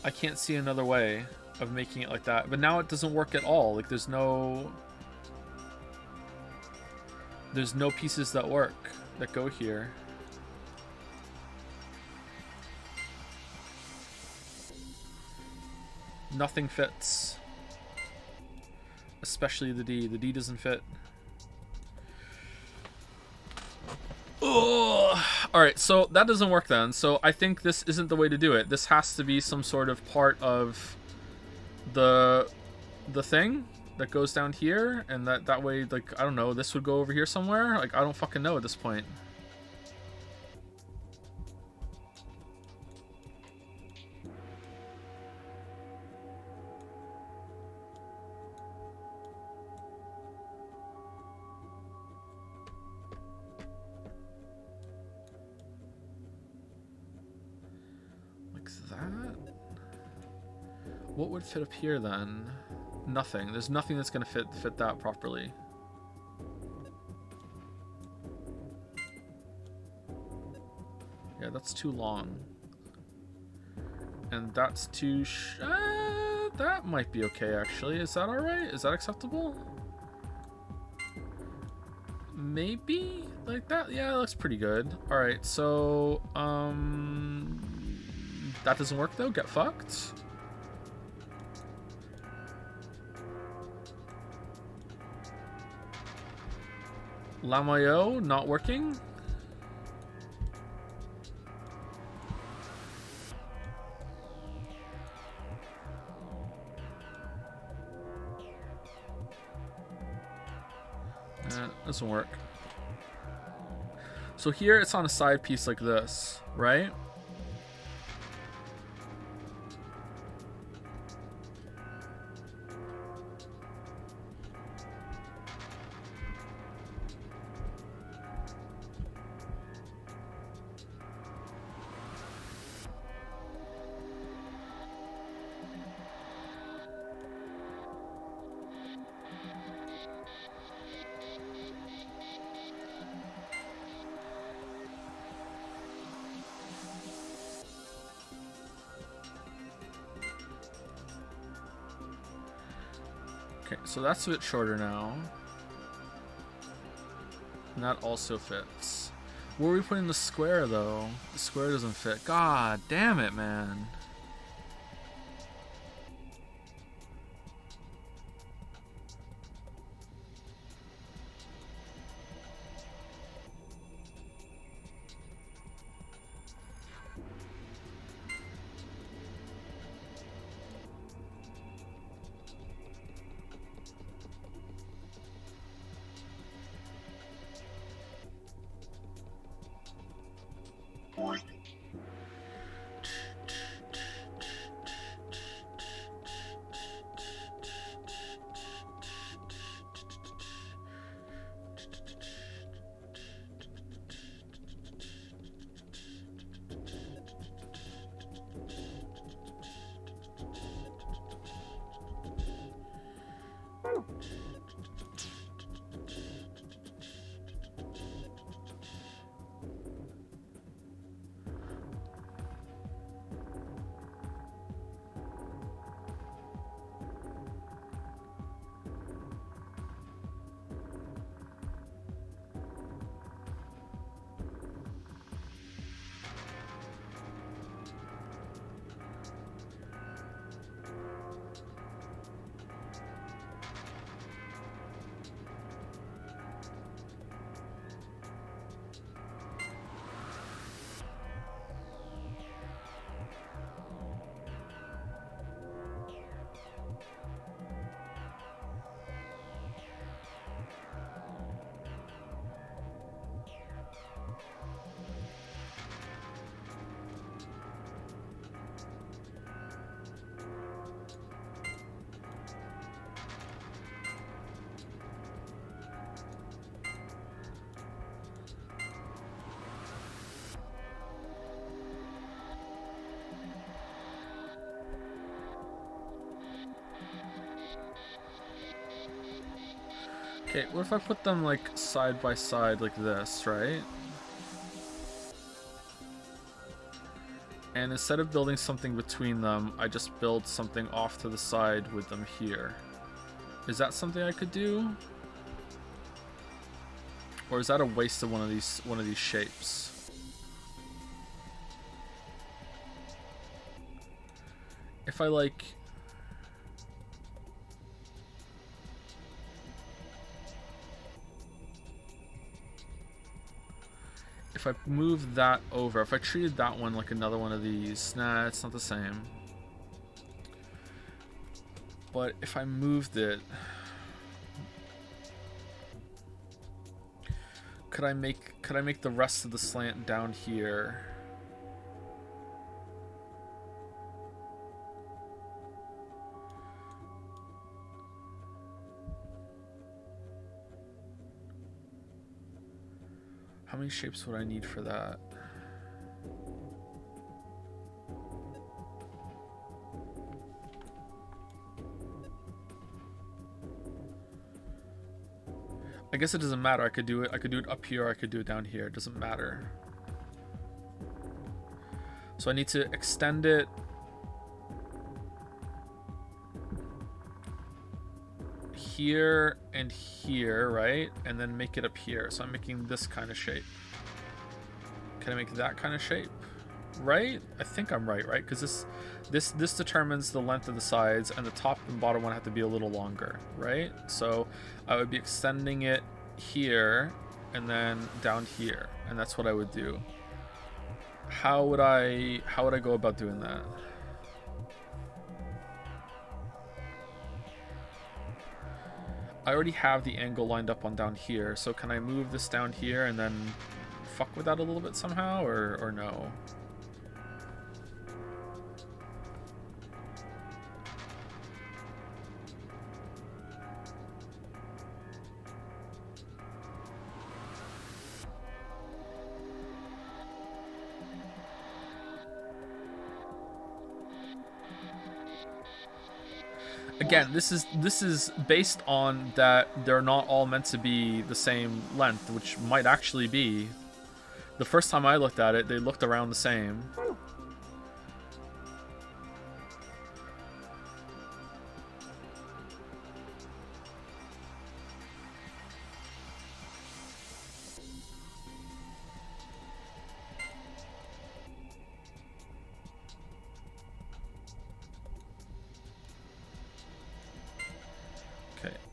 I can't see another way of making it like that. But now it doesn't work at all. Like, there's no pieces that work, that go here. Nothing fits. Especially the D. The D doesn't fit. Alright, so that doesn't work then. So I think this isn't the way to do it. This has to be some sort of part of the thing that goes down here. And that way, like, I don't know, this would go over here somewhere. Like, I don't fucking know at this point. what would fit up here then? Nothing. There's nothing that's gonna fit that properly. Yeah, that's too long. And that's too that might be okay actually. Is that alright? Is that acceptable? Maybe? Like that? Yeah, that looks pretty good. Alright, so that doesn't work though. Get fucked. Lamayo not working. Doesn't work. So here it's on a side piece like this, right? Okay, so that's a bit shorter now. And that also fits. Where are we putting the square though? The square doesn't fit. God damn it, man. Okay, what if I put them like side by side like this, right? And instead of building something between them, I just build something off to the side with them here. Is that something I could do? Or is that a waste of one of these shapes? If I like... If I move that over, if I treated that one like another one of these, nah, it's not the same. But if I moved it, could I make the rest of the slant down here? How many shapes would I need for that? guess it doesn't matter. I could do it up here, or I could do it down here. It doesn't matter. So I need to extend it here and here, right? And then make it up here. So I'm making this kind of shape. Can I make that kind of shape? Right? I think I'm right? Because this determines the length of the sides, and the top and bottom one have to be a little longer, right? So I would be extending it here and then down here, and that's what I would do. How would I go about doing that? I already have the angle lined up on down here, so can I move this down here and then fuck with that a little bit somehow, or no? Again, this is based on that they're not all meant to be the same length, which might actually be. The first time I looked at it, they looked around the same.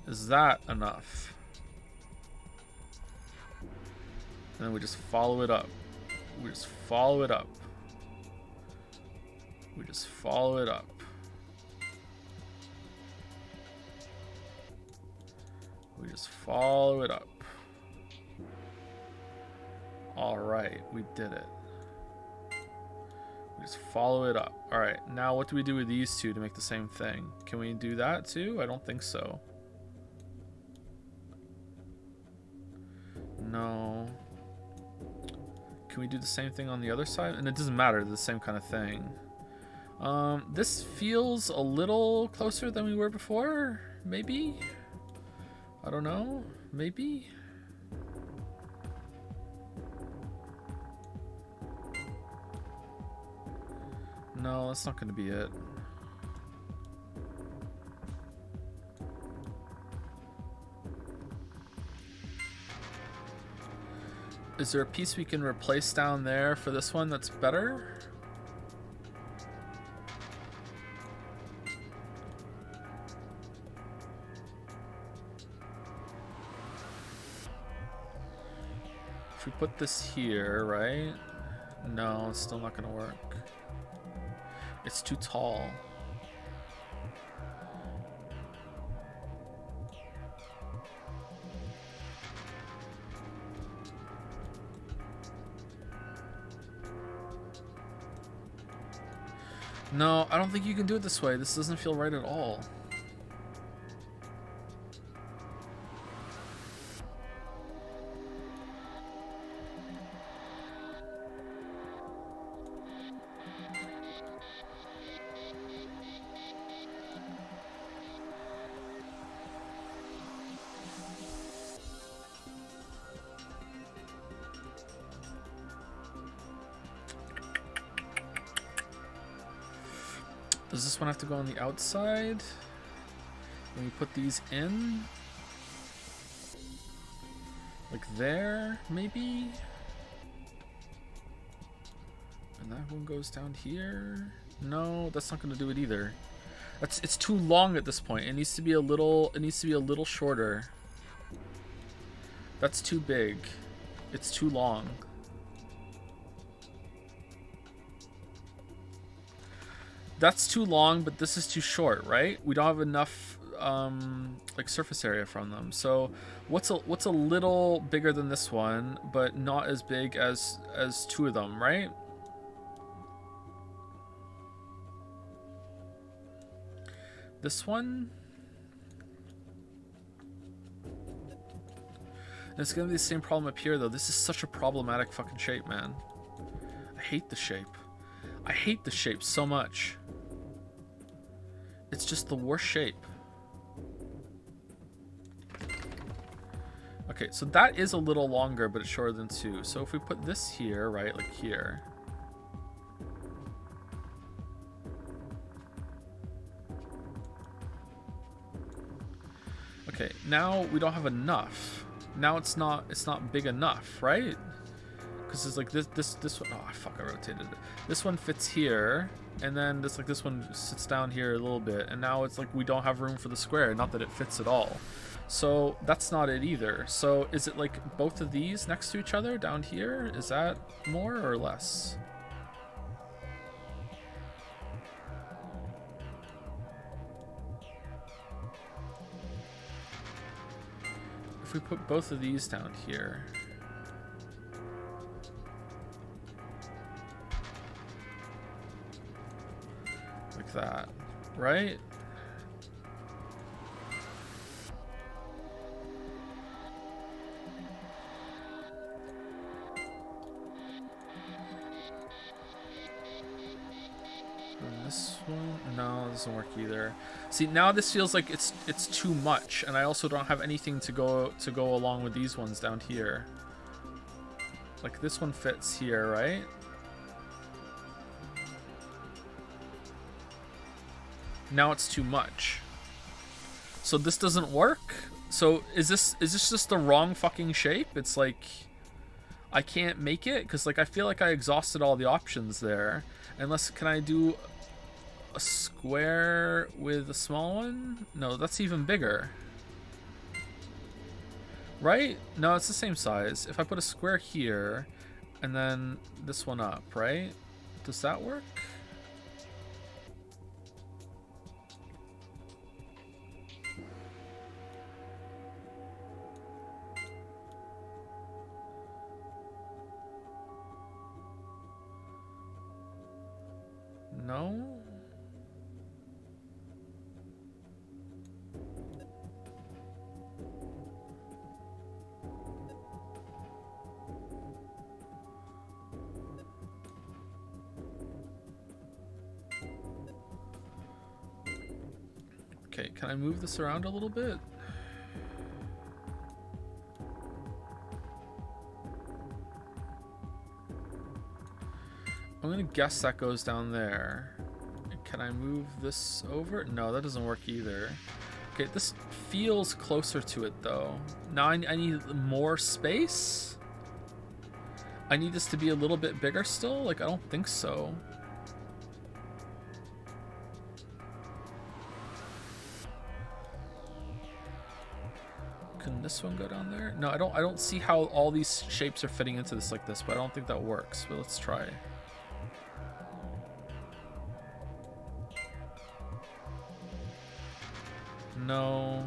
Is that enough? And then we just follow it up. We just follow it up. We just follow it up. We just follow it up. All right, we did it. We just follow it up. All right, now what do we do with these two to make the same thing? Can we do that too? I don't think so. No. Can we do the same thing on the other side? And it doesn't matter, the same kind of thing. This feels a little closer than we were before, maybe? I don't know, maybe? No, that's not going to be it. Is there a piece we can replace down there for this one that's better? If we put this here, right? No, it's still not gonna work. It's too tall. No, I don't think you can do it this way. This doesn't feel right at all. Does this one have to go on the outside? When we put these in? Like there, maybe? And that one goes down here? No, that's not going to do it either. It's too long at this point. It needs to be a little shorter. That's too big. It's too long. That's too long, but this is too short, right? We don't have enough like surface area from them. So what's a little bigger than this one, but not as big as two of them, right? This one. And it's gonna be the same problem up here though. This is such a problematic fucking shape, man. I hate the shape. I hate the shape so much. It's just the worst shape. Okay, so that is a little longer, but it's shorter than 2. So if we put this here, right, like here. Okay, now we don't have enough. Now it's not big enough, right? Because it's like this one. Oh fuck! I rotated it. This one fits here, and then this one sits down here a little bit, and now it's like we don't have room for the square. Not that it fits at all. So that's not it either. So is it like both of these next to each other down here? Is that more or less? If we put both of these down here. Like that, right? And this one, no, it doesn't work either. See, now this feels like it's too much, and I also don't have anything to go along with these ones down here. Like this one fits here, right? Now it's too much. So this doesn't work? So is this just the wrong fucking shape? It's like I can't make it because like I feel like I exhausted all the options there. Unless, can I do a square with a small one? No, that's even bigger. Right? No, it's the same size. If I put a square here and then this one up, right? Does that work? No? Okay, can I move this around a little bit? I'm gonna guess that goes down there. Can I move this over? No, that doesn't work either. Okay, this feels closer to it though. Now I need more space? I need this to be a little bit bigger still? Like, I don't think so. Can this one go down there? No, I don't see how all these shapes are fitting into this like this, but I don't think that works. But let's try. No.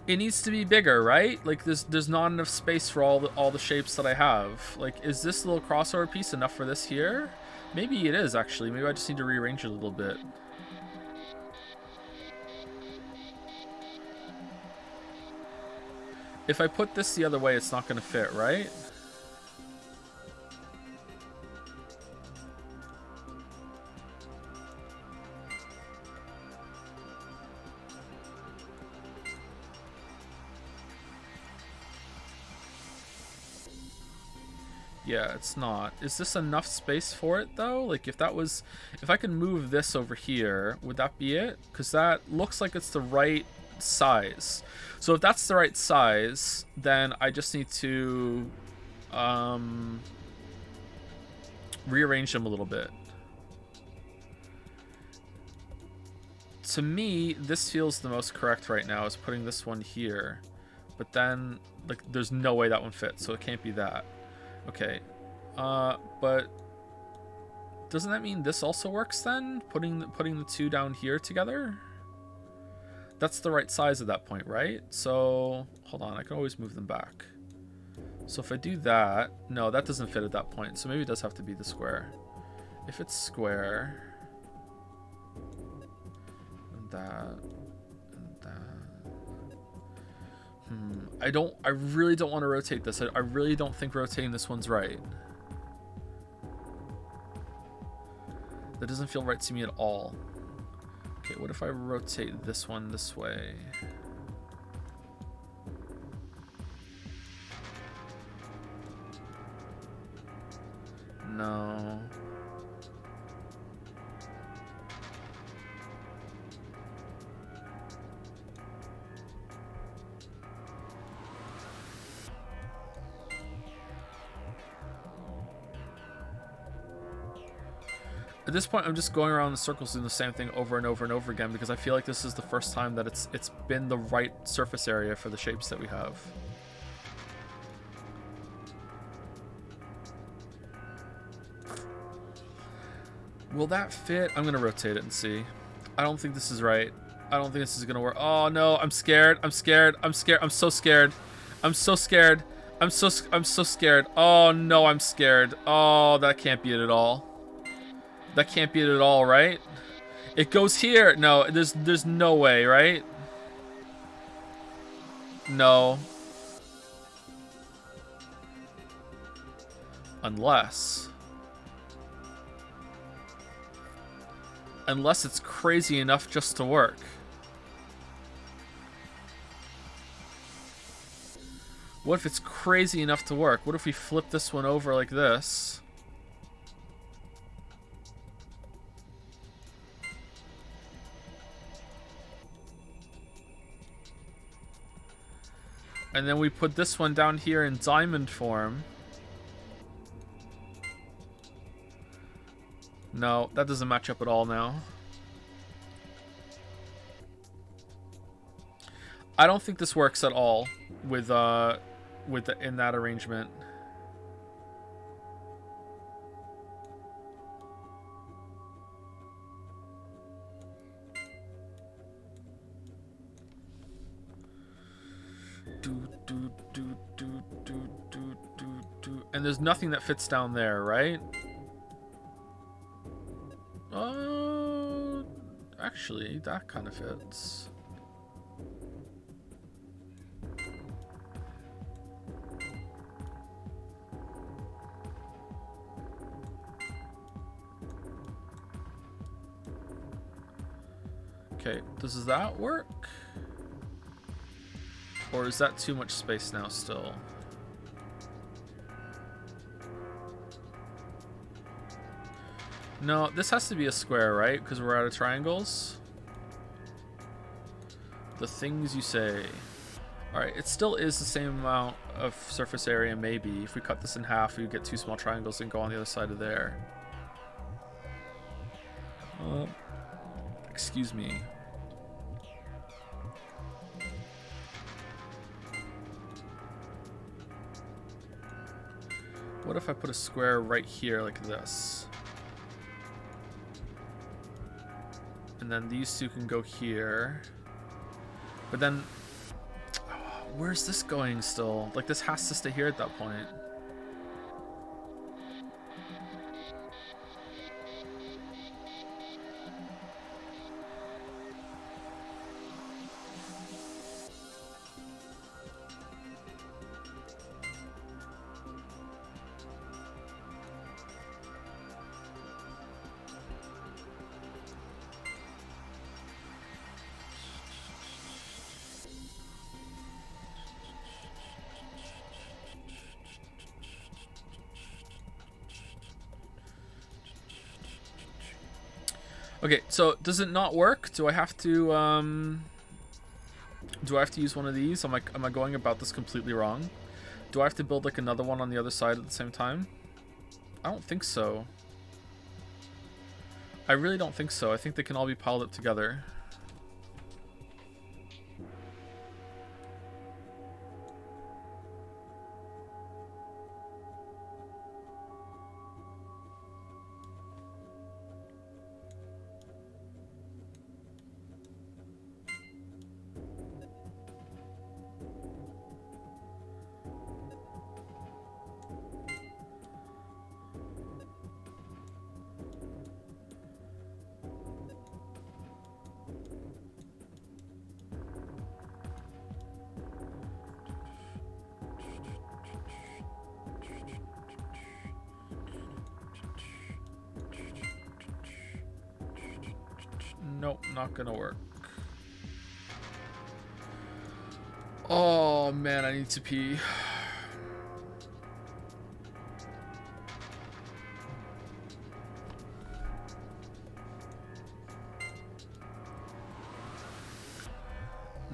It needs to be bigger, right? Like there's not enough space for all the shapes that I have. Like, is this little crossover piece enough for this here? Maybe it is actually. Maybe I just need to rearrange it a little bit. If I put this the other way, it's not going to fit, right? Yeah, it's not. Is this enough space for it though? Like if I can move this over here, would that be it? Because that looks like it's the right size. So if that's the right size, then I just need to rearrange them a little bit. To me, this feels the most correct right now, is putting this one here. But then, like, there's no way that one fits, so it can't be that. Okay, but doesn't that mean this also works then? Putting the two down here together? That's the right size at that point, right? So, hold on, I can always move them back. So if I do that, no, that doesn't fit at that point, so maybe it does have to be the square. If it's square, and that, I really don't want to rotate this. I really don't think rotating this one's right. doesn't feel right to me at all. Okay, what if I rotate this one this way? No. At this point, I'm just going around in circles doing the same thing over and over and over again because I feel like this is the first time that it's been the right surface area for the shapes that we have. Will that fit? I'm gonna rotate it and see. I don't think this is right. I don't think this is gonna work. Oh no, I'm scared. I'm scared. I'm scared. I'm so scared. I'm so scared. I'm so scared. Oh no, I'm scared. Oh, that can't be it at all. That can't be it at all, right? It goes here. No, there's no way, right? No. Unless it's crazy enough just to work. What if it's crazy enough to work? What if we flip this one over like this? And then we put this one down here in diamond form. No, that doesn't match up at all now. I don't think this works at all with in that arrangement. And there's nothing that fits down there, right? Actually, that kind of fits. Okay, does that work? Or is that too much space now still? No, this has to be a square, right? Because we're out of triangles. The things you say. Alright, it still is the same amount of surface area, maybe. If we cut this in half, we get two small triangles and go on the other side of there. Excuse me. What if I put a square right here like this? And then these two can go here. But then, where's this going still? Like, this has to stay here at that point. Okay, so does it not work? Do I have to use one of these? Am I going about this completely wrong? Do I have to build like another one on the other side at the same time? I don't think so. I really don't think so. I think they can all be piled up together. Nope, not gonna work. Oh man, I need to pee.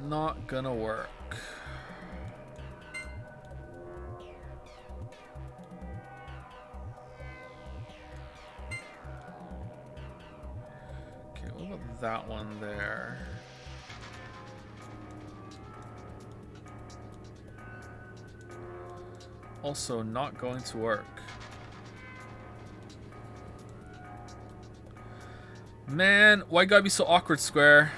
Not gonna work. Okay, what about that one there? Also not going to work. Man, why gotta be so awkward, Square?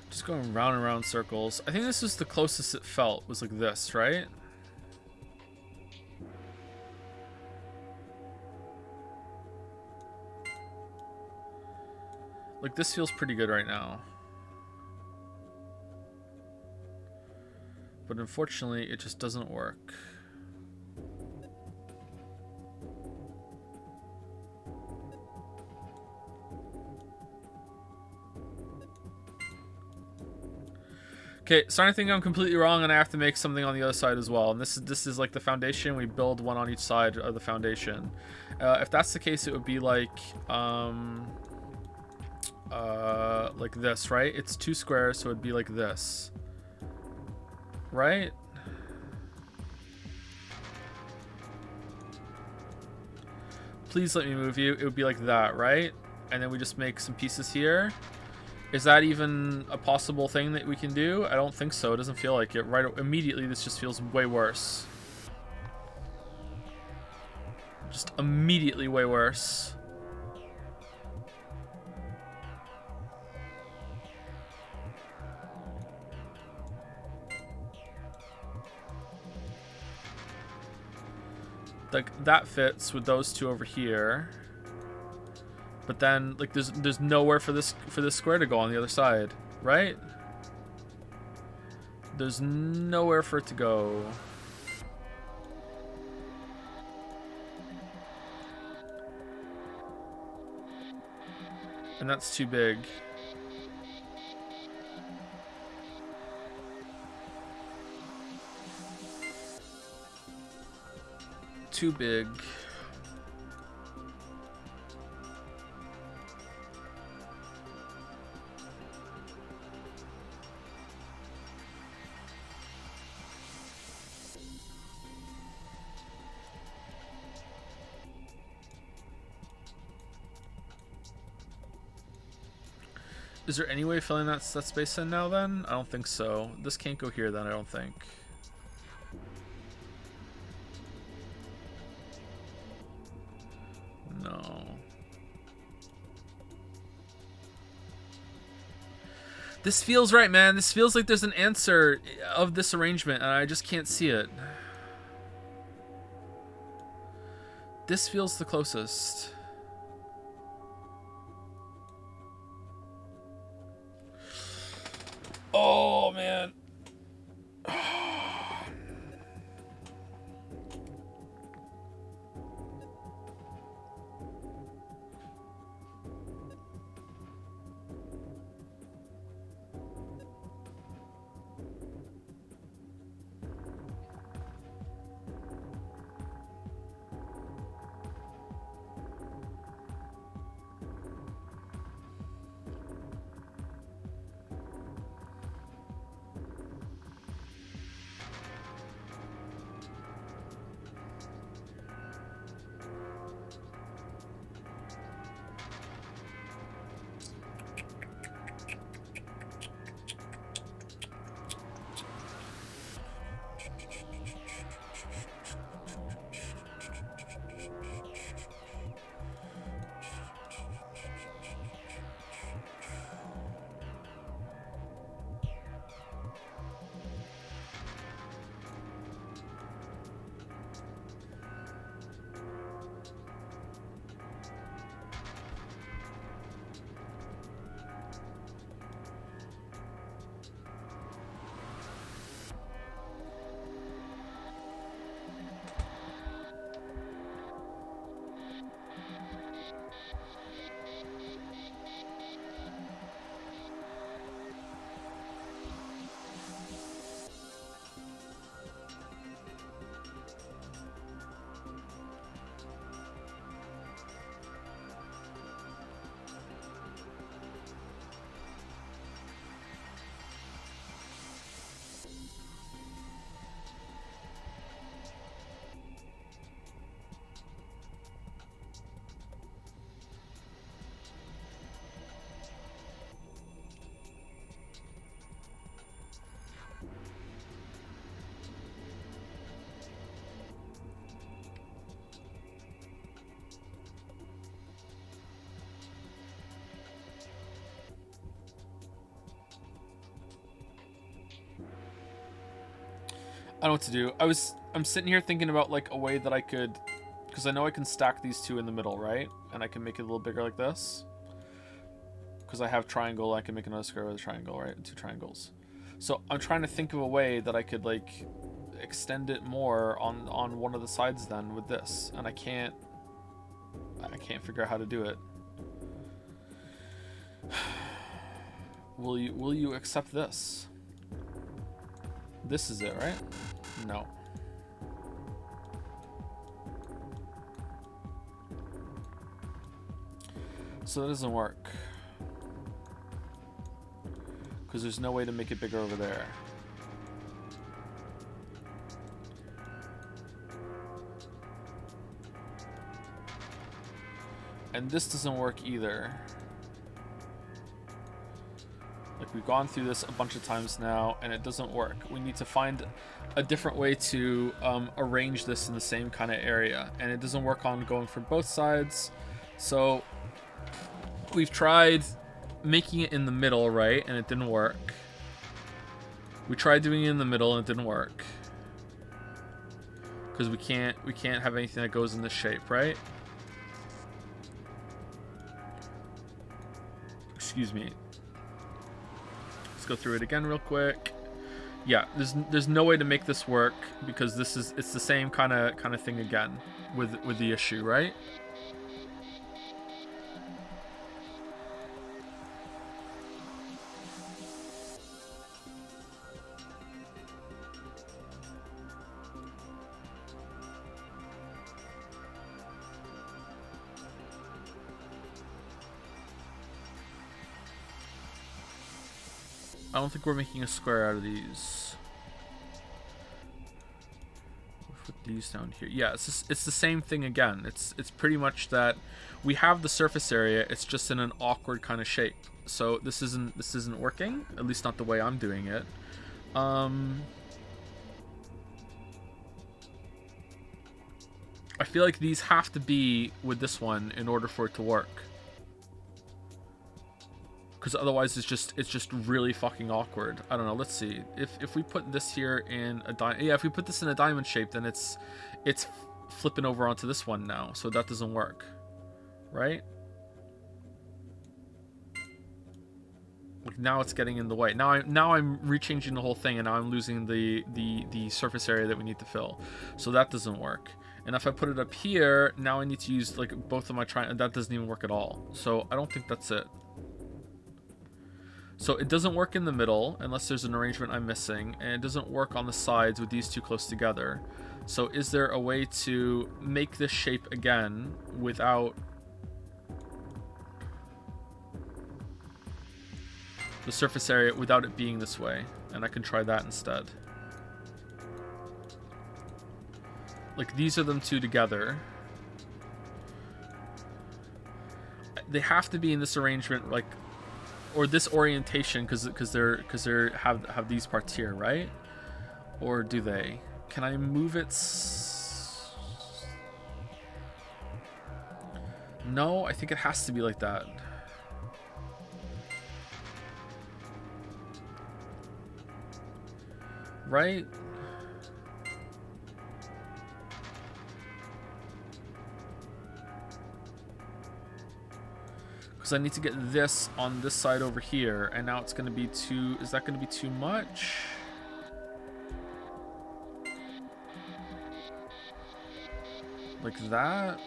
Just going round and round circles. I think this is the closest it felt, was like this, right? Like this feels pretty good right now. But unfortunately, it just doesn't work. Okay, starting to think I'm completely wrong, and I have to make something on the other side as well. And this is like the foundation. We build one on each side of the foundation. If that's the case, it would be like this, right? It's 2 squares, so it'd be like this, right? Please let me move you. It would be like that, right? And then we just make some pieces here. Is that even a possible thing that we can do? I don't think so. It doesn't feel like it. Right immediately, this just feels way worse. Just immediately way worse. Like that fits with those two over here. But then, like, there's nowhere for this square to go on the other side, right? There's nowhere for it to go. And that's too big. Too big. Is there any way of filling that space in now then? I don't think so. This can't go here then, I don't think. No. This feels right, man. This feels like there's an answer of this arrangement and I just can't see it. This feels the closest. Oh, man. I don't know what to do. I'm sitting here thinking about like a way that I could, because I know I can stack these two in the middle, right? And I can make it a little bigger like this. Because I have triangle, I can make another square with a triangle, right? Two triangles. So I'm trying to think of a way that I could like extend it more on one of the sides then with this, and I can't figure out how to do it. Will you accept this? This is it, right? No. So that doesn't work. Because there's no way to make it bigger over there. And this doesn't work either. Like, we've gone through this a bunch of times now, and it doesn't work. We need to find a different way to arrange this in the same kind of area. And it doesn't work on going from both sides. So, we've tried making it in the middle, right? And it didn't work. We tried doing it in the middle, and it didn't work. Because we can't have anything that goes in this shape, right? Excuse me. Let's go through it again real quick. Yeah, there's no way to make this work because it's the same kind of thing again with the issue, right? I don't think we're making a square out of these. We'll put these down here. Yeah, it's the same thing again. It's pretty much that we have the surface area. It's just in an awkward kind of shape. So this isn't working. At least not the way I'm doing it. I feel like these have to be with this one in order for it to work. Because otherwise it's just really fucking awkward. I don't know. Let's see. If we put this here in a diamond, yeah, if we put this in a diamond shape, then it's flipping over onto this one now. So that doesn't work, right? Like now it's getting in the way. Now I'm rechanging the whole thing, and now I'm losing the surface area that we need to fill. So that doesn't work. And if I put it up here, now I need to use like both of my triangles. That doesn't even work at all. So I don't think that's it. So it doesn't work in the middle unless there's an arrangement I'm missing, and it doesn't work on the sides with these two close together. So is there a way to make this shape again without the surface area, without it being this way? And I can try that instead. Like these are them two together. They have to be in this arrangement, like, or this orientation, because they're have these parts here, right? Or do they? Can I move it? No, I think it has to be like that. Right? Because I need to get this on this side over here, and now it's going to be too... Is that going to be too much? Like that?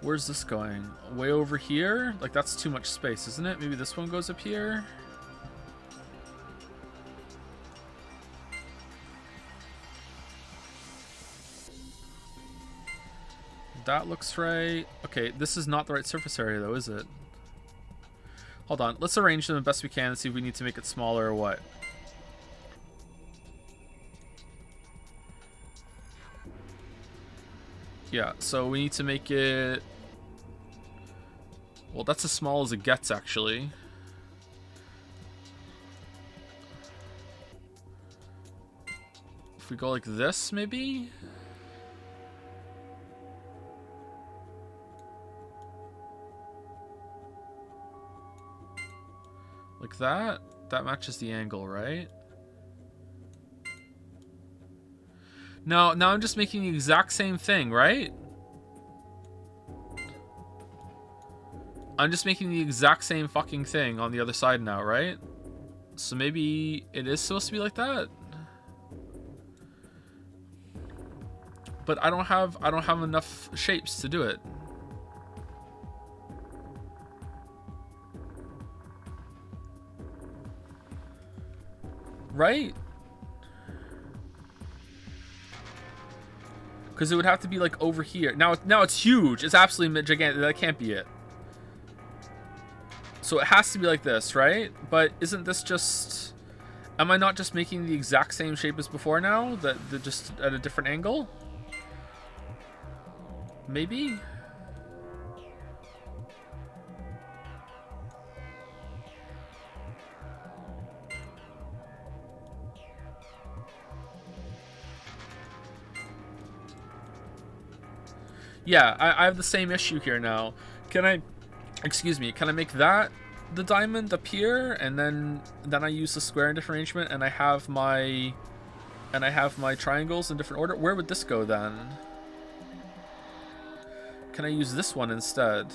Where's this going? Way over here? Like that's too much space, isn't it? Maybe this one goes up here? That looks right. Okay, this is not the right surface area though, is it? Hold on, let's arrange them the best we can and see if we need to make it smaller or what. Yeah, so we need to make it... Well, that's as small as it gets, actually. If we go like this, maybe? like that. That matches the angle, right? Now I'm just making the exact same thing, right? I'm just making the exact same fucking thing on the other side now, right? So maybe it is supposed to be like that. But I don't have enough shapes to do it. Right? Because it would have to be like over here. Now it's huge. It's absolutely gigantic. That can't be it. So it has to be like this, right? But isn't this just... Am I not just making the exact same shape as before now? That they're just at a different angle? Maybe? Yeah, I have the same issue here now. Can I... Excuse me, can I make that the diamond up here, and then I use the square in different arrangement, and I have my triangles in different order? Where would this go then? Can I use this one instead?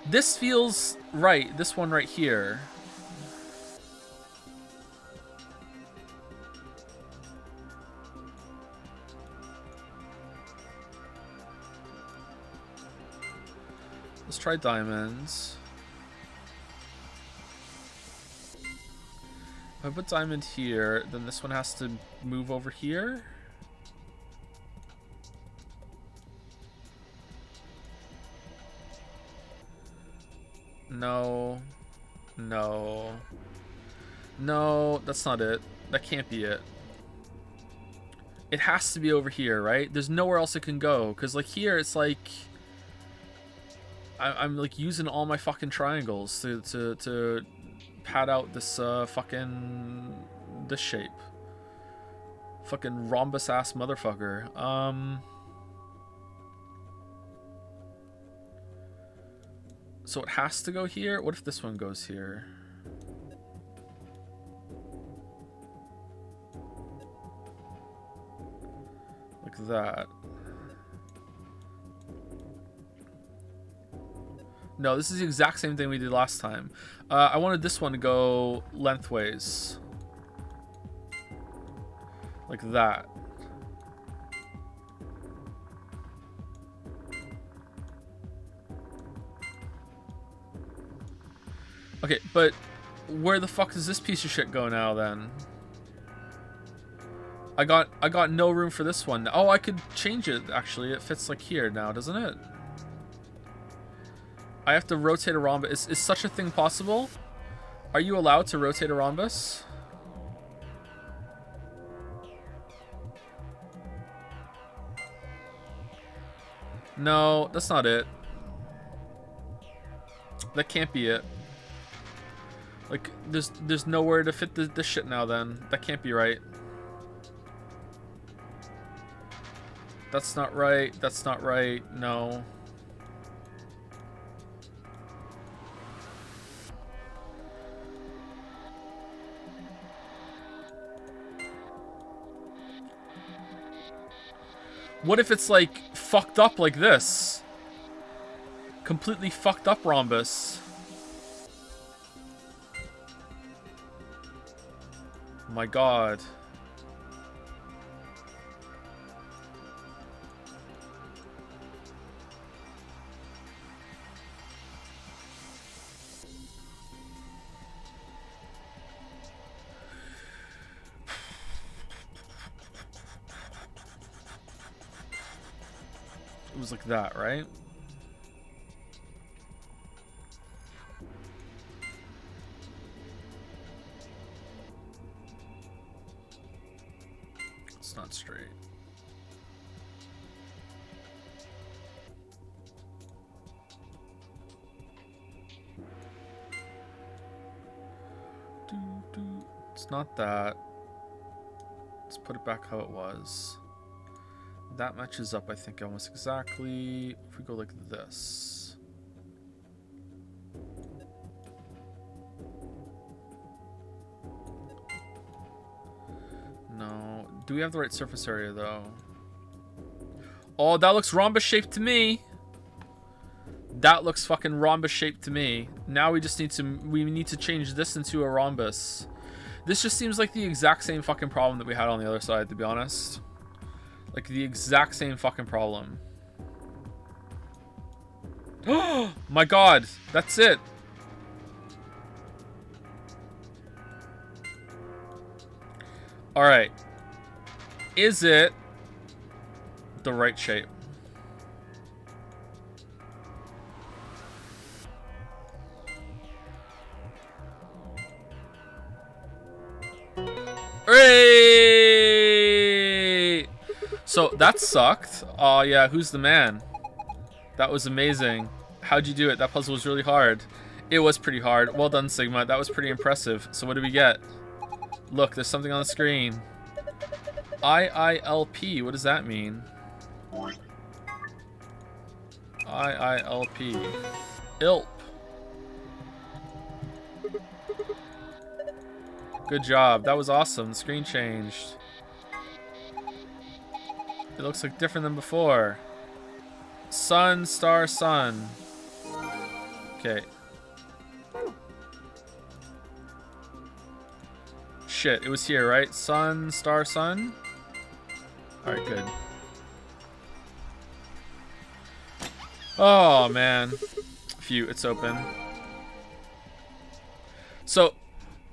This feels right, this one right here. Let's try diamonds. If I put diamond here, then this one has to move over here. No. No. No, that's not it. That can't be it. It has to be over here, right? There's nowhere else it can go. Because, like, here, it's like... I'm like using all my fucking triangles to pad out this this shape. Fucking rhombus ass motherfucker. So it has to go here. What if this one goes here? Like that. No, this is the exact same thing we did last time. I wanted this one to go lengthways. Like that. Okay, but where the fuck does this piece of shit go now then? I got no room for this one. Oh, I could change it actually. It fits like here now, doesn't it? I have to rotate a rhombus. Is such a thing possible? Are you allowed to rotate a rhombus? No, that's not it. That can't be it. Like, there's nowhere to fit this shit now then. That can't be right. That's not right. That's not right. No. What if it's like fucked up like this? Completely fucked up rhombus. Oh my god. It was like that, right? It's not straight. It's not that. Let's put it back how it was. That matches up, I think, almost exactly. If we go like this. Do we have the right surface area, though? Oh, that looks rhombus-shaped to me. That looks fucking rhombus-shaped to me. Now we just need to change this into a rhombus. This just seems like the exact same fucking problem that we had on the other side, to be honest. Like, the exact same fucking problem. Oh my god, that's it. Alright. Is it the right shape? Hooray! So that sucked. Oh yeah, who's the man? That was amazing. How'd you do it? That puzzle was really hard. It was pretty hard. Well done, Sigma. That was pretty impressive. So what do we get? Look, there's something on the screen. IILP. What does that mean? IILP. ILP. Good job. That was awesome. The screen changed. It looks like different than before. Sun, star, sun. Okay. Shit, it was here, right? Sun, star, sun? Alright, good. Oh, man. Phew, it's open. So,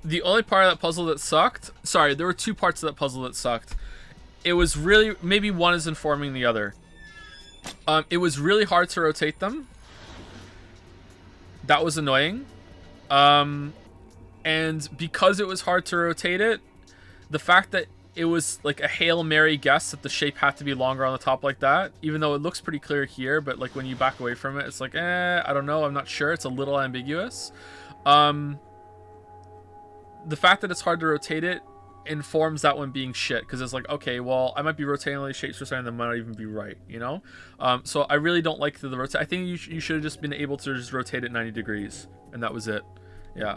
the only part of that puzzle that sucked... Sorry, there were two parts of that puzzle that sucked. It was really... Maybe one is informing the other. It was really hard to rotate them. That was annoying. And because it was hard to rotate it, the fact that it was like a Hail Mary guess that the shape had to be longer on the top like that, even though it looks pretty clear here, but like when you back away from it, it's like, I don't know, I'm not sure. It's a little ambiguous. The fact that it's hard to rotate it informs that one being shit, because it's like, okay, well, I might be rotating all these shapes for something that might not even be right, you know? So I really don't like the rotate. I think you should have just been able to just rotate it 90 degrees, and that was it. Yeah.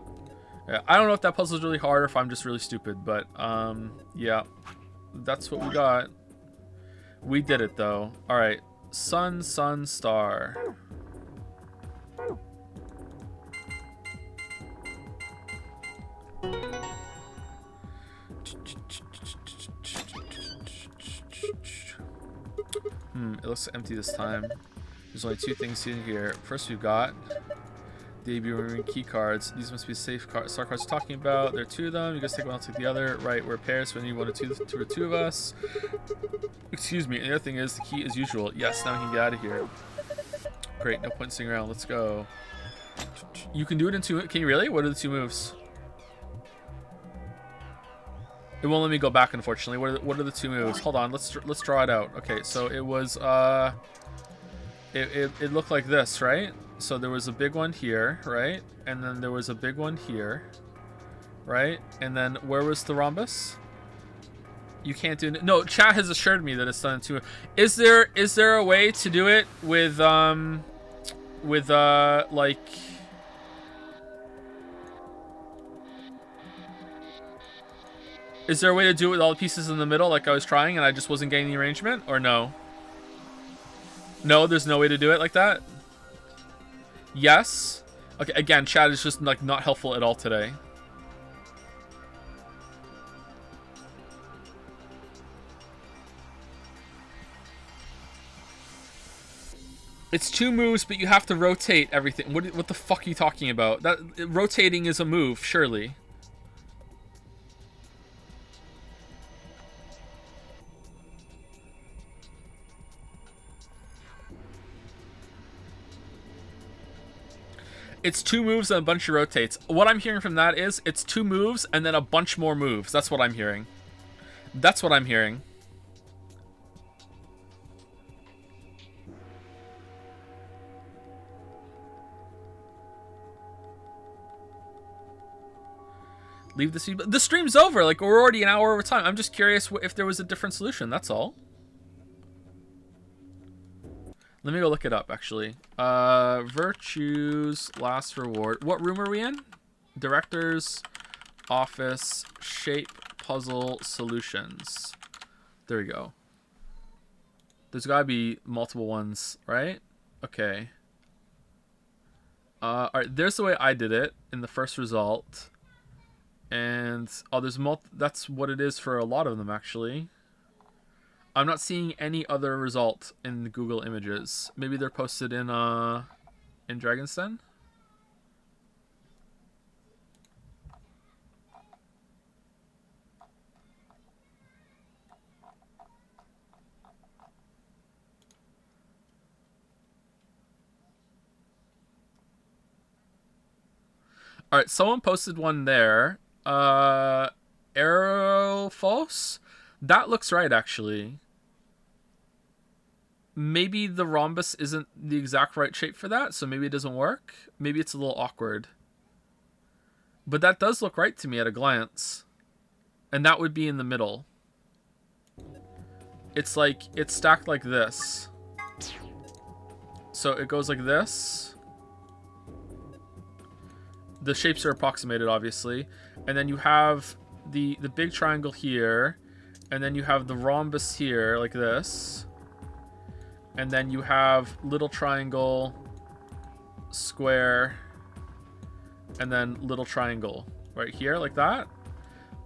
Yeah, I don't know if that puzzle is really hard or if I'm just really stupid, but yeah, that's what we got. We did it though. All right, sun, sun, star. It looks empty this time. There's only two things in here. First, we've got the AB removing key cards. These must be safe star cards we're talking about. There are two of them. You guys take one, I'll take the other. Right, we're pairs, so we need one or two of us. Excuse me. And the other thing is, the key as usual. Yes, now we can get out of here. Great, no point sitting around. Let's go. You can do it in two. Can you really? What are the two moves? It won't let me go back, unfortunately. What are the two moves? Hold on, let's draw it out. Okay, so it was it looked like this, right? So there was a big one here, right? And then there was a big one here, right? And then where was the rhombus? You can't do it. No, chat has assured me that it's done in two. Is there a way to do it with like? Is there a way to do it with all the pieces in the middle like I was trying and I just wasn't getting the arrangement, or no? No, there's no way to do it like that? Yes? Okay, again, chat is just like not helpful at all today. It's two moves, but you have to rotate everything. What the fuck are you talking about? That rotating is a move, surely. It's two moves and a bunch of rotates. What I'm hearing from that is it's two moves and then a bunch more moves. That's what I'm hearing. That's what I'm hearing. Leave the stream. The stream's over. Like, we're already an hour over time. I'm just curious if there was a different solution. That's all. Let me go look it up, actually. Virtues, last reward. What room are we in? Director's office, shape, puzzle, solutions. There we go. There's gotta be multiple ones, right? Okay. Alright, there's the way I did it in the first result. And, oh, there's that's what it is for a lot of them, actually. I'm not seeing any other result in the Google Images. Maybe they're posted in Dragon's Den? Alright, someone posted one there. Aerofos? That looks right, actually. Maybe the rhombus isn't the exact right shape for that, so maybe it doesn't work. Maybe it's a little awkward. But that does look right to me at a glance. And that would be in the middle. It's like, it's stacked like this. So it goes like this. The shapes are approximated, obviously. And then you have the big triangle here. And then you have the rhombus here, like this. And then you have little triangle, square, and then little triangle right here, like that.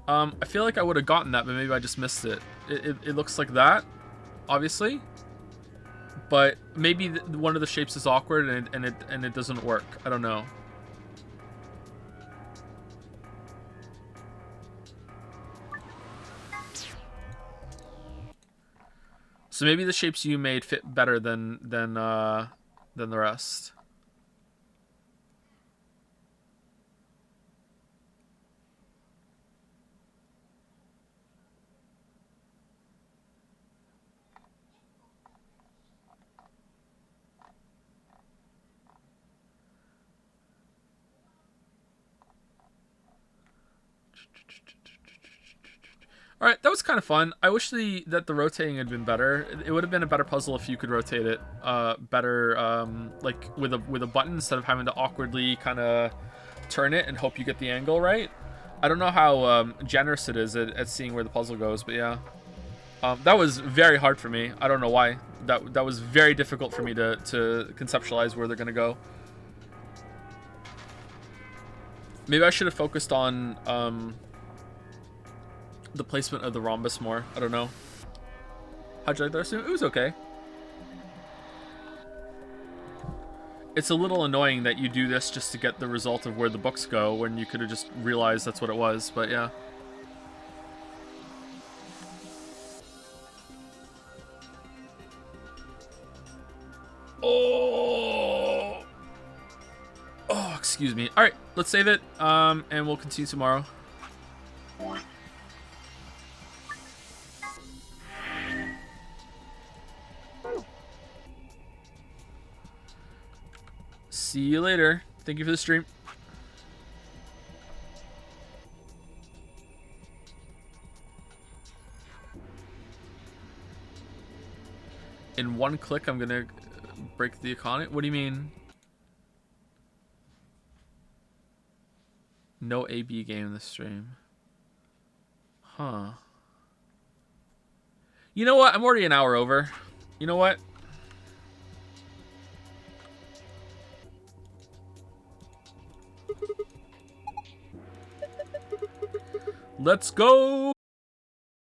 I feel like I would have gotten that, but maybe I just missed it. It looks like that, obviously. But maybe one of the shapes is awkward and it doesn't work. I don't know. So maybe the shapes you made fit better than the rest. All right, that was kind of fun. I wish that the rotating had been better. It would have been a better puzzle if you could rotate it better, like with a button instead of having to awkwardly kind of turn it and hope you get the angle right. I don't know how generous it is at seeing where the puzzle goes, but yeah, that was very hard for me. I don't know why. That was very difficult for me to conceptualize where they're gonna go. Maybe I should have focused on the placement of the rhombus more. I don't know. How'd you like that? It was okay. It's a little annoying that you do this just to get the result of where the books go when you could have just realized that's what it was, but yeah. Oh, excuse me. All right, let's save it, and we'll continue tomorrow. See you later. Thank you for the stream. In one click, I'm gonna break the economy. What do you mean? No AB game in the stream. Huh. You know what? I'm already an hour over. You know what? Let's go!